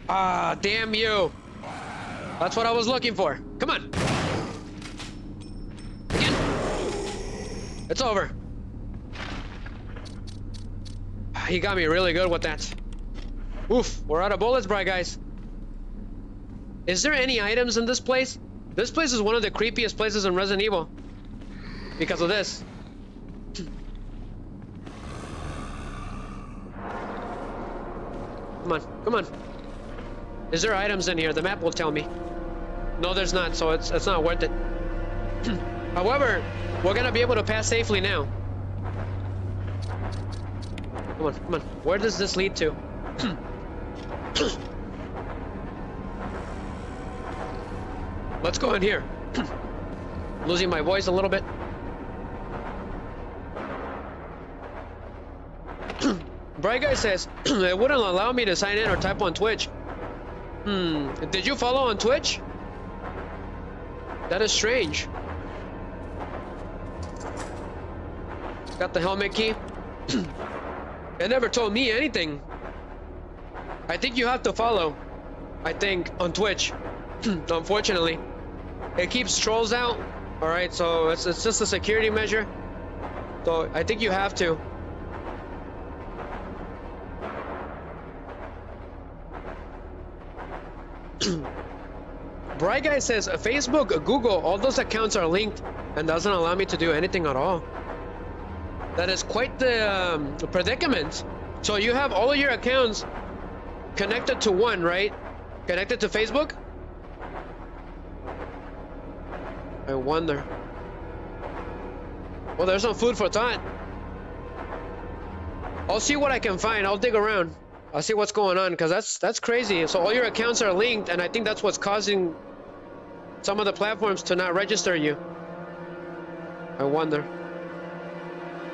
Ah, damn you. That's what I was looking for. Come on. Again. It's over. He got me really good with that. Oof, we're out of bullets, bright guys. Is there any items in this place? This place is one of the creepiest places in Resident Evil. Because of this. Come on, come on. Is there items in here? The map will tell me. No, there's not, so it's not worth it. However, we're gonna be able to pass safely now. Come on, come on. Where does this lead to? Let's go in here. Losing my voice a little bit. Bright Guy says, it wouldn't allow me to sign in or type on Twitch. Did you follow on Twitch? That is strange. Got the helmet key. It never told me anything. I think you have to follow. I think on Twitch. Unfortunately. It keeps trolls out. Alright, so it's just a security measure. So I think you have to. Bright Guy says Facebook, Google, all those accounts are linked and doesn't allow me to do anything at all. That is quite the predicament. So you have all of your accounts connected to one, right? Connected to Facebook? I wonder. Well, there's no food for thought. I'll see what I can find. I'll dig around. I'll see what's going on, because that's crazy. So all your accounts are linked, and I think that's what's causing some of the platforms to not register you. I wonder.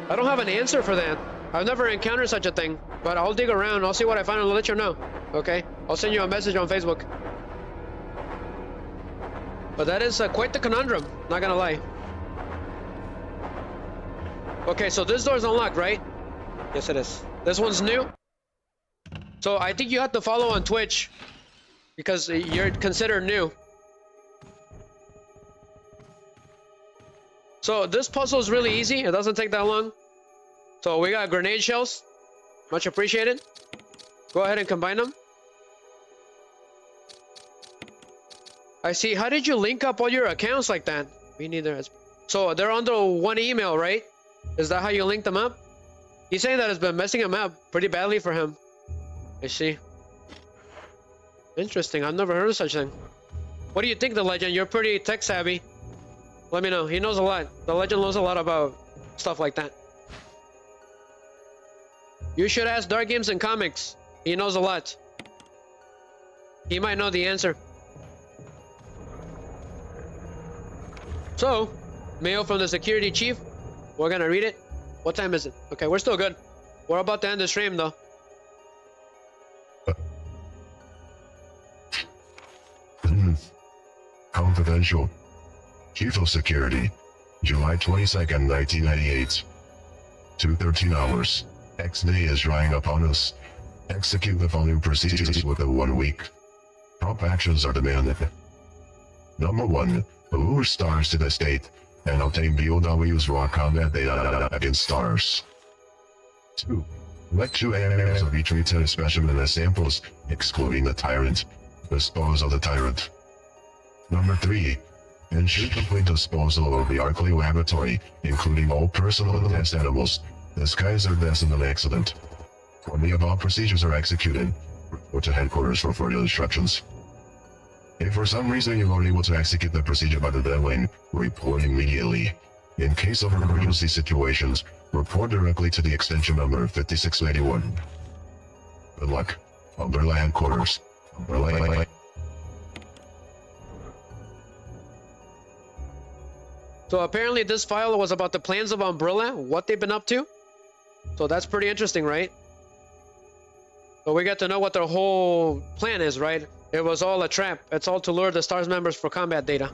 I don't have an answer for that. I've never encountered such a thing, but I'll dig around. I'll see what I find and I'll let you know. Okay? I'll send you a message on Facebook. But that is quite the conundrum, not gonna lie. Okay, so this door's unlocked, right? Yes, it is. This one's new. So I think you have to follow on Twitch because you're considered new. So this puzzle is really easy. It doesn't take that long. So we got grenade shells. Much appreciated. Go ahead and combine them. I see. How did you link up all your accounts like that? Me neither. So they're under one email, right? Is that how you link them up? He's saying that it's been messing him up pretty badly for him. I see. Interesting. I've never heard of such a thing. What do you think, The Legend? You're pretty tech savvy. Let me know. He knows a lot. The Legend knows a lot about stuff like that. You should ask Dark Games and Comics. He knows a lot. He might know the answer. So, mail from the security chief. We're gonna read it. What time is it? Okay, we're still good. We're about to end the stream, though. Confidential. Chief of Security. July 22nd, 1998. 2:13 hours. X-Day is drawing upon us. Execute the following procedures within 1 week. Prompt actions are demanded. Number 1. Lure S.T.A.R.S to the state and obtain BOW's raw combat data against S.T.A.R.S. 2. Collect 2 areas of each retail specimen as samples, excluding the tyrant. Dispose of the tyrant. Number 3. Ensure complete disposal of the Arkley laboratory, including all personal and test animals. Disguise their deaths in an accident. When the above procedures are executed, report to headquarters for further instructions. If for some reason you're unable to execute the procedure by the deadline, report immediately. In case of emergency situations, report directly to the extension number 5681. Good luck. Umbrella Headquarters. Umbrella. So apparently this file was about the plans of Umbrella, what they've been up to. So that's pretty interesting, right? So we get to know what their whole plan is, right? It was all a trap. It's all to lure the S.T.A.R.S members for combat data.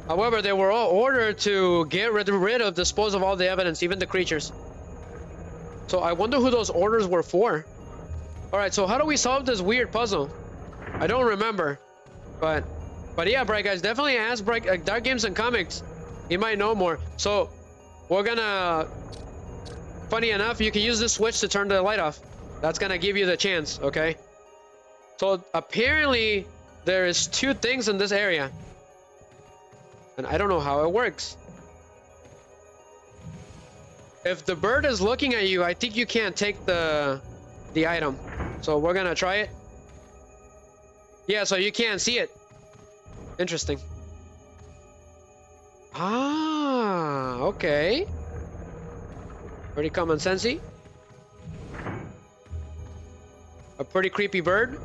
However, they were all ordered to get rid of, dispose of all the evidence, even the creatures. So I wonder who those orders were for. Alright, so how do we solve this weird puzzle? I don't remember. But yeah, Bright Guys, definitely ask Dark Games and Comics. He might know more. So we're gonna... Funny enough, you can use this switch to turn the light off. That's gonna give you the chance, okay? So apparently there is 2 things in this area. And I don't know how it works. If the bird is looking at you, I think you can't take the item. So we're gonna try it. Yeah, so you can't see it. Interesting. Ah, okay. Pretty common sensey. A pretty creepy bird.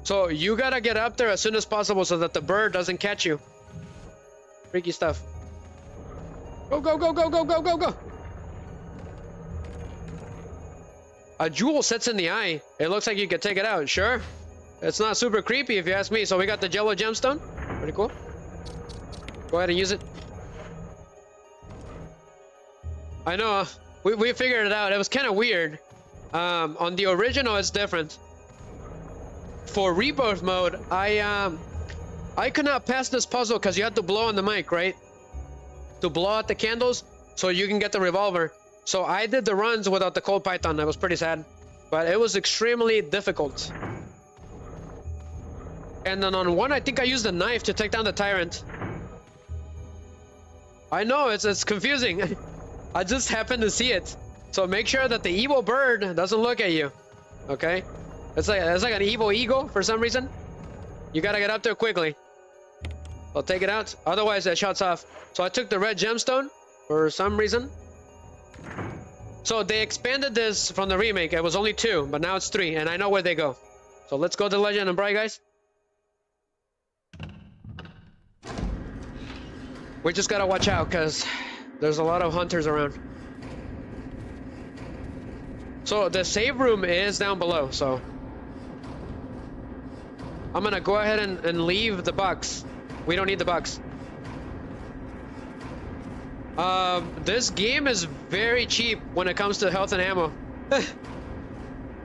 So you gotta get up there as soon as possible so that the bird doesn't catch you. Freaky stuff. Go, go, go, go, go, go, go, go. A jewel sits in the eye. It looks like you could take it out. Sure. It's not super creepy if you ask me. So we got the Jello gemstone. Pretty cool. Go ahead and use it. I know. We figured it out. It was kind of weird. On the original, it's different. For rebirth mode, I could not pass this puzzle because you had to blow on the mic, right? To blow out the candles so you can get the revolver. So I did the runs without the cold python. That was pretty sad, but it was extremely difficult. And then on one, I think I used a knife to take down the tyrant. I know it's confusing. I just happened to see it. So make sure that the evil bird doesn't look at you. Okay? It's like an evil eagle for some reason. You gotta get up there quickly. I'll take it out. Otherwise, it shuts off. So I took the red gemstone for some reason. So they expanded this from the remake. It was only 2, but now it's 3, and I know where they go. So let's go to Legend and Bright, guys. We just gotta watch out, because there's a lot of hunters around. So the save room is down below, so... I'm gonna go ahead and leave the box. We don't need the box. This game is very cheap when it comes to health and ammo.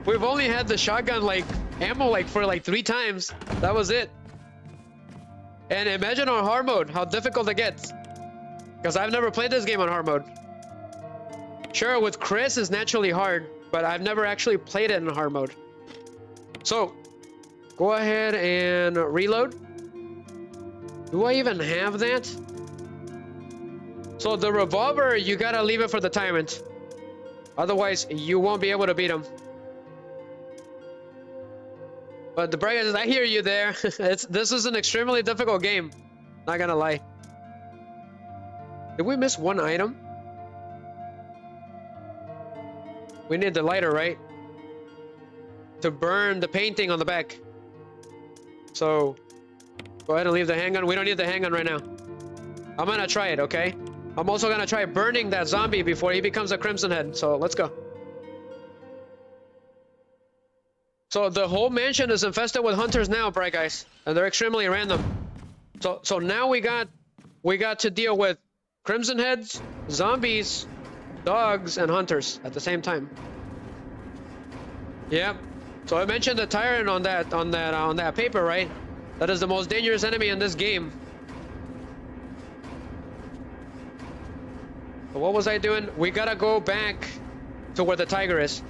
We've only had the shotgun ammo for 3 times. That was it. And imagine on hard mode how difficult it gets. Because I've never played this game on hard mode. Sure, with Chris it's naturally hard, but I've never actually played it in hard mode. So, go ahead and reload. Do I even have that? So the revolver, you gotta leave it for the tyrant. Otherwise, you won't be able to beat him. But the Bright Guys, I hear you there. This is an extremely difficult game. Not gonna lie. Did we miss one item? We need the lighter, right? To burn the painting on the back. So, go ahead and leave the handgun. We don't need the handgun right now. I'm gonna try it, okay? I'm also gonna try burning that zombie before he becomes a Crimson Head. So, let's go. So, the whole mansion is infested with hunters now, Bright Guys. And they're extremely random. So now we got to deal with Crimson Heads, zombies, dogs, and hunters at the same time. Yep. So I mentioned the tyrant on that paper, right? That is the most dangerous enemy in this game. But what was I doing? We gotta go back to where the tiger is,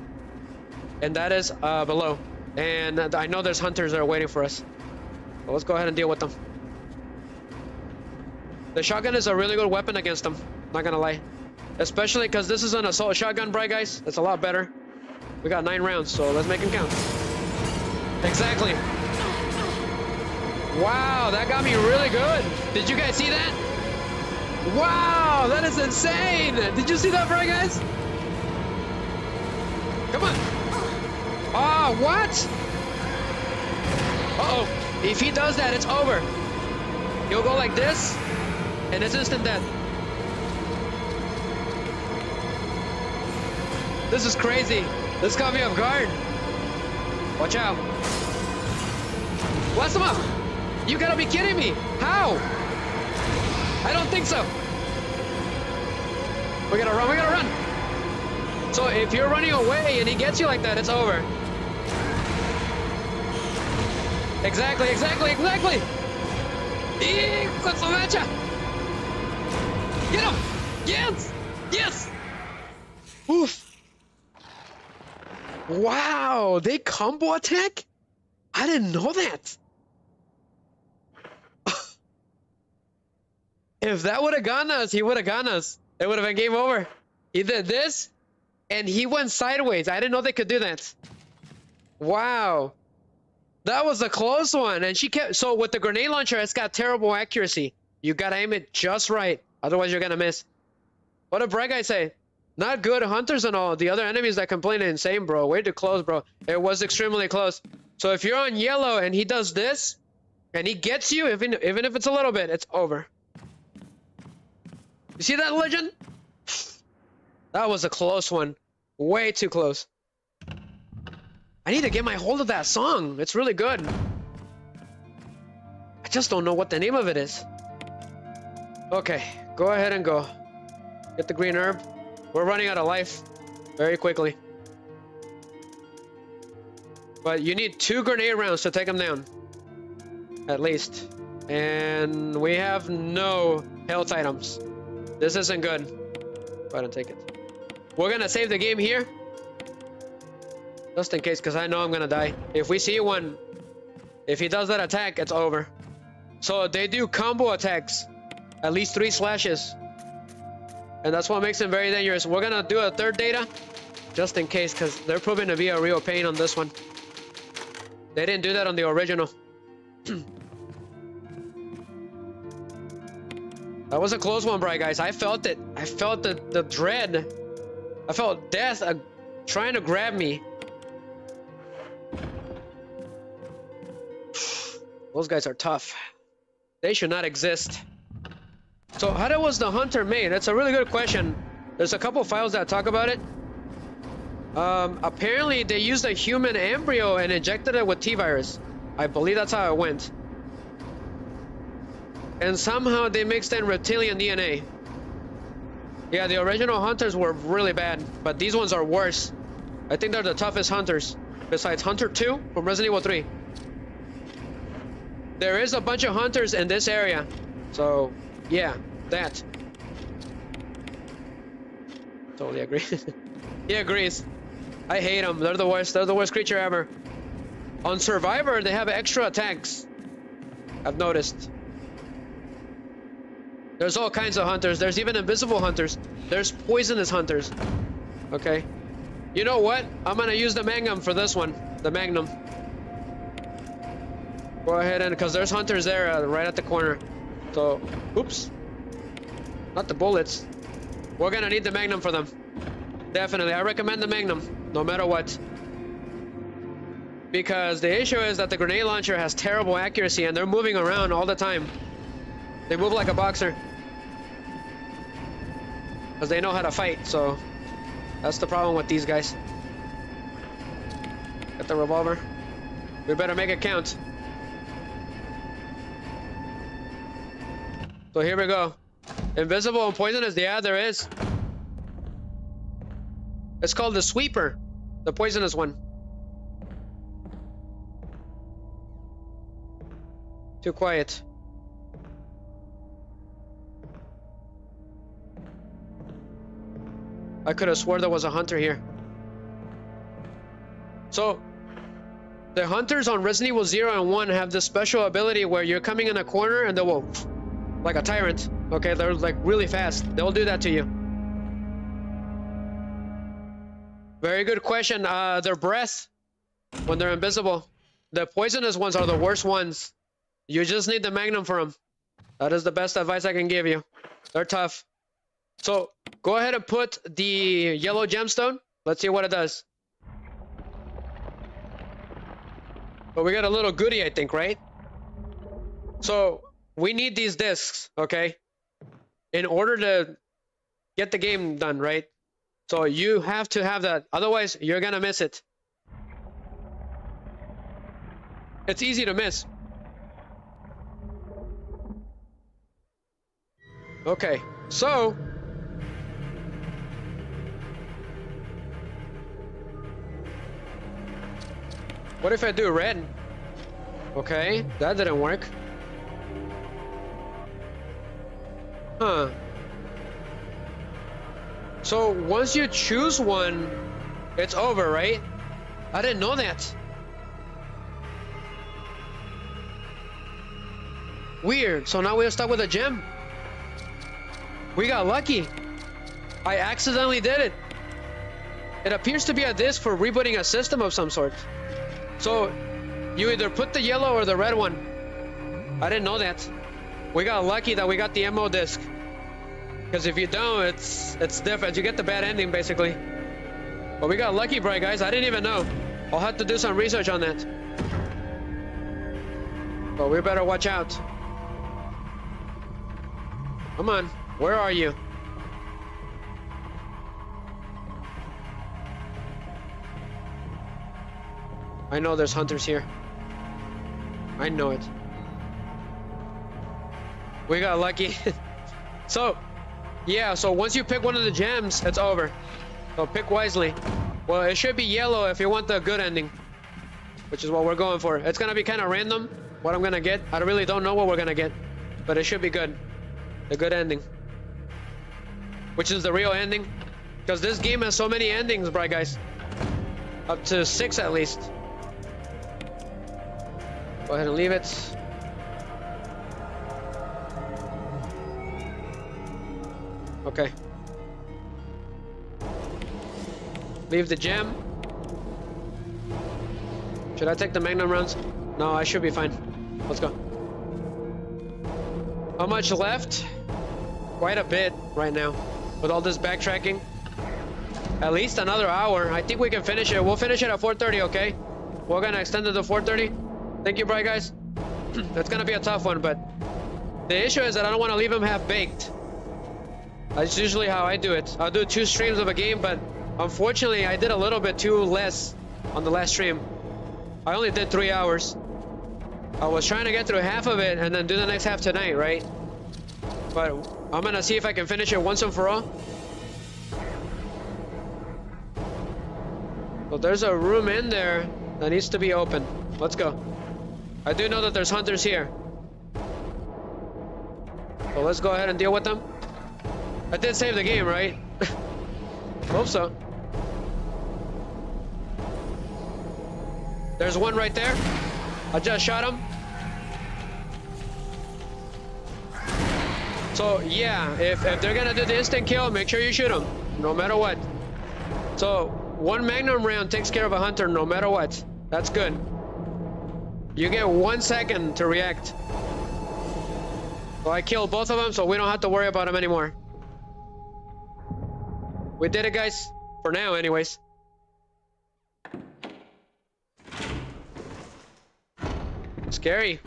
and that is below. And I know there's hunters that are waiting for us. So let's go ahead and deal with them. The shotgun is a really good weapon against them. Not gonna lie, especially because this is an assault shotgun, Bright Guys. It's a lot better. We got 9 rounds, so let's make them count. Exactly. Wow, that got me really good. Did you guys see that? Wow, that is insane. Did you see that, Bright Guys? Come on. Oh, what? Uh-oh. If he does that, it's over. He'll go like this, and it's instant death. This is crazy. This caught me off guard. Watch out. Blast him up. You gotta be kidding me. How? I don't think so. We gotta run, we gotta run. So if you're running away and he gets you like that, it's over. Exactly. Get him. Yes. Oof. Wow, they combo attack? I didn't know that. If that would have gotten us, he would have gotten us. It would have been game over. He did this, and he went sideways. I didn't know they could do that. Wow. That was a close one. And she kept... So with the grenade launcher, it's got terrible accuracy. You gotta aim it just right. Otherwise, you're gonna miss. What did Bright Guy say? Not good hunters and all. The other enemies that complain are insane, bro. Way too close, bro. It was extremely close. So if you're on yellow and he does this, and he gets you, even if it's a little bit, it's over. You see that, Legend? That was a close one. Way too close. I need to get my hold of that song. It's really good. I just don't know what the name of it is. Okay, go ahead and go. Get the green herb. We're running out of life very quickly. But you need 2 grenade rounds to take them down. At least. And we have no health items. This isn't good. Go ahead and take it. We're gonna save the game here. Just in case, because I know I'm gonna die. If we see one, if he does that attack, it's over. So they do combo attacks. At least 3 slashes. And that's what makes him very dangerous. We're gonna do a 3rd data. Just in case, because they're proving to be a real pain on this one. They didn't do that on the original. That was a close one, bro, guys. I felt it. I felt the dread. I felt death trying to grab me. Those guys are tough. They should not exist. So how was the hunter made? That's a really good question. There's a couple files that talk about it. Apparently they used a human embryo and injected it with T-virus. I believe that's how it went. And somehow they mixed in reptilian DNA. Yeah, the original hunters were really bad, but these ones are worse. I think they're the toughest hunters, besides Hunter 2 from Resident Evil 3. There is a bunch of hunters in this area, so yeah, that. Totally agree. He agrees. I hate them. They're the worst. They're the worst creature ever. On Survivor, they have extra attacks. I've noticed. There's all kinds of hunters. There's even invisible hunters. There's poisonous hunters. Okay. You know what? I'm gonna use the Magnum for this one. The Magnum. Go ahead and, because there's hunters there right at the corner. So, oops. Not the bullets. We're gonna need the Magnum for them. Definitely. I recommend the Magnum, no matter what. Because the issue is that the grenade launcher has terrible accuracy and they're moving around all the time. They move like a boxer. Because they know how to fight, so that's the problem with these guys. Get the revolver. We better make it count. So here we go. Invisible and poisonous? Yeah, there is. It's called the Sweeper, the poisonous one. Too quiet. I could have swore there was a hunter here. So, the hunters on Resident Evil 0 and 1 have this special ability where you're coming in a corner and they will, like a tyrant, okay? They're like really fast. They'll do that to you. Very good question. Their breath, when they're invisible. The poisonous ones are the worst ones. You just need the Magnum for them. That is the best advice I can give you. They're tough. So, go ahead and put the yellow gemstone. Let's see what it does. But we got a little goodie, I think, right? So, we need these discs, okay? In order to get the game done, right? So, you have to have that. Otherwise, you're gonna miss it. It's easy to miss. Okay, so... what if I do red? Okay, that didn't work. Huh. So once you choose one, it's over, right? I didn't know that. Weird. So now we're stuck with a gem. We got lucky. I accidentally did it. It appears to be a disc for rebooting a system of some sort. So, you either put the yellow or the red one. I didn't know that. We got lucky that we got the ammo disc. Because if you don't, it's different. You get the bad ending, basically. But we got lucky, bro, guys. I didn't even know. I'll have to do some research on that. But we better watch out. Come on. Where are you? I know there's hunters here. I know it. We got lucky. So, yeah, so once you pick one of the gems, it's over. So pick wisely. Well, it should be yellow if you want the good ending, which is what we're going for. It's gonna be kind of random what I'm gonna get. I really don't know what we're gonna get, but it should be good. The good ending. Which is the real ending. Because this game has so many endings, bro, guys. Up to 6 at least. Go ahead and leave it. Okay. Leave the gem. Should I take the Magnum rounds? No, I should be fine. Let's go. How much left? quite a bit right now with all this backtracking. At least another hour. I think we can finish it. We'll finish it at 4:30, okay? We're gonna extend it to 4:30. Thank you, Bright Guys. That's gonna be a tough one, but the issue is that I don't want to leave him half-baked. That's usually how I do it. I'll do 2 streams of a game, but unfortunately, I did a little bit too less on the last stream. I only did 3 hours. I was trying to get through half of it and then do the next half tonight, right? But I'm gonna see if I can finish it once and for all. Well, there's a room in there that needs to be open. Let's go. I do know that there's hunters here. So let's go ahead and deal with them. I did save the game, right? Hope so. There's one right there. I just shot him. So yeah, if they're gonna do the instant kill, make sure you shoot them, no matter what. So 1 magnum round takes care of a hunter no matter what. That's good. You get 1 second to react. So I killed both of them, so we don't have to worry about them anymore. We did it, guys. For now, anyways. Scary.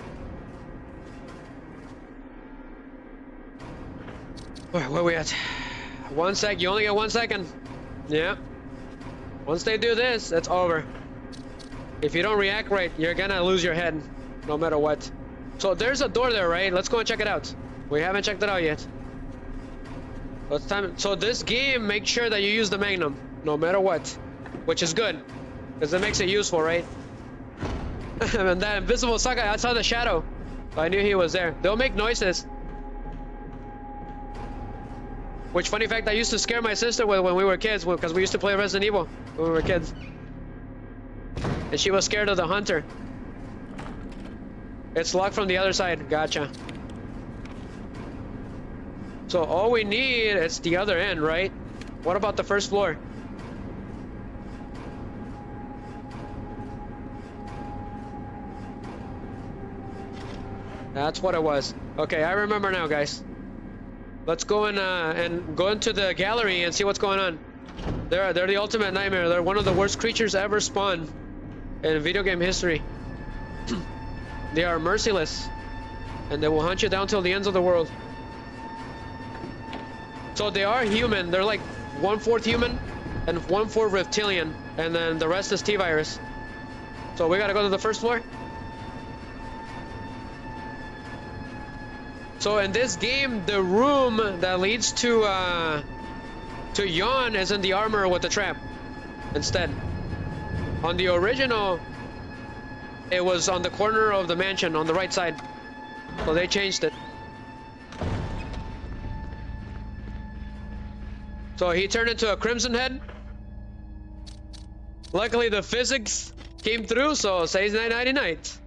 Where we at? 1 sec. You only get 1 second. Yeah. Once they do this, it's over. If you don't react right, you're gonna lose your head, no matter what. So there's a door there, right? Let's go and check it out. We haven't checked it out yet. It's time. So this game makes sure that you use the magnum, no matter what, which is good, because it makes it useful, right? And that invisible sucker, I saw the shadow. I knew he was there. They'll make noises. Which, funny fact, I used to scare my sister with when we were kids, because we used to play Resident Evil when we were kids. And she was scared of the hunter. It's locked from the other side. Gotcha. So all we need is the other end, right? What about the first floor? That's what it was. Okay, I remember now, guys. Let's go and go into the gallery and see what's going on. They're the ultimate nightmare. They're one of the worst creatures ever spawned in video game history. They are merciless, and they will hunt you down till the ends of the world. So they are human. They're like 1/4 human and 1/4 reptilian, and then the rest is T-virus. So we gotta go to the first floor. So in this game, the room that leads to Yawn is in the armor with the trap instead. On the original, it was on the corner of the mansion on the right side. So they changed it. So he turned into a Crimson Head. Luckily the physics came through, so says night nighty night.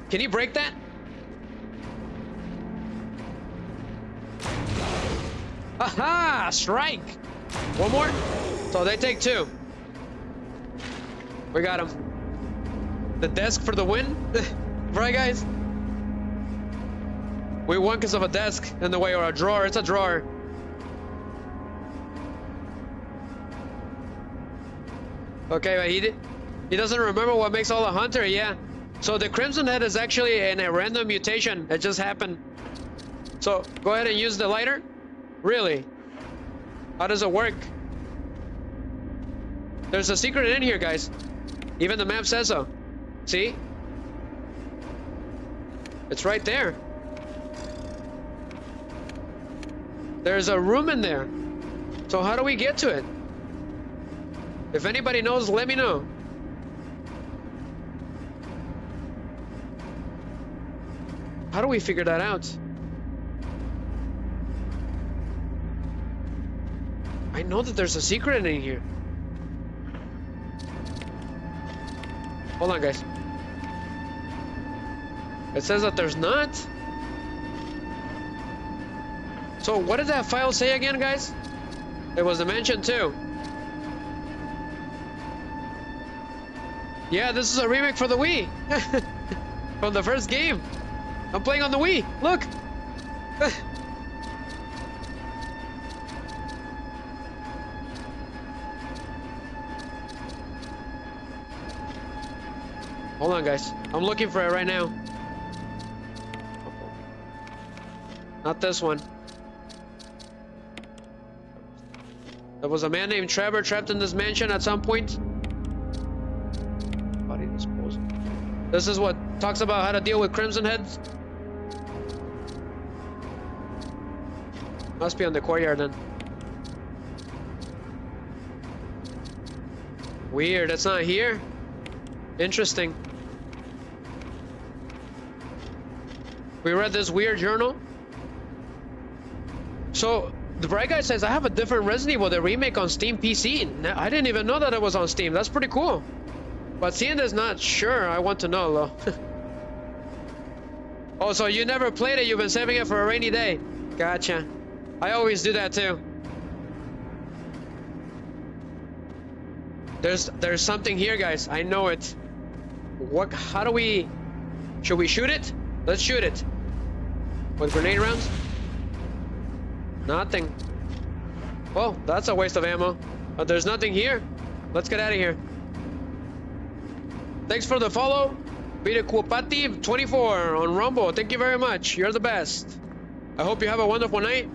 Can you break that? Aha! Strike! One more? So they take 2. We got him. The desk for the win? Right, guys? We won because of a desk in the way, or a drawer. It's a drawer. Okay, but he doesn't remember what makes all a hunter, yeah. So the Crimson Head is actually in a random mutation. It just happened. So go ahead and use the lighter. Really? How does it work? There's a secret in here, guys. Even the map says so. See? It's right there. There's a room in there. So how do we get to it? If anybody knows, let me know. How do we figure that out? I know that there's a secret in here. Hold on, guys. It says that there's not. So what did that file say again, guys? It was Dimension 2. Yeah, this is a remake for the Wii. From the first game. I'm playing on the Wii. Look. Hold on, guys. I'm looking for it right now. Not this one. There was a man named Trevor trapped in this mansion at some point. Body disposal. This is what talks about how to deal with Crimson Heads. Must be on the courtyard then. Weird, it's not here. Interesting. We read this weird journal. So, the bright guy says, I have a different Resident Evil, the remake on Steam PC. I didn't even know that it was on Steam. That's pretty cool. But seeing this, not sure. I want to know, though. Oh, so you never played it. You've been saving it for a rainy day. Gotcha. I always do that, too. There's something here, guys. I know it. What? How do we... Should we shoot it? Let's shoot it. With grenade rounds? Nothing. Well, that's a waste of ammo. But there's nothing here. Let's get out of here. Thanks for the follow. Kupati 24 on Rumble. Thank you very much. You're the best. I hope you have a wonderful night.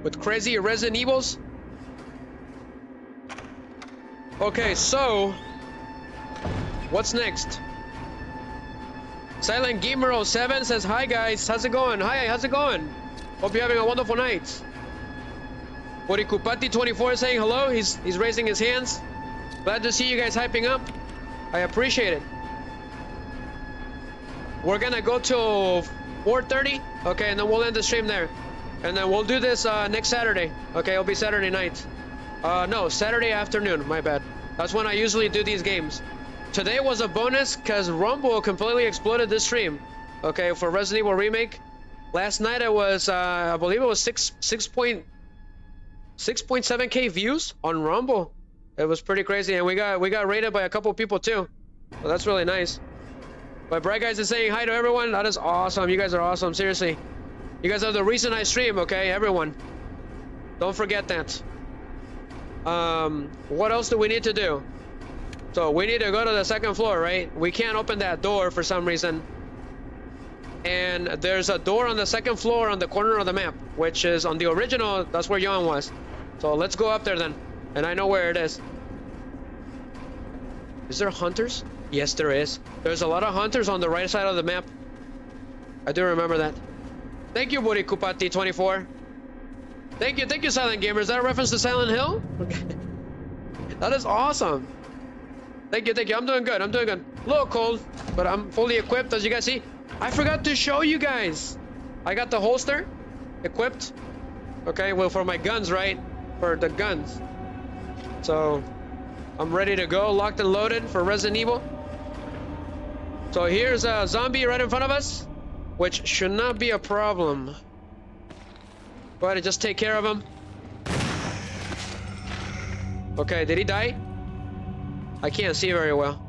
With crazy Resident Evils. Okay, so... What's next? Silent Gamer 07 says, hi guys, how's it going? Hi, how's it going? Hope you're having a wonderful night. Borikupati 24 is saying hello. He's raising his hands. Glad to see you guys hyping up. I appreciate it. We're gonna go till 4:30. Okay, and then we'll end the stream there. And then we'll do this next Saturday. Okay, it'll be Saturday night. No, Saturday afternoon, my bad. That's when I usually do these games. Today was a bonus because Rumble completely exploded this stream. Okay, for Resident Evil Remake. Last night it was, I believe it was 6.7K views on Rumble. It was pretty crazy, and we got rated by a couple people too. So that's really nice. But Bright Guys is saying hi to everyone. That is awesome. You guys are awesome. Seriously, you guys are the reason I stream. Okay, everyone. Don't forget that. What else do we need to do? So we need to go to the second floor, right? We can't open that door for some reason. And there's a door on the second floor on the corner of the map, which is on the original. That's where Yon was. So let's go up there then. And I know where it is. Is there hunters? Yes, there is. There's a lot of hunters on the right side of the map. I do remember that. Thank you, Borikupati 24. Thank you, Silent Gamer. Is that a reference to Silent Hill? Okay. That is awesome. Thank you. I'm doing good. A little cold, but I'm fully equipped, as you guys see. I forgot to show you guys. I got the holster equipped. Okay, well, for my guns, right? For the guns. So, I'm ready to go, locked and loaded for Resident Evil. So here's a zombie right in front of us, which should not be a problem. Go ahead and just take care of him. Okay, did he die? I can't see very well.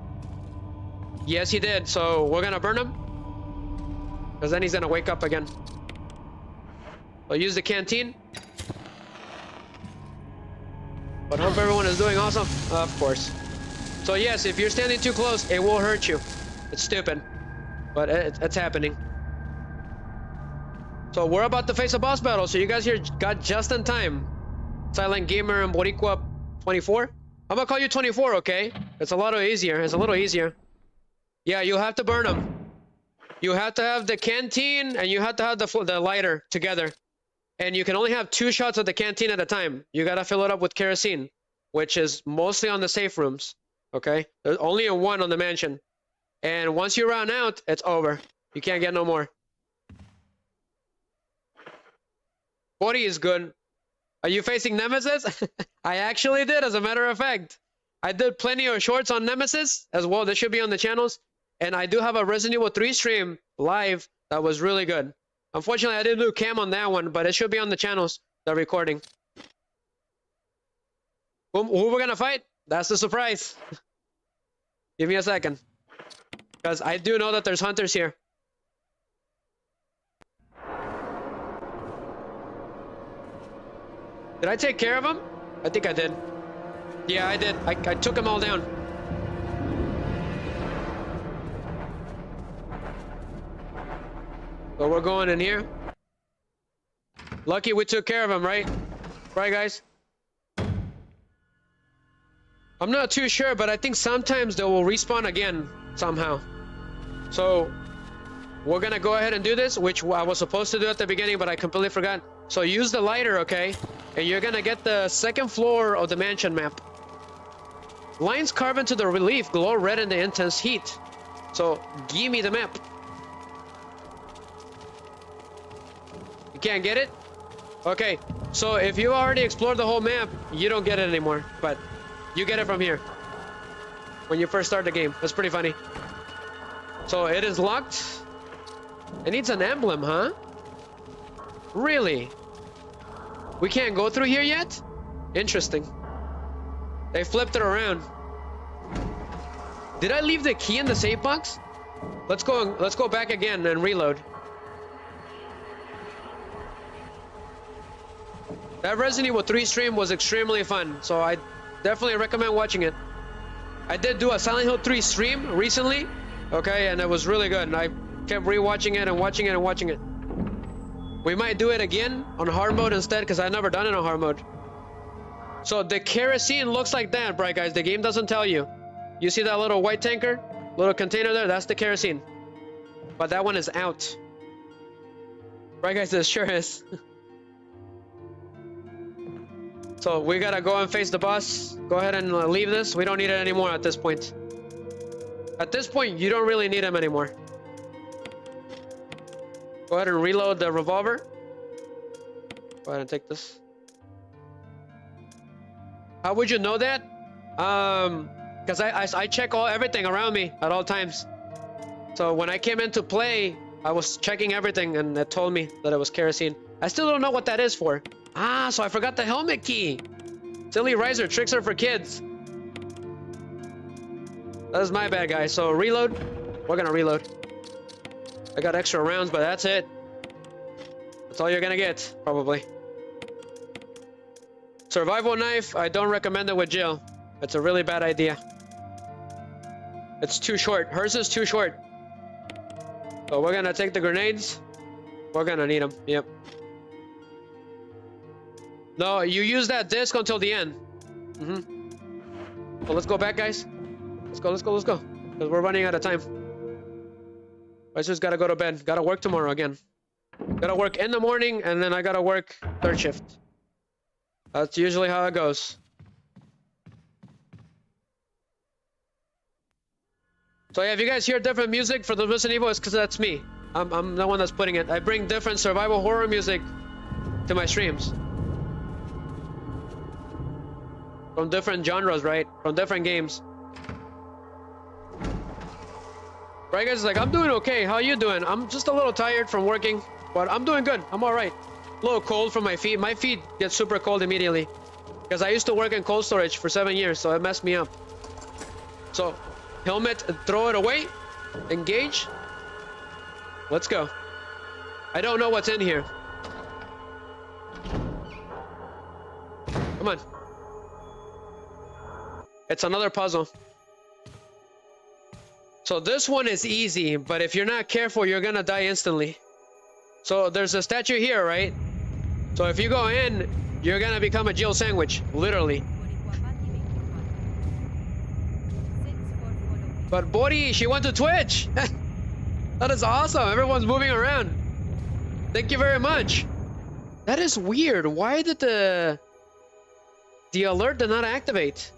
Yes, he did, so we're gonna burn him. Because then he's gonna wake up again. I'll use the canteen. But hope everyone is doing awesome. Of course. So yes, if you're standing too close, it will hurt you. It's stupid. But it's happening. So we're about to face a boss battle, so you guys here got just in time. Silent Gamer and Boricua 24. I'm gonna call you 24, okay? It's a little easier. Yeah, you'll have to burn them. You have to have the canteen and you have to have the lighter together. And you can only have 2 shots of the canteen at a time. You gotta fill it up with kerosene, which is mostly on the safe rooms, okay? There's only a 1 on the mansion. And once you run out, it's over. You can't get no more. 40 is good. Are you facing Nemesis? I actually did, as a matter of fact. I did plenty of shorts on Nemesis as well. They should be on the channels. And I do have a Resident Evil 3 stream live that was really good. Unfortunately, I didn't do cam on that one, but it should be on the channels, the recording. Who we're gonna fight? That's the surprise. Give me a second. Because I do know that there's hunters here. Did I take care of them? I think I did. Yeah, I did. I took them all down. So we're going in here. Lucky we took care of them, right? Right, guys? I'm not too sure, but I think sometimes they will respawn again somehow. So we're gonna go ahead and do this, which I was supposed to do at the beginning, but I completely forgot. So use the lighter, okay? And you're gonna get the second floor of the mansion map. Lines carved into the relief glow red in the intense heat. So give me the map. You can't get it? Okay, so if you already explored the whole map, you don't get it anymore, but you get it from here when you first start the game. That's pretty funny. So it is locked. It needs an emblem, huh? Really? We can't go through here yet? Interesting. They flipped it around. Did I leave the key in the safe box? Let's go back again and reload. That Resident Evil 3 stream was extremely fun, so I definitely recommend watching it. I did do a Silent Hill 3 stream recently, okay, and it was really good. And I kept rewatching it and watching it and watching it. We might do it again on hard mode instead, because I've never done it on hard mode. So the kerosene looks like that, right, guys? The game doesn't tell you. You see that little white tanker? Little container there? That's the kerosene. But that one is out. Right, guys? It sure is. So we gotta go and face the boss. Go ahead and leave this. We don't need it anymore at this point. At this point, you don't really need him anymore. Go ahead and reload the revolver. Go ahead and take this. How would you know that? Because I check everything around me at all times. So when I came into play, I was checking everything and it told me that it was kerosene. I still don't know what that is for. Ah, so I forgot the helmet key. Silly riser, tricks are for kids. That is my bad, guys. So reload. We're gonna reload. I got extra rounds, but that's it. That's all you're gonna get, probably. Survival knife, I don't recommend it with Jill. It's a really bad idea. It's too short. Hers is too short. So we're gonna take the grenades. We're gonna need them. Yep. No, you use that disc until the end. Well, let's go back, guys. Let's go. Because we're running out of time. I just gotta go to bed. Gotta work tomorrow again. Gotta work in the morning, and then I gotta work third shift. That's usually how it goes. So yeah, if you guys hear different music for the Resident Evil, it's because that's me. I'm the one that's putting it. I bring different survival horror music to my streams. From different genres, right? From different games. Right, guys? Like, I'm doing okay. How you doing? I'm just a little tired from working, but I'm doing good. I'm all right. A little cold from my feet. My feet get super cold immediately because I used to work in cold storage for 7 years, so it messed me up. So, helmet, throw it away. Engage. Let's go. I don't know what's in here. Come on. It's another puzzle. So this one is easy, but if you're not careful, you're gonna die instantly. So there's a statue here, right? So if you go in, you're gonna become a Jill sandwich, literally. But Bori, she went to Twitch. That is awesome. Everyone's moving around. Thank you very much. That is weird. Why did the alert did not activate?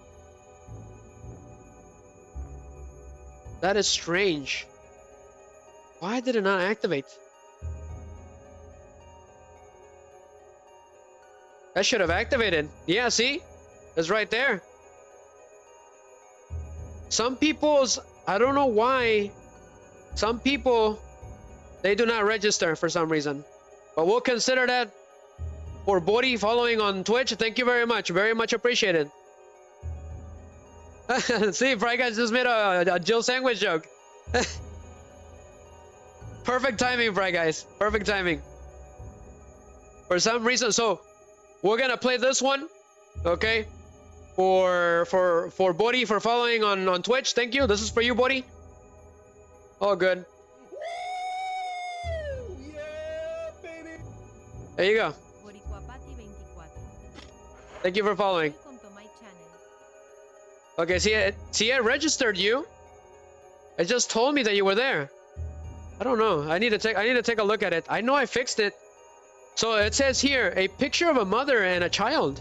That is strange. Why did it not activate? That should have activated. Yeah, see? It's right there. Some people's, I don't know why, some people, they do not register for some reason. But we'll consider that for Bori following on Twitch. Thank you very much. Very much appreciated. See, Fry Guys just made a Jill sandwich joke. Perfect timing, Fry Guys. Perfect timing. For some reason, so we're gonna play this one, okay? For Bodhi for following on Twitch. Thank you. This is for you, Bodhi. All good. There you go. Thank you for following. Okay, see, I registered you. It just told me that you were there. I don't know. I need to take a look at it. I know I fixed it. So it says here, a picture of a mother and a child.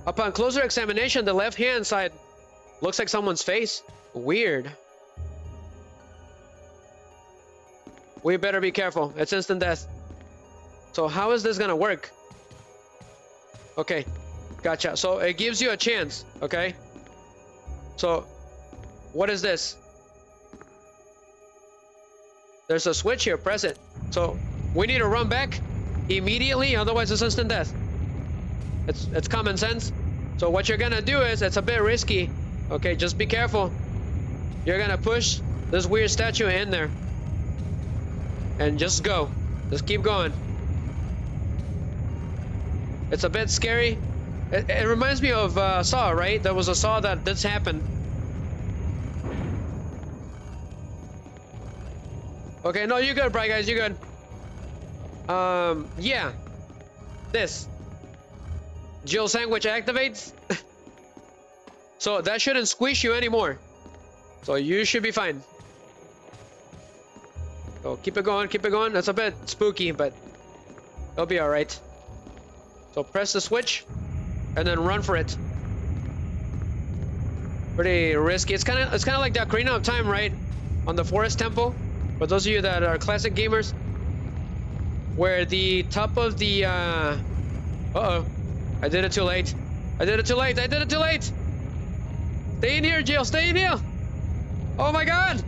Upon closer examination, the left-hand side looks like someone's face. Weird. We better be careful. It's instant death. So how is this gonna work? Okay, gotcha. So it gives you a chance, okay? So, what is this? There's a switch here, press it. So, we need to run back immediately, otherwise it's instant death. It's common sense. So what you're gonna do is, it's a bit risky, okay? Just be careful. You're gonna push this weird statue in there. And just go. Just keep going. It's a bit scary. It reminds me of S.T.A.R., right? There was a S.T.A.R. that this happened. Okay, no, you're good, Bright Guys, you're good. Yeah. This. Jill sandwich activates. So that shouldn't squish you anymore. So you should be fine. So keep it going, keep it going. That's a bit spooky, but it'll be alright. So press the switch and then run for it. Pretty risky. It's kind of like the Ocarina of Time, right? On the Forest Temple. For those of you that are classic gamers, where the top of the uh-oh. I did it too late. I did it too late. I did it too late. Stay in here, Jill. Stay in here. Oh my god.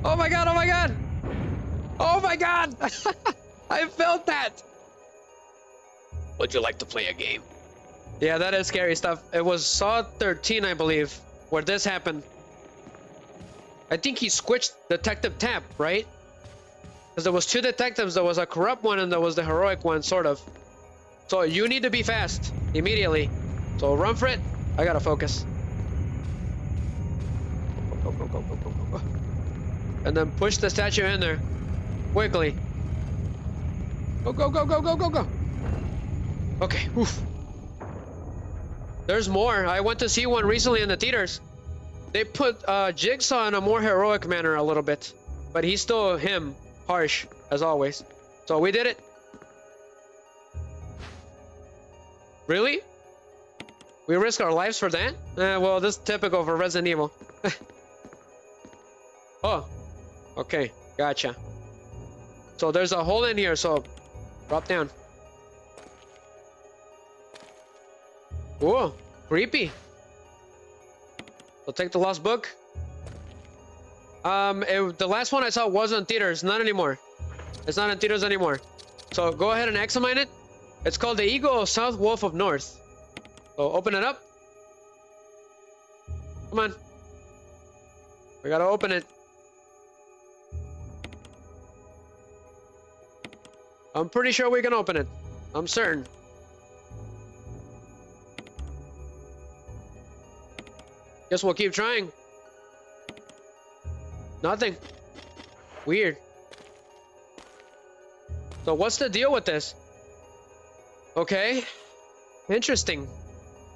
Oh my god. Oh my god. Oh my god. I felt that. Would you like to play a game? Yeah, that is scary stuff. It was Saw 13, I believe, where this happened. I think he switched Detective Tap, right? Because there was two detectives. There was a corrupt one and there was the heroic one, sort of. So you need to be fast immediately. So run for it. I gotta focus. Go, go, go, go, go, go, go. And then push the statue in there quickly. Go, go, go, go, go, go, go. Okay, oof. There's more. I went to see one recently in the theaters. They put Jigsaw in a more heroic manner a little bit. But he's still him, harsh, as always. So we did it. Really? We risk our lives for that? Well, this is typical for Resident Evil. Oh, okay, gotcha. So there's a hole in here, so drop down. Whoa, creepy. So take the lost book. The last one I saw was in theaters, not anymore. It's not in theaters anymore. So go ahead and examine it. It's called the Eagle of South Wolf of North. So open it up. Come on. We gotta open it. I'm pretty sure we can open it. I'm certain. Guess we'll keep trying. Nothing. Weird. So what's the deal with this? Okay. Interesting.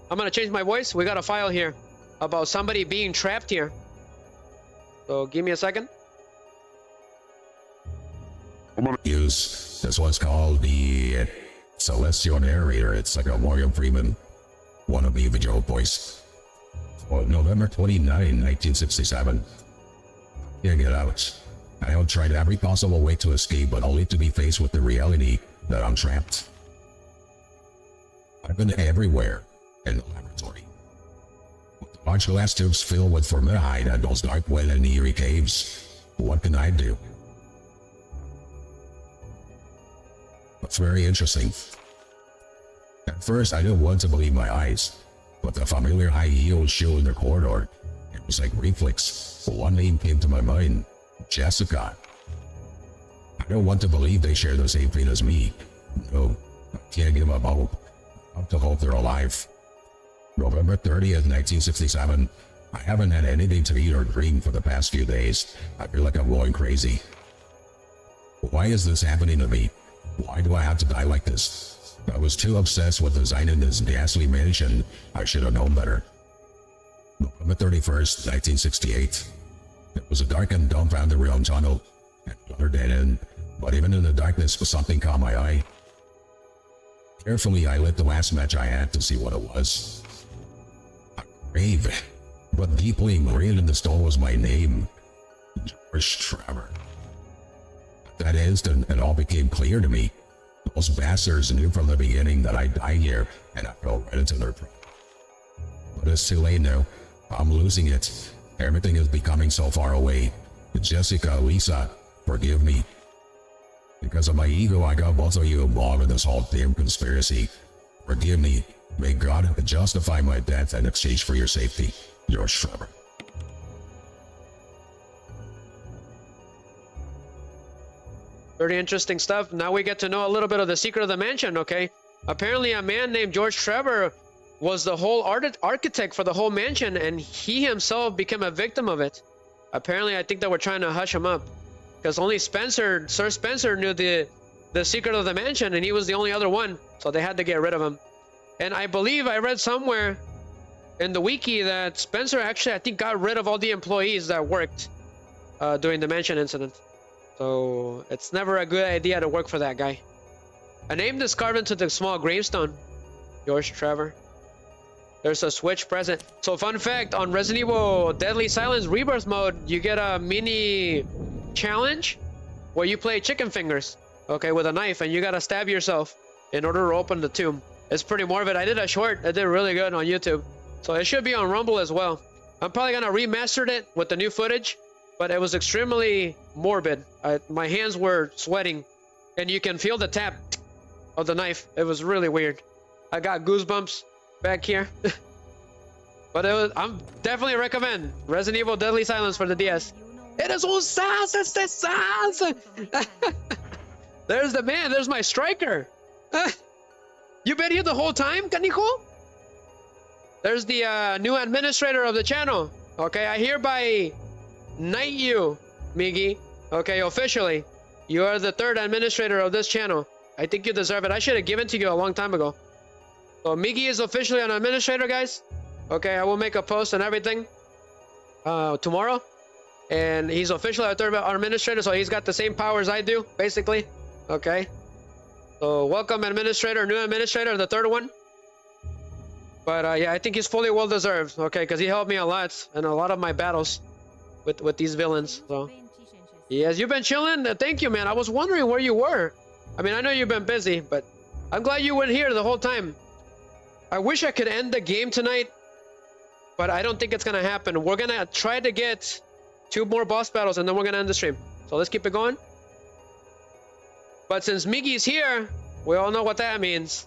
I'm gonna change my voice. We got a file here about somebody being trapped here. So give me a second. Use this one's called the Celestial Narrator. It's like a Morgan Freeman wannabe video voice. On November 29, 1967. Get out. I have tried every possible way to escape, but only to be faced with the reality that I'm trapped. I've been everywhere in the laboratory. With large glass tubes filled with formaldehyde and those dark, wet, and eerie caves. What can I do? It's very interesting. At first, I didn't want to believe my eyes, but the familiar high heeled shoe in the corridor, it was like reflex. One name came to my mind, Jessica. I don't want to believe they share the same fate as me. No, I can't give up hope. I have to hope they're alive. November 30th, 1967. I haven't had anything to eat or drink for the past few days. I feel like I'm going crazy. Why is this happening to me? Why do I have to die like this? I was too obsessed with designing this ghastly mansion. I should have known better. November 31st, 1968. It was a dark and dumbfounded room tunnel, and another dead end, but even in the darkness, something caught my eye. Carefully, I lit the last match I had to see what it was. A grave, but deeply engraved in the stone was my name, George Trevor. At that instant, it all became clear to me. Those bastards knew from the beginning that I'd die here, and I fell right into their trap. But it's too late now. I'm losing it. Everything is becoming so far away. Jessica, Lisa, forgive me. Because of my ego, I got both of you involved in this whole damn conspiracy. Forgive me. May God justify my death in exchange for your safety. George Trevor. Pretty interesting stuff. Now we get to know a little bit of the secret of the mansion, okay? Apparently a man named George Trevor was the whole architect for the whole mansion, and he himself became a victim of it. Apparently, I think that we're trying to hush him up, because only Sir Spencer knew the secret of the mansion, and he was the only other one, so they had to get rid of him. And I believe I read somewhere in the wiki that Spencer actually, I think, got rid of all the employees that worked during the mansion incident. So it's never a good idea to work for that guy. A name is carved into the small gravestone. George Trevor. There's a switch present. So fun fact, on Resident Evil Deadly Silence Rebirth mode, you get a mini challenge where you play chicken fingers, okay, with a knife, and you gotta stab yourself in order to open the tomb. It's pretty morbid. I did a short. I did really good on YouTube. So it should be on Rumble as well. I'm probably gonna remaster it with the new footage, but it was extremely morbid. My hands were sweating, and you can feel the tap of the knife. It was really weird. I got goosebumps back here. But I'm definitely recommend Resident Evil Deadly Silence for the DS. It is un sans, it's the sans. There's the man, there's my striker. You been here the whole time, Canijo? There's the new administrator of the channel. Okay, I hereby knight you, Miggy. Okay, officially. You are the third administrator of this channel. I think you deserve it. I should have given it to you a long time ago. So Miggy is officially an administrator, guys. Okay, I will make a post and everything tomorrow. And he's officially our administrator, so he's got the same powers I do, basically. Okay. So welcome, administrator, new administrator, the third one. But yeah, I think he's fully well deserved. Okay, because he helped me a lot in a lot of my battles with these villains. So yes, you've been chilling. Thank you, man. I was wondering where you were. I mean, I know you've been busy, but I'm glad you were here the whole time. I wish I could end the game tonight, but I don't think it's gonna happen. We're gonna try to get 2 more boss battles, and then we're gonna end the stream. So let's keep it going. But since Miggy's here, we all know what that means.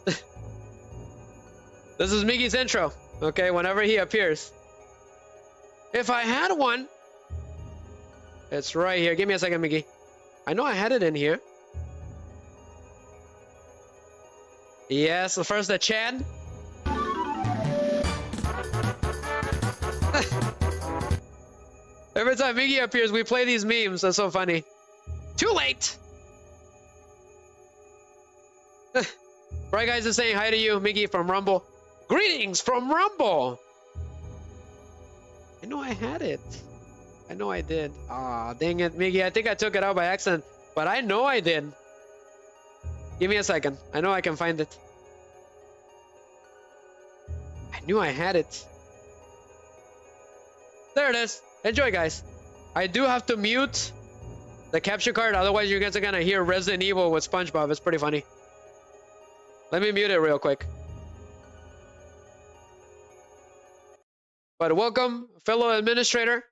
This is Miggy's intro, okay, whenever he appears. If I had one, it's right here. Give me a second, Miggy. I know I had it in here. Yes, first the Chad. Every time Miggy appears, we play these memes. That's so funny. Too late! Right, guys, is saying hi to you, Miggy from Rumble. Greetings from Rumble! I know I had it. I know I did. Aw, dang it, Miggy. I think I took it out by accident, but I know I did. Give me a second. I know I can find it. I knew I had it. There it is. Enjoy, guys. I do have to mute the capture card, otherwise you guys are gonna hear Resident Evil with SpongeBob. It's pretty funny. Let me mute it real quick. But welcome, fellow administrator.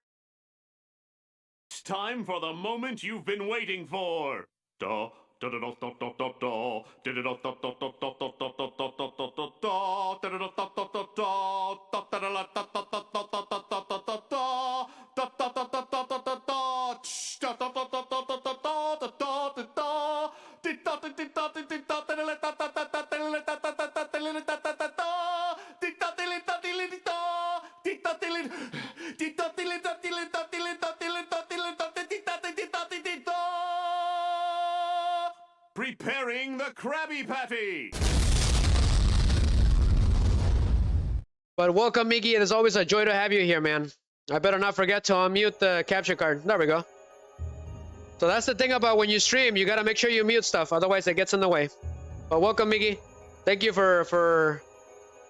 It's time for the moment you've been waiting for. Preparing the Krabby Patty! But welcome, Miggy. It is always a joy to have you here, man. I better not forget to unmute the capture card. There we go. So that's the thing about when you stream, you gotta make sure you mute stuff, otherwise it gets in the way. But welcome, Miggy. Thank you for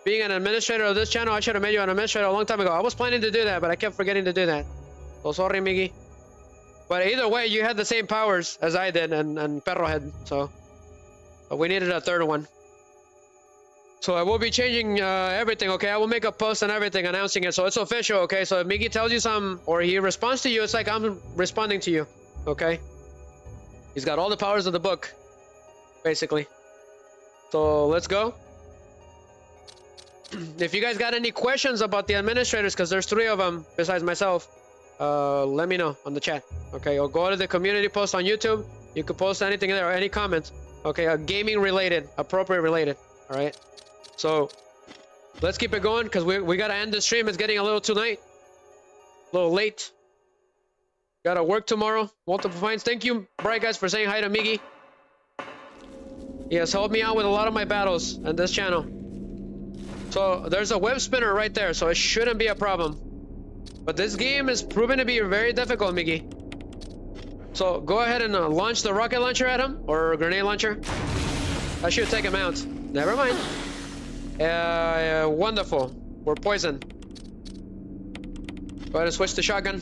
being an administrator of this channel. I should have made you an administrator a long time ago. I was planning to do that, but I kept forgetting to do that. So sorry, Miggy. But either way, you had the same powers as I did and Perro had, so but we needed a third one. So I will be changing everything, okay? I will make a post and everything announcing it, so it's official, okay? So if Miggy tells you something or he responds to you, it's like I'm responding to you, okay? He's got all the powers of the book, basically. So let's go. If you guys got any questions about the administrators, because there's 3 of them besides myself, let me know on the chat, okay? Or go to the community post on YouTube. You can post anything there or any comments, okay? Gaming related, appropriate related, all right? So let's keep it going because we gotta end the stream. It's getting a little too late, a little late. Gotta work tomorrow. Multiple finds. Thank you, Bright Guys, for saying hi to Miggy. He has helped me out with a lot of my battles on this channel. So there's a web spinner right there, so it shouldn't be a problem. But this game is proven to be very difficult, Miggy. So go ahead and launch the rocket launcher at him, or grenade launcher. I should take him out. Never mind. Wonderful. We're poisoned. Go ahead and switch to shotgun.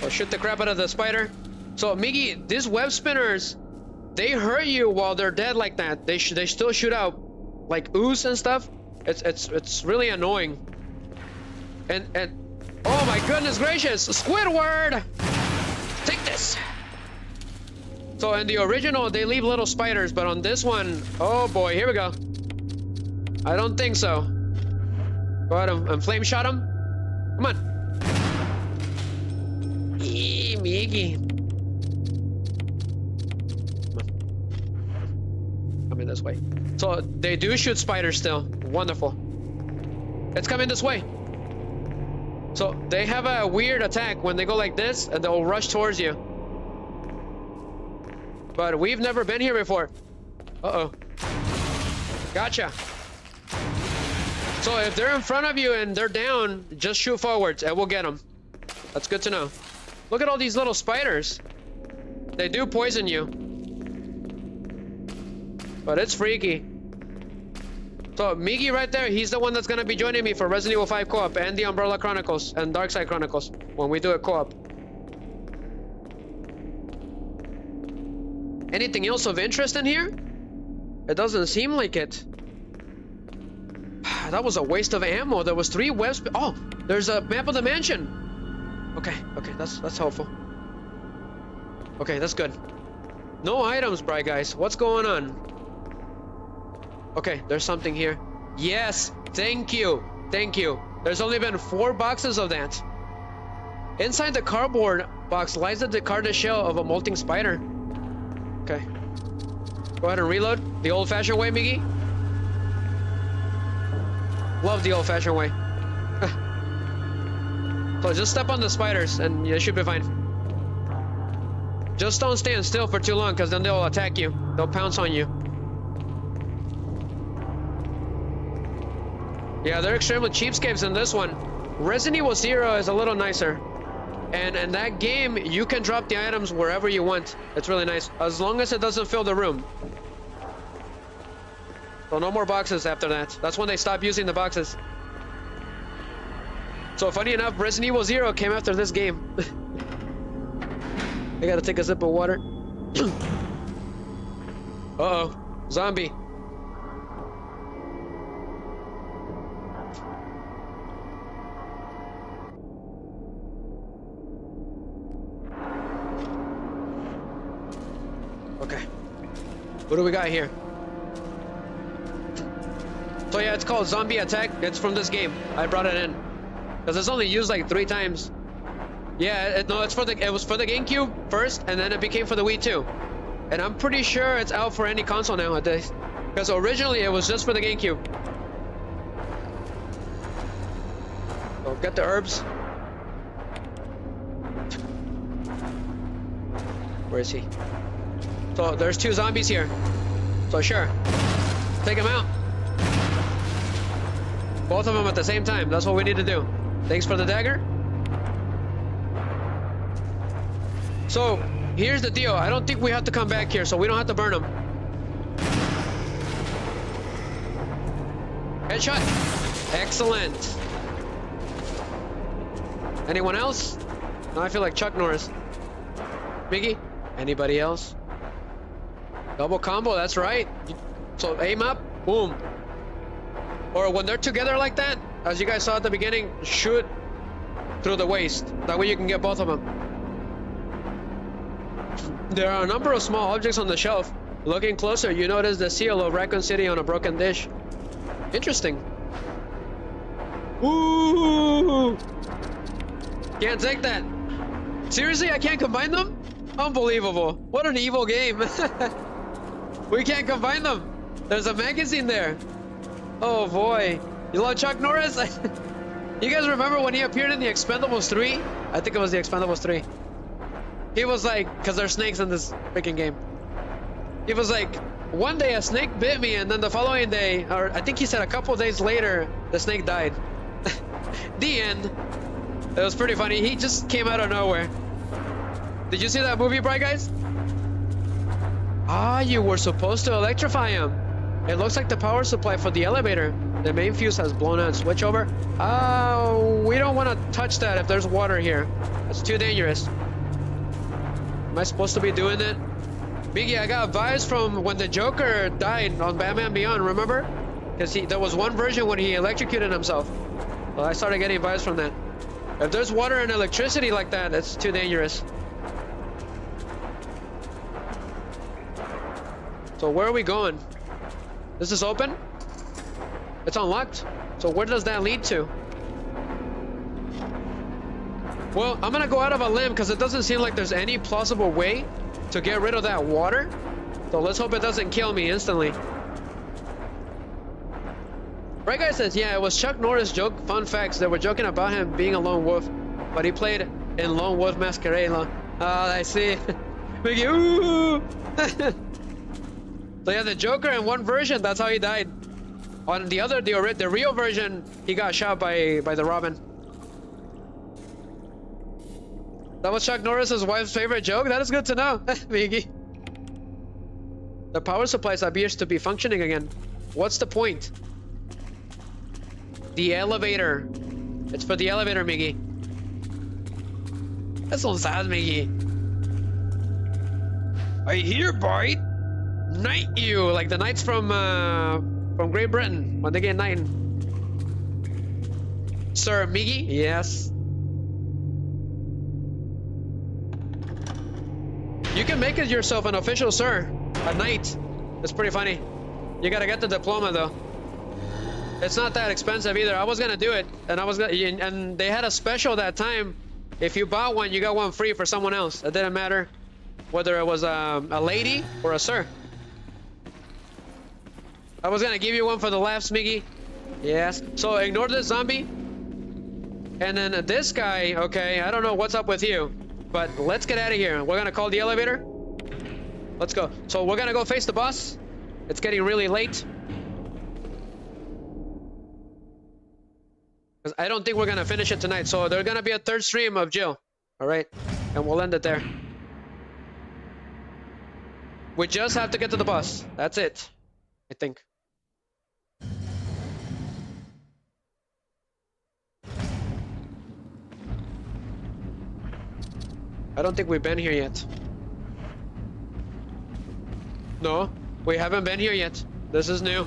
Or shoot the crap out of the spider. So Miggy, these web spinners, they hurt you while they're dead like that. They still shoot out like ooze and stuff. It's really annoying. And oh my goodness gracious, Squidward! Take this. So in the original, they leave little spiders, but on this one, oh boy, here we go. I don't think so. Go ahead and flame shot him. Come on. Eee, Miggy. Come on. Coming this way. So they do shoot spiders still. Wonderful. It's coming this way. So they have a weird attack when they go like this and they'll rush towards you. But we've never been here before. Uh-oh. Gotcha. So if they're in front of you and they're down, just shoot forwards and we'll get them. That's good to know. Look at all these little spiders. They do poison you. But it's freaky. So Miggy right there, he's the one that's gonna be joining me for Resident Evil 5 co-op and the Umbrella Chronicles and Darkside Chronicles when we do a co-op. Anything else of interest in here? It doesn't seem like it. That was a waste of ammo. There was 3 webs. Oh, there's a map of the mansion. Okay, that's helpful. Okay, that's good. No items, Bright Guys. What's going on? Okay, there's something here. Yes, thank you. Thank you. There's only been 4 boxes of that. Inside the cardboard box lies the discarded shell of a molting spider. Okay. Go ahead and reload. The old-fashioned way, Miggy. Love the old-fashioned way. So just step on the spiders and you should be fine. Just don't stand still for too long because then they'll attack you. They'll pounce on you. Yeah, they're extremely cheapskates in this one. Resident Evil 0 is a little nicer. And in that game, you can drop the items wherever you want. It's really nice. As long as it doesn't fill the room. So no more boxes after that. That's when they stop using the boxes. So funny enough, Resident Evil 0 came after this game. I gotta take a sip of water. Uh-oh. Zombie. Okay. What do we got here? So yeah, it's called Zombie Attack. It's from this game. I brought it in. Because it's only used like 3 times. Yeah, no, it was for the GameCube first, and then it became for the Wii too. And I'm pretty sure it's out for any console nowadays. Because originally it was just for the GameCube. So get the herbs. Where is he? So there's 2 zombies here. So sure. Take them out. Both of them at the same time. That's what we need to do. Thanks for the dagger. So here's the deal. I don't think we have to come back here, so we don't have to burn them. Headshot. Excellent. Anyone else? No, I feel like Chuck Norris. Biggie? Anybody else? Double combo, that's right. So aim up, boom. Or when they're together like that, as you guys saw at the beginning, shoot through the waist. That way you can get both of them. There are a number of small objects on the shelf. Looking closer, you notice the seal of Raccoon City on a broken dish. Interesting. Ooh! Can't take that. Seriously, I can't combine them? Unbelievable. What an evil game. We can't combine them. There's a magazine there. Oh boy. You love Chuck Norris? You guys remember when he appeared in the Expendables 3? I think it was the Expendables 3. He was like, because there's snakes in this freaking game. He was like, one day a snake bit me, and then the following day, or I think he said a couple days later, the snake died. The end. It was pretty funny. He just came out of nowhere. Did you see that movie, Bright Guys? Ah, you were supposed to electrify him. It looks like the power supply for the elevator. The main fuse has blown out. Switch over. We don't want to touch that if there's water here. It's too dangerous. Am I supposed to be doing it? Biggie, I got vibes from when the Joker died on Batman Beyond, remember? Because there was one version when he electrocuted himself. Well, I started getting vibes from that. If there's water and electricity like that, it's too dangerous. So where are we going? This is open? It's unlocked. So where does that lead to? Well, I'm gonna go out of a limb because it doesn't seem like there's any plausible way to get rid of that water. So let's hope it doesn't kill me instantly. Right guy says, yeah, it was Chuck Norris joke. Fun facts, they were joking about him being a lone wolf, but he played in Lone Wolf Masquerade. Oh, I see. Mickey, ooh. So yeah, the Joker in one version, that's how he died. On the other, the real version, he got shot by the Robin. That was Chuck Norris's wife's favorite joke? That is good to know, Miggy. The power supply appears to be functioning again. What's the point? The elevator. It's for the elevator, Miggy. That's so sad, Miggy. I hereby knight you, like the knights from Great Britain when they get knighted. Sir Miggy? Yes. You can make it yourself an official sir, a knight. It's pretty funny. You gotta get the diploma though. It's not that expensive either. I was gonna do it, and they had a special that time. If you bought one, you got one free for someone else. It didn't matter whether it was a lady or a sir. I was gonna give you one for the laughs, Miggy. Yes. So ignore this zombie. And then this guy, okay, I don't know what's up with you, but let's get out of here. We're gonna call the elevator. Let's go. So we're gonna go face the boss. It's getting really late. Because I don't think we're gonna finish it tonight. So there's gonna be a third stream of Jill. All right, and we'll end it there. We just have to get to the boss. That's it, I think. I don't think we've been here yet. No, we haven't been here yet. This is new.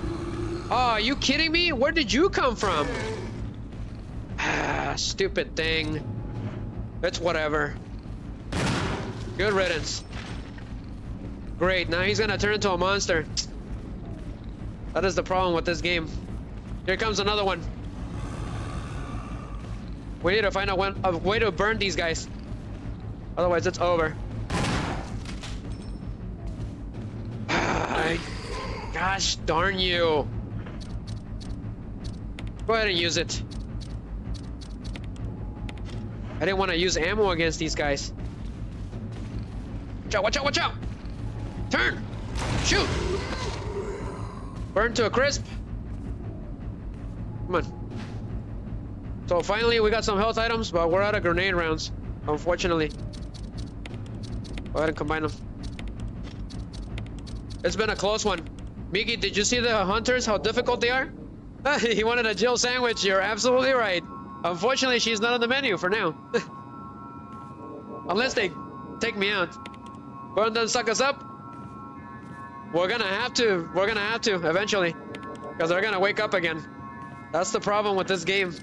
Oh, are you kidding me? Where did you come from? Ah, stupid thing. It's whatever. Good riddance. Great, now he's gonna turn into a monster. That is the problem with this game. Here comes another one. We need to find out a way to burn these guys. Otherwise, it's over. Gosh darn you. Go ahead and use it. I didn't want to use ammo against these guys. Watch out, watch out, watch out! Turn! Shoot! Burn to a crisp. Come on. So finally we got some health items, but we're out of grenade rounds, unfortunately. Go ahead and combine them. It's been a close one. Miki, did you see the hunters, how difficult they are? He wanted a Jill sandwich, you're absolutely right. Unfortunately, she's not on the menu for now. Unless they take me out. Go ahead and suck us up. We're gonna have to eventually. Because they're gonna wake up again. That's the problem with this game.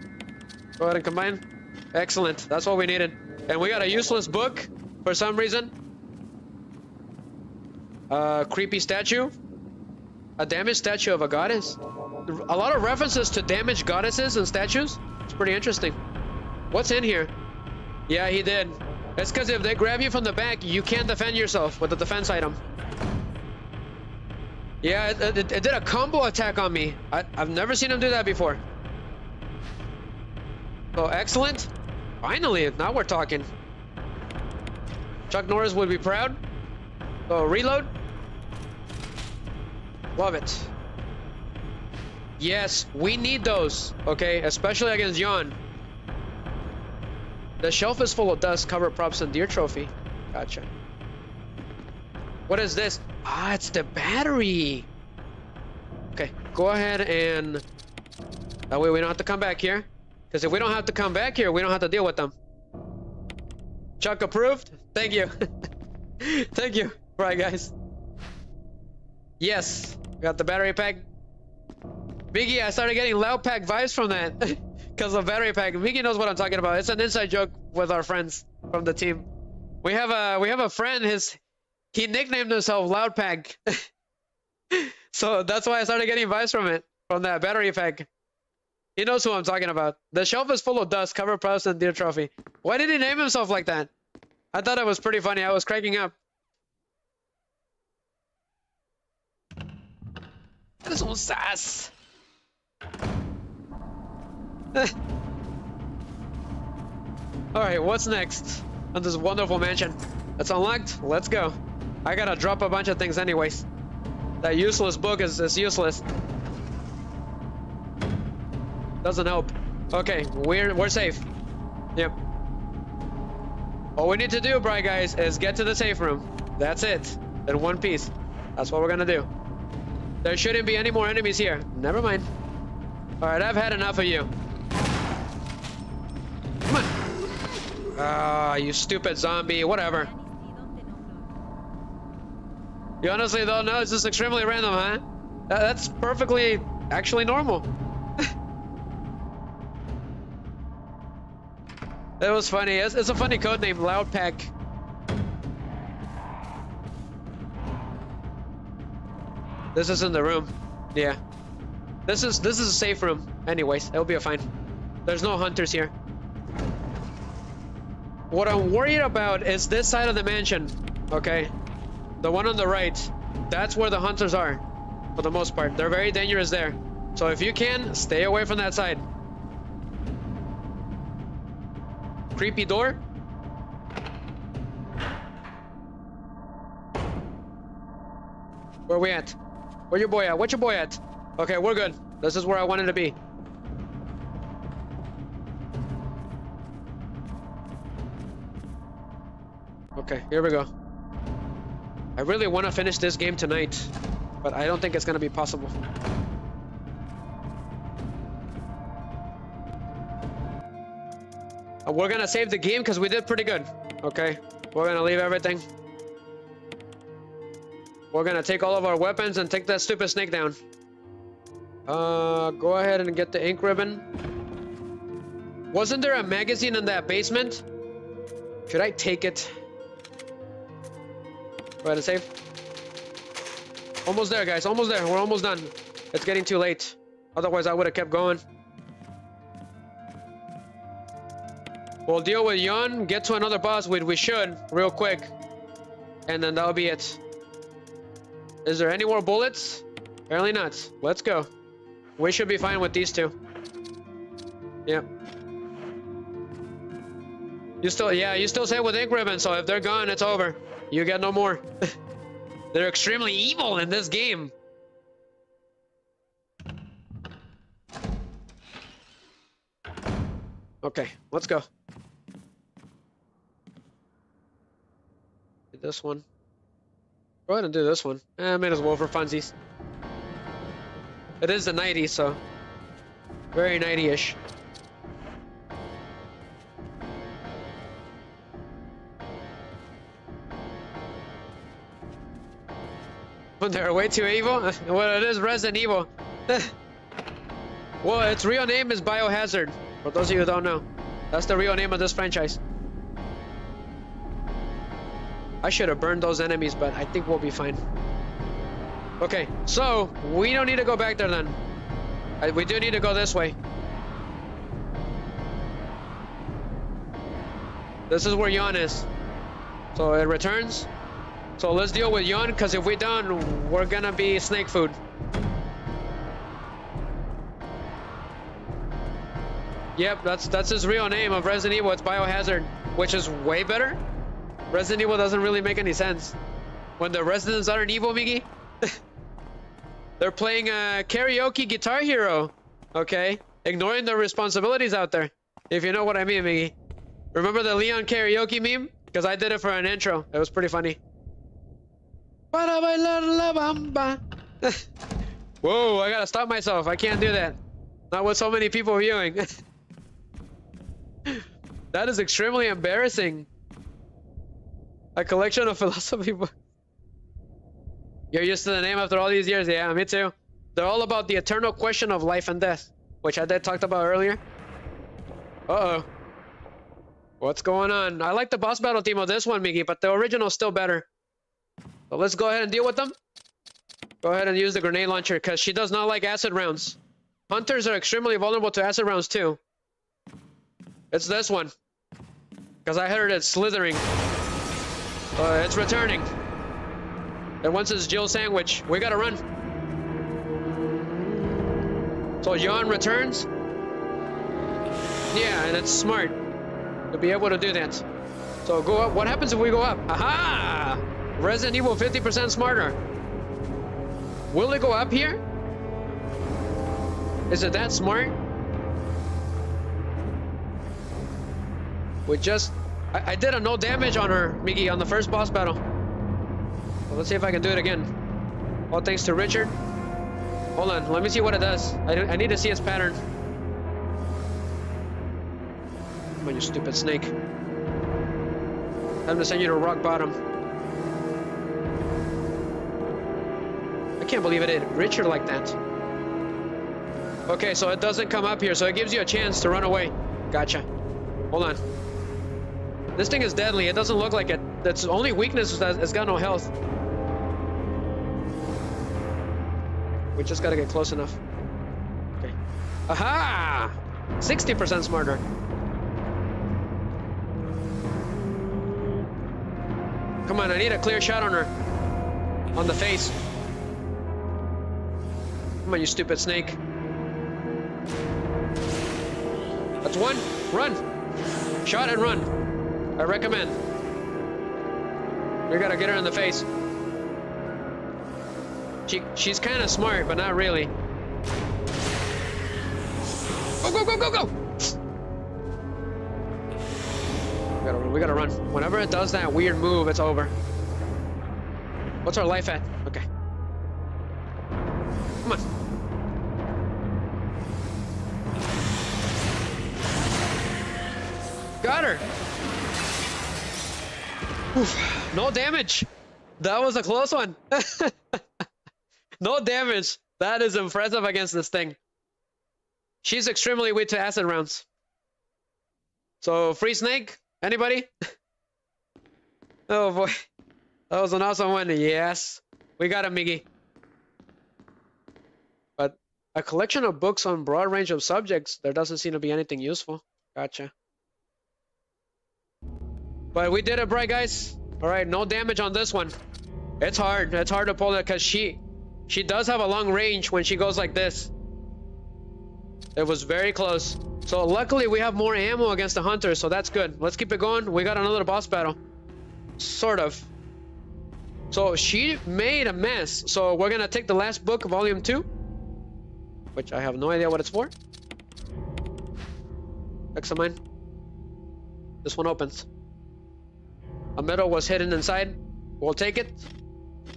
Go ahead and combine. Excellent, that's what we needed. And we got a useless book for some reason. Creepy statue. A damaged statue of a goddess. A lot of references to damaged goddesses and statues. It's pretty interesting. What's in here? Yeah, he did. It's because if they grab you from the back, you can't defend yourself with a defense item. Yeah, it did a combo attack on me. I've never seen him do that before. So excellent. Finally, now we're talking. Chuck Norris would be proud. So reload. Love it. Yes, we need those, okay? Especially against Yon. The shelf is full of dust, cover props, and deer trophy. Gotcha. What is this? Ah, it's the battery. Okay, go ahead and... That way we don't have to come back here. Because if we don't have to come back here, we don't have to deal with them. Chuck approved? Thank you. Thank you. Right, guys. Yes, got the battery pack. Biggie, I started getting Loud Pack vibes from that. Because of battery pack. Biggie knows what I'm talking about. It's an inside joke with our friends from the team. We have a friend, he nicknamed himself Loud Pack. So that's why I started getting vibes from it. From that battery pack. He knows who I'm talking about. The shelf is full of dust, cover props, and deer trophy. Why did he name himself like that? I thought it was pretty funny. I was cracking up. That is un sass. Alright, what's next on this wonderful mansion? It's unlocked. Let's go. I gotta drop a bunch of things anyways. That useless book is useless. Doesn't help. Okay, we're safe. Yep. All we need to do, bright guys, is get to the safe room. That's it. In one piece. That's what we're gonna do. There shouldn't be any more enemies here. Never mind. Alright, I've had enough of you. Come on. Ah, you stupid zombie. Whatever. You honestly don't know? It's just extremely random, huh? That's perfectly, actually normal. It was funny. It's a funny code name, Loud Pack. This is in the room. Yeah. This is a safe room. Anyways, it'll be fine. There's no hunters here. What I'm worried about is this side of the mansion. Okay? The one on the right. That's where the hunters are. For the most part. They're very dangerous there. So if you can, stay away from that side. Creepy door. Where we at? Where your boy at? What's your boy at? Okay, we're good. This is where I wanted to be. Okay, here we go. I really want to finish this game tonight, but I don't think it's gonna be possible. We're gonna save the game because we did pretty good. Okay, we're gonna leave everything. We're gonna take all of our weapons and take that stupid snake down. Go ahead and get the ink ribbon. Wasn't there a magazine in that basement? Should I take it? Go ahead and save. Almost there, guys. Almost there. We're almost done. It's getting too late. Otherwise, I would have kept going. We'll deal with Yon, get to another boss, we should, real quick. And then that'll be it. Is there any more bullets? Apparently not. Let's go. We should be fine with these two. Yep. You still say with ink ribbon, so if they're gone, it's over. You get no more. They're extremely evil in this game. Okay, let's go. Do this one. Go ahead and do this one. Might as well for funsies. It is the 90s, so very 90-ish. When they're way too evil? Well, it is Resident Evil. Well, its real name is Biohazard. For those of you who don't know, that's the real name of this franchise. I should have burned those enemies, but I think we'll be fine. Okay, so we don't need to go back there then. We do need to go this way. This is where Yon is. So it returns. So let's deal with Yon, because if we don't, we're gonna be snake food. Yep, that's his real name of Resident Evil. It's Biohazard, which is way better. Resident Evil doesn't really make any sense. When the residents aren't evil, Miggy. They're playing a karaoke Guitar Hero, okay? Ignoring their responsibilities out there, if you know what I mean, Miggy. Remember the Leon karaoke meme? Because I did it for an intro. It was pretty funny. Para bailar la bamba. Whoa, I gotta stop myself. I can't do that. Not with so many people viewing. That is extremely embarrassing. A collection of philosophy books. You're used to the name after all these years? Yeah, me too. They're all about the eternal question of life and death, which I did talked about earlier. Uh-oh. What's going on? I like the boss battle theme of this one, Miggy, but the original's still better. So let's go ahead and deal with them. Go ahead and use the grenade launcher, because she does not like acid rounds. Hunters are extremely vulnerable to acid rounds too. It's this one. Because I heard it slithering. It's returning. And once it's Jill sandwich, we gotta run. So Yon returns. Yeah, and it's smart to be able to do that. So go up. What happens if we go up? Aha! Resident Evil 50% smarter. Will it go up here? Is it that smart? We just... I did a no damage on her, Miggy, on the first boss battle. So let's see if I can do it again. All thanks to Richard. Hold on, let me see what it does. I need to see its pattern. Come on, you stupid snake. Time to send you to rock bottom. I can't believe it did Richard like that. Okay, so it doesn't come up here, so it gives you a chance to run away. Gotcha. Hold on. This thing is deadly. It doesn't look like it. Its only weakness is that it's got no health. We just gotta get close enough. Okay. Aha! 60% smarter. Come on, I need a clear shot on her. On the face. Come on, you stupid snake. That's one. Run. Shot and run. I recommend. We gotta get her in the face. She's kind of smart, but not really. Go, go, go, go, go! We gotta run. Whenever it does that weird move, it's over. What's our life at? Okay. Come on. Got her. Oof. No damage. That was a close one. No damage. That is impressive against this thing. She's extremely weak to acid rounds. So, free snake? Anybody? Oh boy. That was an awesome one. Yes. We got a Miggy. But a collection of books on broad range of subjects, there doesn't seem to be anything useful. Gotcha. But we did it, right, guys? Alright, no damage on this one. It's hard. It's hard to pull it because she does have a long range when she goes like this. It was very close. So luckily we have more ammo against the hunters, so that's good. Let's keep it going. We got another boss battle. Sort of. So she made a mess. So we're gonna take the last book, volume 2, which I have no idea what it's for. Examine. This one opens. A medal was hidden inside. We'll take it.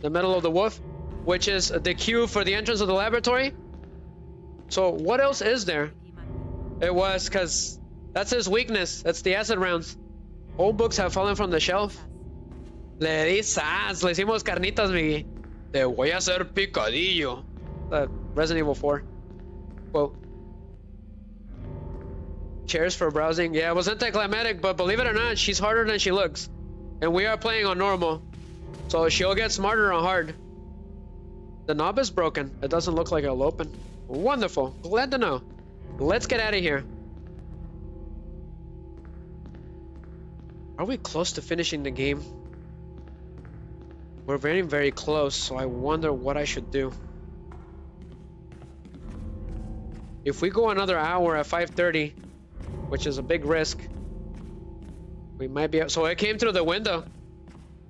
The medal of the wolf, which is the cue for the entrance of the laboratory. So what else is there? It was because that's his weakness. That's the acid rounds. Old books have fallen from the shelf. Le di sas, le hicimos carnitas, Miggy. Te voy a hacer picadillo. Resident Evil 4. Quote. Cheers for browsing. Yeah, it was anticlimactic, but believe it or not, she's harder than she looks. And we are playing on normal. So she'll get smarter on hard. The knob is broken. It doesn't look like it'll open. Wonderful. Glad to know. Let's get out of here. Are we close to finishing the game? We're very, very close, so I wonder what I should do. If we go another hour at 5:30, which is a big risk, we might be... So it came through the window.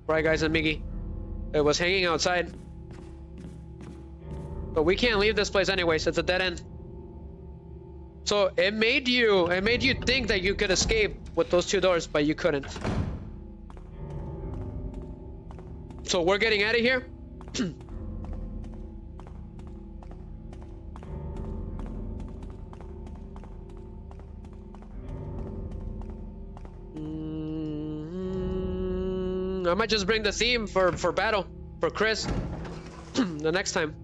Right, guys and Miggy. It was hanging outside. But we can't leave this place anyways. It's a dead end. So it made you think that you could escape with those 2 doors, but you couldn't. So we're getting out of here. I might just bring the theme for battle for Chris the next time.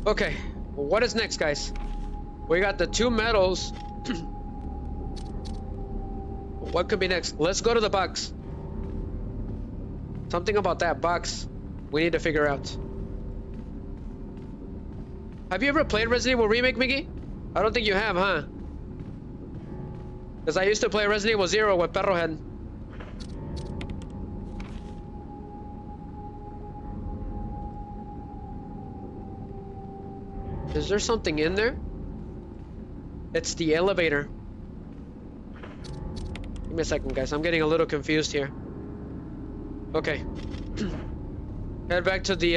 Okay, well, what is next, guys? We got the 2 medals. What could be next? Let's go to the box. Something about that box we need to figure out. Have you ever played Resident Evil Remake, Miggy? I don't think you have, huh? Because I used to play Resident Evil 0 with Perrohead. Is there something in there? It's the elevator. Give me a second, guys. I'm getting a little confused here. Okay. Head back to the,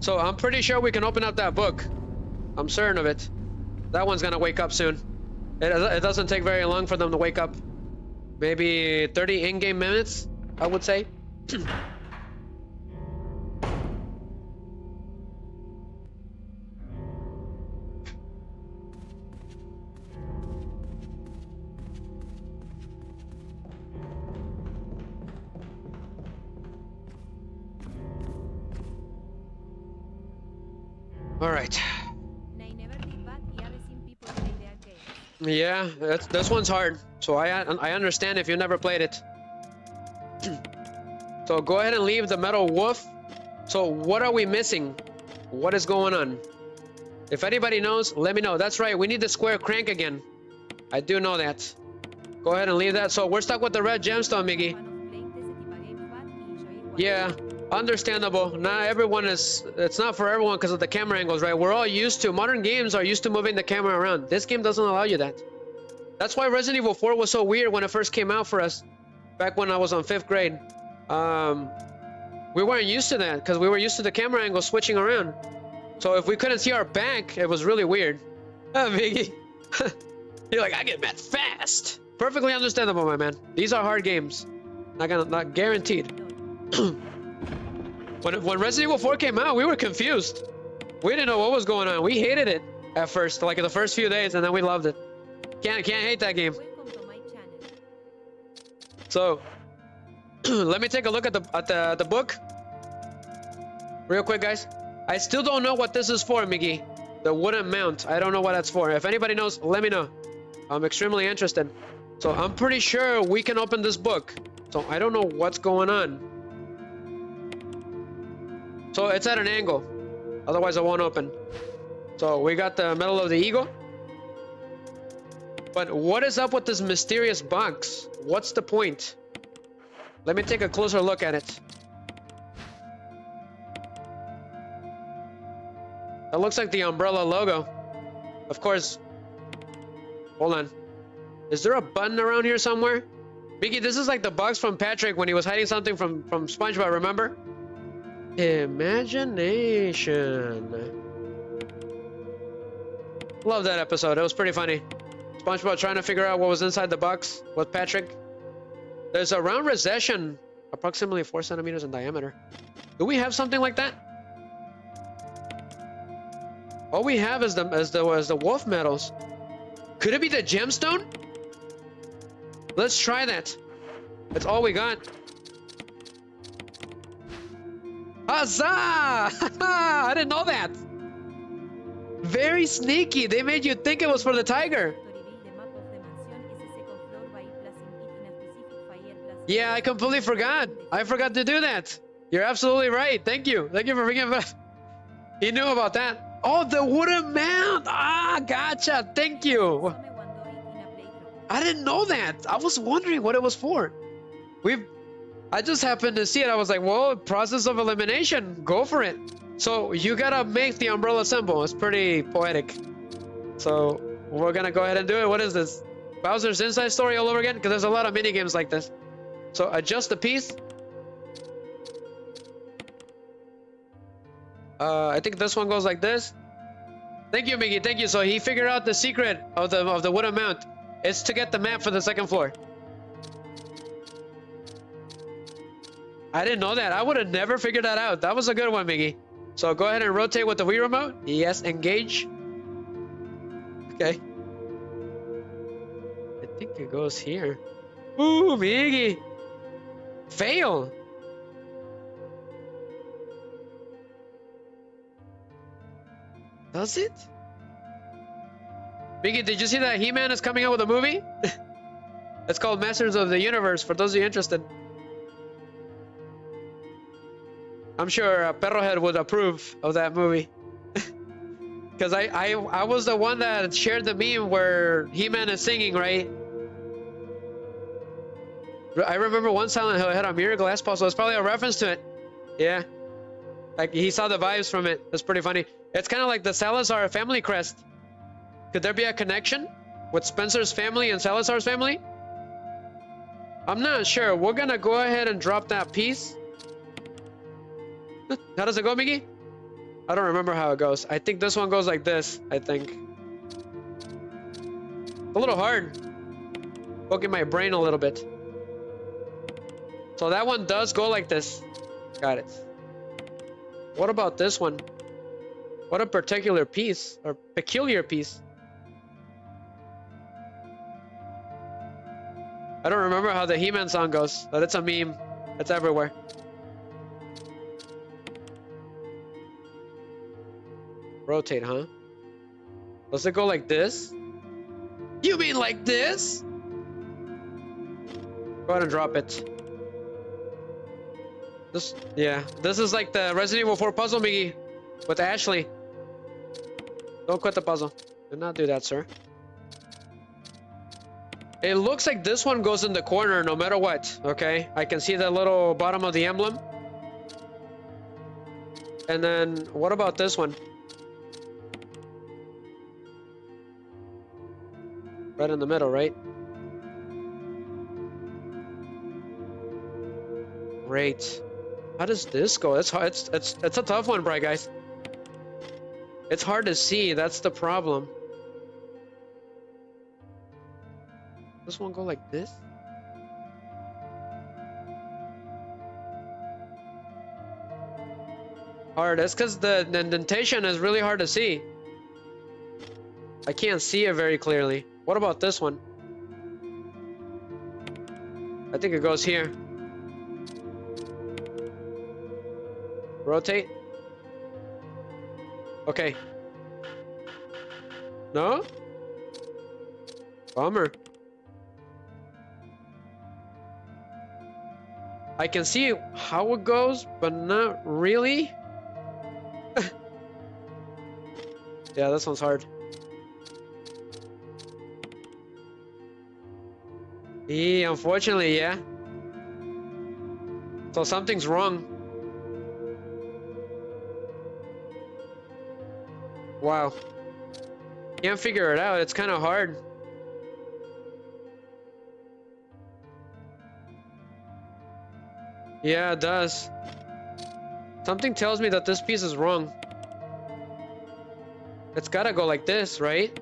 So I'm pretty sure we can open up that book. I'm certain of it. That one's gonna wake up soon. It doesn't take very long for them to wake up. Maybe 30 in-game minutes, I would say. All right. Yeah, this one's hard. So I understand if you never played it. So go ahead and leave the metal wolf. So what are we missing? What is going on? If anybody knows, let me know. That's right, we need the square crank again. I do know that. Go ahead and leave that. So we're stuck with the red gemstone, Miggy. Yeah, understandable. Not everyone is... It's not for everyone because of the camera angles, right? We're all used to... Modern games are used to moving the camera around. This game doesn't allow you that. That's why Resident Evil 4 was so weird when it first came out for us. Back when I was on 5th grade. We weren't used to that because we were used to the camera angle switching around. So if we couldn't see our back, it was really weird. Oh, Miggy. You're like, I get mad fast. Perfectly understandable, my man. These are hard games. Not guaranteed. When Resident Evil 4 came out, we were confused. We didn't know what was going on. We hated it at first, like in the first few days, and then we loved it. Can't hate that game. So, let me take a look at the book. Real quick, guys. I still don't know what this is for, Miggy. The wooden mount. I don't know what that's for. If anybody knows, let me know. I'm extremely interested. So I'm pretty sure we can open this book. So I don't know what's going on. So it's at an angle. Otherwise it won't open. So we got the medal of the eagle. But what is up with this mysterious box? What's the point? Let me take a closer look at it. That looks like the umbrella logo. Of course. Hold on. Is there a button around here somewhere? Vicky, this is like the bugs from Patrick when he was hiding something from SpongeBob, remember? Imagination. Love that episode. It was pretty funny. SpongeBob trying to figure out what was inside the box with Patrick. There's a round recession, approximately 4 centimeters in diameter. Do we have something like that? All we have is the wolf medals. Could it be the gemstone? Let's try that. That's all we got. Huzzah! I didn't know that. Very sneaky. They made you think it was for the tiger. Yeah, I completely forgot. I forgot to do that. You're absolutely right. Thank you. Thank you for bringing it. He knew about that. Oh, the wooden mount. Ah, gotcha. Thank you. I didn't know that. I was wondering what it was for. I just happened to see it. I was like, well, process of elimination. Go for it. So you gotta make the umbrella symbol. It's pretty poetic. So we're gonna go ahead and do it. What is this? Bowser's Inside Story all over again? Because there's a lot of mini games like this. So adjust the piece. I think this one goes like this. Thank you, Mickey. Thank you. So he figured out the secret of the wooden mount. It's to get the map for the second floor. I didn't know that. I would have never figured that out. That was a good one, Mickey. So go ahead and rotate with the Wii remote. Yes, engage. Okay. I think it goes here. Ooh, Mickey. Fail. Does it? Mickey, did you see that He-Man is coming out with a movie? It's called Masters of the Universe, for those of you interested. I'm sure Perrohead would approve of that movie. Because I was the one that shared the meme where He-Man is singing, right? I remember one Silent Hill had a mirror glass puzzle. It's probably a reference to it. Yeah. Like, he saw the vibes from it. That's pretty funny. It's kind of like the Salazar family crest. Could there be a connection with Spencer's family and Salazar's family? I'm not sure. We're gonna go ahead and drop that piece. How does it go, Mickey? I don't remember how it goes. I think this one goes like this, I think. It's a little hard. Poking my brain a little bit. So that one does go like this. Got it. What about this one? What a particular piece, or peculiar piece. I don't remember how the He-Man song goes, but it's a meme. It's everywhere. Rotate, huh? Does it go like this? You mean like this? Go ahead and drop it. This is like the Resident Evil 4 puzzle, Miggy, with Ashley. Don't quit the puzzle. Do not do that, sir. It looks like this one goes in the corner no matter what, okay? I can see the little bottom of the emblem. And then, what about this one? Right in the middle, right? Great. How does this go? It's hard. It's a tough one, Bright Guys. It's hard to see. That's the problem. This one go like this? Hard. That's because the indentation is really hard to see. I can't see it very clearly. What about this one? I think it goes here. Rotate. Okay. No? Bummer. I can see how it goes, but not really. Yeah, this one's hard. Unfortunately, yeah. So something's wrong. Wow. Can't figure it out. It's kind of hard. Yeah, it does. Something tells me that this piece is wrong. It's gotta go like this, right?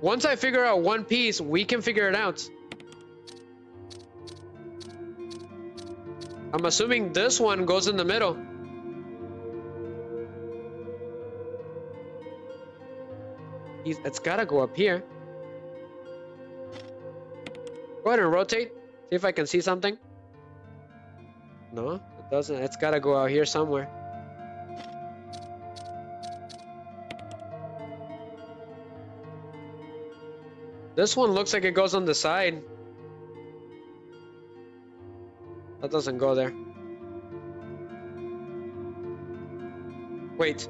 Once I figure out one piece, we can figure it out. I'm assuming this one goes in the middle. It's gotta go up here. Go ahead and rotate. See if I can see something. No, it doesn't. It's gotta go out here somewhere. This one looks like it goes on the side. That doesn't go there. Wait.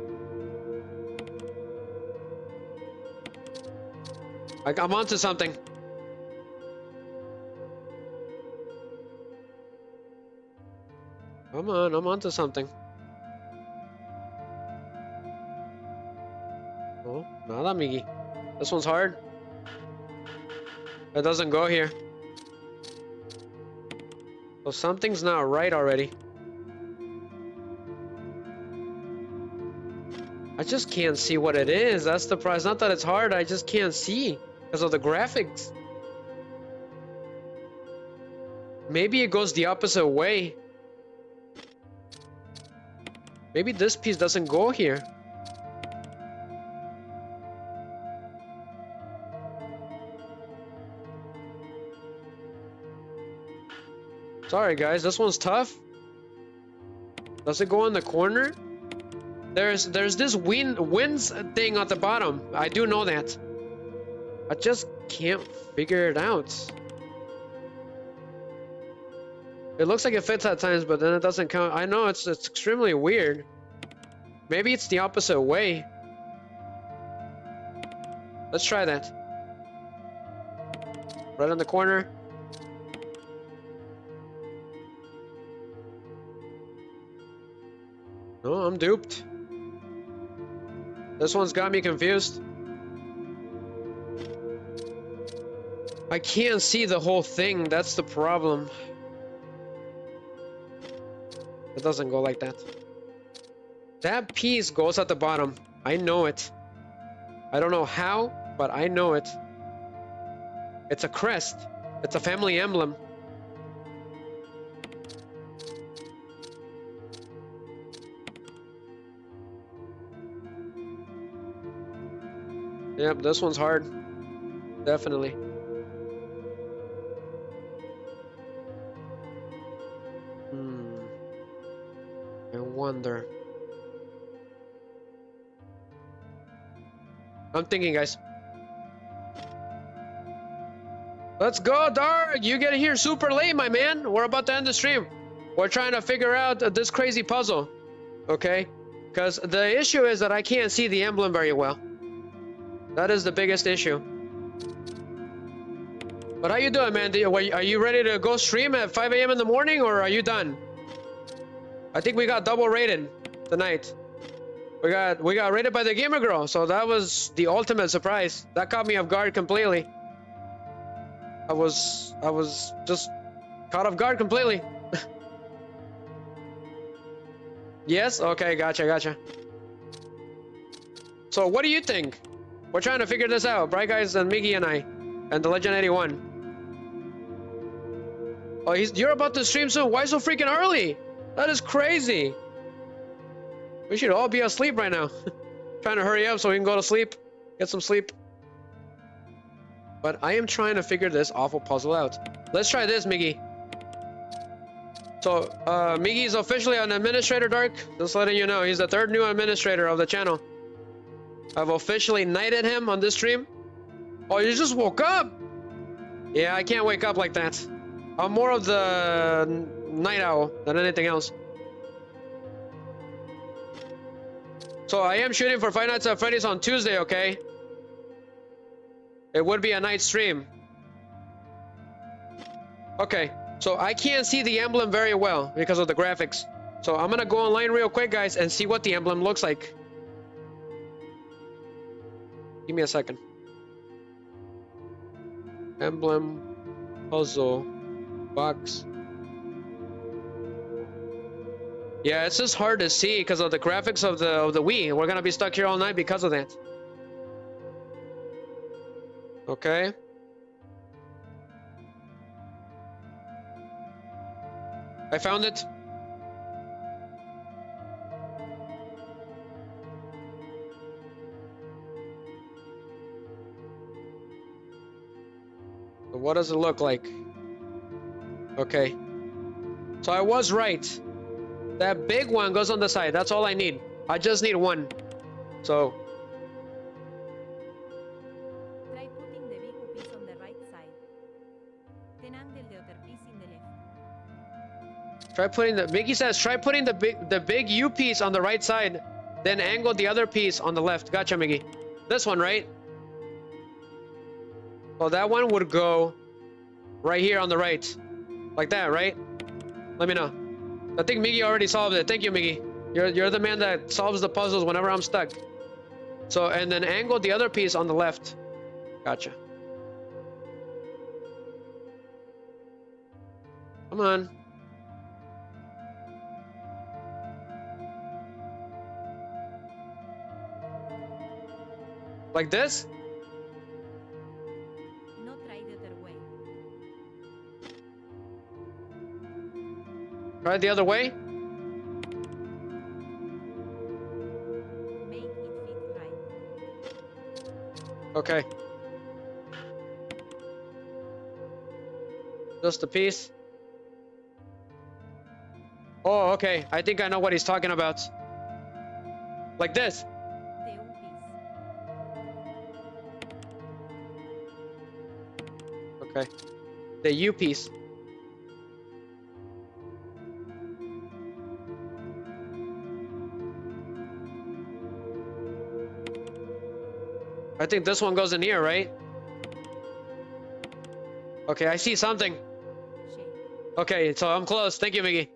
I'm onto something. Come on, I'm onto something. Oh, nada, amigui. This one's hard. It doesn't go here. So something's not right already. I just can't see what it is. That's the prize. Not that it's hard, I just can't see because of the graphics. Maybe it goes the opposite way. Maybe this piece doesn't go here. Sorry guys, this one's tough. Does it go in the corner? There's this winds thing at the bottom. I do know that. I just can't figure it out. It looks like it fits at times, but then it doesn't count. I know it's extremely weird. Maybe it's the opposite way. Let's try that. Right in the corner. No, I'm duped. This one's got me confused. I can't see the whole thing, that's the problem. It doesn't go like that. That piece goes at the bottom. I know it. I don't know how, but I know it. It's a crest. It's a family emblem. Yep, this one's hard. Definitely. I wonder. I'm thinking, guys. Let's go, Dark! You get here super late, my man. We're about to end the stream. We're trying to figure out this crazy puzzle. Okay? Because the issue is that I can't see the emblem very well. That is the biggest issue. But how you doing, man? Are you ready to go stream at 5 a.m. in the morning, or are you done? I think we got double rated tonight. We got rated by the gamer girl, so that was the ultimate surprise. That caught me off guard completely. I was just caught off guard completely. Yes? Okay, gotcha. So what do you think? We're trying to figure this out. Bright Guys and Miggy and I. And the Legend 81. Oh, you're about to stream soon. Why so freaking early? That is crazy. We should all be asleep right now. Trying to hurry up so we can go to sleep. Get some sleep. But I am trying to figure this awful puzzle out. Let's try this, Miggy. So, Miggy is officially an administrator, Dark. Just letting you know, he's the third new administrator of the channel. I've officially knighted him on this stream. Oh, you just woke up? Yeah, I can't wake up like that. I'm more of the night owl than anything else. So I am shooting for Five Nights at Freddy's on Tuesday, okay? It would be a night stream. Okay, so I can't see the emblem very well because of the graphics. So I'm gonna go online real quick, guys, and see what the emblem looks like. Give me a second. Emblem puzzle box. Yeah, it's just hard to see because of the graphics of the Wii. We're gonna be stuck here all night because of that. Okay. I found it. What does it look like? Okay. So I was right. That big one goes on the side. That's all I need. I just need one. So. Try putting the big piece on the right side. Then angle the other piece in the left. Try putting the. Mickey says try putting the big U piece on the right side, then angle the other piece on the left. Gotcha, Mickey. This one, right? Well, that one would go right here on the right, like that, right? Let me know. I think Miggy already solved it. Thank you, Miggy. You're the man that solves the puzzles whenever I'm stuck. So, and then angle the other piece on the left. Gotcha. Come on. Like this? No, try the other way. Try it the other way? Make it fit right. Okay. Just a piece. Oh, okay. I think I know what he's talking about. Like this. Okay. The U piece. I think this one goes in here, right? Okay, I see something. Okay, so I'm close. Thank you, Miggy.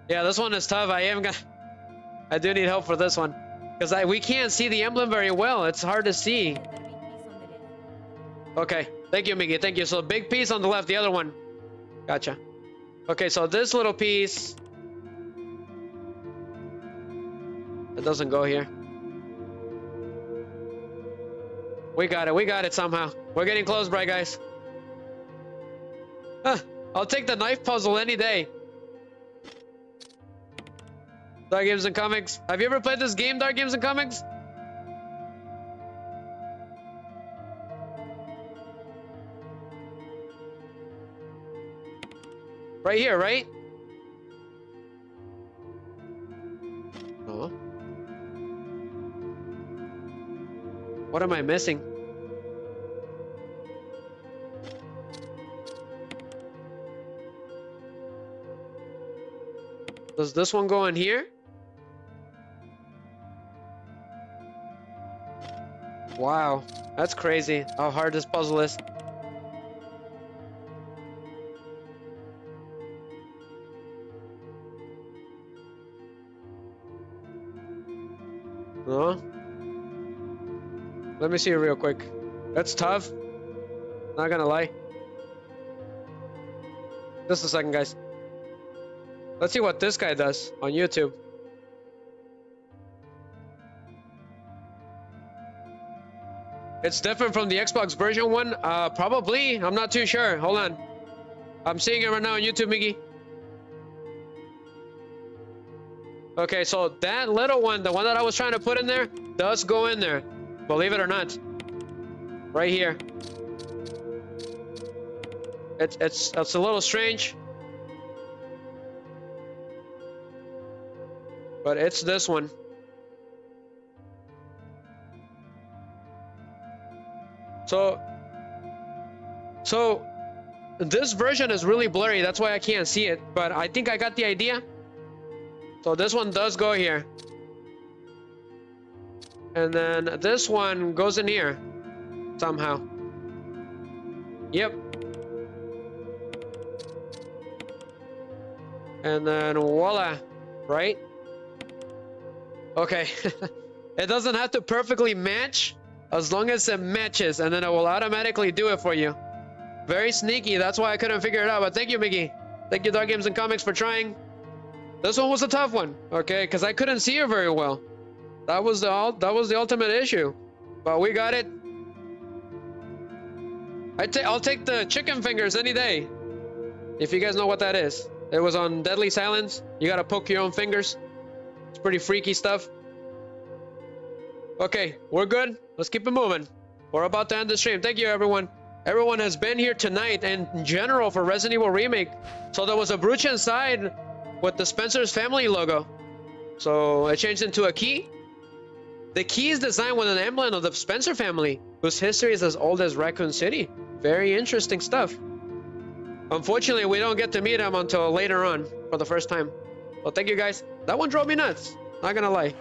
Yeah, this one is tough. I do need help for this one. Because we can't see the emblem very well. It's hard to see. Okay, thank you, Miggy. Thank you. So big piece on the left, the other one. Gotcha. Okay, so this little piece. It doesn't go here. We got it somehow. We're getting close, bright guys. Huh, I'll take the knife puzzle any day. Dark Games and Comics. Have you ever played this game, Dark Games and Comics? Right here, right? Oh. What am I missing? Does this one go in here? Wow, that's crazy how hard this puzzle is. No? Let me see it real quick. That's tough. Not gonna lie. Just a second, guys. Let's see what this guy does on YouTube. It's different from the Xbox version one? Probably. I'm not too sure. Hold on. I'm seeing it right now on YouTube, Miggy. Okay, so that little one, the one that I was trying to put in there, does go in there. Believe it or not. Right here. It's a little strange. But it's this one. So this version is really blurry. That's why I can't see it. But I think I got the idea. So this one does go here. And then this one goes in here. Somehow. Yep. And then voila. Right? Okay. It doesn't have to perfectly match. As long as it matches, and then it will automatically do it for you. Very sneaky. That's why I couldn't figure it out. But thank you, Miggy. Thank you, Dark Games and Comics, for trying. This one was a tough one, okay? Because I couldn't see her very well. That was the ultimate issue, but we got it. I'll take the chicken fingers any day. If you guys know what that is, it was on Deadly Silence. You gotta poke your own fingers. It's pretty freaky stuff. Okay, we're good. Let's keep it moving. We're about to end the stream. Thank you, everyone. Everyone has been here tonight and in general for Resident Evil Remake. So there was a brooch inside with the Spencer's family logo. So it changed into a key. The key is designed with an emblem of the Spencer family, whose history is as old as Raccoon City. Very interesting stuff. Unfortunately, we don't get to meet him until later on for the first time. Well, thank you guys. That one drove me nuts. Not gonna lie.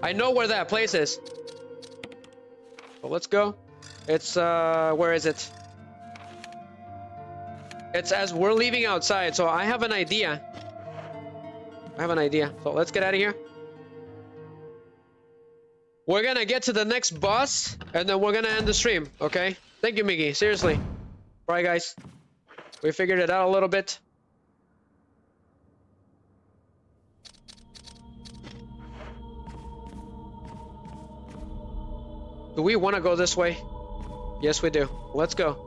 I know where that place is. So let's go. It's, where is it? It's as we're leaving outside, so I have an idea. So let's get out of here. We're gonna get to the next boss, and then we're gonna end the stream, okay? Thank you, Miggy. Seriously. Alright, guys. We figured it out a little bit. Do we want to go this way? Yes, we do. Let's go.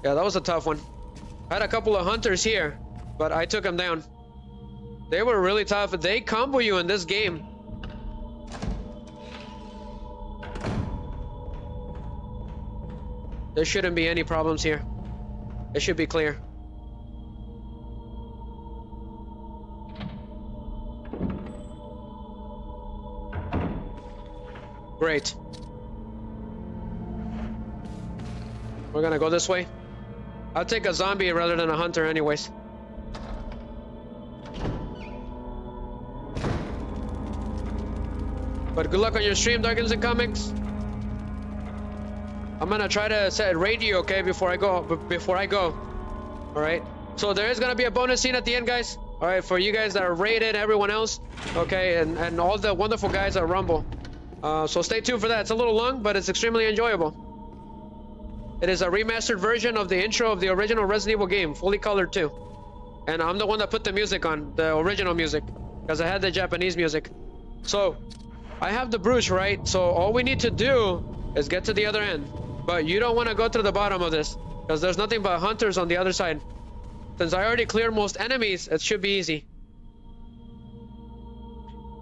Yeah, that was a tough one. I had a couple of hunters here, but I took them down. They were really tough. They combo you in this game. There shouldn't be any problems here. It should be clear. Great. We're gonna go this way. I'll take a zombie rather than a hunter anyways. But good luck on your stream, Darkins and Comics. I'm gonna try to set radio, okay, before I go. All right. So there is gonna be a bonus scene at the end, guys. All right, for you guys that are rated, everyone else, okay, and all the wonderful guys at Rumble. So stay tuned for that. It's a little long, but it's extremely enjoyable. It is a remastered version of the intro of the original Resident Evil game, fully colored too. And I'm the one that put the music on, the original music, because I had the Japanese music. So I have the brooch, right? So all we need to do is get to the other end. But you don't want to go to the bottom of this, because there's nothing but hunters on the other side. Since I already cleared most enemies, it should be easy.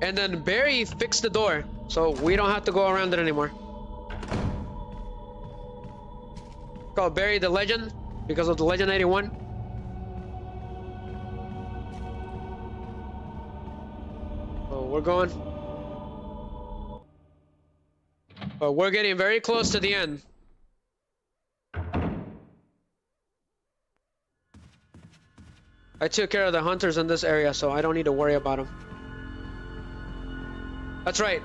And then Barry fixed the door, so we don't have to go around it anymore. Called Barry the Legend, because of the Legend 81. Oh, we're going. But we're getting very close to the end. I took care of the hunters in this area, so I don't need to worry about them. That's right.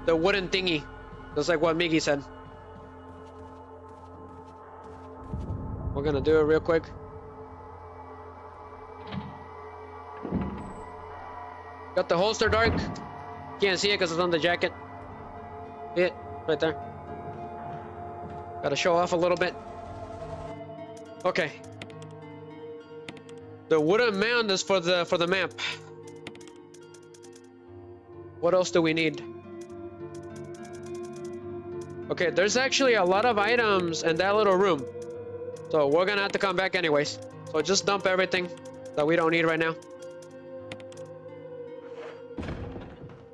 The wooden thingy. Just like what Miggy said. We're gonna do it real quick. Got the holster dark. Can't see it because it's on the jacket. See it? Right there. Gotta show off a little bit. Okay. The wooden mound is for the map. What else do we need? Okay, there's actually a lot of items in that little room. So we're gonna have to come back anyways. So just dump everything that we don't need right now.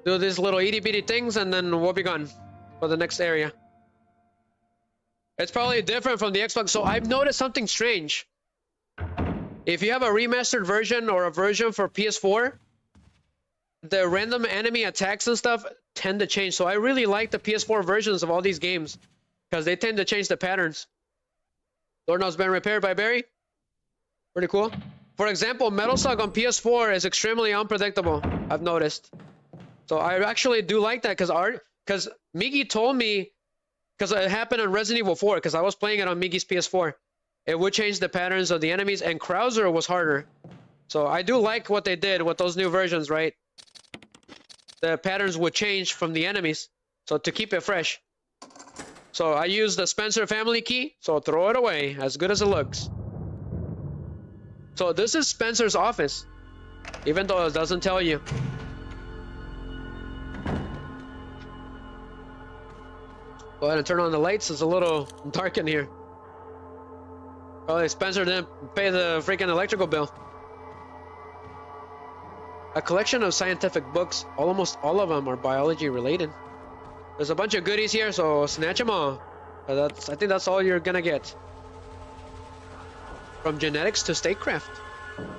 Do these little itty bitty things and then we'll be gone for the next area. It's probably different from the Xbox. So I've noticed something strange. If you have a remastered version or a version for PS4, the random enemy attacks and stuff tend to change. So I really like the PS4 versions of all these games because they tend to change the patterns. Doorknob's been repaired by Barry. Pretty cool. For example, Metal Slug on PS4 is extremely unpredictable, I've noticed. So I actually do like that because Miggy told me, because it happened on Resident Evil 4, because I was playing it on Miggy's PS4. It would change the patterns of the enemies, and Krauser was harder. So I do like what they did with those new versions, right? The patterns would change from the enemies, so to keep it fresh. So I use the Spencer family key, so throw it away, as good as it looks. So this is Spencer's office. even though it doesn't tell you. Go ahead and turn on the lights. It's a little dark in here. Oh, Spencer didn't pay the freaking electrical bill. A collection of scientific books. Almost all of them are biology related. There's a bunch of goodies here, so snatch them all. I think that's all you're gonna get. From genetics to statecraft.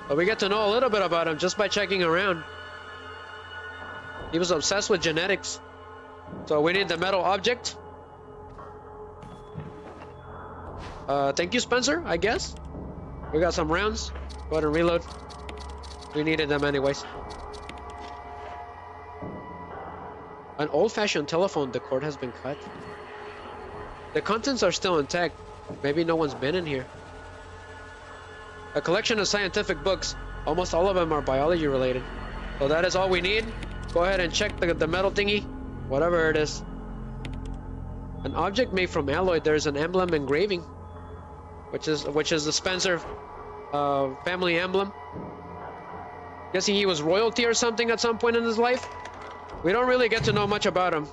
But we get to know a little bit about him just by checking around. He was obsessed with genetics. So we need the metal object. Thank you, Spencer, I guess. We got some rounds. Go ahead and reload. We needed them anyways. An old-fashioned telephone. The cord has been cut. The contents are still intact. Maybe no one's been in here. A collection of scientific books. Almost all of them are biology related. So that is all we need. Go ahead and check the metal thingy. Whatever it is. An object made from alloy. There's an emblem engraving. Which is the Spencer family emblem. Guessing he was royalty or something at some point in his life. We don't really get to know much about him.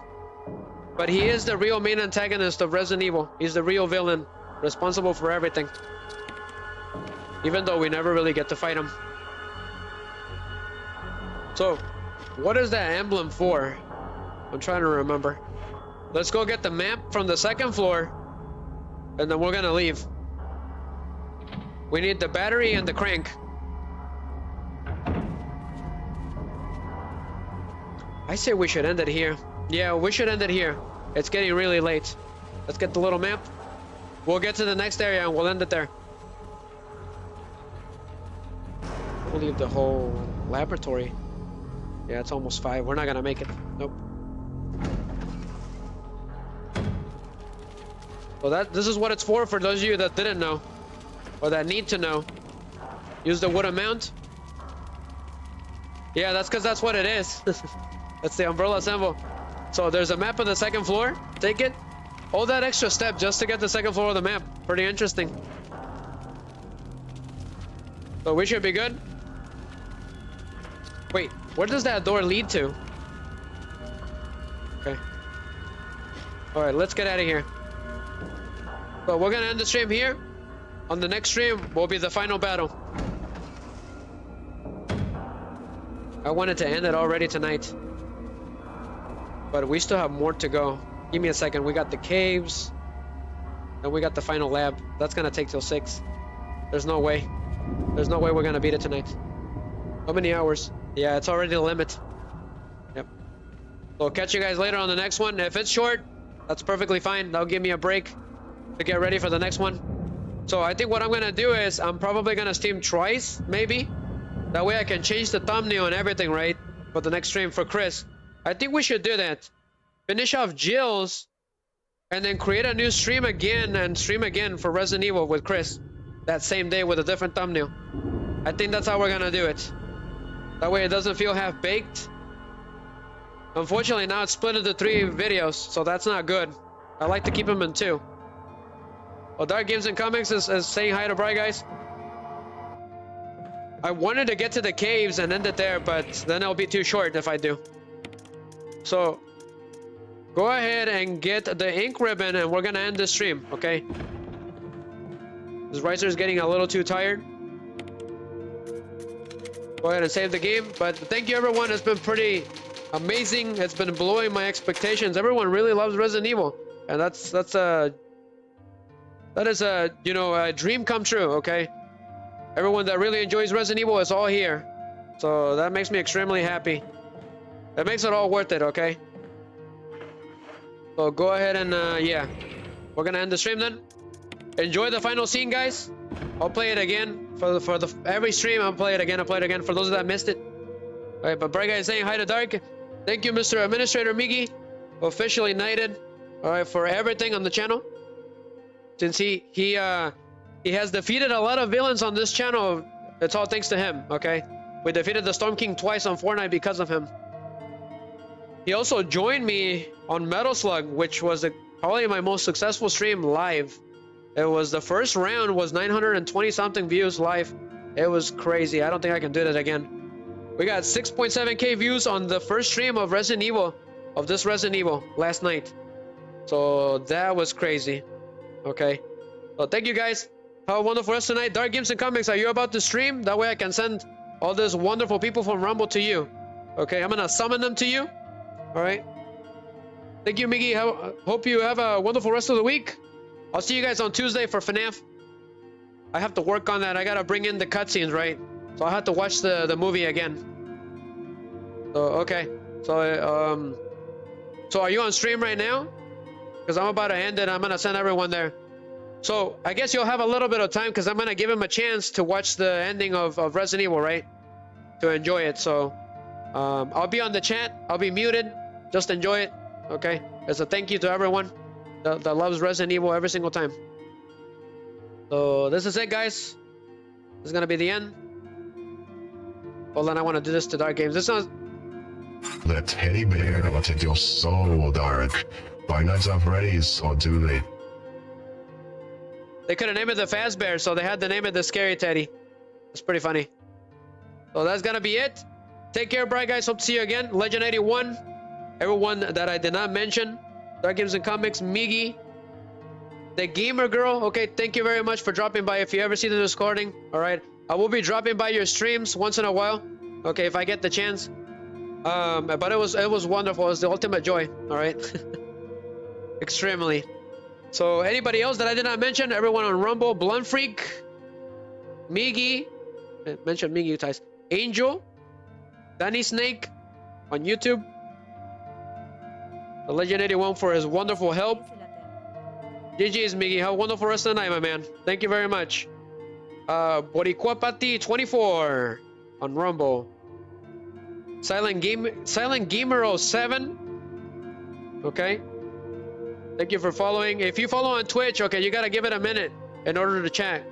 But he is the real main antagonist of Resident Evil. He's the real villain, responsible for everything. Even though we never really get to fight him. So, what is that emblem for? I'm trying to remember. Let's go get the map from the second floor. And then we're gonna leave. We need the battery and the crank. I say we should end it here. Yeah, we should end it here. It's getting really late. Let's get the little map. We'll get to the next area and we'll end it there. We'll leave the whole laboratory. Yeah, it's almost 5. We're not gonna make it. Nope. So this is what it's for those of you that didn't know. Or that need to know. Use the wooden mount. Yeah, that's because that's what it is. That's the umbrella symbol. So there's a map of the second floor. Take it. All that extra step just to get the second floor of the map. Pretty interesting. So we should be good. Wait, where does that door lead to? Okay. Alright, let's get out of here. So we're gonna end the stream here. On the next stream will be the final battle. I wanted to end it already tonight. But we still have more to go. Give me a second. We got the caves. And we got the final lab. That's gonna take till 6. There's no way. There's no way we're gonna beat it tonight. How many hours? Yeah, it's already the limit. Yep. So catch you guys later on the next one. If it's short, that's perfectly fine. That'll give me a break to get ready for the next one. So I think what I'm gonna do is I'm probably gonna stream twice, maybe. That way I can change the thumbnail and everything, right? For the next stream for Chris. I think we should do that. Finish off Jill's and then create a new stream again and stream again for Resident Evil with Chris. That same day with a different thumbnail. I think that's how we're gonna do it. That way it doesn't feel half-baked. Unfortunately, now it's split into 3 videos, so that's not good. I like to keep them in 2. Well, Dark Games and Comics is saying hi to Bri Guys. I wanted to get to the caves and end it there, but then it'll be too short if I do. So, go ahead and get the ink ribbon and we're gonna end the stream, okay? This Riser is getting a little too tired. Go ahead and save the game, but thank you everyone. It's been pretty amazing. It's been blowing my expectations. Everyone really loves Resident Evil, and that is a, you know, a dream come true, okay? Everyone that really enjoys Resident Evil is all here. So that makes me extremely happy. That makes it all worth it, okay? So go ahead and, yeah. We're gonna end the stream then. Enjoy the final scene, guys. I'll play it again. For every stream, I'll play it again. I'll play it again for those that missed it. Alright, but Bright Guy is saying hi to Dark. Thank you, Mr. Administrator Miggy. Officially knighted. Alright, for everything on the channel. Since he has defeated a lot of villains on this channel, it's all thanks to him, okay? We defeated the Storm King twice on Fortnite because of him. He also joined me on Metal Slug, which was probably my most successful stream live. It was the first round was 920 something views live. It was crazy. I don't think I can do that again. We got 6.7K views on the first stream of Resident Evil, of this Resident Evil last night. So that was crazy. Okay. Well, thank you guys. Have a wonderful rest tonight. Dark Games and Comics, are you about to stream? That way I can send all these wonderful people from Rumble to you. Okay, I'm gonna summon them to you. All right. Thank you, Miggy. Hope you have a wonderful rest of the week. I'll see you guys on Tuesday for FNAF. I have to work on that. I gotta bring in the cutscenes, right? So I have to watch the movie again. So okay. So so are you on stream right now? Because I'm about to end it. I'm gonna send everyone there. So I guess you'll have a little bit of time because I'm gonna give him a chance to watch the ending of Resident Evil, right? To enjoy it. So I'll be on the chat. I'll be muted. Just enjoy it. Okay. As a thank you to everyone that loves Resident Evil every single time. So this is it, guys. This is gonna be the end. Hold on, I want to do this to Dark Games. This sounds. The teddy bear will take your soul dark. Five Nights at Freddy's on Tuesday. They couldn't name it the Fazbear, so they had to name it the Scary Teddy. That's pretty funny. So that's gonna be it. Take care, bright guys. Hope to see you again. Legend 81. Everyone that I did not mention. Dark Games and Comics. Miggy. The Gamer Girl. Okay, thank you very much for dropping by. If you ever see the recording, all right. I will be dropping by your streams once in a while. Okay, if I get the chance. But it was wonderful. It was the ultimate joy. All right. Extremely. So anybody else that I did not mention, everyone on Rumble, Blunt Freak, Miggy, I mentioned Miggy ties, Angel, Danny Snake on YouTube, the Legend 81 for his wonderful help. GG's Miggy, have a wonderful rest of the night, my man. Thank you very much. Boricuapati 24 on Rumble. Silent Gamer 07. Okay. Thank you for following. If you follow on Twitch, okay, you gotta give it a minute in order to chat.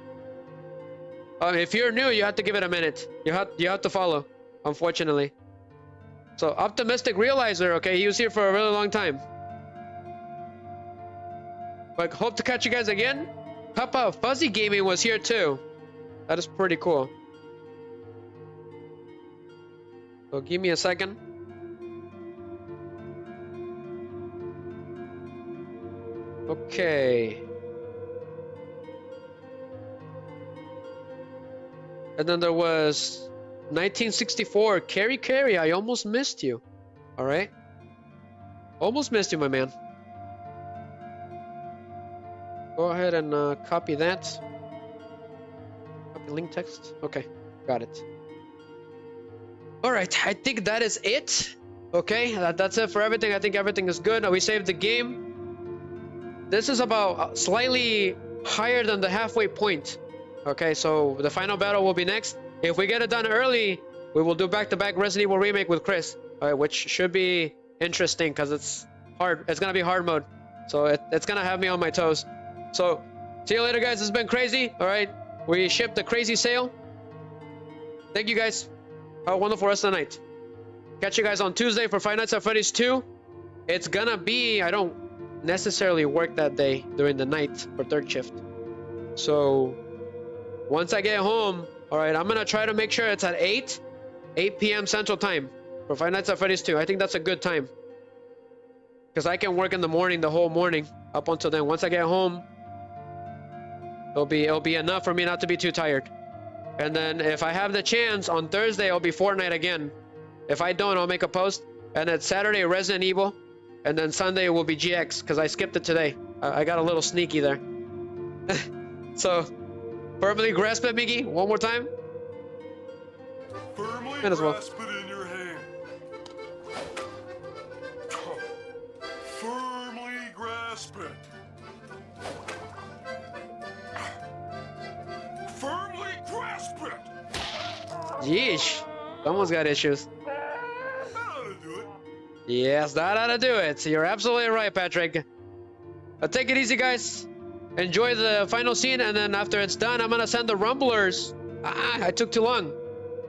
If you're new, you have to give it a minute. You have to follow, unfortunately. So Optimistic Realizer, okay, he was here for a really long time. But hope to catch you guys again. Papa Fuzzy Gaming was here too. That is pretty cool. So give me a second. Okay. And then there was 1964. Carrie, I almost missed you. All right. Almost missed you, my man. Go ahead and copy that. Copy link text. Okay, got it. All right, I think that is it. Okay, that's it for everything. I think everything is good. We saved the game. This is about slightly higher than the halfway point. Okay, so the final battle will be next. If we get it done early, we will do back-to-back Resident Evil Remake with Chris. All right, which should be interesting because it's hard. It's gonna be hard mode, so it's gonna have me on my toes. So see you later, guys. It's been crazy. All right, we shipped the crazy sale. Thank you, guys. Have a wonderful rest of the night. Catch you guys on Tuesday for Five Nights at Freddy's 2. It's gonna be, I don't necessarily work that day during the night for third shift. So once I get home, all right, I'm gonna try to make sure it's at 8 p.m. Central Time for Five Nights at Freddy's 2. I think that's a good time because I can work in the morning, the whole morning up until then. Once I get home, it'll be enough for me not to be too tired. And then if I have the chance on Thursday, it'll be Fortnite again. If I don't, I'll make a post. And then Saturday, Resident Evil. And then Sunday will be GX because I skipped it today. I got a little sneaky there. So, firmly grasp it, Miggy. One more time. Firmly Might as well. grasp it in your hand. Firmly grasp it. Firmly grasp it. Yeesh. Someone's got issues. Yes, that ought to do it. You're absolutely right, Patrick. Take it easy, guys. Enjoy the final scene, and then after it's done, I'm gonna send the Rumblers. I took too long.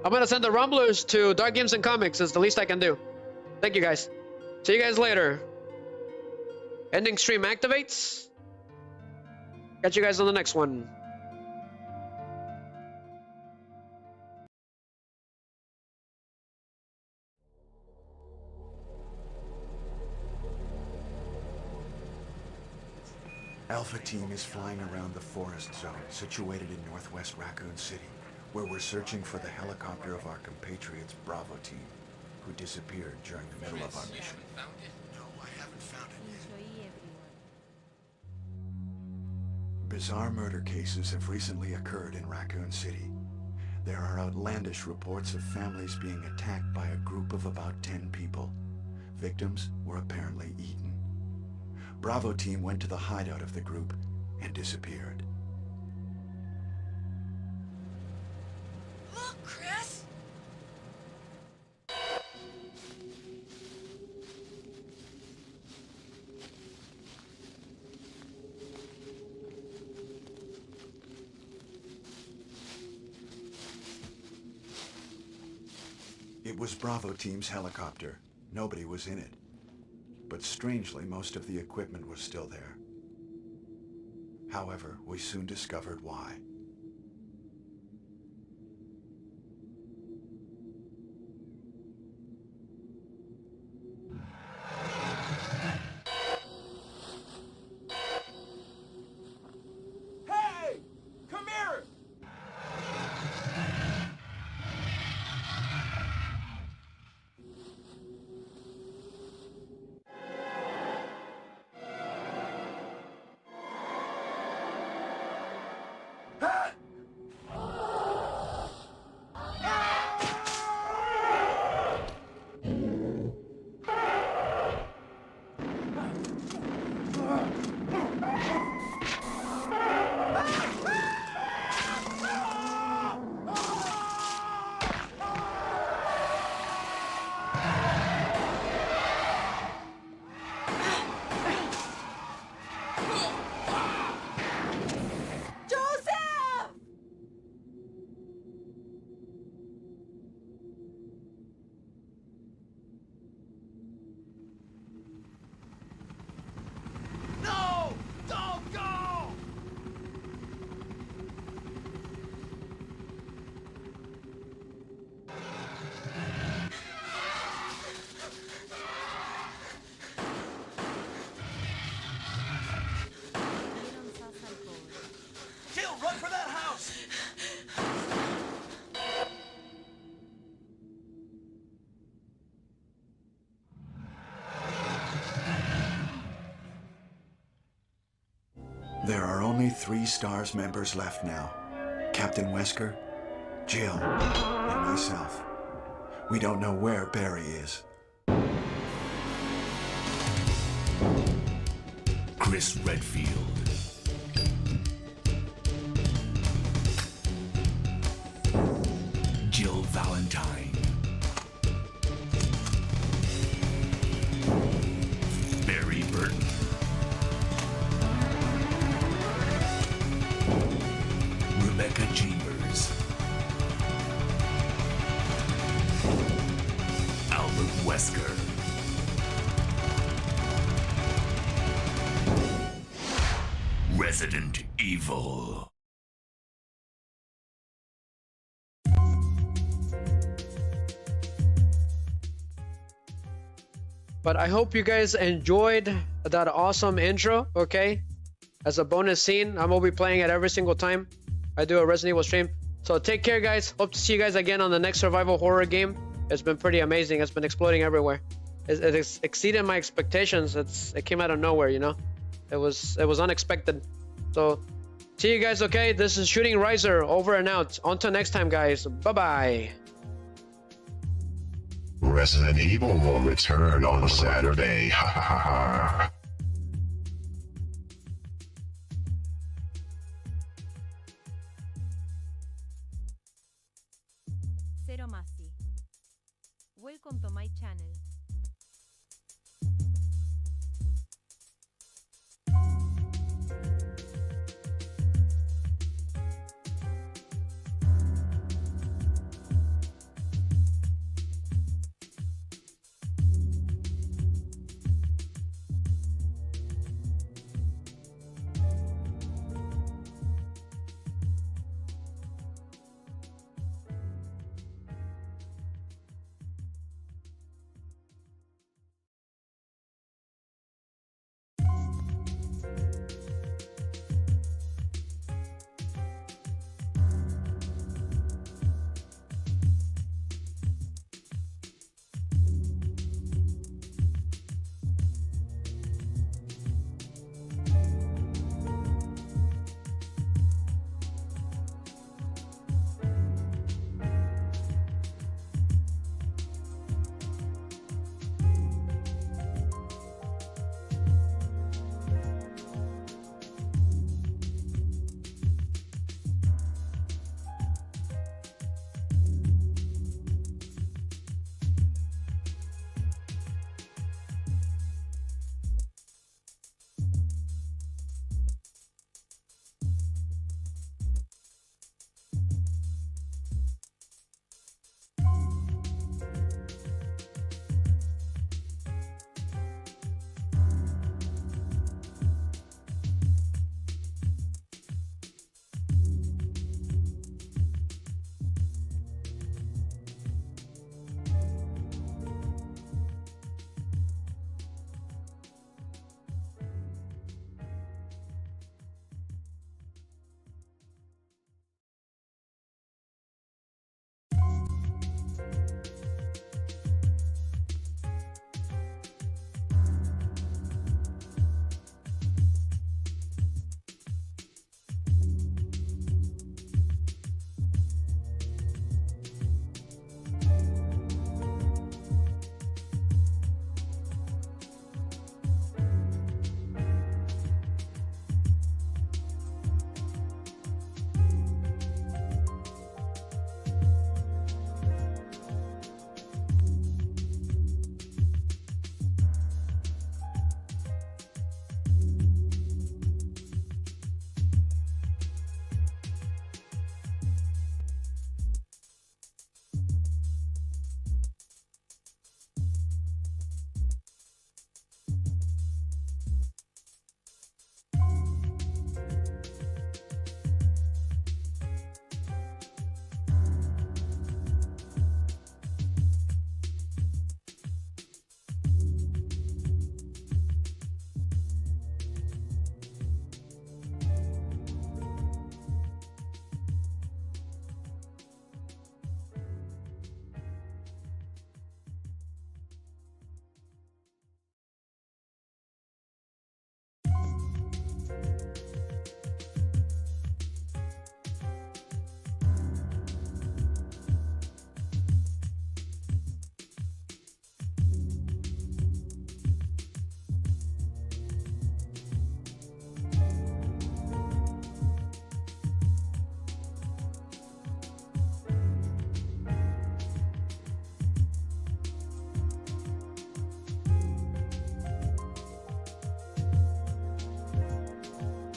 I'm gonna send the Rumblers to Dark Games and Comics. It's the least I can do. Thank you, guys. See you guys later. Ending stream activates. Catch you guys on the next one. Alpha Team is flying around the forest zone situated in northwest Raccoon City, where we're searching for the helicopter of our compatriots Bravo Team, who disappeared during the middle of our mission. No, I haven't found it yet. Bizarre murder cases have recently occurred in Raccoon City. There are outlandish reports of families being attacked by a group of about 10 people. Victims were apparently eaten. Bravo Team went to the hideout of the group and disappeared. Look, Chris! It was Bravo Team's helicopter. Nobody was in it. But strangely, most of the equipment was still there. However, we soon discovered why. Hey! Come here! No! Don't go! Jill, run for that house! There are only 3 S.T.A.R.S members left now. Captain Wesker, Jill, and myself. We don't know where Barry is. Chris Redfield. Jill Valentine. Barry Burton. Rebecca Chambers. Albert Wesker. Resident Evil. But I hope you guys enjoyed that awesome intro, okay? As a bonus scene, I'm gonna be playing it every single time I do a Resident Evil stream. So take care, guys. Hope to see you guys again on the next survival horror game. It's been pretty amazing. It's been exploding everywhere. It exceeded my expectations. It came out of nowhere, you know? It was unexpected. So see you guys, okay? This is Shooting Riser, over and out. Until next time, guys. Bye-bye. Resident Evil will return on Saturday. Ha ha ha ha. Zero Masi. Welcome to my channel.